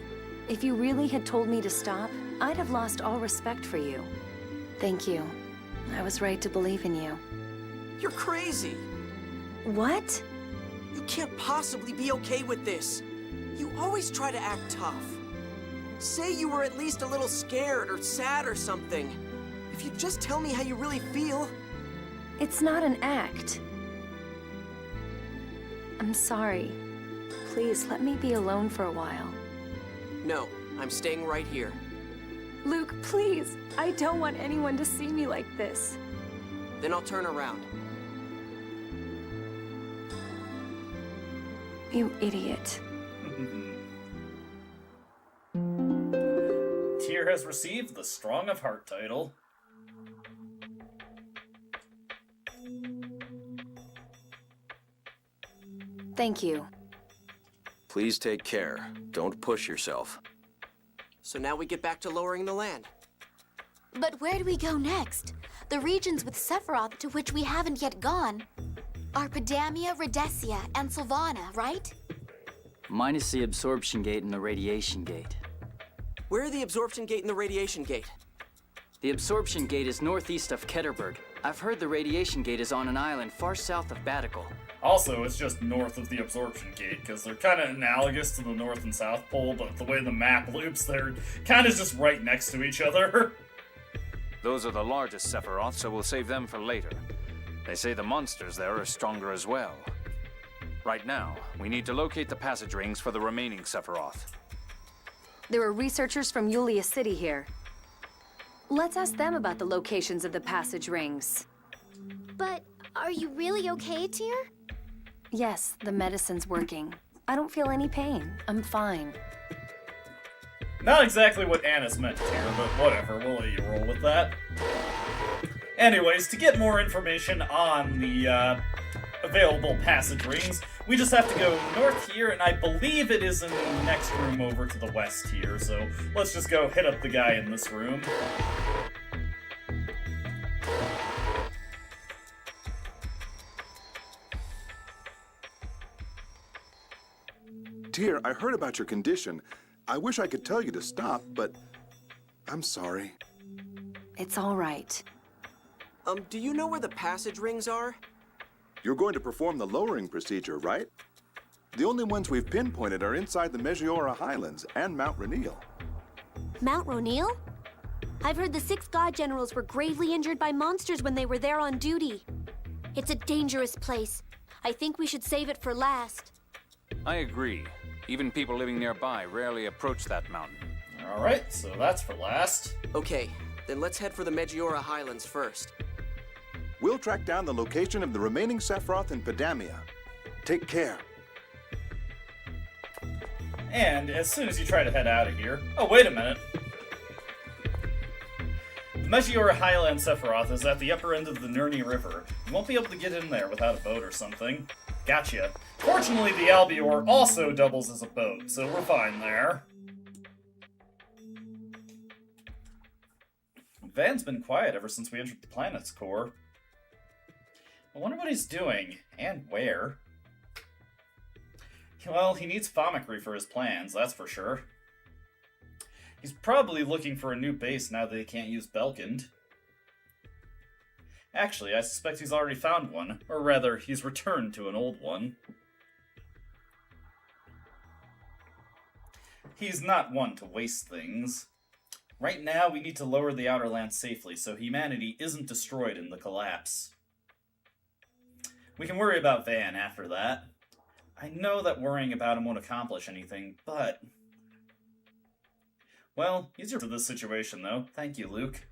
If you really had told me to stop, I'd have lost all respect for you. Thank you. I was right to believe in you. You're crazy! What? You can't possibly be okay with this. You always try to act tough. Say you were at least a little scared or sad or something. If you just tell me how you really feel... It's not an act. I'm sorry. Please let me be alone for a while. No, I'm staying right here. Luke, please. I don't want anyone to see me like this. Then I'll turn around. You idiot. Tyr has received the Strong of Heart title. Thank you. Please take care. Don't push yourself. So now we get back to lowering the land. But where do we go next? The regions with Sephiroth to which we haven't yet gone are Pedamia, Rhodesia, and Sylvana, right? Minus the absorption gate and the radiation gate. Where are the absorption gate and the radiation gate? The absorption gate is northeast of Ketterberg. I've heard the radiation gate is on an island far south of Batical. Also, it's just north of the absorption gate, because they're kind of analogous to the North and South Pole, but the way the map loops, they're kind of just right next to each other. Those are the largest Sephiroth, so we'll save them for later. They say the monsters there are stronger as well. Right now, we need to locate the passage rings for the remaining Sephiroth. There are researchers from Yulia City here. Let's ask them about the locations of the passage rings. But are you really okay, Tyr? Yes, the medicine's working. I don't feel any pain. I'm fine. Not exactly what Annis meant here, but whatever, we'll let you roll with that. Anyways, to get more information on the available passage rings, we just have to go north here, and I believe it is in the next room over to the west here, so let's just go hit up the guy in this room. Tyr, I heard about your condition. I wish I could tell you to stop, but I'm sorry. It's all right. Do you know where the passage rings are? You're going to perform the lowering procedure, right? The only ones we've pinpointed are inside the Meteora Highlands and Mount Rainiel. Mount Rainiel? I've heard the 6 god generals were gravely injured by monsters when they were there on duty. It's a dangerous place. I think we should save it for last. I agree. Even people living nearby rarely approach that mountain. Alright, so that's for last. Okay, then let's head for the Meteora Highlands first. We'll track down the location of the remaining Sephiroth in Pedamia. Take care. And as soon as you try to head out of here... Oh, wait a minute. The Meteora Highland Sephiroth is at the upper end of the Nurni River. You won't be able to get in there without a boat or something. Gotcha. Fortunately, the Albior also doubles as a boat, so we're fine there. Van's been quiet ever since we entered the planet's core. I wonder what he's doing, and where. Well, he needs Famicry for his plans, that's for sure. He's probably looking for a new base now that he can't use Belkind. Actually, I suspect he's already found one. Or rather, he's returned to an old one. He's not one to waste things. Right now, we need to lower the outer lands safely so humanity isn't destroyed in the collapse. We can worry about Van after that. I know that worrying about him won't accomplish anything, but... Well, easier for this situation, though. Thank you, Luke.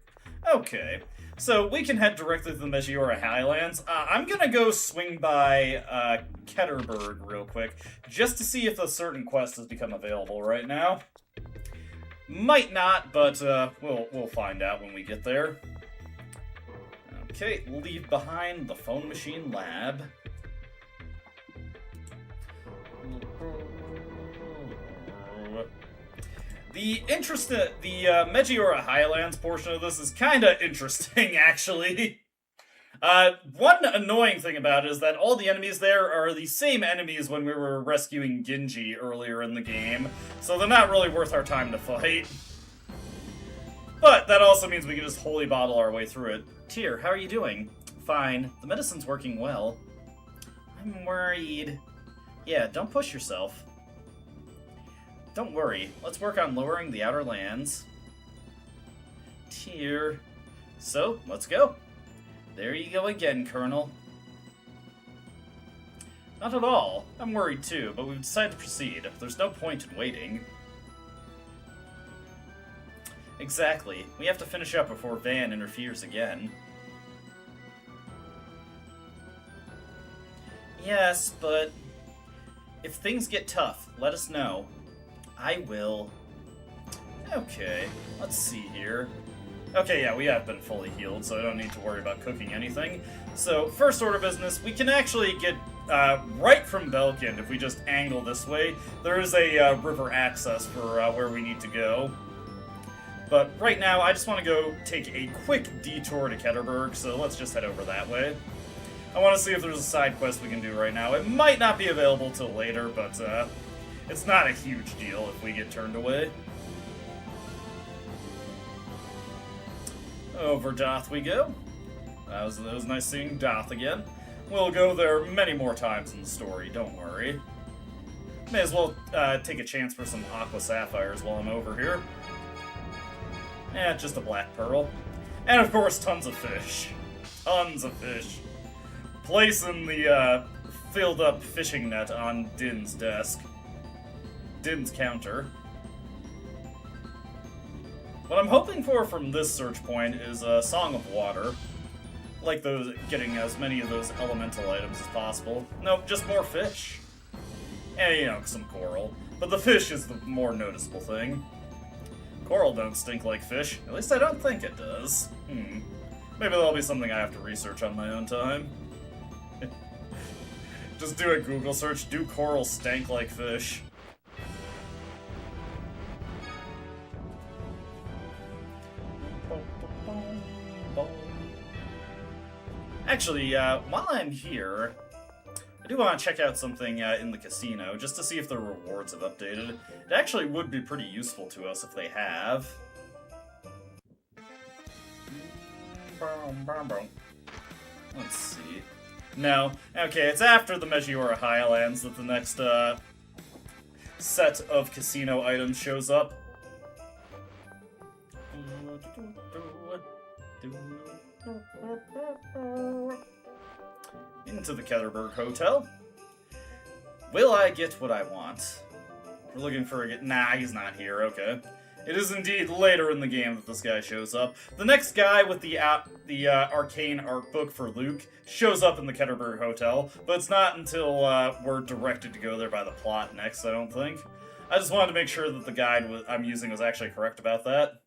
Okay, so we can head directly to the Meteora Highlands. I'm gonna go swing by Ketterberg real quick, just to see if a certain quest has become available right now. Might not, but we'll find out when we get there. Okay, leave behind the phone machine lab. The Meteora Highlands portion of this is kinda interesting, actually. One annoying thing about it is that all the enemies there are the same enemies when we were rescuing Genji earlier in the game, so they're not really worth our time to fight. But that also means we can just holy bottle our way through it. Tyr, how are you doing? Fine. The medicine's working well. I'm worried. Yeah, don't push yourself. Don't worry. Let's work on lowering the outer lands. Tyr. So, let's go. There you go again, Colonel. Not at all. I'm worried too, but we've decided to proceed. There's no point in waiting. Exactly. We have to finish up before Van interferes again. Yes, but... if things get tough, let us know. I will. Okay, let's see here. Okay, yeah, we have been fully healed, so I don't need to worry about cooking anything. So, first order of business, we can actually get right from Belkind if we just angle this way. There is a river access for where we need to go. But right now, I just want to go take a quick detour to Ketterberg, so let's just head over that way. I want to see if there's a side quest we can do right now. It might not be available till later, but it's not a huge deal if we get turned away. Over Doth we go. That was nice seeing Doth again. We'll go there many more times in the story, don't worry. May as well take a chance for some Aqua Sapphires while I'm over here. Just a black pearl. And of course, tons of fish. Tons of fish. Placing the filled up fishing net on Din's desk. Din's counter. What I'm hoping for from this search point is a Song of Water. Like those, getting as many of those elemental items as possible. Nope, just more fish. And, you know, some coral. But the fish is the more noticeable thing. Coral don't stink like fish. At least I don't think it does. Maybe that'll be something I have to research on my own time. Just do a Google search, do coral stank like fish? Actually, while I'm here, I do want to check out something in the casino, just to see if the rewards have updated. It actually would be pretty useful to us if they have. Let's see. No. Okay, it's after the Meteora Highlands that the next set of casino items shows up. Into the Ketterberg Hotel. Will I get what I want? We're looking for a... Nah, he's not here, okay. It is indeed later in the game that this guy shows up. The next guy with the arcane art book for Luke shows up in the Ketterberg Hotel, but it's not until we're directed to go there by the plot next, I don't think. I just wanted to make sure that the guide I'm using was actually correct about that.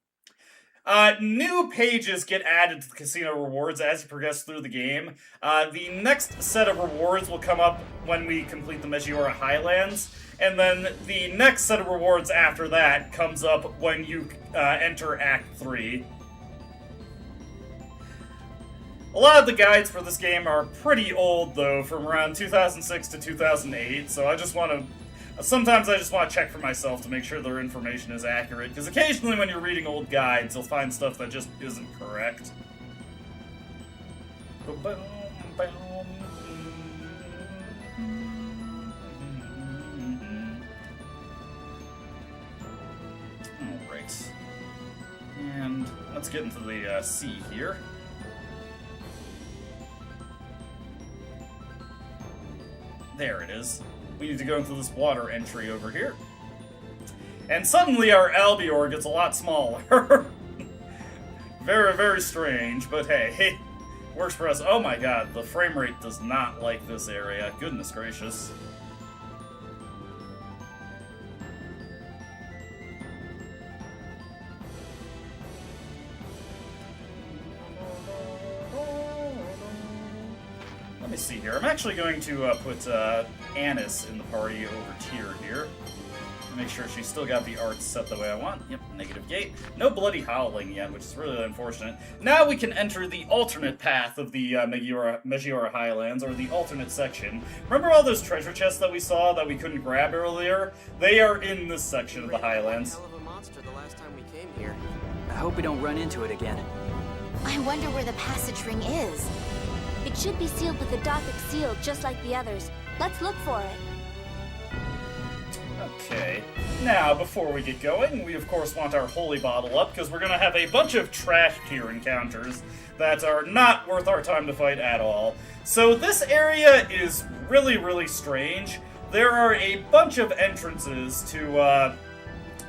New pages get added to the casino rewards as you progress through the game. The next set of rewards will come up when we complete the Meteora Highlands, and then the next set of rewards after that comes up when you enter Act 3. A lot of the guides for this game are pretty old, though, from around 2006 to 2008, so sometimes I just want to check for myself to make sure their information is accurate, because occasionally when you're reading old guides, you'll find stuff that just isn't correct. Alright. And let's get into the sea here. There it is. We need to go into this water entry over here. And suddenly our albior gets a lot smaller. Very, very strange, but hey, works for us. Oh my god, the frame rate does not like this area. Goodness gracious. Let me see here. I'm actually going to put Annis in the party over tier here. Make sure she's still got the art set the way I want. Yep, negative gate. No bloody howling yet, which is really unfortunate. Now we can enter the alternate path of the Megiora Highlands, or the alternate section. Remember all those treasure chests that we saw that we couldn't grab earlier? They are in this section of the Highlands. Hell of a monster the last time we came here. I hope we don't run into it again. I wonder where the passage ring is. It should be sealed with a Dothic seal, just like the others. Let's look for it. Okay, now before we get going, we of course want our holy bottle up, because we're going to have a bunch of trash tier encounters that are not worth our time to fight at all. So this area is really, really strange. There are a bunch of entrances to,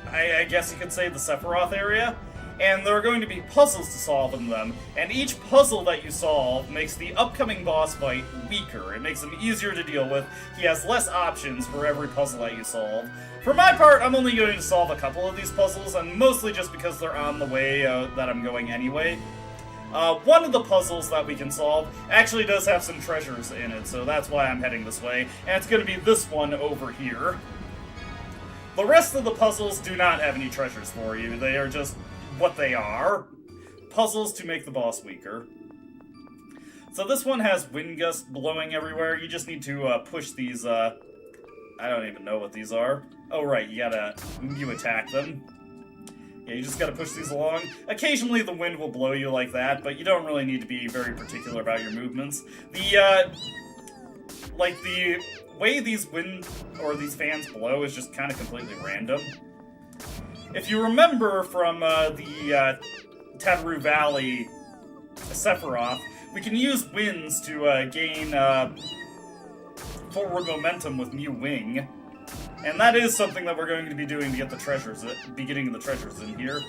I guess you could say the Sephiroth area, and there are going to be puzzles to solve in them, and each puzzle that you solve makes the upcoming boss fight weaker. It makes him easier to deal with. He has less options for every puzzle that you solve. For my part, I'm only going to solve a couple of these puzzles, and mostly just because they're on the way that I'm going anyway. One of the puzzles that we can solve actually does have some treasures in it, so that's why I'm heading this way, and it's going to be this one over here. The rest of the puzzles do not have any treasures for you. They are just what they are. Puzzles to make the boss weaker. So this one has wind gusts blowing everywhere. You just need to push these, I don't even know what these are. Oh right, you attack them. Yeah, you just gotta push these along. Occasionally the wind will blow you like that, but you don't really need to be very particular about your movements. The way these these fans blow is just kind of completely random. If you remember from the Tataru Valley Sephiroth, we can use winds to gain forward momentum with Mew Wing. And that is something that we're going to be doing to get the treasures, be getting the treasures in here.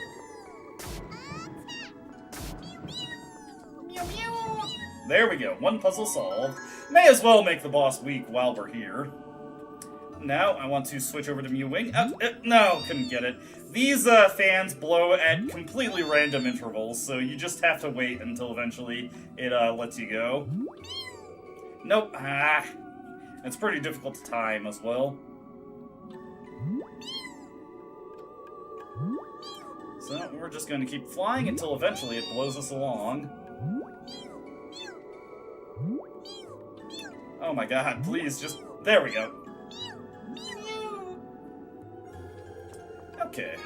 Mew mew! There we go, one puzzle solved. May as well make the boss weak while we're here. Now, I want to switch over to Mew Wing. No, couldn't get it. These fans blow at completely random intervals, so you just have to wait until eventually it lets you go. Nope. It's pretty difficult to time as well. So, we're just going to keep flying until eventually it blows us along. Oh my god, please, just... There we go. Okay,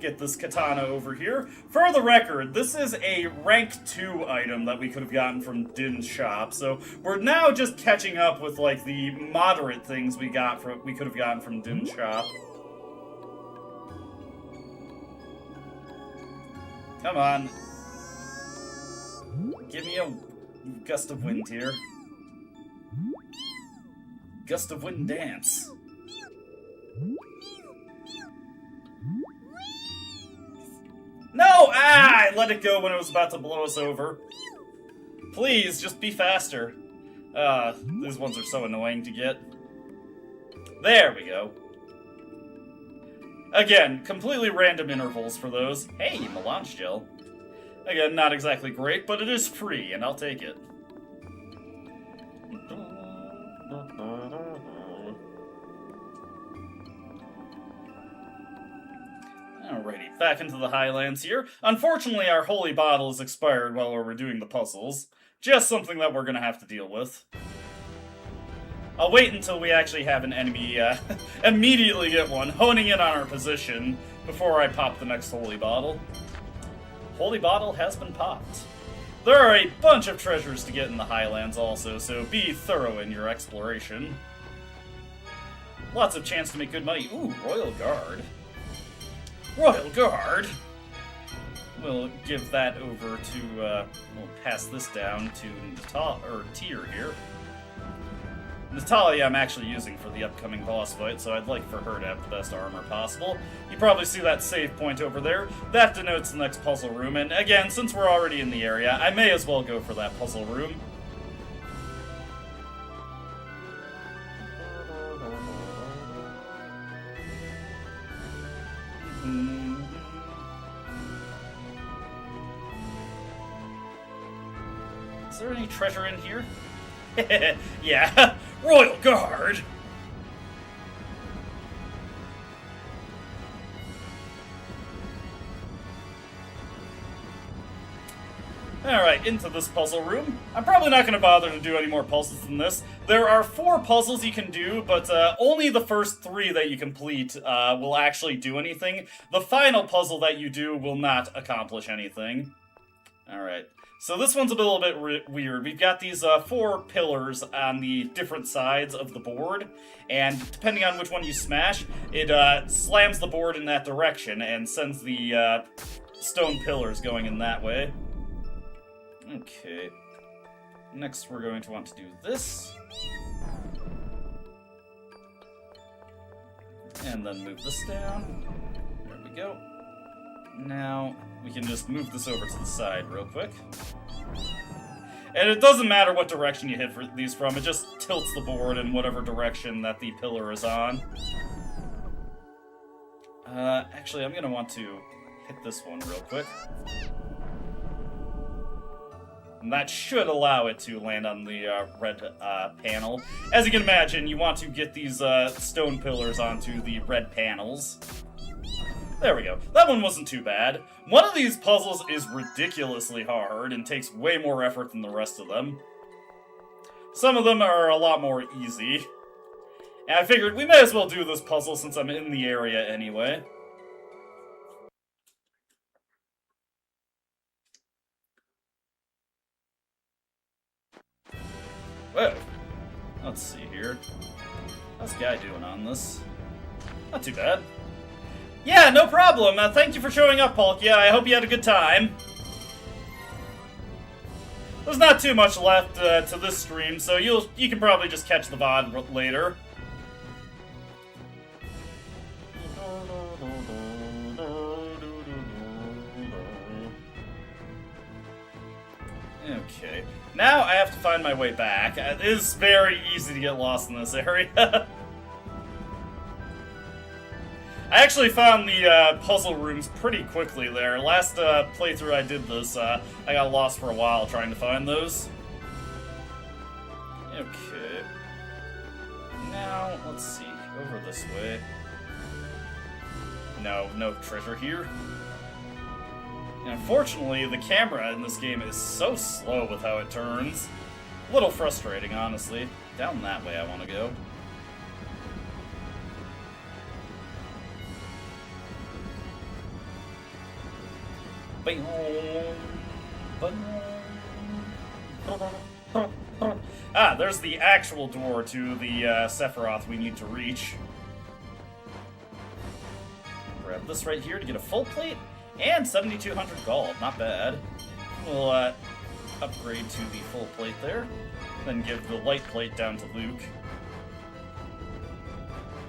get this katana over here. For the record, this is a rank 2 item that we could have gotten from Din's shop, so we're now just catching up with like the moderate things we could have gotten from Din's shop. Come on. Give me a gust of wind here. Gust of wind dance. No! I let it go when it was about to blow us over. Please, just be faster. These ones are so annoying to get. There we go. Again, completely random intervals for those. Hey, melange gel. Again, not exactly great, but it is free, and I'll take it. Alrighty, back into the Highlands here. Unfortunately, our holy bottle is expired while we were doing the puzzles. Just something that we're gonna have to deal with. I'll wait until we actually have an enemy immediately get one, honing in on our position, before I pop the next holy bottle. Holy bottle has been popped. There are a bunch of treasures to get in the Highlands also, so be thorough in your exploration. Lots of chance to make good money. Ooh, Royal Guard. Royal Guard! We'll give that over to, we'll pass this down to Tyr here. Natalia I'm actually using for the upcoming boss fight, so I'd like for her to have the best armor possible. You probably see that save point over there. That denotes the next puzzle room, and again, since we're already in the area, I may as well go for that puzzle room. Is there any treasure in here? Yeah, Royal Guard! Alright, into this puzzle room. I'm probably not going to bother to do any more puzzles than this. There are 4 puzzles you can do, but only the first 3 that you complete will actually do anything. The final puzzle that you do will not accomplish anything. Alright. So this one's a little bit weird. We've got these 4 pillars on the different sides of the board, and depending on which one you smash, it slams the board in that direction and sends the stone pillars going in that way. Okay. Next we're going to want to do this. And then move this down. There we go. Now, we can just move this over to the side real quick. And it doesn't matter what direction you hit these from, it just tilts the board in whatever direction that the pillar is on. Actually, I'm gonna want to hit this one real quick. And that should allow it to land on the red panel. As you can imagine, you want to get these stone pillars onto the red panels. There we go. That one wasn't too bad. One of these puzzles is ridiculously hard and takes way more effort than the rest of them. Some of them are a lot more easy. And I figured we may as well do this puzzle since I'm in the area anyway. Whoa. Let's see here. How's the guy doing on this? Not too bad. Yeah, no problem. Thank you for showing up, Polkia. I hope you had a good time. There's not too much left to this stream, so you can probably just catch the VOD later. Okay. Now I have to find my way back. It is very easy to get lost in this area. I actually found the puzzle rooms pretty quickly there. Last playthrough I did this, I got lost for a while trying to find those. Okay. Now, let's see. Over this way. No treasure here. And unfortunately, the camera in this game is so slow with how it turns. A little frustrating, honestly. Down that way I want to go. Ah, there's the actual door to the Sephiroth we need to reach. Grab this right here to get a full plate, and 7,200 gold, not bad. We'll upgrade to the full plate there, then give the light plate down to Luke.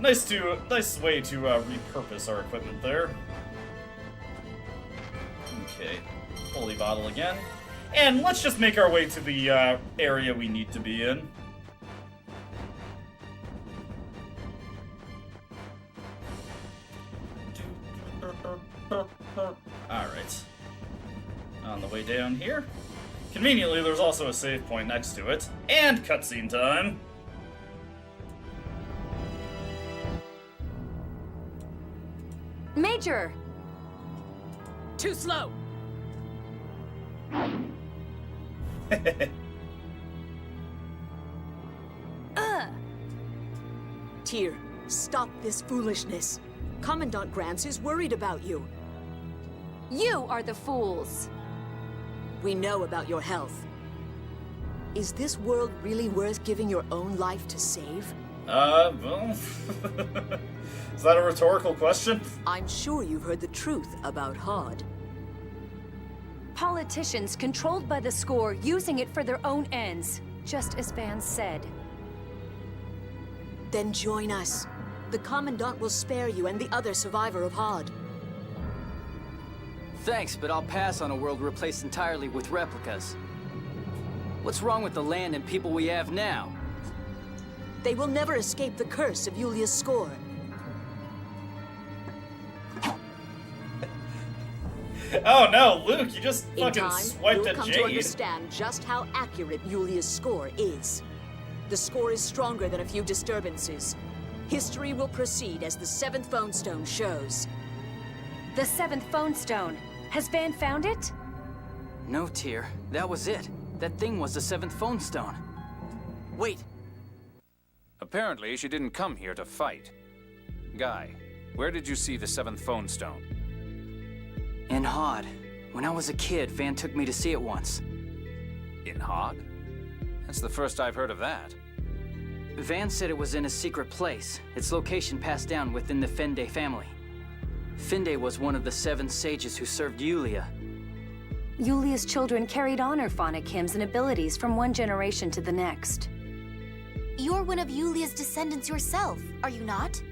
Nice way to repurpose our equipment there. Okay, holy bottle again. And let's just make our way to the area we need to be in. Alright. On the way down here. Conveniently, there's also a save point next to it. And cutscene time. Major! Too slow! Tyr, stop this foolishness. Commandant Grants is worried about you. You are the fools. We know about your health. Is this world really worth giving your own life to save? Well... Is that a rhetorical question? I'm sure you've heard the truth about Hod. Politicians controlled by the score, using it for their own ends, just as Van said. Then join us. The Commandant will spare you and the other survivor of Hod. Thanks, but I'll pass on a world replaced entirely with replicas. What's wrong with the land and people we have now? They will never escape the curse of Yulia's score. Oh no, Luke, you just In fucking time, swiped you'll at come to Jade. understand just how accurate Yulia's score is. The score is stronger than a few disturbances. History will proceed as the 7th phone stone shows. The 7th phone stone. Has Van found it? No, Tyr. That was it. That thing was the 7th phone stone. Wait. Apparently, she didn't come here to fight. Guy, where did you see the 7th phone stone? In Hod. When I was a kid, Van took me to see it once. In Hod? That's the first I've heard of that. Van said it was in a secret place. Its location passed down within the Fende family. Fende was one of the 7 sages who served Yulia. Yulia's children carried on her phonic hymns and abilities from one generation to the next. You're one of Yulia's descendants yourself, are you not?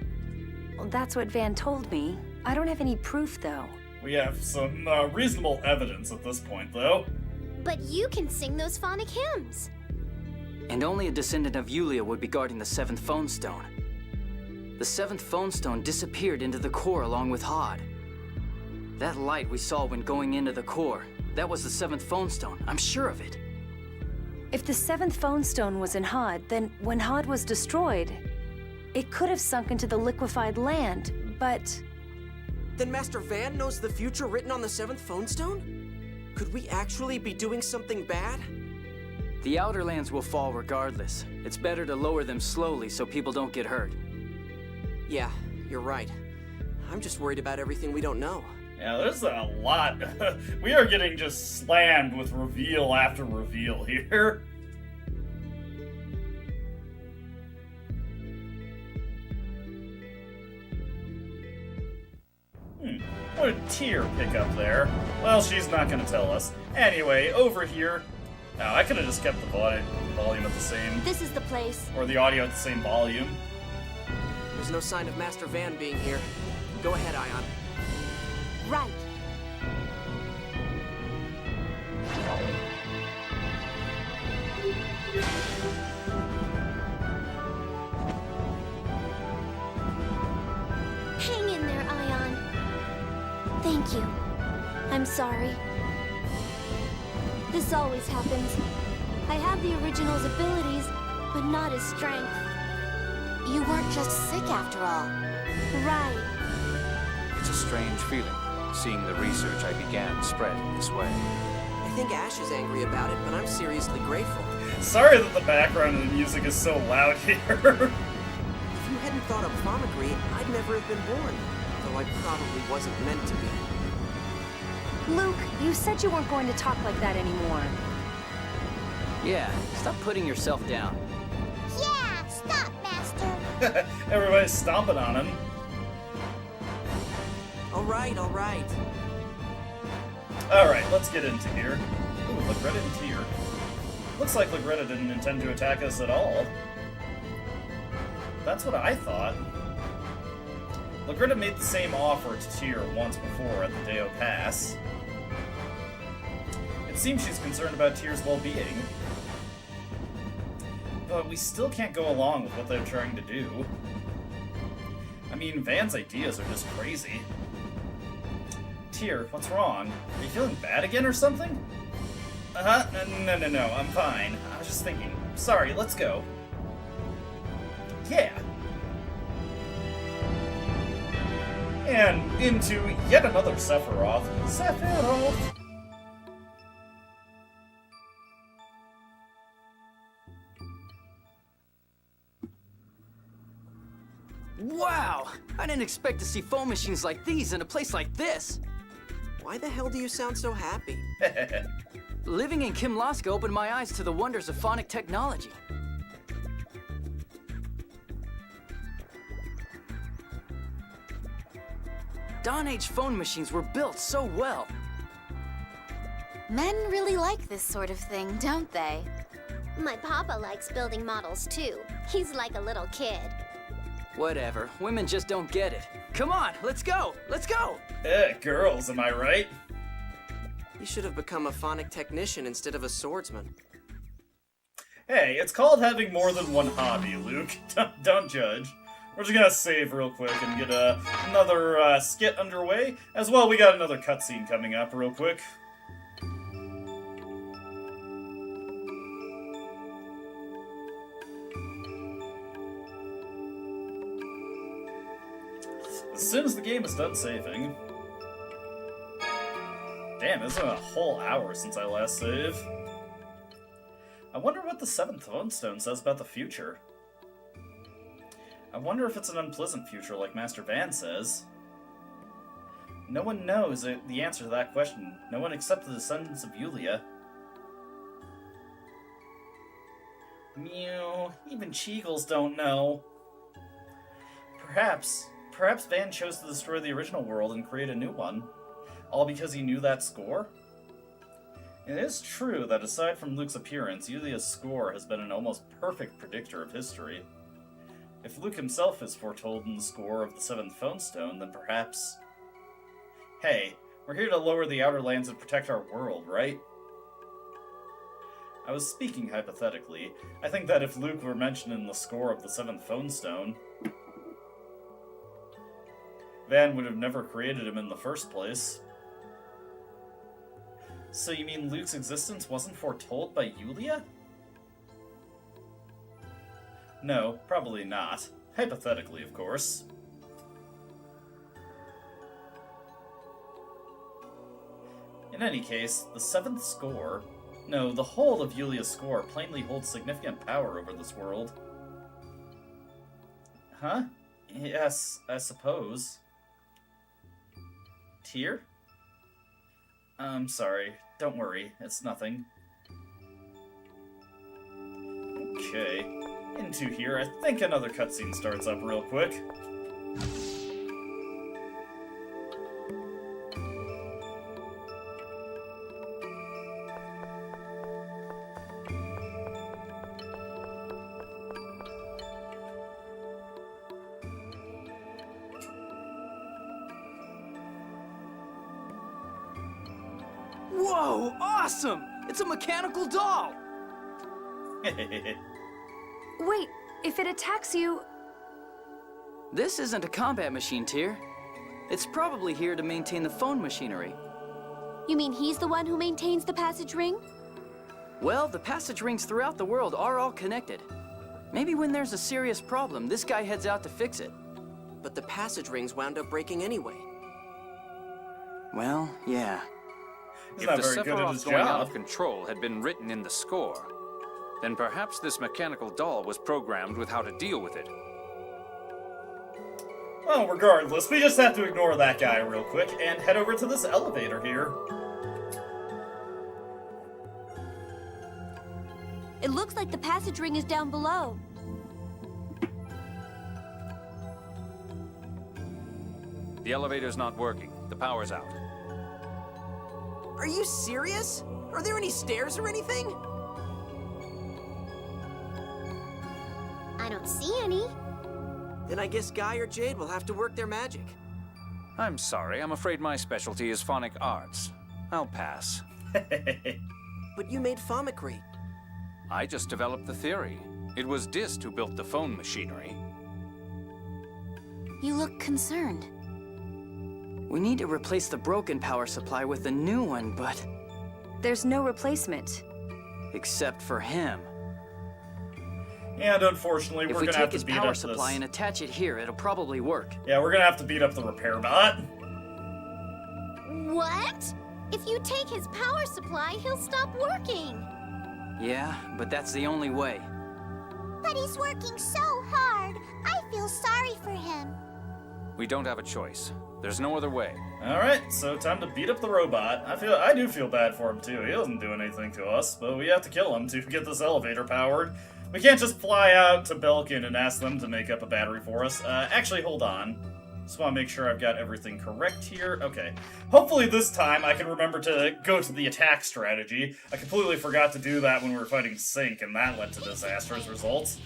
Well, that's what Van told me. I don't have any proof, though. We have some reasonable evidence at this point, though. But you can sing those phonic hymns. And only a descendant of Yulia would be guarding the 7th phone stone. The 7th phone stone disappeared into the core along with Hod. That light we saw when going into the core, that was the 7th phone stone. I'm sure of it. If the 7th phone stone was in Hod, then when Hod was destroyed, it could have sunk into the liquefied land, but... Then Master Van knows the future written on the 7th phone stone? Could we actually be doing something bad? The outer lands will fall regardless. It's better to lower them slowly so people don't get hurt. Yeah, you're right. I'm just worried about everything we don't know. Yeah, there's a lot. We are getting just slammed with reveal after reveal here. What did Tyr pick up there? Well, she's not gonna tell us. Anyway, over here. Now, I could have just kept the volume at the same. This is the place. Or the audio at the same volume. There's no sign of Master Van being here. Go ahead, Ion. Right. Hang in there, Ion. Thank you. I'm sorry. This always happens. I have the original's abilities, but not his strength. You weren't just sick after all. Right. It's a strange feeling, seeing the research I began spread this way. I think Ash is angry about it, but I'm seriously grateful. Sorry that the background of the music is so loud here. If you hadn't thought of Fomagri, I'd never have been born. Though I probably wasn't meant to be. Luke, you said you weren't going to talk like that anymore. Yeah, stop putting yourself down. Yeah, stop, Master. Everybody's stomping on him. All right. Alright, let's get into here. Ooh, Legretta and Tyr. Looks like Legretta didn't intend to attack us at all. That's what I thought. Legretta made the same offer to Tyr once before at the Deo Pass. It seems she's concerned about Tyr's well-being. But we still can't go along with what they're trying to do. I mean, Van's ideas are just crazy. Tyr, what's wrong? Are you feeling bad again or something? No, I'm fine. I was just thinking. Sorry, let's go. Yeah. And into yet another Sephiroth. Sephiroth! Wow! I didn't expect to see foam machines like these in a place like this. Why the hell do you sound so happy? living in Kimlaska opened my eyes to the wonders of phonic technology. Dawn Age phone machines were built so well. Men really like this sort of thing, don't they? My papa likes building models too. He's like a little kid. Whatever, women just don't get it. Come on, let's go! Let's go! Girls, am I right? You should have become a phonic technician instead of a swordsman. Hey, it's called having more than one hobby, Luke. Don't judge. We're just gonna save real quick and get another skit underway. As well, we got another cutscene coming up real quick. As soon as the game is done saving. Damn, it's been a whole hour since I last saved. I wonder what the 7th Phone Stone says about the future. I wonder if it's an unpleasant future like Master Van says. No one knows the answer to that question. No one except the descendants of Yulia. Mew, even Cheagles don't know. Perhaps Van chose to destroy the original world and create a new one. All because he knew that score? It is true that aside from Luke's appearance, Yulia's score has been an almost perfect predictor of history. If Luke himself is foretold in the score of the 7th Phone Stone, then perhaps... Hey, we're here to lower the Outer Lands and protect our world, right? I was speaking hypothetically. I think that if Luke were mentioned in the score of the 7th Phone Stone, Van would have never created him in the first place. So you mean Luke's existence wasn't foretold by Yulia? No, probably not. Hypothetically, of course. In any case, the 7th score... No, the whole of Yulia's score plainly holds significant power over this world. Huh? Yes, I suppose. Tear? I'm sorry. Don't worry. It's nothing. Okay. Into here. I think another cutscene starts up real quick. Whoa, awesome! It's a mechanical doll! Wait, if it attacks you... This isn't a combat machine, Tyr. It's probably here to maintain the phone machinery. You mean he's the one who maintains the passage ring? Well, the passage rings throughout the world are all connected. Maybe when there's a serious problem, this guy heads out to fix it. But the passage rings wound up breaking anyway. Well, yeah. He's If not the very good at his Sephiroth going out job. of control had been written in the score, then perhaps this mechanical doll was programmed with how to deal with it. Well, regardless, we just have to ignore that guy real quick and head over to this elevator here. It looks like the passage ring is down below. The elevator's not working. The power's out. Are you serious? Are there any stairs or anything? I don't see any. Then I guess Guy or Jade will have to work their magic. I'm sorry. I'm afraid my specialty is phonic arts. I'll pass. But you made Fomicry. I just developed the theory. It was Dist who built the phone machinery. You look concerned. We need to replace the broken power supply with a new one, but... There's no replacement. Except for him. And unfortunately, If we're we gonna have take to his beat power up supply this. and attach it here, it'll probably work. Yeah, we're gonna have to beat up the repair bot. What? If you take his power supply, he'll stop working. Yeah, but that's the only way. But he's working so hard. I feel sorry for him. We don't have a choice. There's no other way. Alright, so time to beat up the robot. I do feel bad for him too. He doesn't do anything to us, but we have to kill him to get this elevator powered. We can't just fly out to Belkin and ask them to make up a battery for us. Actually, hold on. Just want to make sure I've got everything correct here. Okay. Hopefully this time I can remember to go to the attack strategy. I completely forgot to do that when we were fighting Sync, and that led to disastrous results.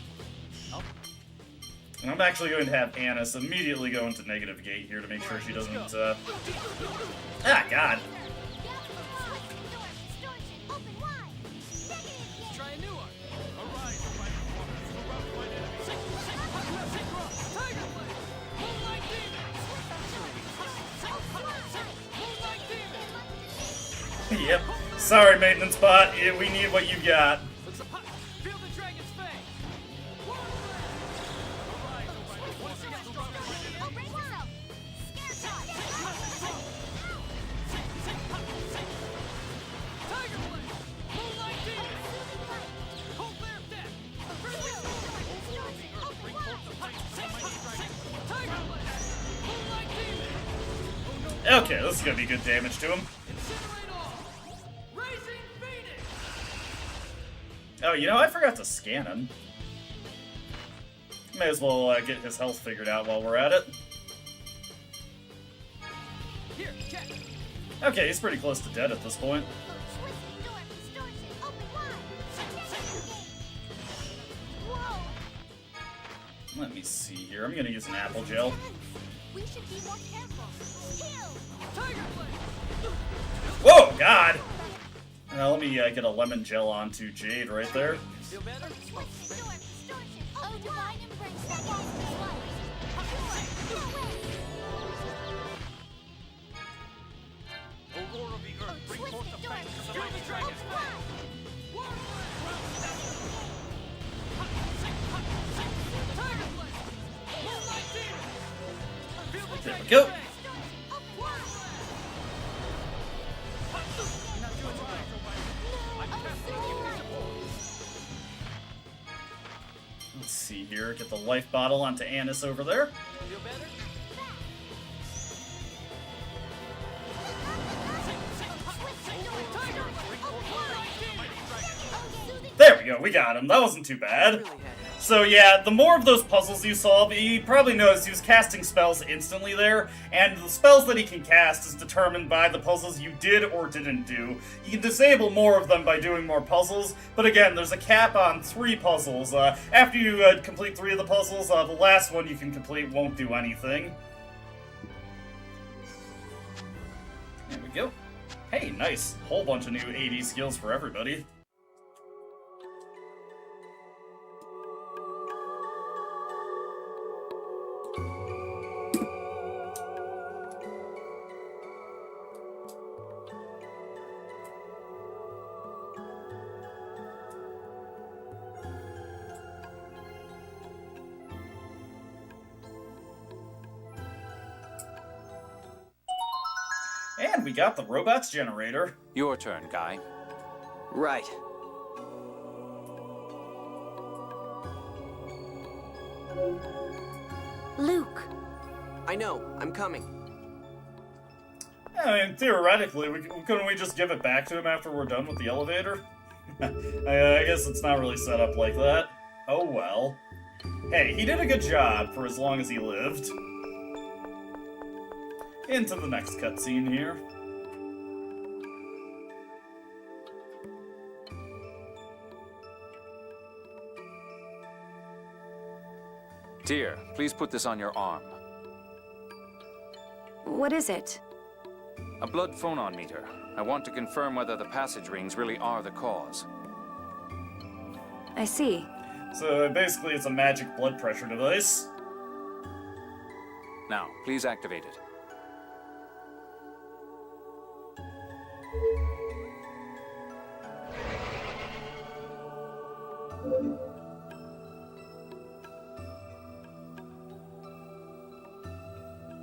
And I'm actually going to have Annis immediately go into negative gate here to make sure she doesn't, Ah, God. Yep. Sorry, maintenance bot. We need what you got. Okay, this is gonna be good damage to him. Oh, you know, I forgot to scan him. May as well get his health figured out while we're at it. Okay, he's pretty close to dead at this point. Let me see here. I'm gonna use an apple gel. We should be more careful. Whoa, God! Let me get a lemon gel onto Jade right there. Feel better? Oh, divine embrace that Aurora of the Earth, bring forth the fangs of the mighty dragon. There we go. Let's see here. Get the life bottle onto Annis over there. There we go. We got him. That wasn't too bad. So yeah, the more of those puzzles you solve, you probably noticed he was casting spells instantly there, and the spells that he can cast is determined by the puzzles you did or didn't do. You can disable more of them by doing more puzzles, but again, there's a cap on 3 puzzles. After you complete 3 of the puzzles, the last one you can complete won't do anything. There we go. Hey, nice. Whole bunch of new AD skills for everybody. And we got the robots generator. Your turn, Guy. Right. Luke. I know. I'm coming. I mean, theoretically, couldn't we just give it back to him after we're done with the elevator? I guess it's not really set up like that. Oh well. Hey, he did a good job for as long as he lived. Into the next cutscene here. Dear, please put this on your arm. What is it? A blood phonon meter. I want to confirm whether the passage rings really are the cause. I see. So basically it's a magic blood pressure device. Now, please activate it.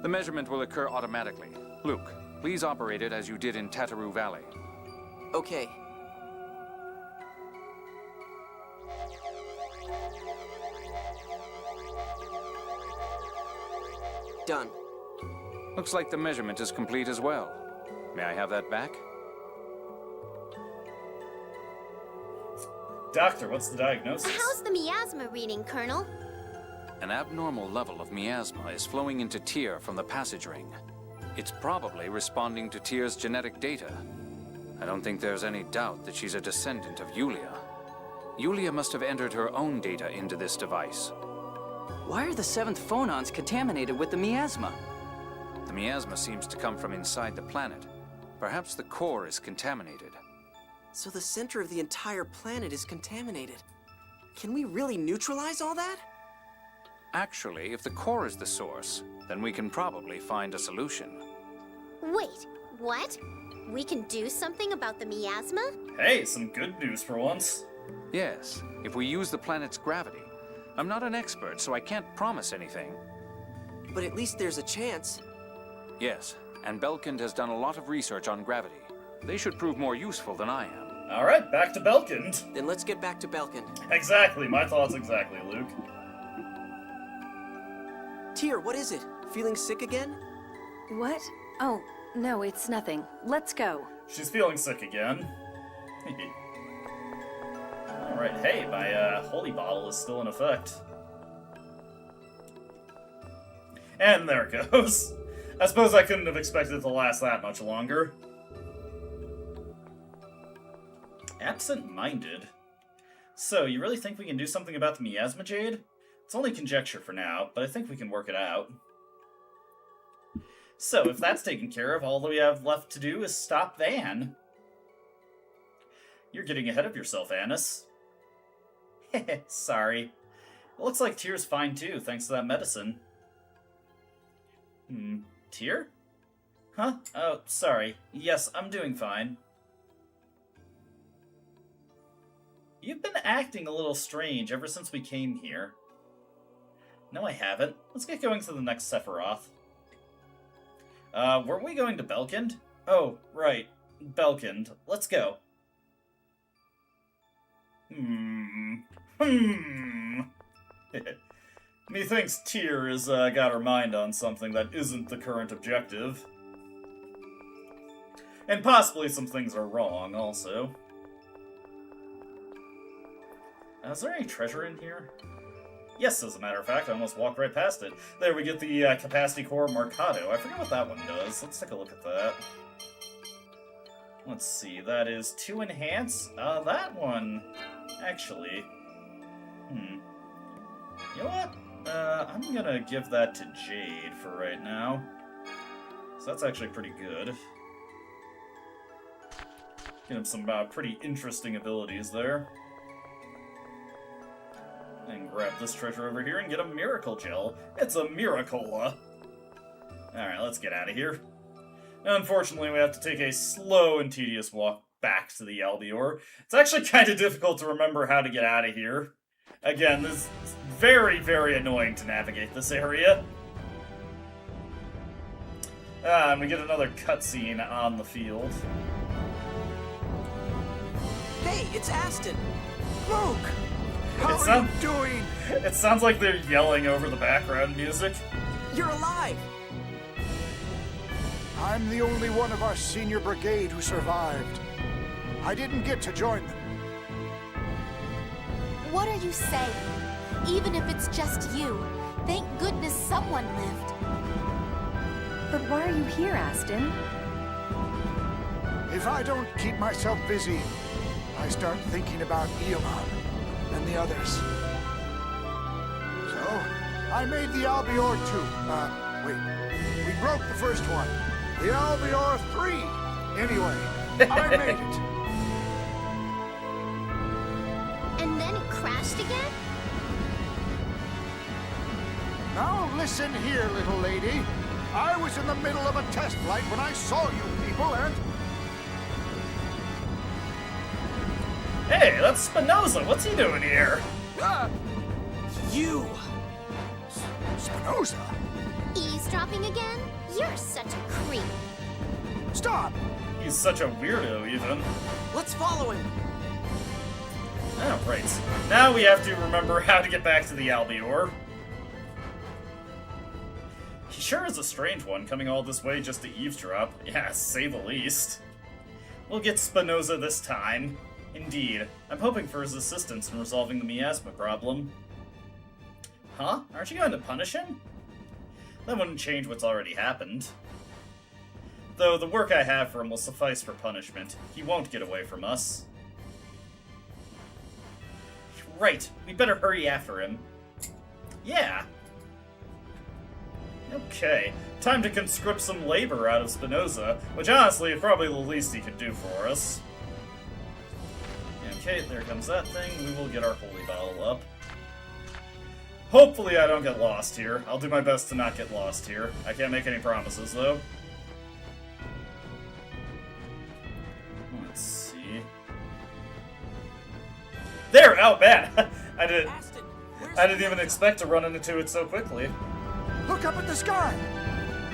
The measurement will occur automatically. Luke, please operate it as you did in Tataroo Valley. Okay. Done. Looks like the measurement is complete as well. May I have that back? Doctor, what's the diagnosis? How's the miasma reading, Colonel? An abnormal level of miasma is flowing into Tyr from the passage ring. It's probably responding to Tyr's genetic data. I don't think there's any doubt that she's a descendant of Yulia. Yulia must have entered her own data into this device. Why are the 7th phonons contaminated with the miasma? The miasma seems to come from inside the planet. Perhaps the core is contaminated. So the center of the entire planet is contaminated. Can we really neutralize all that? Actually, if the core is the source, then we can probably find a solution. Wait, what? We can do something about the miasma? Hey, some good news for once. Yes, if we use the planet's gravity. I'm not an expert, so I can't promise anything. But at least there's a chance. Yes, and Belkind has done a lot of research on gravity. They should prove more useful than I am. Alright, back to Belkind. Then let's get back to Belkind. Exactly, my thoughts exactly, Luke. Tyr, what is it? Feeling sick again? What? Oh, no, it's nothing. Let's go. She's feeling sick again. Alright, hey, my holy bottle is still in effect. And there it goes. I suppose I couldn't have expected it to last that much longer. Absent-minded. So, you really think we can do something about the miasma jade? It's only conjecture for now, but I think we can work it out. So, if that's taken care of, all that we have left to do is stop Van. You're getting ahead of yourself, Annis. Sorry. It looks like Tyr's fine too, thanks to that medicine. Tyr? Huh? Oh, sorry. Yes, I'm doing fine. You've been acting a little strange ever since we came here. No, I haven't. Let's get going to the next Sephiroth. Weren't we going to Belkind? Oh, right. Belkind. Let's go. Methinks Tyr has got her mind on something that isn't the current objective. And possibly some things are wrong, also. Is there any treasure in here? Yes, as a matter of fact, I almost walked right past it. There, we get the Capacity Core Mercado. I forget what that one does. Let's take a look at that. Let's see, that is 2 enhance? That one, actually. You know what? I'm gonna give that to Jade for right now. So that's actually pretty good. Get him some pretty interesting abilities there. And grab this treasure over here and get a Miracle Gel. It's a miracle! Alright, let's get out of here. Unfortunately, we have to take a slow and tedious walk back to the Albior. It's actually kind of difficult to remember how to get out of here. Again, this is very, very annoying to navigate this area. And we get another cutscene on the field. Hey, it's Aston! Luke! How are you doing? It sounds like they're yelling over the background music. You're alive! I'm the only one of our senior brigade who survived. I didn't get to join them. What are you saying? Even if it's just you, thank goodness someone lived. But why are you here, Aston? If I don't keep myself busy, I start thinking about Eamon and the others. So, I made the Albior 2. Wait. We broke the first one. The Albior 3. Anyway, I made it. And then it crashed again? Now listen here, little lady. I was in the middle of a test flight when I saw you people and... Hey, that's Spinoza. What's he doing here? You! Spinoza? Eavesdropping again? You're such a creep. Stop! He's such a weirdo, even. Let's follow him. Oh, right. Now we have to remember how to get back to the Albior. He sure is a strange one, coming all this way just to eavesdrop. Yeah, say the least. We'll get Spinoza this time. Indeed. I'm hoping for his assistance in resolving the miasma problem. Huh? Aren't you going to punish him? That wouldn't change what's already happened. Though the work I have for him will suffice for punishment. He won't get away from us. Right, we better hurry after him. Yeah. Okay, time to conscript some labor out of Spinoza, which honestly is probably the least he could do for us. Okay, there comes that thing. We will get our holy bottle up. Hopefully I don't get lost here. I'll do my best to not get lost here. I can't make any promises, though. Let's see. There! Oh, man! I didn't even expect to run into it so quickly. Look up at the sky!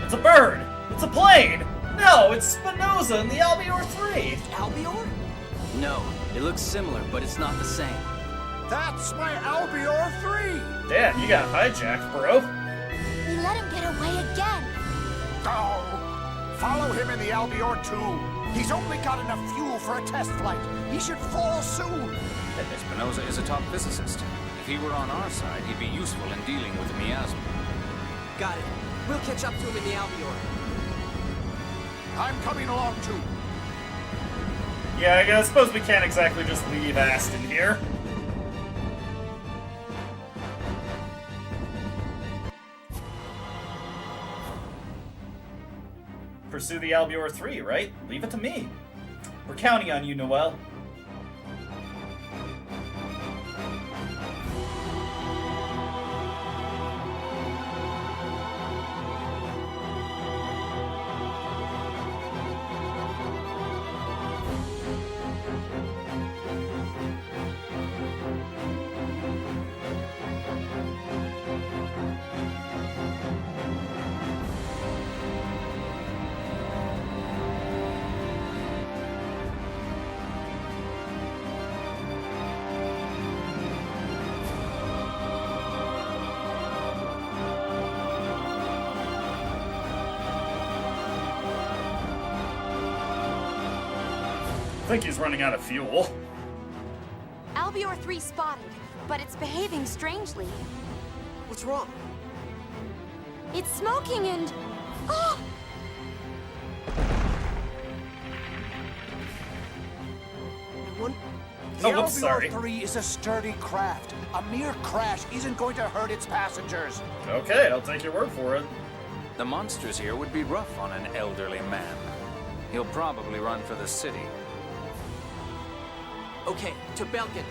It's a bird! It's a plane! No, it's Spinoza and the Albior 3! Albior? No, it looks similar, but it's not the same. That's my Albior 3! Damn, you got hijacked, bro. We let him get away again. Oh! Follow him in the Albior 2. He's only got enough fuel for a test flight. He should fall soon. Spinoza is a top physicist. If he were on our side, he'd be useful in dealing with the miasma. Got it. We'll catch up to him in the Albior. I'm coming along too. Yeah, I suppose we can't exactly just leave Aston here. Pursue the Albior 3, right? Leave it to me. We're counting on you, Noel. I think he's running out of fuel. Albior 3 spotted, but it's behaving strangely. What's wrong? It's smoking and... Oh! The Oh, whoops, sorry. Albior 3 is a sturdy craft. A mere crash isn't going to hurt its passengers. Okay, I'll take your word for it. The monsters here would be rough on an elderly man. He'll probably run for the city. Okay, to Belkin.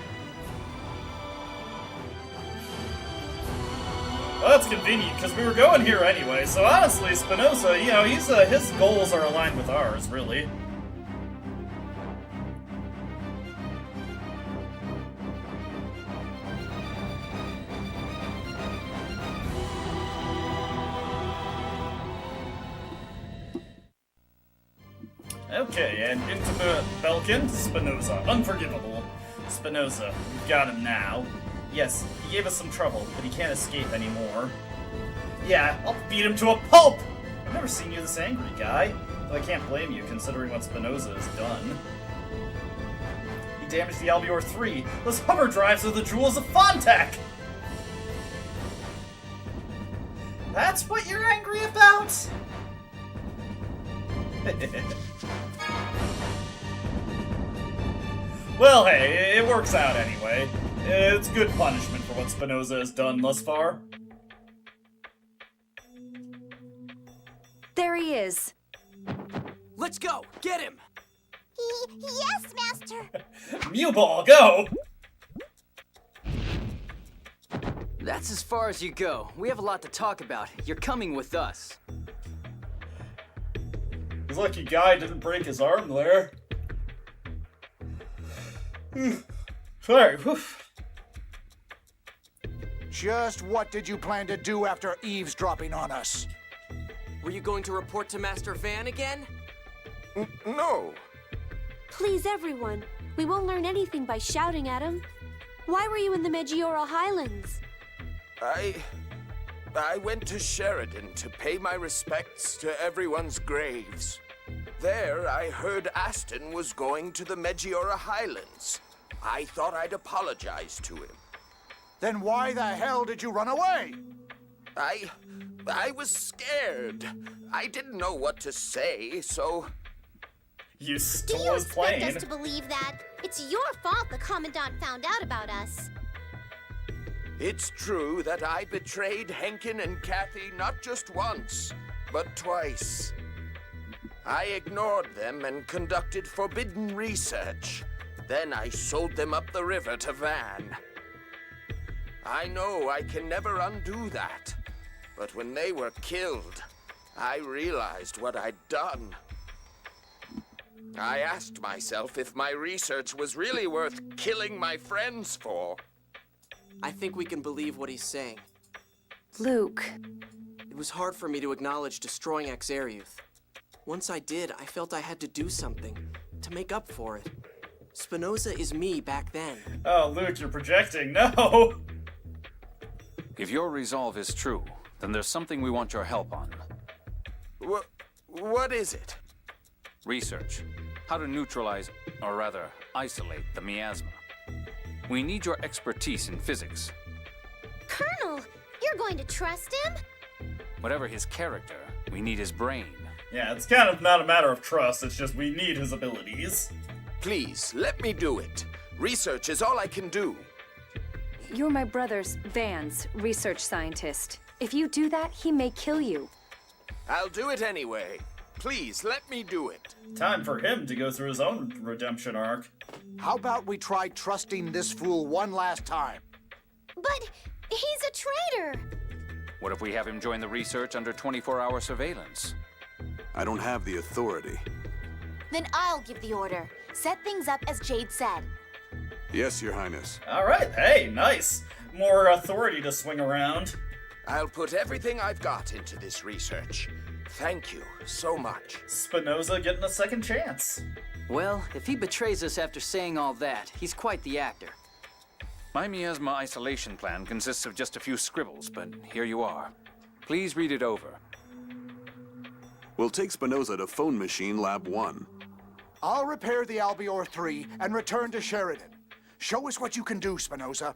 Well, that's convenient, because we were going here anyway, so honestly, Spinoza, you know, his goals are aligned with ours, really. Okay, and into the Belkin, Spinoza. Unforgivable. Spinoza, we've got him now. Yes, he gave us some trouble, but he can't escape anymore. Yeah, I'll beat him to a pulp! I've never seen you this angry, guy. Though I can't blame you, considering what Spinoza has done. He damaged the Albior 3. Those hover drives are the jewels of Fontac! That's what you're angry about? Well, hey, it works out anyway. It's good punishment for what Spinoza has done thus far. There he is. Let's go! Get him! Yes, Master! Mewball, go! That's as far as you go. We have a lot to talk about. You're coming with us. He's lucky guy didn't break his arm there. Sorry. Just what did you plan to do after eavesdropping on us? Were you going to report to Master Van again? No. Please, everyone. We won't learn anything by shouting at him. Why were you in the Maggiora Highlands? I went to Sheridan to pay my respects to everyone's graves. There, I heard Aston was going to the Megiora Highlands. I thought I'd apologize to him. Then why the hell did you run away? I was scared. I didn't know what to say, so... You Do stole you his plane. expect us to believe that? It's your fault the Commandant found out about us. It's true that I betrayed Henkin and Kathy not just once, but twice. I ignored them and conducted forbidden research. Then I sold them up the river to Van. I know I can never undo that. But when they were killed, I realized what I'd done. I asked myself if my research was really worth killing my friends for. I think we can believe what he's saying. Luke. It was hard for me to acknowledge destroying Exariuth. Once I did, I felt I had to do something to make up for it. Spinoza is me back then. Oh, Luke, you're projecting. No! If your resolve is true, then there's something we want your help on. What is it? Research. How to neutralize, or rather, isolate the miasma. We need your expertise in physics. Colonel, you're going to trust him? Whatever his character, we need his brain. Yeah, it's kind of not a matter of trust, it's just we need his abilities. Please, let me do it. Research is all I can do. You're my brother's, Van's, research scientist. If you do that, he may kill you. I'll do it anyway. Please, let me do it. Time for him to go through his own redemption arc. How about we try trusting this fool one last time? But he's a traitor. What if we have him join the research under 24-hour surveillance? I don't have the authority. Then I'll give the order. Set things up as Jade said. Yes, Your Highness. All right, hey, nice. More authority to swing around. I'll put everything I've got into this research. Thank you so much. Spinoza getting a second chance. Well, if he betrays us after saying all that, he's quite the actor. My miasma isolation plan consists of just a few scribbles, but here you are. Please read it over. We'll take Spinoza to Phone Machine Lab 1. I'll repair the Albior 3 and return to Sheridan. Show us what you can do, Spinoza.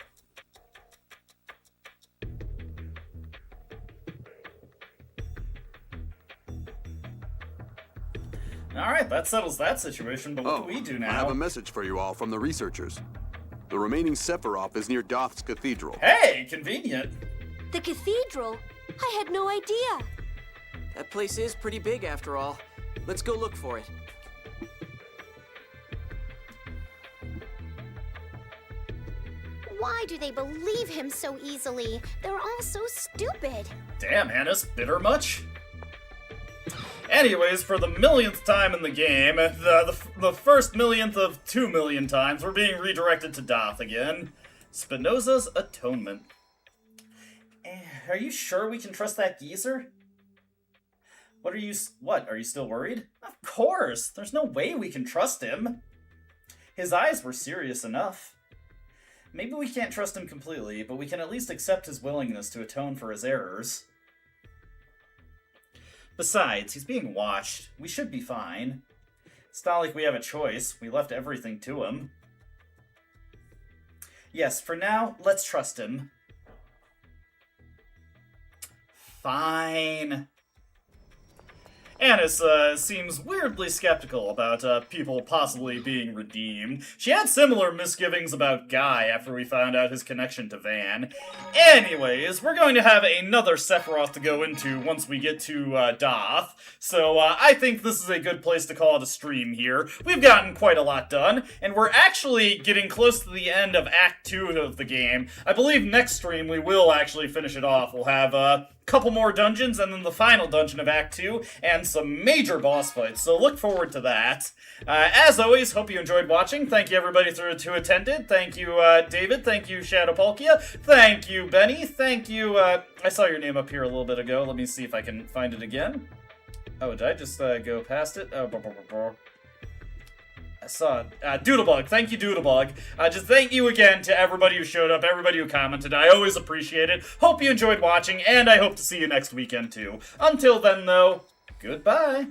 All right, that settles that situation, but what do we do now? I have a message for you all from the researchers. The remaining Sephiroth is near Doth's Cathedral. Hey, convenient. The cathedral? I had no idea. That place is pretty big after all. Let's go look for it. Why do they believe him so easily? They're all so stupid. Damn, Hannes, bitter much? Anyways, for the millionth time in the game, the first millionth of 2 million times, we're being redirected to Doth again. Spinoza's Atonement. Are you sure we can trust that geezer? What, are you still worried? Of course! There's no way we can trust him. His eyes were serious enough. Maybe we can't trust him completely, but we can at least accept his willingness to atone for his errors. Besides, he's being watched. We should be fine. It's not like we have a choice. We left everything to him. Yes, for now, let's trust him. Fine. Annis seems weirdly skeptical about people possibly being redeemed. She had similar misgivings about Guy after we found out his connection to Van. Anyways, we're going to have another Sephiroth to go into once we get to Doth, so I think this is a good place to call it a stream here. We've gotten quite a lot done, and we're actually getting close to the end of Act 2 of the game. I believe next stream we will actually finish it off. We'll have couple more dungeons, and then the final dungeon of Act 2, and some major boss fights, so look forward to that. As always, hope you enjoyed watching. Thank you everybody who attended. Thank you, David. Thank you, Shadowpolkia. Thank you, Benny. Thank you, I saw your name up here a little bit ago. Let me see if I can find it again. Oh, did I just go past it? Oh, I saw Doodlebug. Thank you, Doodlebug. Just thank you again to everybody who showed up, everybody who commented. I always appreciate it. Hope you enjoyed watching, and I hope to see you next weekend, too. Until then, though, goodbye.